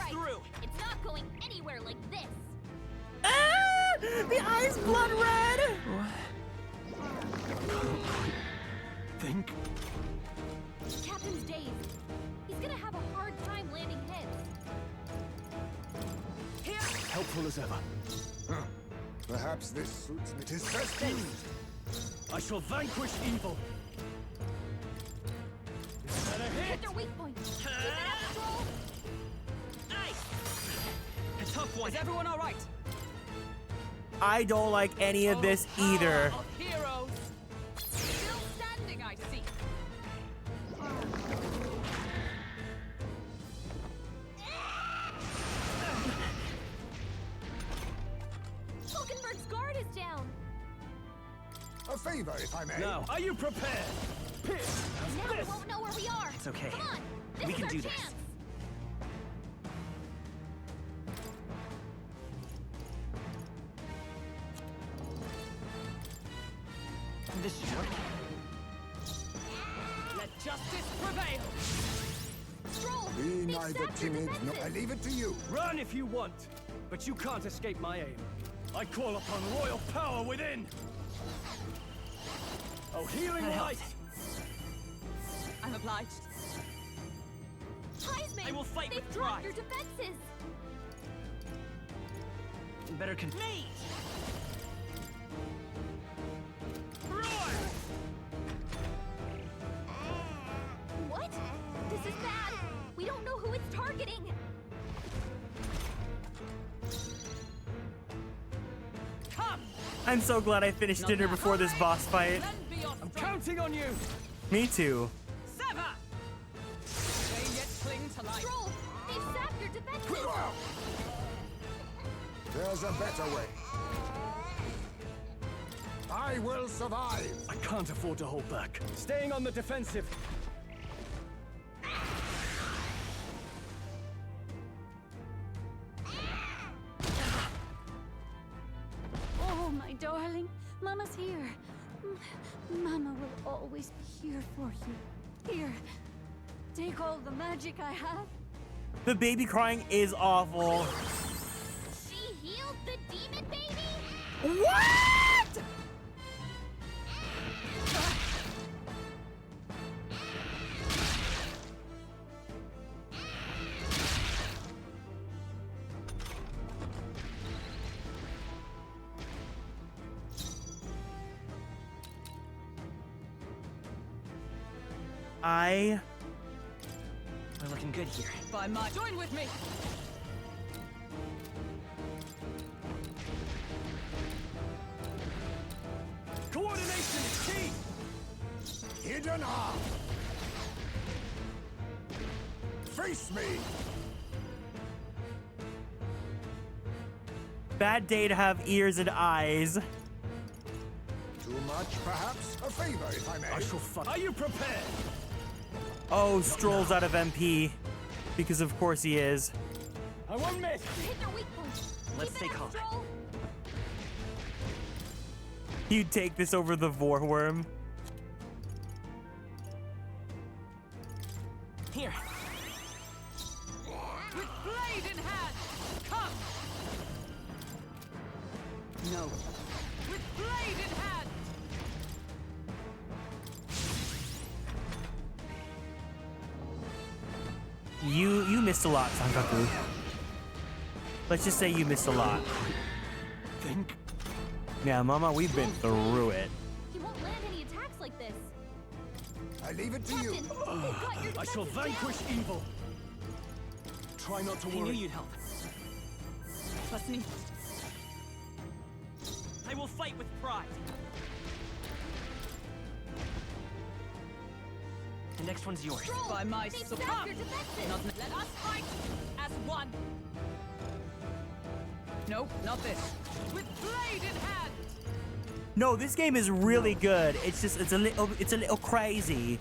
Through. It's not going anywhere like this. Ah! The eye's blood red. Think. Captain's dazed. He's gonna have a hard time landing hits. Helpful as ever. Huh. Perhaps this suits me. 'Tis best used. I shall vanquish evil. Is that a hit? Hit their weak point. Keep it up, Stroll. A tough one. Is everyone all right? I don't like any of this either. Of heroes. Still standing, I see. Hulkenberg's guard is down. A favor, if I may. Now, are you prepared? Pierce. Now we won't know where we are. It's okay. Come on. This We is can our do this. chance. This should work. Let justice prevail. Stroll. Be they've neither sapped your timid, nor I defenses. leave it to you. Run if you want, but you can't escape my aim. I call upon royal power within. Oh, healing light. I'm obliged. Heisman, I will fight they've with dropped pride. your defenses. Better What? This is bad. We don't know who it's targeting. Come! I'm so glad I finished dinner before this boss fight. Lend me your I'm strength. counting on you. Me too. Sever! They yet cling to life. Stroll, they've sapped your defenses. There's a better way. I will survive. I can't afford to hold back. Staying on the defensive. Oh, my darling. Mama's here. Mama will always be here for you. Here, take all the magic I have. The baby crying is awful. She healed the demon baby? What? We're looking good here. By my join with me. Coordination is key! Hidden arm! Face me! Bad day to have ears and eyes. Too much, perhaps? A favor, if I may. I shall fight. Are you prepared? Oh, Stroll's out of MP. Because of course he is. I won't miss! Hit their weak point. Let's Keep stay it up, calm. Stroll. You'd take this over the Vorworm. Here. With blade in hand. Come. No. With blade in hand. You missed a lot, Sankaku. Let's just say you missed a lot. Think. Yeah, Mama, we've been through it. He won't land any attacks like this. I leave it to Captain, you. you've got your I shall defenses vanquish down. evil. Try not to I knew worry. you'd help. Trust me. I will fight with pride. The next one's yours. Stroll, By my they've support. sapped your defenses. Not let us fight as one. No, not this. With blade in hand. No, this game is really good. It's just it's a little crazy.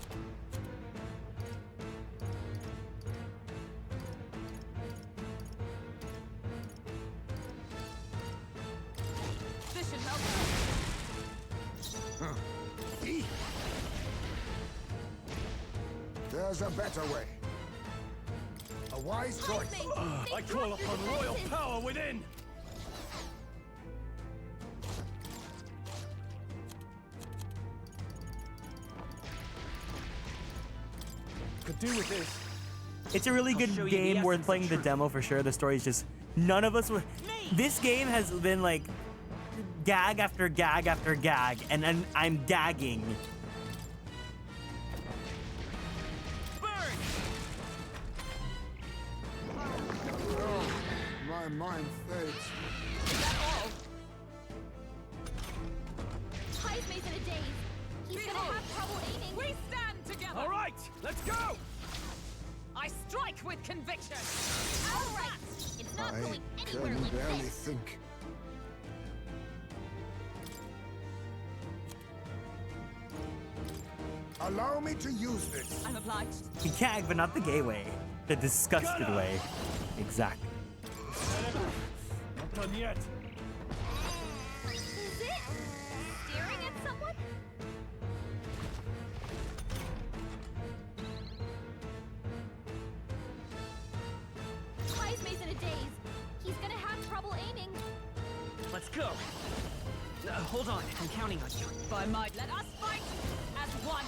This should help. There's a better way. A wise choice. I call upon royal power within! Could do with this. It's a really I'll good show you the game worth essence of playing the truth. demo for sure. The story's just none of us. This game has been like gag after gag after gag, and then I'm gagging. Oh, my mind fades. Is that all? Heisme's in a daze. He's gonna Behold. have trouble aiming. We stand together. All right, let's go! I strike with conviction. All right. It's not I going anywhere can like barely this. think. Allow me to use this. I'm obliged. You gag, but not the gay way. The disgusted way. Exactly. Not done yet. Is it? Staring at someone? Heisme's in a daze. He's gonna have trouble aiming. Let's go. Hold on, I'm counting on you. By might, let us fight as one.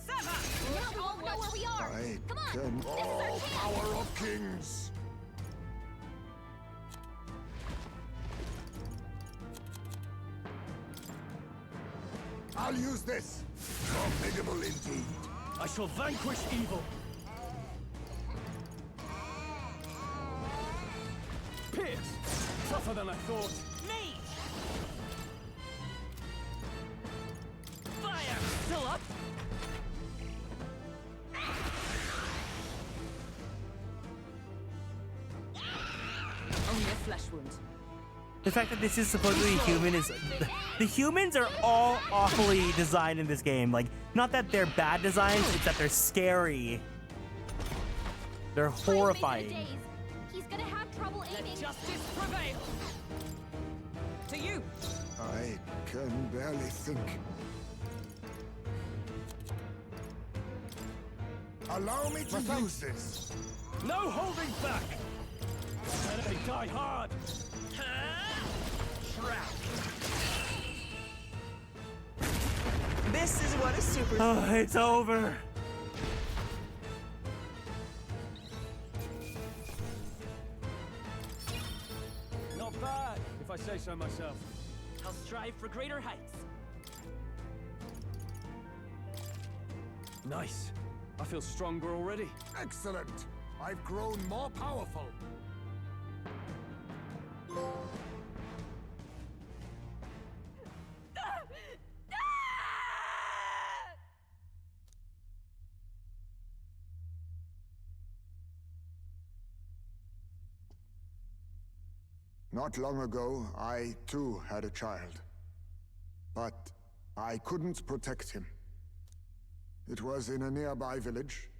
Sever. Now we won't know where we are. I Come on. can. This is our Oh, chance. power of kings! I'll use this. Formidable indeed. I shall vanquish evil. Pierce! Tougher than I thought. Me! Fire! Still up? Only a flesh wound. The fact that this is supposedly human is... The humans are all awfully designed in this game. Like, not that they're bad designs, it's that they're scary. They're Heisme's in a horrifying. daze. He's gonna have trouble aiming. Let justice prevail. To you. I can barely think. Allow me to use this. No holding back! Enemy die hard! Trap! This is what a super. Oh, it's over. Not bad, if I say so myself. I'll strive for greater heights. Nice. I feel stronger already. Excellent. I've grown more powerful. Not long ago, I too had a child. But I couldn't protect him. It was in a nearby village.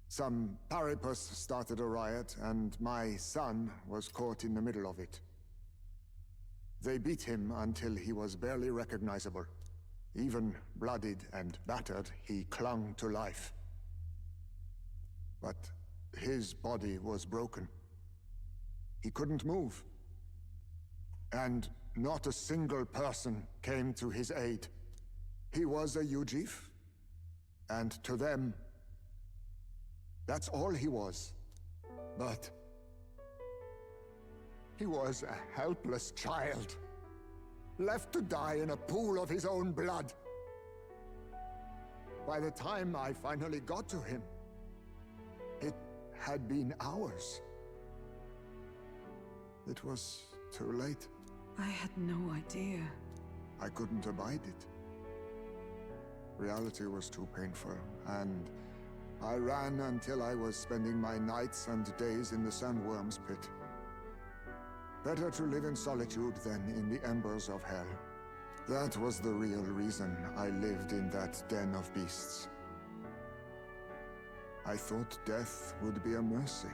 Some paripus started a riot, and my son was caught in the middle of it. They beat him until he was barely recognizable. Even bloodied and battered, he clung to life. But his body was broken. He couldn't move. And not a single person came to his aid. He was a Ujif, and to them, that's all he was. But he was a helpless child, left to die in a pool of his own blood. By the time I finally got to him, it had been hours. It was too late. I had no idea. I couldn't abide it. Reality was too painful, and I ran until I was spending my nights and days in the sandworm's pit. Better to live in solitude than in the embers of hell. That was the real reason I lived in that den of beasts. I thought death would be a mercy.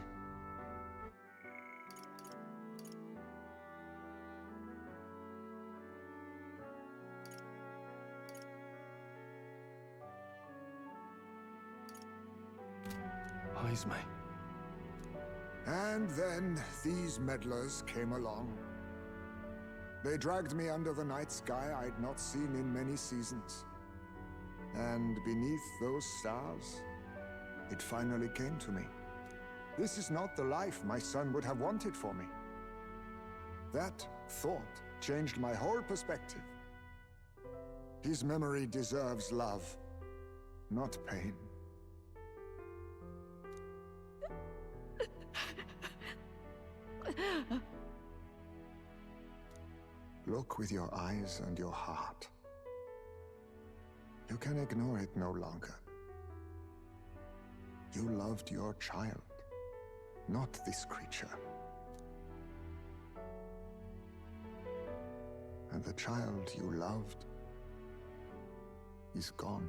And then these meddlers came along. They dragged me under the night sky I'd not seen in many seasons. And beneath those stars, it finally came to me. This is not the life my son would have wanted for me. That thought changed my whole perspective. His memory deserves love, not pain. Look with your eyes and your heart. You can ignore it no longer. You loved your child, not this creature. And the child you loved is gone.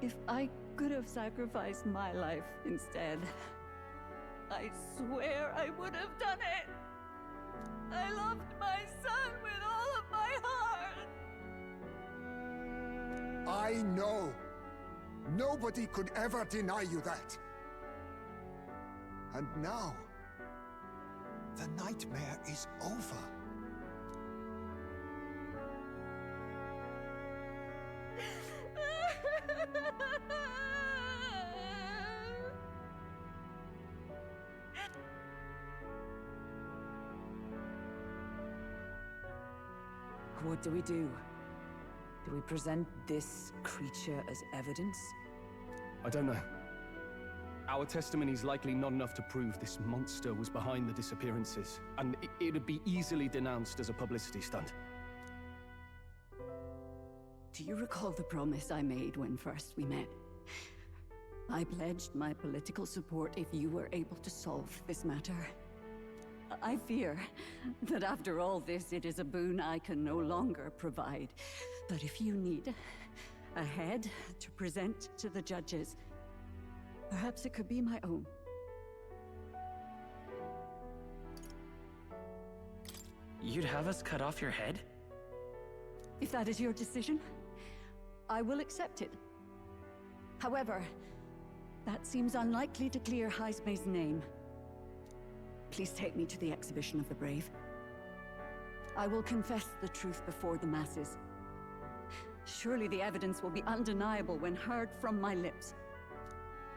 If I could have sacrificed my life instead, I swear I would have done it. I loved my son with all of my heart. I know. Nobody could ever deny you that. And now, the nightmare is over. What do we do? Do we present this creature as evidence? I don't know. Our testimony's likely not enough to prove this monster was behind the disappearances, and it'd be easily denounced as a publicity stunt. Do you recall the promise I made when first we met? I pledged my political support if you were able to solve this matter. I fear that after all this, it is a boon I can no longer provide. But if you need a head to present to the judges, perhaps it could be my own. You'd have us cut off your head? If that is your decision, I will accept it. However, that seems unlikely to clear Heisme's name. Please take me to the exhibition of the brave. I will confess the truth before the masses. Surely the evidence will be undeniable when heard from my lips.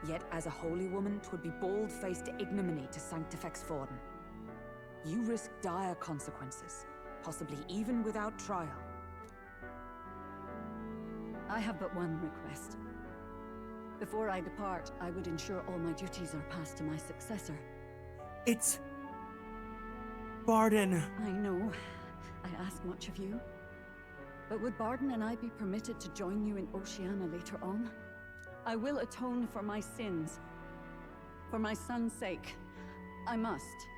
Yet as a holy woman, 'twould be bold-faced ignominy to sanctifex Forden. You risk dire consequences, possibly even without trial. I have but one request. Before I depart, I would ensure all my duties are passed to my successor. It's... Barden. I know. I ask much of you. But would Barden and I be permitted to join you in Oceania later on? I will atone for my sins. For my son's sake. I must.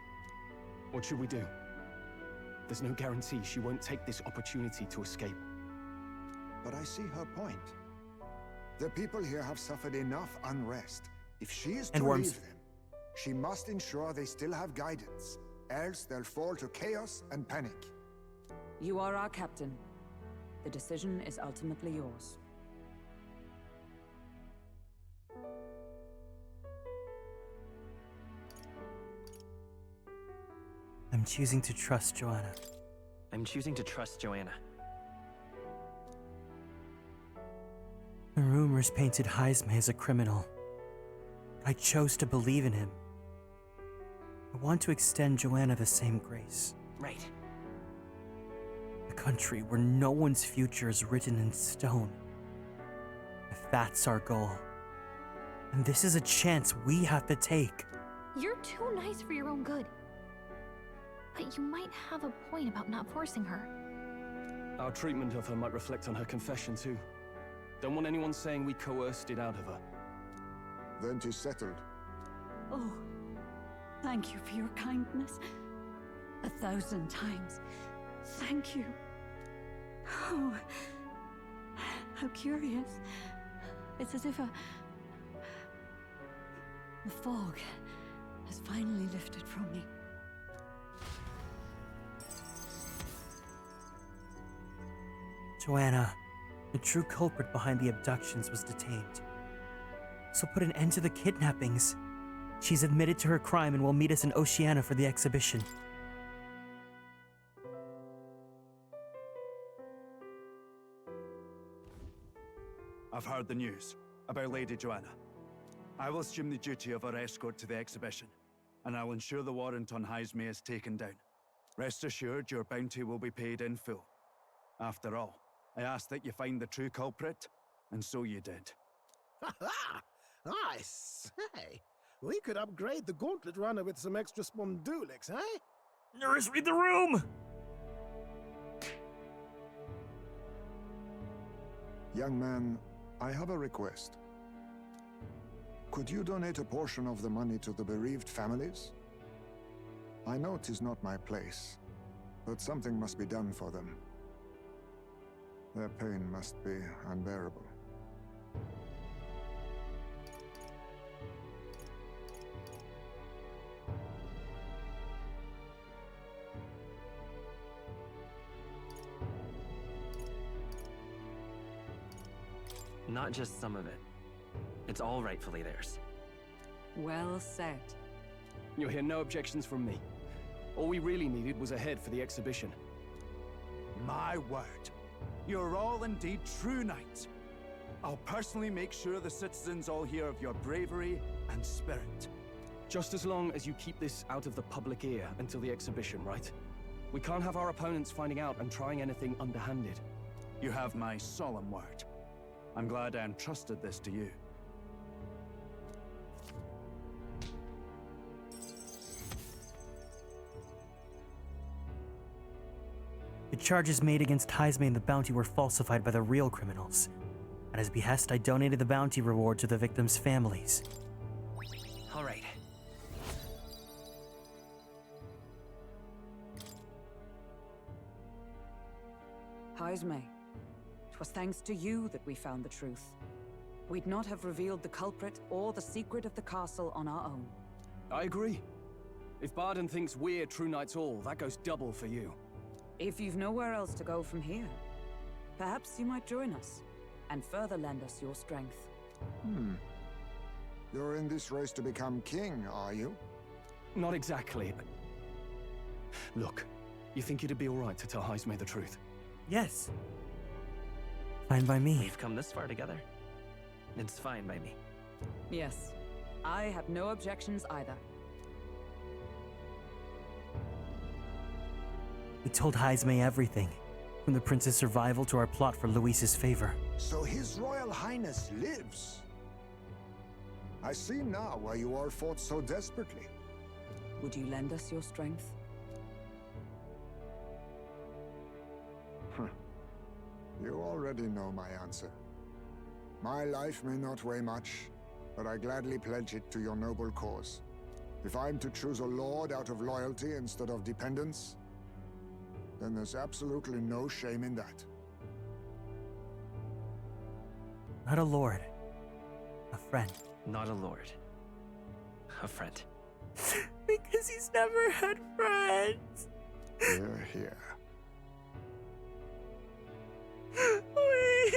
What should we do? There's no guarantee she won't take this opportunity to escape. But I see her point. The people here have suffered enough unrest. If she is to leave them, she must ensure they still have guidance. Else they'll fall to chaos and panic. You are our captain. The decision is ultimately yours. I'm choosing to trust Joanna. I'm choosing to trust Joanna. The rumors painted Heisme as a criminal. I chose to believe in him. I want to extend Joanna the same grace. Right. A country where no one's future is written in stone. If that's our goal, then this is a chance we have to take. You're too nice for your own good. But you might have a point about not forcing her. Our treatment of her might reflect on her confession too. Don't want anyone saying we coerced it out of her. Then 'tis settled. Oh, thank you for your kindness. 1,000 times. Thank you. Oh, how curious. It's as if the fog has finally lifted from me. Joanna, the true culprit behind the abductions was detained. So put an end to the kidnappings. She's admitted to her crime and will meet us in Oceania for the exhibition. I've heard the news about Lady Joanna. I will assume the duty of her escort to the exhibition, and I will ensure the warrant on Heisme is taken down. Rest assured, your bounty will be paid in full. After all, I asked that you find the true culprit, and so you did. Ha-ha! I say, we could upgrade the gauntlet runner with some extra spondulix, eh? Nurse, read the room! Young man, I have a request. Could you donate a portion of the money to the bereaved families? I know 'tis not my place, but something must be done for them. Their pain must be unbearable. Not just some of it. It's all rightfully theirs. Well said. You'll hear no objections from me. All we really needed was a head for the exhibition. My word. You're all indeed true knights. I'll personally make sure the citizens all hear of your bravery and spirit. Just as long as you keep this out of the public ear until the exhibition, right? We can't have our opponents finding out and trying anything underhanded. You have my solemn word. I'm glad I entrusted this to you. The charges made against Heisme and the bounty were falsified by the real criminals. At his behest, I donated the bounty reward to the victims' families. All right. Heisme, 'twas thanks to you that we found the truth. We'd not have revealed the culprit or the secret of the castle on our own. I agree. If Barden thinks we're true knights all, that goes double for you. If you've nowhere else to go from here, Perhaps you might join us, and further lend us your strength. You're in this race to become king, are you? Not exactly. Look, you think it'd be alright to tell Heisme the truth? Yes. Fine by me. We've come this far together. It's fine by me. Yes, I have no objections either. We told Heisme everything, from the prince's survival to our plot for Luis's favor. So His Royal Highness lives. I see now why you all fought so desperately. Would you lend us your strength? You already know my answer. My life may not weigh much, but I gladly pledge it to your noble cause. If I'm to choose a lord out of loyalty instead of dependence, then there's absolutely no shame in that. Not a lord. A friend. Not a lord. A friend. Because he's never had friends. Hear, hear. Wait.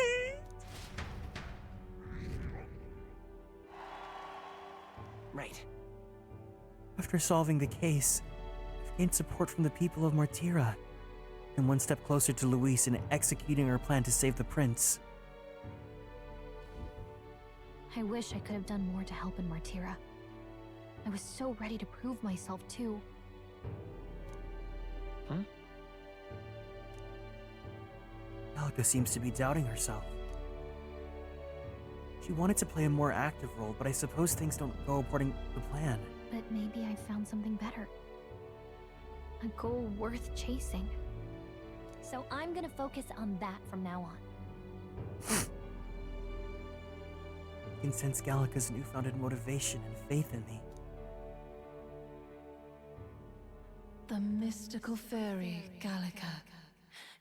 Right. After solving the case, I've gained support from the people of Martira, and one step closer to Luis in executing our plan to save the prince. I wish I could have done more to help in Martira. I was so ready to prove myself, too. Gallica seems to be doubting herself. She wanted to play a more active role, but I suppose things don't go according to plan. But maybe I found something better. A goal worth chasing. So I'm gonna focus on that from now on. I can sense Gallica's newfounded motivation and faith in me. The mystical fairy Gallica,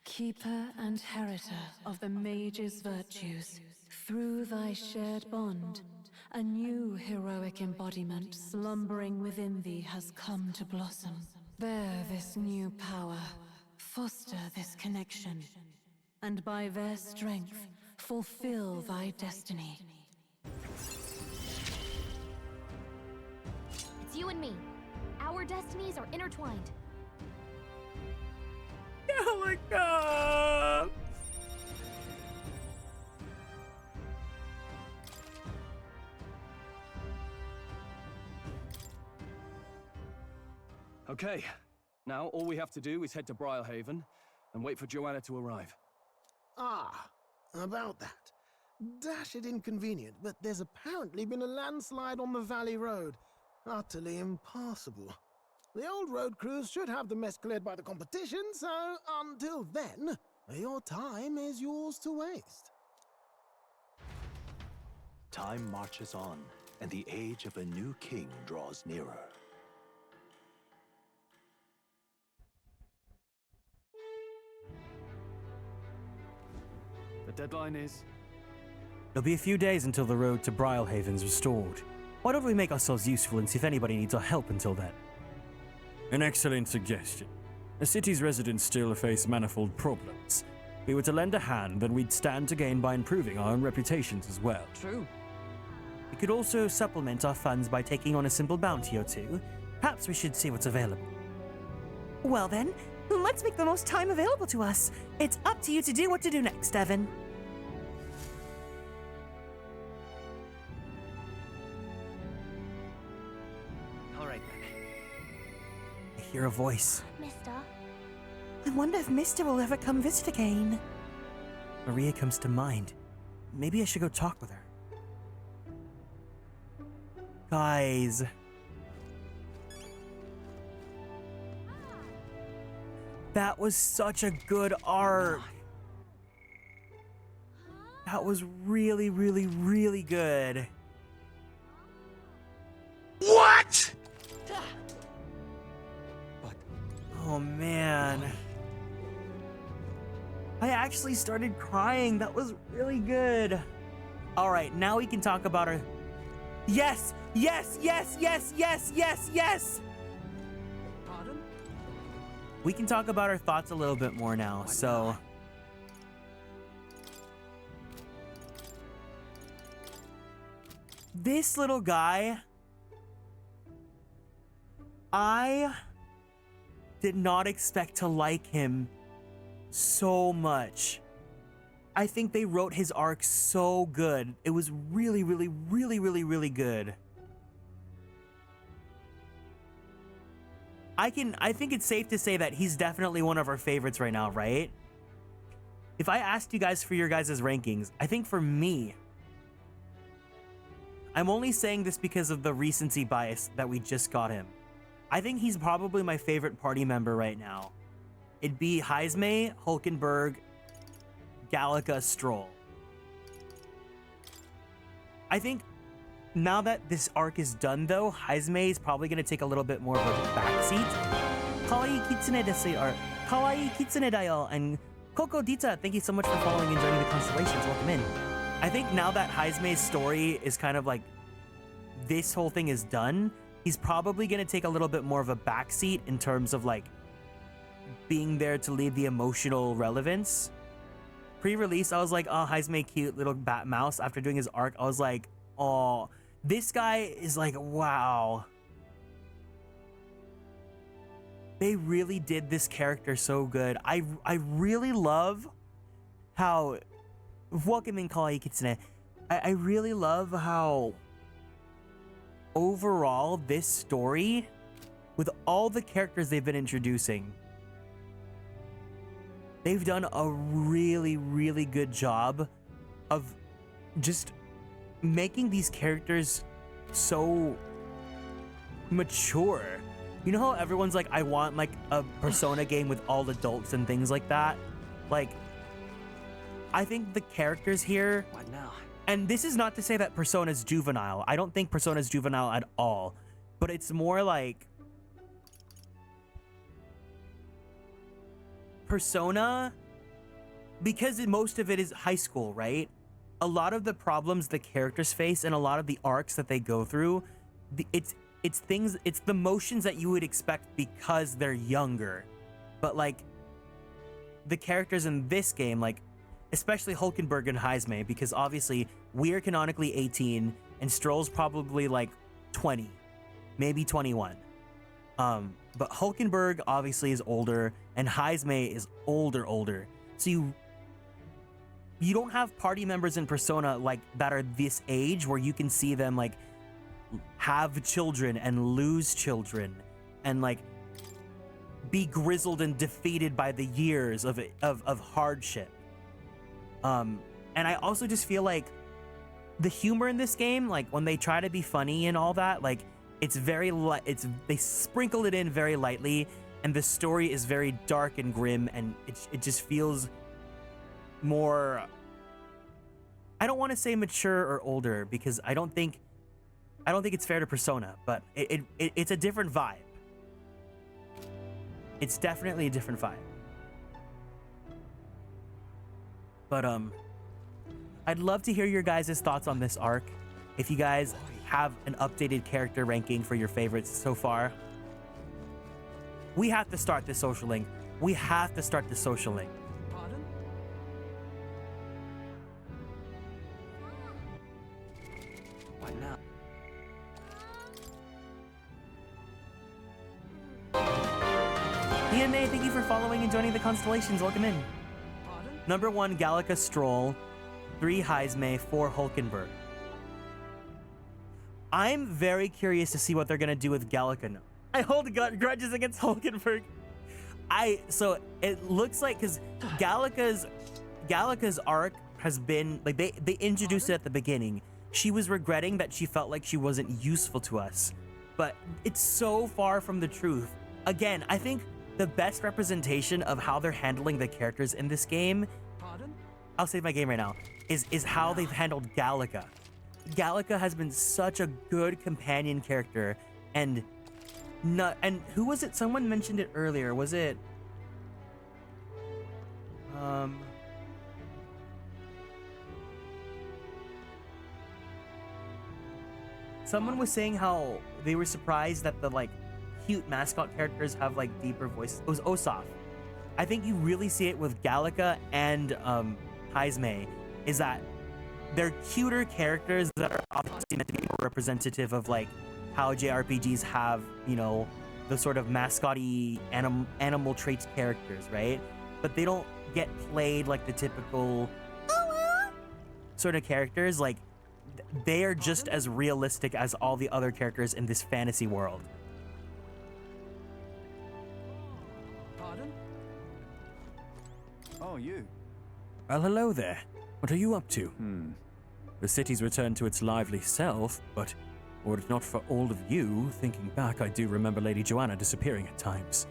keeper and heritor of the mage's virtues. Through thy shared bond, a new heroic embodiment slumbering within thee has come to blossom. Bear this new power, foster this connection, and by their strength, fulfill thy destiny. It's you and me. Our destinies are intertwined. Gallica! Okay, now all we have to do is head to Briarhaven and wait for Joanna to arrive. Ah, about that. Dashed inconvenient, but there's apparently been a landslide on the Valley Road. Utterly impassable. The old road crews should have the mess cleared by the competition, so until then, your time is yours to waste. Time marches on, and the age of a new king draws nearer. The deadline is... It'll be a few days until the road to Briarhaven's restored. Why don't we make ourselves useful and see if anybody needs our help until then? An excellent suggestion. The city's residents still face manifold problems. If we were to lend a hand, then we'd stand to gain by improving our own reputations as well. True. We could also supplement our funds by taking on a simple bounty or two. Perhaps we should see what's available. Well then, let's make the most time available to us. It's up to you to do what to do next, Evan. All right then. I hear a voice. Mister? I wonder if Mister will ever come visit again. Maria comes to mind. Maybe I should go talk with her. Guys. That was such a good arc. That was really, really, really good. What? Oh man. I actually started crying. That was really good. All right, now we can talk about our... Yes, yes, yes, yes, yes, yes, yes. Pardon? We can talk about our thoughts a little bit more now, so... This little guy, I did not expect to like him so much. I think they wrote his arc so good. It was really, really, really, really, really good. I think it's safe to say that he's definitely one of our favorites right now, right? If I asked you guys for your guys' rankings, I think for me, I'm only saying this because of the recency bias that we just got him. I think he's probably my favorite party member right now. It'd be Heisme, Hulkenberg, Gallica, Stroll. I think now that this arc is done though, Heisme is probably going to take a little bit more of a backseat. Kawaii kitsune desu, or kawaii kitsune da yo, and Coco Dita, thank you so much for following and joining the Constellations. Welcome in. I think now that Heisme's story is kind of like, this whole thing is done, he's probably going to take a little bit more of a backseat in terms of like being there to leave the emotional relevance. Pre-release, I was like, oh, Heisme, cute little bat mouse. After doing his arc, I was like, oh, this guy is like, wow. They really did this character so good. I really love how, welcome in Kawaii Kitsune. I really love how overall this story, with all the characters they've been introducing, they've done a really, really good job of just making these characters so mature. You know how everyone's like, I want like a Persona game with all adults and things like that? Like, I think the characters here, What now? and this is not to say that Persona's juvenile. I don't think Persona's juvenile at all. But it's more like Persona, because most of it is high school, right? A lot of the problems the characters face and a lot of the arcs that they go through, it's the motions that you would expect because they're younger. But like the characters in this game, like especially Hulkenberg and Heisme, because obviously we're canonically 18 and Stroll's probably like 20, maybe 21. But Hulkenberg obviously is older and Heisme is older. So you don't have party members in Persona like that are this age where you can see them like have children and lose children and like be grizzled and defeated by the years of hardship. And I also just feel like the humor in this game, like when they try to be funny and all that, like it's very they sprinkle it in very lightly, and the story is very dark and grim, and it just feels more, I don't want to say mature or older because I don't think it's fair to Persona, but it's a different vibe. It's definitely a different vibe. But I'd love to hear your guys' thoughts on this arc. If you guys have an updated character ranking for your favorites so far. We have to start this social link. We have to start this social link. Pardon? What now? EMA, thank you for following and joining the Constellations. Welcome in. Pardon? Number 1, Gallica Stroll. 3, Heisme. 4, Hulkenberg. I'm very curious to see what they're gonna do with Gallica now. I hold grudges against Hulkenberg. So it looks like, because Gallica's arc has been like they introduced it at the beginning. She was regretting that she felt like she wasn't useful to us, but it's so far from the truth. Again, I think the best representation of how they're handling the characters in this game, Pardon? I'll save my game right now, is how they've handled Gallica. Gallica has been such a good companion character, and who was it? Someone mentioned it earlier. Was it someone was saying how they were surprised that the like cute mascot characters have like deeper voices. It was Osaf. I think you really see it with Gallica and Heisme, is that they're cuter characters that are obviously meant to be more representative of like how JRPGs have, you know, the sort of mascot-y animal traits characters, right? But they don't get played like the typical sort of characters. Like, they are just as realistic as all the other characters in this fantasy world. Pardon? Oh, you. Well, hello there. What are you up to? The city's returned to its lively self, but were it not for all of you, thinking back, I do remember Lady Joanna disappearing at times.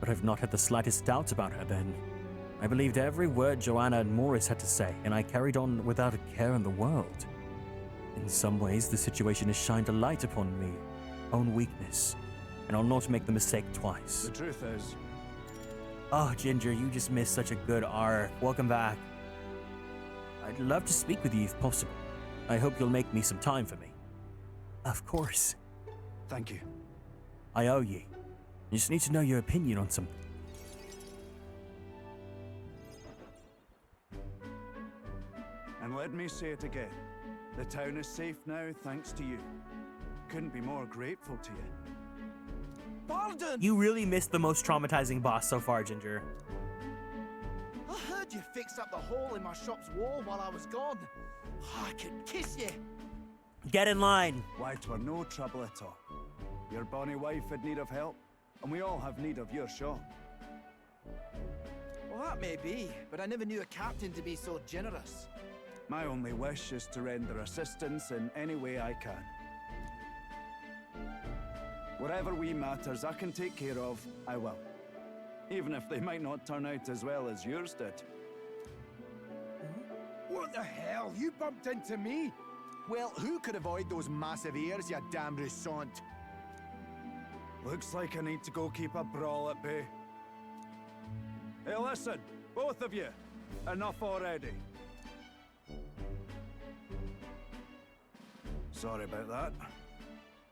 But I've not had the slightest doubts about her then. I believed every word Joanna and Morris had to say, and I carried on without a care in the world. In some ways, the situation has shined a light upon me, own weakness, and I'll not make the mistake twice. The truth is... Oh, Ginger, you just missed such a good arc. Welcome back. I'd love to speak with you if possible. I hope you'll make me some time for me. Of course. Thank you. I owe you. I just need to know your opinion on something. And let me say it again. The town is safe now thanks to you. Couldn't be more grateful to you. Pardon! You really missed the most traumatizing boss so far, Ginger. I heard you fixed up the hole in my shop's wall while I was gone. I could kiss you. Get in line. Why, 'twere no trouble at all. Your bonny wife had need of help, and we all have need of your shop. Well, that may be, but I never knew a captain to be so generous. My only wish is to render assistance in any way I can. Whatever wee matters I can take care of, I will. Even if they might not turn out as well as yours did. What the hell? You bumped into me? Well, who could avoid those massive ears, you damn resont? Looks like I need to go keep a brawl at bay. Hey, listen, both of you. Enough already. Sorry about that.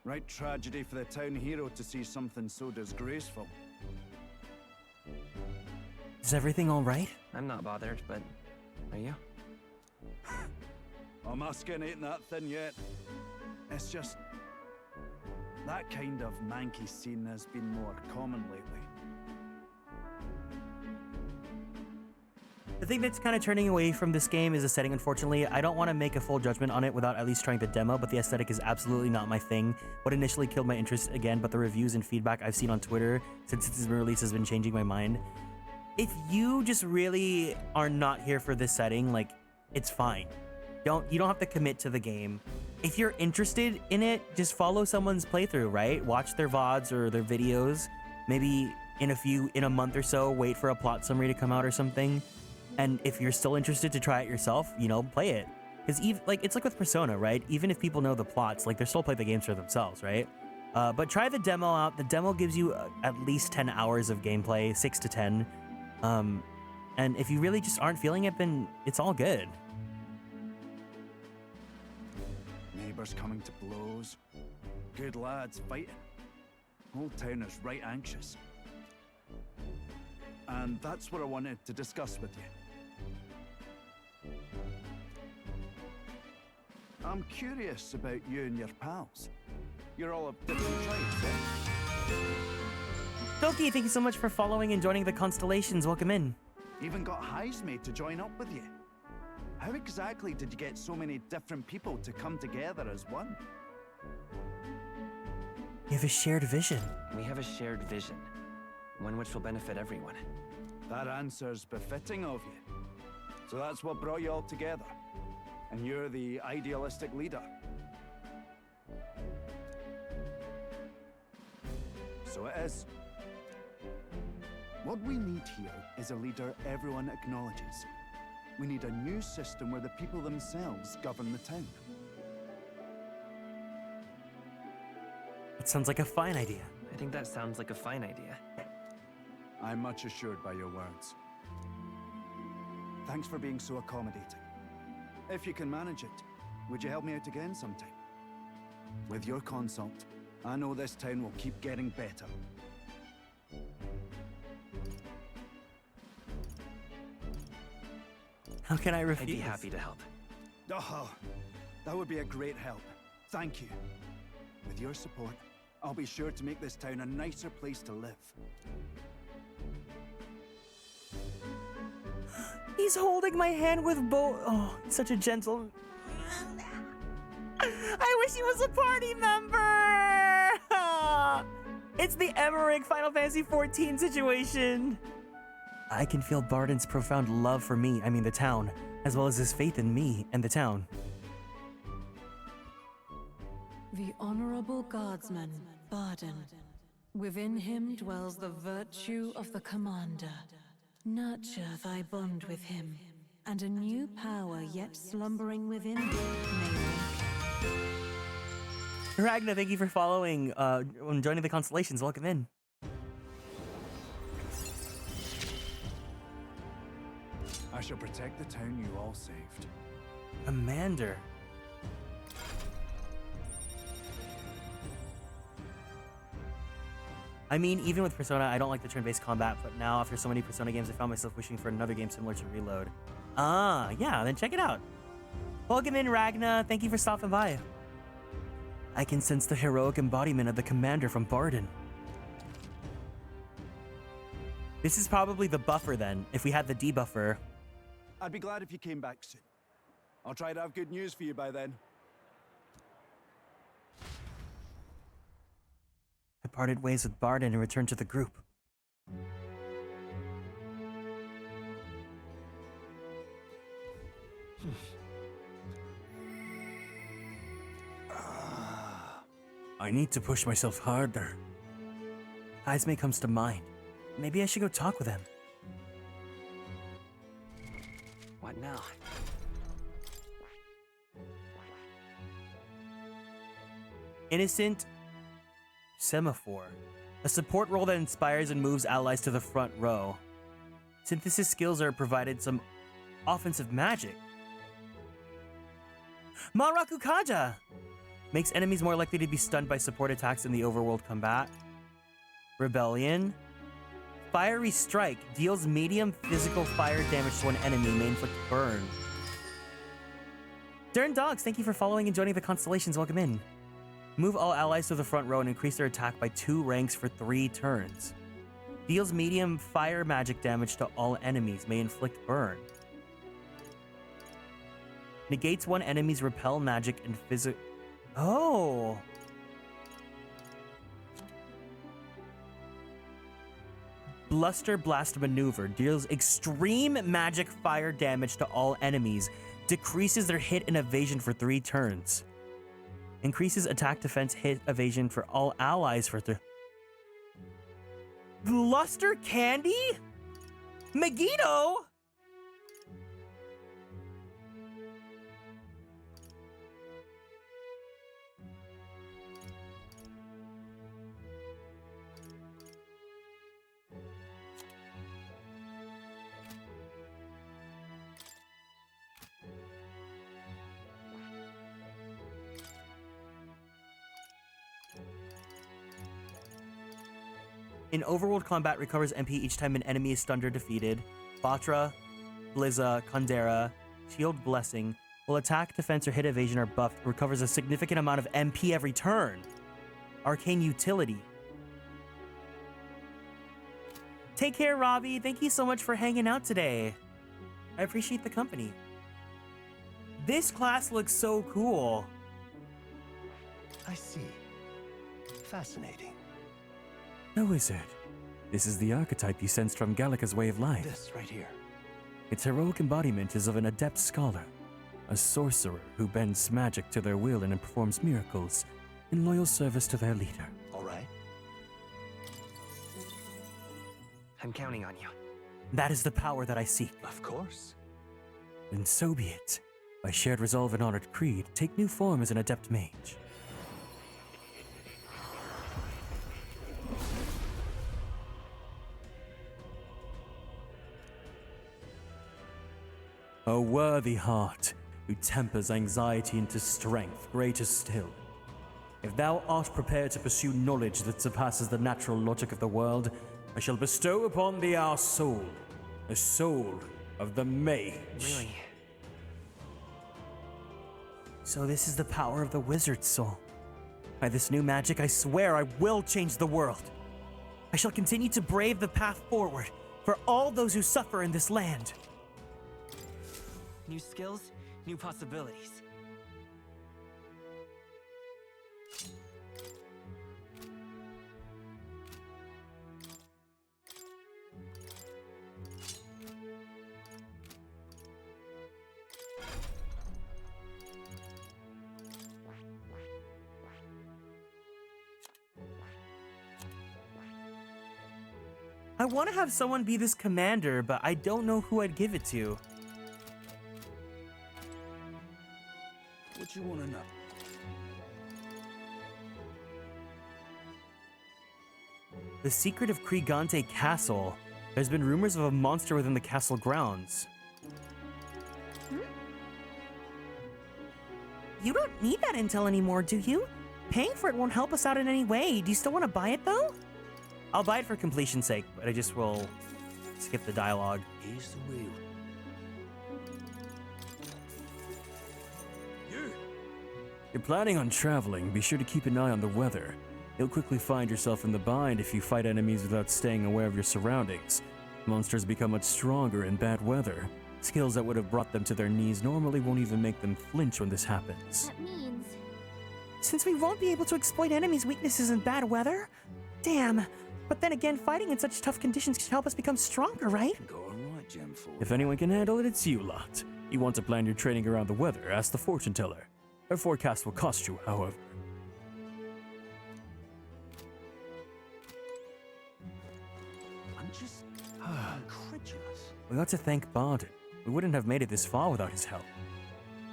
Right tragedy for the town hero to see something so disgraceful. Is everything all right? I'm not bothered, but are you? Oh, my skin ain't that thin yet. It's just... that kind of manky scene has been more common lately. The thing that's kind of turning away from this game is the setting, unfortunately. I don't want to make a full judgment on it without at least trying the demo, but the aesthetic is absolutely not my thing. What initially killed my interest, again, but the reviews and feedback I've seen on Twitter since it's been released has been changing my mind. If you just really are not here for this setting, like, it's fine. You don't have to commit to the game. If you're interested in it, just follow someone's playthrough, right? Watch their VODs or their videos. Maybe in a month or so, wait for a plot summary to come out or something. And if you're still interested to try it yourself, you know, play it. Because it's like with Persona, right? Even if people know the plots, like, they're still play the games for themselves, right? But try the demo out. The demo gives you at least 10 hours of gameplay, 6 to 10. And if you really just aren't feeling it, then it's all good. Neighbours coming to blows. Good lads fighting. Whole town is right anxious. And that's what I wanted to discuss with you. I'm curious about you and your pals. You're all of different tribes, eh? Doki, thank you so much for following and joining the Konstellations. Welcome in. Even got Heisme to join up with you. How exactly did you get so many different people to come together as one? We have a shared vision. We have a shared vision. One which will benefit everyone. That answer's befitting of you. So that's what brought you all together. And you're the idealistic leader. So it is. What we need here is a leader everyone acknowledges. We need a new system where the people themselves govern the town. It sounds like a fine idea. I think that sounds like a fine idea. I'm much assured by your words. Thanks for being so accommodating. If you can manage it, would you help me out again sometime? With your consult, I know this town will keep getting better. How can I refuse? I'd be happy to help. Oh, that would be a great help. Thank you. With your support, I'll be sure to make this town a nicer place to live. He's holding my hand with both. Oh, such a gentle. I wish he was a party member. It's the Emmerich Final Fantasy XIV situation. I can feel Barden's profound love for me, I mean the town, as well as his faith in me and the town. The Honorable Guardsman, Barden. Within him dwells the virtue of the Commander. Nurture thy bond with him, and a new power yet slumbering within thee may wake. Ragna, thank you for following, and joining the Constellations. Welcome in. I shall protect the town you all saved. Commander. I mean, even with Persona, I don't like the turn-based combat, but now after so many Persona games, I found myself wishing for another game similar to Reload. Ah, yeah, then check it out. Welcome in, Ragna. Thank you for stopping by. I can sense the heroic embodiment of the Commander from Barden. This is probably the buffer then, if we had the debuffer. I'd be glad if you came back soon. I'll try to have good news for you by then. I parted ways with Barden and returned to the group. I need to push myself harder. Heisme comes to mind. Maybe I should go talk with him. What now? Innocent Semaphore. A support role that inspires and moves allies to the front row. Synthesis skills are provided some offensive magic. Maraku Kaja! Makes enemies more likely to be stunned by support attacks in the overworld combat. Rebellion. Fiery Strike. Deals medium physical fire damage to an enemy, may inflict burn. Dern Dogs, thank you for following and joining the Constellations. Welcome in. Move all allies to the front row and increase their attack by 2 ranks for 3 turns. Deals medium fire magic damage to all enemies, may inflict burn. Negates one enemy's repel magic and physical. Oh! Bluster Blast Maneuver deals extreme magic fire damage to all enemies, decreases their hit and evasion for 3 turns. Increases attack, defense, hit, evasion for all allies for 3. Bluster Candy? Megiddo? In overworld combat, recovers MP each time an enemy is stunned or defeated. Batra, Blizza, Kandera, Shield Blessing. Will attack, defense, or hit evasion are buffed. Recovers a significant amount of MP every turn. Arcane Utility. Take care, Robbie. Thank you so much for hanging out today. I appreciate the company. This class looks so cool. I see. Fascinating. A wizard. This is the archetype you sensed from Gallica's way of life. This right here. Its heroic embodiment is of an adept scholar, a sorcerer who bends magic to their will and performs miracles in loyal service to their leader. All right. I'm counting on you. That is the power that I seek. Of course. Then so be it. By shared resolve and honored creed, take new form as an adept mage. A worthy heart, who tempers anxiety into strength, greater still. If thou art prepared to pursue knowledge that surpasses the natural logic of the world, I shall bestow upon thee our soul, the soul of the mage. Really? So this is the power of the wizard's soul. By this new magic, I swear I will change the world. I shall continue to brave the path forward for all those who suffer in this land. New skills, new possibilities. I want to have someone be this commander, but I don't know who I'd give it to. What you want to know? The secret of Krigante Castle. There's been rumors of a monster within the castle grounds. You don't need that intel anymore, do you? Paying for it won't help us out in any way. Do you still want to buy it, though? I'll buy it for completion's sake, but I just will skip the dialogue. Here's the wheel. If you're planning on traveling, be sure to keep an eye on the weather. You'll quickly find yourself in the bind if you fight enemies without staying aware of your surroundings. Monsters become much stronger in bad weather. Skills that would have brought them to their knees normally won't even make them flinch when this happens. That means... Since we won't be able to exploit enemies' weaknesses in bad weather? Damn. But then again, fighting in such tough conditions can help us become stronger, right? If anyone can handle it, it's you lot. You want to plan your training around the weather, ask the fortune teller. Her forecast will cost you, however. I'm just incredulous. We ought to thank Barden. We wouldn't have made it this far without his help.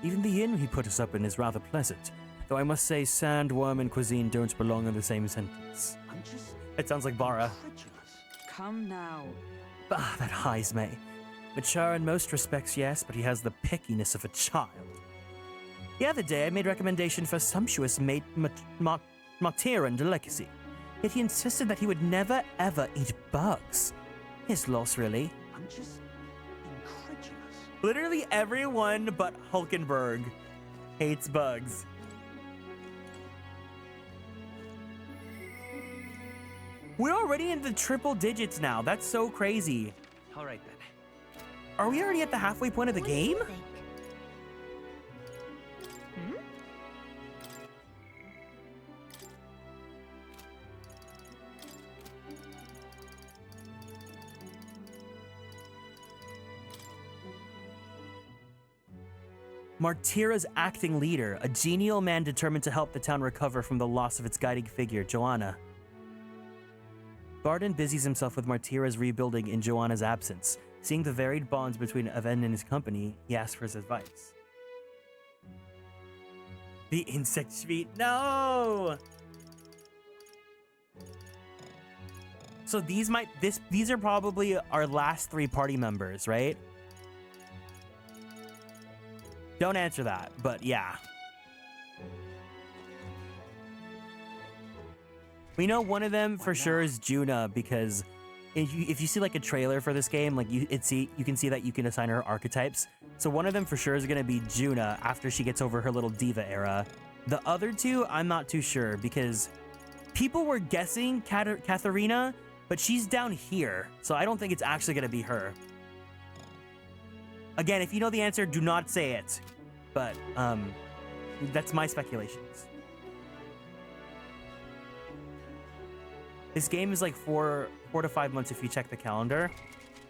Even the inn he put us up in is rather pleasant, though I must say sandworm and cuisine don't belong in the same sentence. It sounds like Bara. Come now. Ah, that Heisme. Mature in most respects, yes, but he has the pickiness of a child. The other day, I made recommendation for sumptuous Martyran delicacy, yet he insisted that he would never ever eat bugs. His loss, really. I'm just incredulous. Literally everyone but Hulkenberg hates bugs. We're already in the triple digits now. That's so crazy. All right then. Are we already at the halfway point of the game? Martyra's acting leader, a genial man determined to help the town recover from the loss of its guiding figure, Joanna. Barden busies himself with Martyra's rebuilding in Joanna's absence. Seeing the varied bonds between Aven and his company, he asks for his advice. The insect suite, no! So these are probably our last 3 party members, right? Don't answer that, but yeah. We know one of them for sure is Juna, because if you see like a trailer for this game, like you can see that you can assign her archetypes. So one of them for sure is gonna be Juna after she gets over her little diva era. The other 2, I'm not too sure, because people were guessing Katharina, but she's down here, so I don't think it's actually gonna be her. Again, if you know the answer, do not say it. But that's my speculations. This game is like 4 to 5 months if you check the calendar.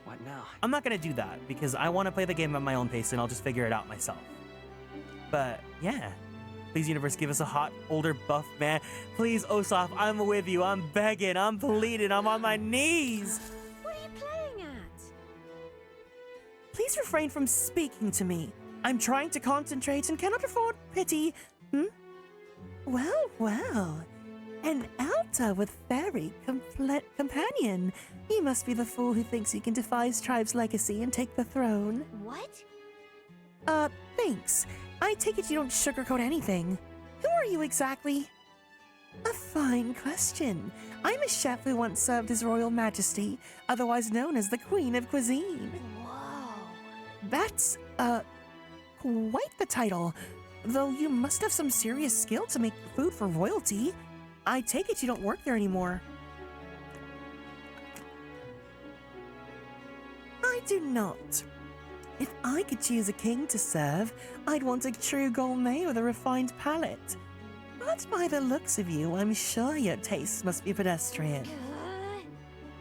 What now? I'm not gonna do that because I want to play the game at my own pace and I'll just figure it out myself. But yeah, please universe, give us a hot, older buff man. Please, Osaf, I'm with you. I'm begging, I'm pleading, I'm on my knees. What are you playing at? Please refrain from speaking to me. I'm trying to concentrate and cannot afford pity. Well, well. An Alta with fairy companion. He must be the fool who thinks he can defy his tribe's legacy and take the throne. What? Thanks. I take it you don't sugarcoat anything. Who are you exactly? A fine question. I'm a chef who once served His Royal Majesty, otherwise known as the Queen of Cuisine. Whoa. That's, quite the title. though you must have some serious skill to make food for royalty. I take it you don't work there anymore. I do not. If I could choose a king to serve, I'd want a true gourmet with a refined palate. But by the looks of you, I'm sure your tastes must be pedestrian.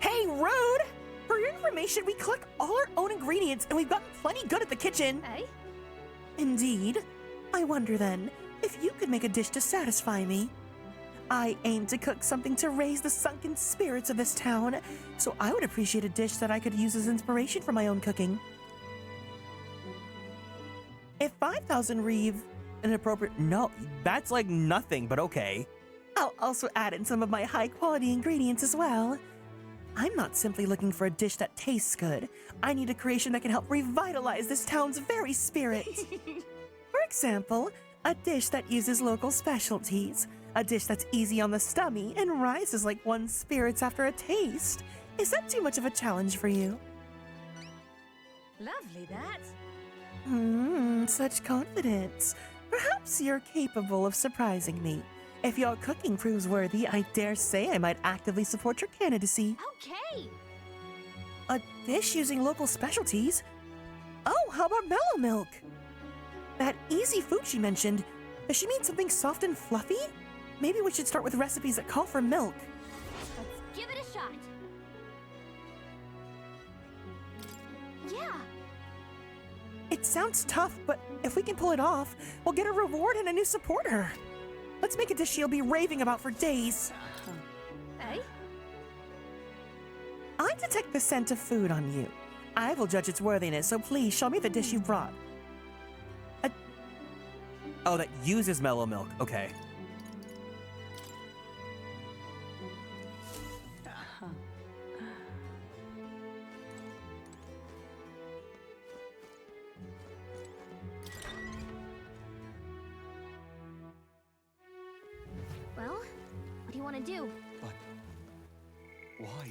Hey, Rude! For your information, we collect all our own ingredients and we've gotten plenty good at the kitchen. Eh? Indeed. I wonder then, if you could make a dish to satisfy me. I aim to cook something to raise the sunken spirits of this town, so I would appreciate a dish that I could use as inspiration for my own cooking. If 5,000 reeve an appropriate... No, that's like nothing, but okay. I'll also add in some of my high-quality ingredients as well. I'm not simply looking for a dish that tastes good. I need a creation that can help revitalize this town's very spirit. For example, a dish that uses local specialties. A dish that's easy on the stomach and rises like one's spirits after a taste. Is that too much of a challenge for you? Lovely, that. Such confidence. Perhaps you're capable of surprising me. If your cooking proves worthy, I dare say I might actively support your candidacy. Okay. A dish using local specialties? Oh, how about mellow milk? That easy food she mentioned, does she mean something soft and fluffy? Maybe we should start with recipes that call for milk. Let's give it a shot. Yeah. It sounds tough, but if we can pull it off, we'll get a reward and a new supporter. Let's make a dish she'll be raving about for days. Eh? I detect the scent of food on you. I will judge its worthiness, so please show me the dish you brought. Oh, that uses mellow milk. Okay. Well, what do you want to do? But why?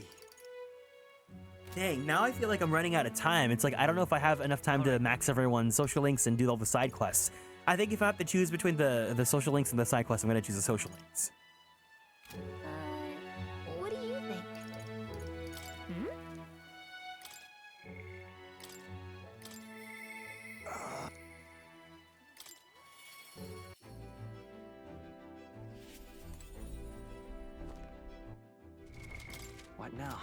Dang, now I feel like I'm running out of time. It's like, I don't know if I have enough time to max everyone's social links and do all the side quests. I think if I have to choose between the social links and the side quests, I'm going to choose the social links. What do you think? What now?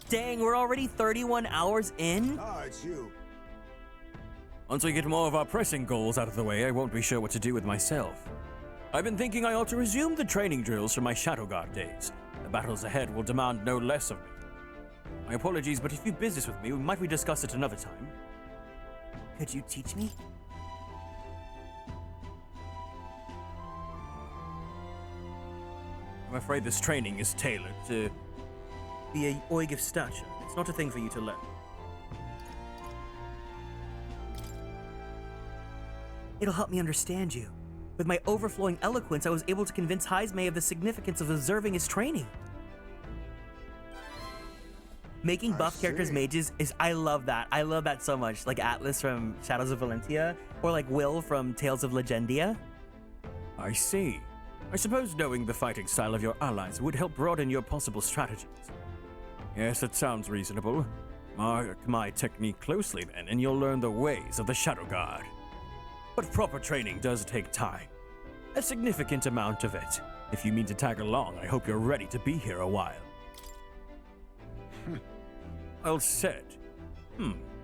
Dang, we're already 31 hours in? Ah, it's you. Once we get more of our pressing goals out of the way, I won't be sure what to do with myself. I've been thinking I ought to resume the training drills from my Shadow Guard days. The battles ahead will demand no less of me. My apologies, but if you've business with me, might we discuss it another time? Could you teach me? I'm afraid this training is tailored to be a oig of stature. It's not a thing for you to learn. It'll help me understand you. With my overflowing eloquence, I was able to convince Heismay of the significance of observing his training. Making buff characters mages is, I love that. I love that so much. Like Atlus from Shadows of Valentia, or like Will from Tales of Legendia. I see. I suppose knowing the fighting style of your allies would help broaden your possible strategies. Yes, that sounds reasonable. Mark my technique closely then, and you'll learn the ways of the Shadow Guard. But proper training does take time. A significant amount of it. If you mean to tag along, I hope you're ready to be here a while. Well said.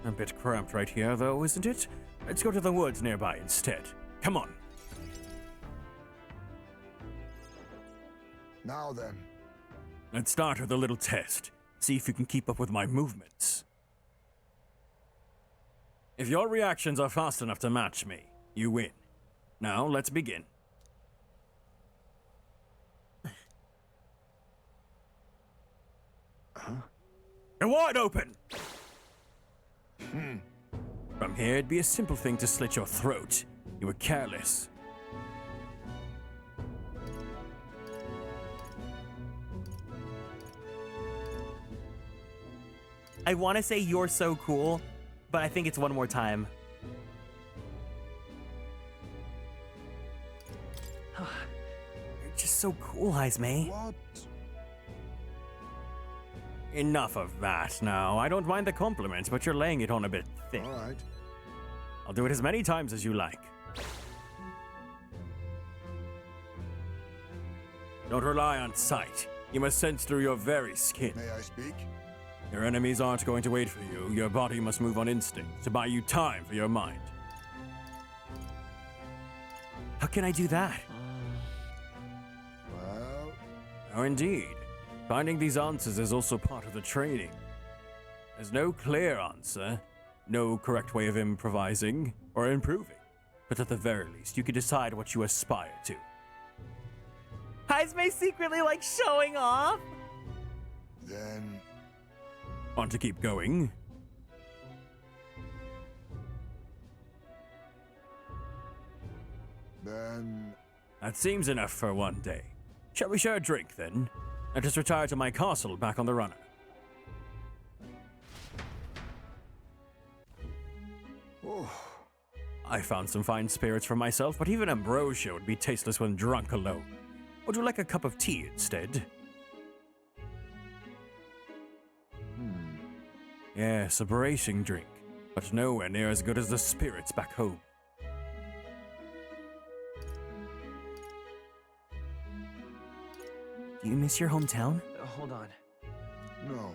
A bit cramped right here, though, isn't it? Let's go to the woods nearby instead. Come on. Now then. Let's start with a little test. See if you can keep up with my movements. If your reactions are fast enough to match me, you win. Now, let's begin. You're wide open! From here, it'd be a simple thing to slit your throat. You were careless. I want to say you're so cool, but I think it's one more time. You're just so cool, Heisme. What? Enough of that now. I don't mind the compliment, but you're laying it on a bit thick. All right. I'll do it as many times as you like. Don't rely on sight. You must sense through your very skin. May I speak? Your enemies aren't going to wait for you. Your body must move on instinct to buy you time for your mind. How can I do that? Well... Oh, indeed. Finding these answers is also part of the training. There's no clear answer, no correct way of improvising or improving. But at the very least, you can decide what you aspire to. Heisme secretly like showing off? Then... Want to keep going? Then... That seems enough for one day. Shall we share a drink then? Let us retire to my castle back on the runner. Oh. I found some fine spirits for myself, but even ambrosia would be tasteless when drunk alone. Would you like a cup of tea instead? Yes, a bracing drink, but nowhere near as good as the spirits back home. Do you miss your hometown? Hold on. No.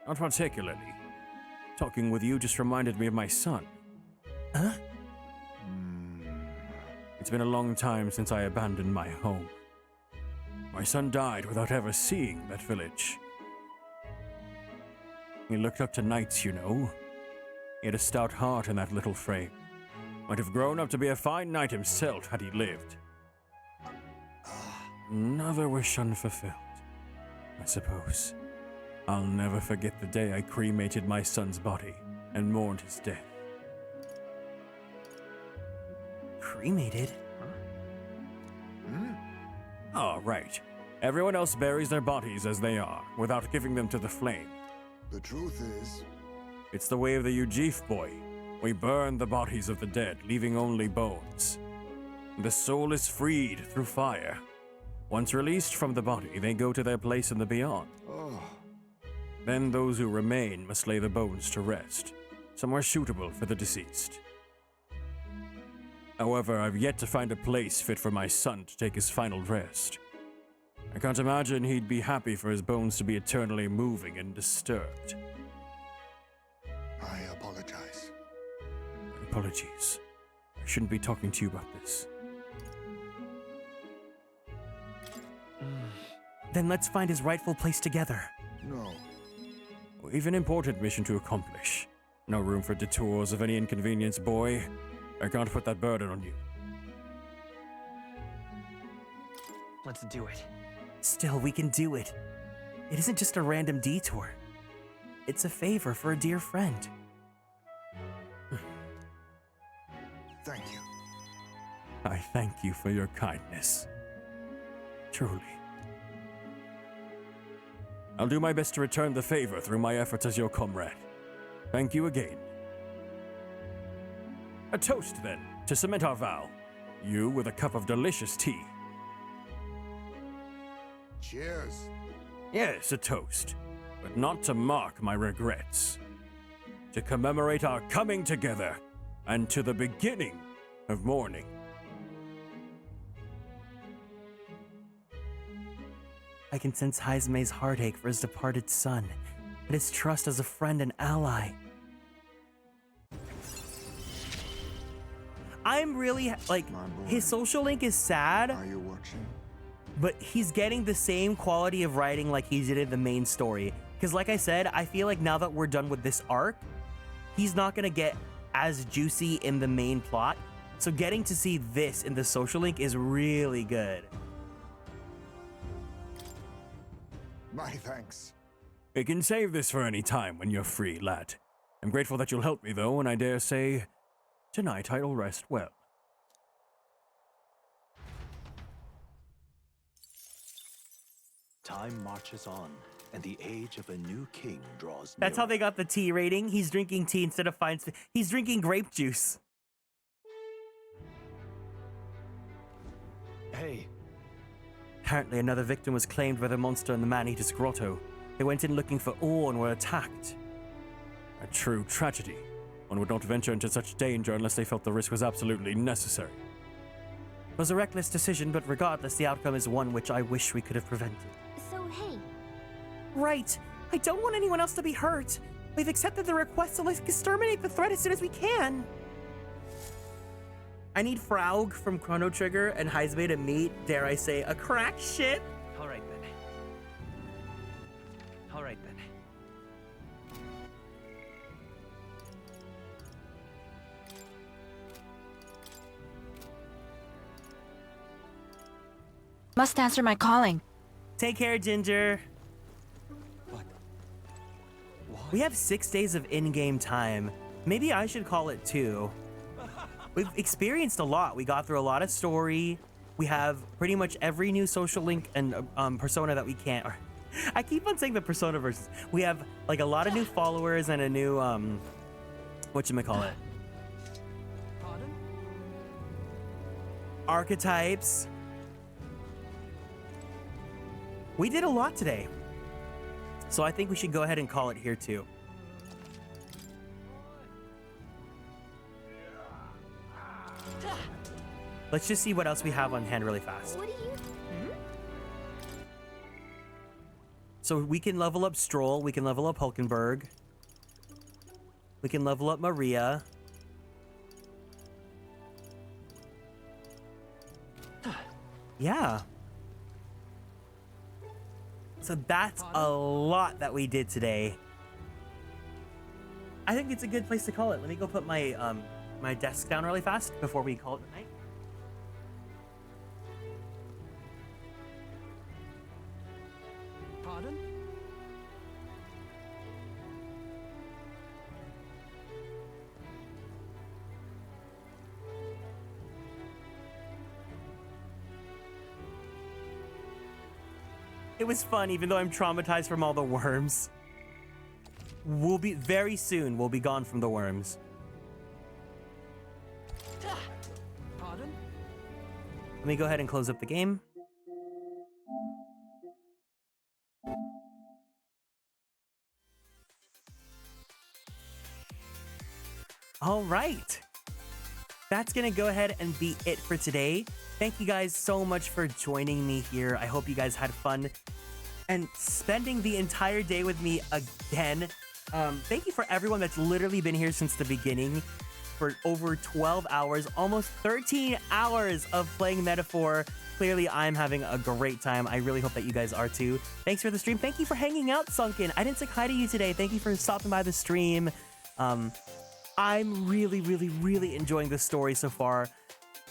Not particularly. Talking with you just reminded me of my son. Huh? It's been a long time since I abandoned my home. My son died without ever seeing that village. He looked up to knights, you know. He had a stout heart in that little frame. Might have grown up to be a fine knight himself had he lived. Another wish unfulfilled, I suppose. I'll never forget the day I cremated my son's body and mourned his death. Cremated? Oh, right. Everyone else buries their bodies as they are, without giving them to the flame. The truth is... It's the way of the Ujif boy. We burn the bodies of the dead, leaving only bones. The soul is freed through fire. Once released from the body, they go to their place in the beyond. Oh. Then those who remain must lay the bones to rest, somewhere suitable for the deceased. However, I've yet to find a place fit for my son to take his final rest. I can't imagine he'd be happy for his bones to be eternally moving and disturbed. I apologize. Apologies. I shouldn't be talking to you about this. Then let's find his rightful place together. No. We've an important mission to accomplish. No room for detours of any inconvenience, boy. I can't put that burden on you. Let's do it. Still, we can do it. It isn't just a random detour. It's a favor for a dear friend. Thank you. I thank you for your kindness. Truly. I'll do my best to return the favor through my efforts as your comrade. Thank you again. A toast, then, to cement our vow. You with a cup of delicious tea. Cheers. Yes, a toast. But not to mark my regrets. To commemorate our coming together, and to the beginning of mourning. I can sense Heisme's heartache for his departed son, and his trust as a friend and ally. I'm really, like, his social link is sad. Are you watching? But he's getting the same quality of writing like he did in the main story. Because like I said, I feel like now that we're done with this arc, he's not going to get as juicy in the main plot. So getting to see this in the social link is really good. My thanks. We can save this for any time when you're free, lad. I'm grateful that you'll help me, though, and I dare say, tonight I'll rest well. Time marches on, and the age of a new king draws near. That's how they got the tea rating. He's drinking tea instead of fine. He's drinking grape juice. Hey. Apparently another victim was claimed by the monster in the man-eater's grotto. They went in looking for ore and were attacked. A true tragedy. One would not venture into such danger unless they felt the risk was absolutely necessary. It was a reckless decision, but regardless, the outcome is one which I wish we could have prevented. So, hey. Right. I don't want anyone else to be hurt. We've accepted the request, so let's exterminate the threat as soon as we can. I need Fraug from Chrono Trigger and Heisme to meet, dare I say, a crack ship. All right then. All right then. Must answer my calling. Take care, Ginger. We have 6 days of in-game time. Maybe I should call it 2. We've experienced a lot. We got through a lot of story. We have pretty much every new social link and persona that we can't. I keep on saying the persona versus. We have like a lot of new followers and a new whatchamacallit? Pardon? Archetypes. We did a lot today. So I think we should go ahead and call it here too. Let's just see what else we have on hand really fast. What do you... So we can level up Stroll, we can level up Hulkenberg. We can level up Maria. Yeah. So that's a lot that we did today. I think it's a good place to call it. Let me go put my my desk down really fast before we call it the night. Pardon? It was fun, even though I'm traumatized from all the worms. We'll be very soon. We'll be gone from the worms. Pardon? Let me go ahead and close up the game. All right. That's going to go ahead and be it for today. Thank you guys so much for joining me here. I hope you guys had fun and spending the entire day with me again. Thank you for everyone that's literally been here since the beginning for over 12 hours, almost 13 hours of playing Metaphor. Clearly, I'm having a great time. I really hope that you guys are too. Thanks for the stream. Thank you for hanging out, Sunken. I didn't say hi to you today. Thank you for stopping by the stream. I'm really, really, really enjoying this story so far.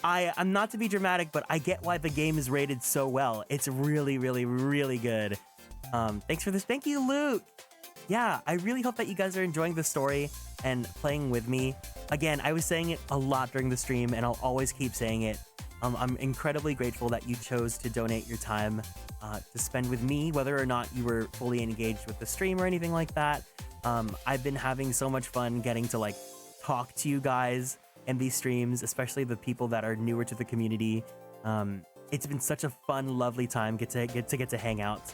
I'm not to be dramatic, but I get why the game is rated so well. It's really, really, really good. Thanks for this. Thank you, Luke. Yeah, I really hope that you guys are enjoying the story and playing with me. Again, I was saying it a lot during the stream, and I'll always keep saying it. I'm incredibly grateful that you chose to donate your time to spend with me, whether or not you were fully engaged with the stream or anything like that. I've been having so much fun getting to like talk to you guys in these streams, especially the people that are newer to the community. It's been such a fun, lovely time get to hang out.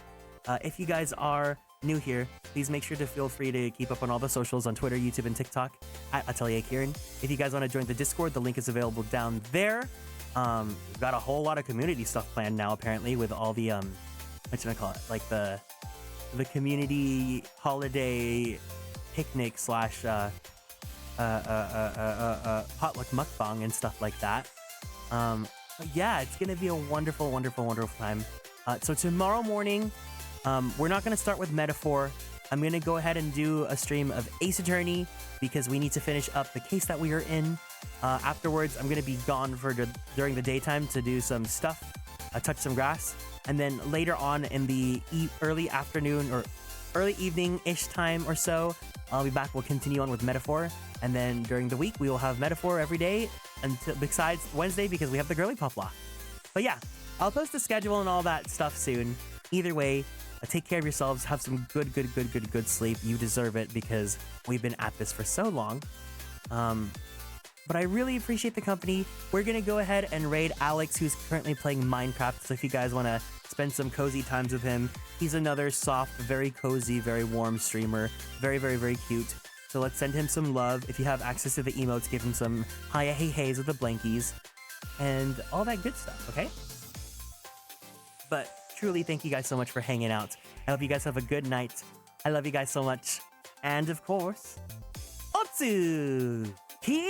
If you guys are new here, please make sure to feel free to keep up on all the socials on Twitter, YouTube, and TikTok at Atelier Kieran. If you guys want to join the Discord, the link is available down there. We've got a whole lot of community stuff planned now, apparently, with all the whatchamacallit, like the community holiday picnic / potluck mukbang and stuff like that. But yeah, it's gonna be a wonderful, wonderful, wonderful time. So tomorrow morning, we're not gonna start with Metaphor. I'm gonna go ahead and do a stream of Ace Attorney because we need to finish up the case that we are in. Afterwards, I'm gonna be gone during the daytime to do some stuff, touch some grass, and then later on in the early afternoon or early evening-ish time or so, I'll be back. We'll continue on with Metaphor, and then during the week we will have Metaphor every day until besides Wednesday because we have the girly pop law. But yeah, I'll post the schedule and all that stuff soon. Either way, Take care of yourselves. Have some good sleep. You deserve it because we've been at this for so long. But I really appreciate the company. We're gonna go ahead and raid Alex, who's currently playing Minecraft. So if you guys want to spend some cozy times with him, he's another soft, very cozy, very warm streamer. Very cute. So let's send him some love. If you have access to the emotes, give him some hiya hey heys with the blankies and all that good stuff, okay? But truly, thank you guys so much for hanging out. I hope you guys have a good night. I love you guys so much. And of course, Otsu! Kieran!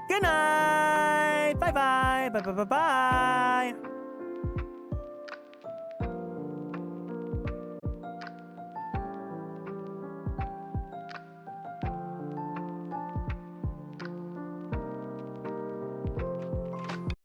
Good night! Bye-bye! Bye-bye-bye-bye!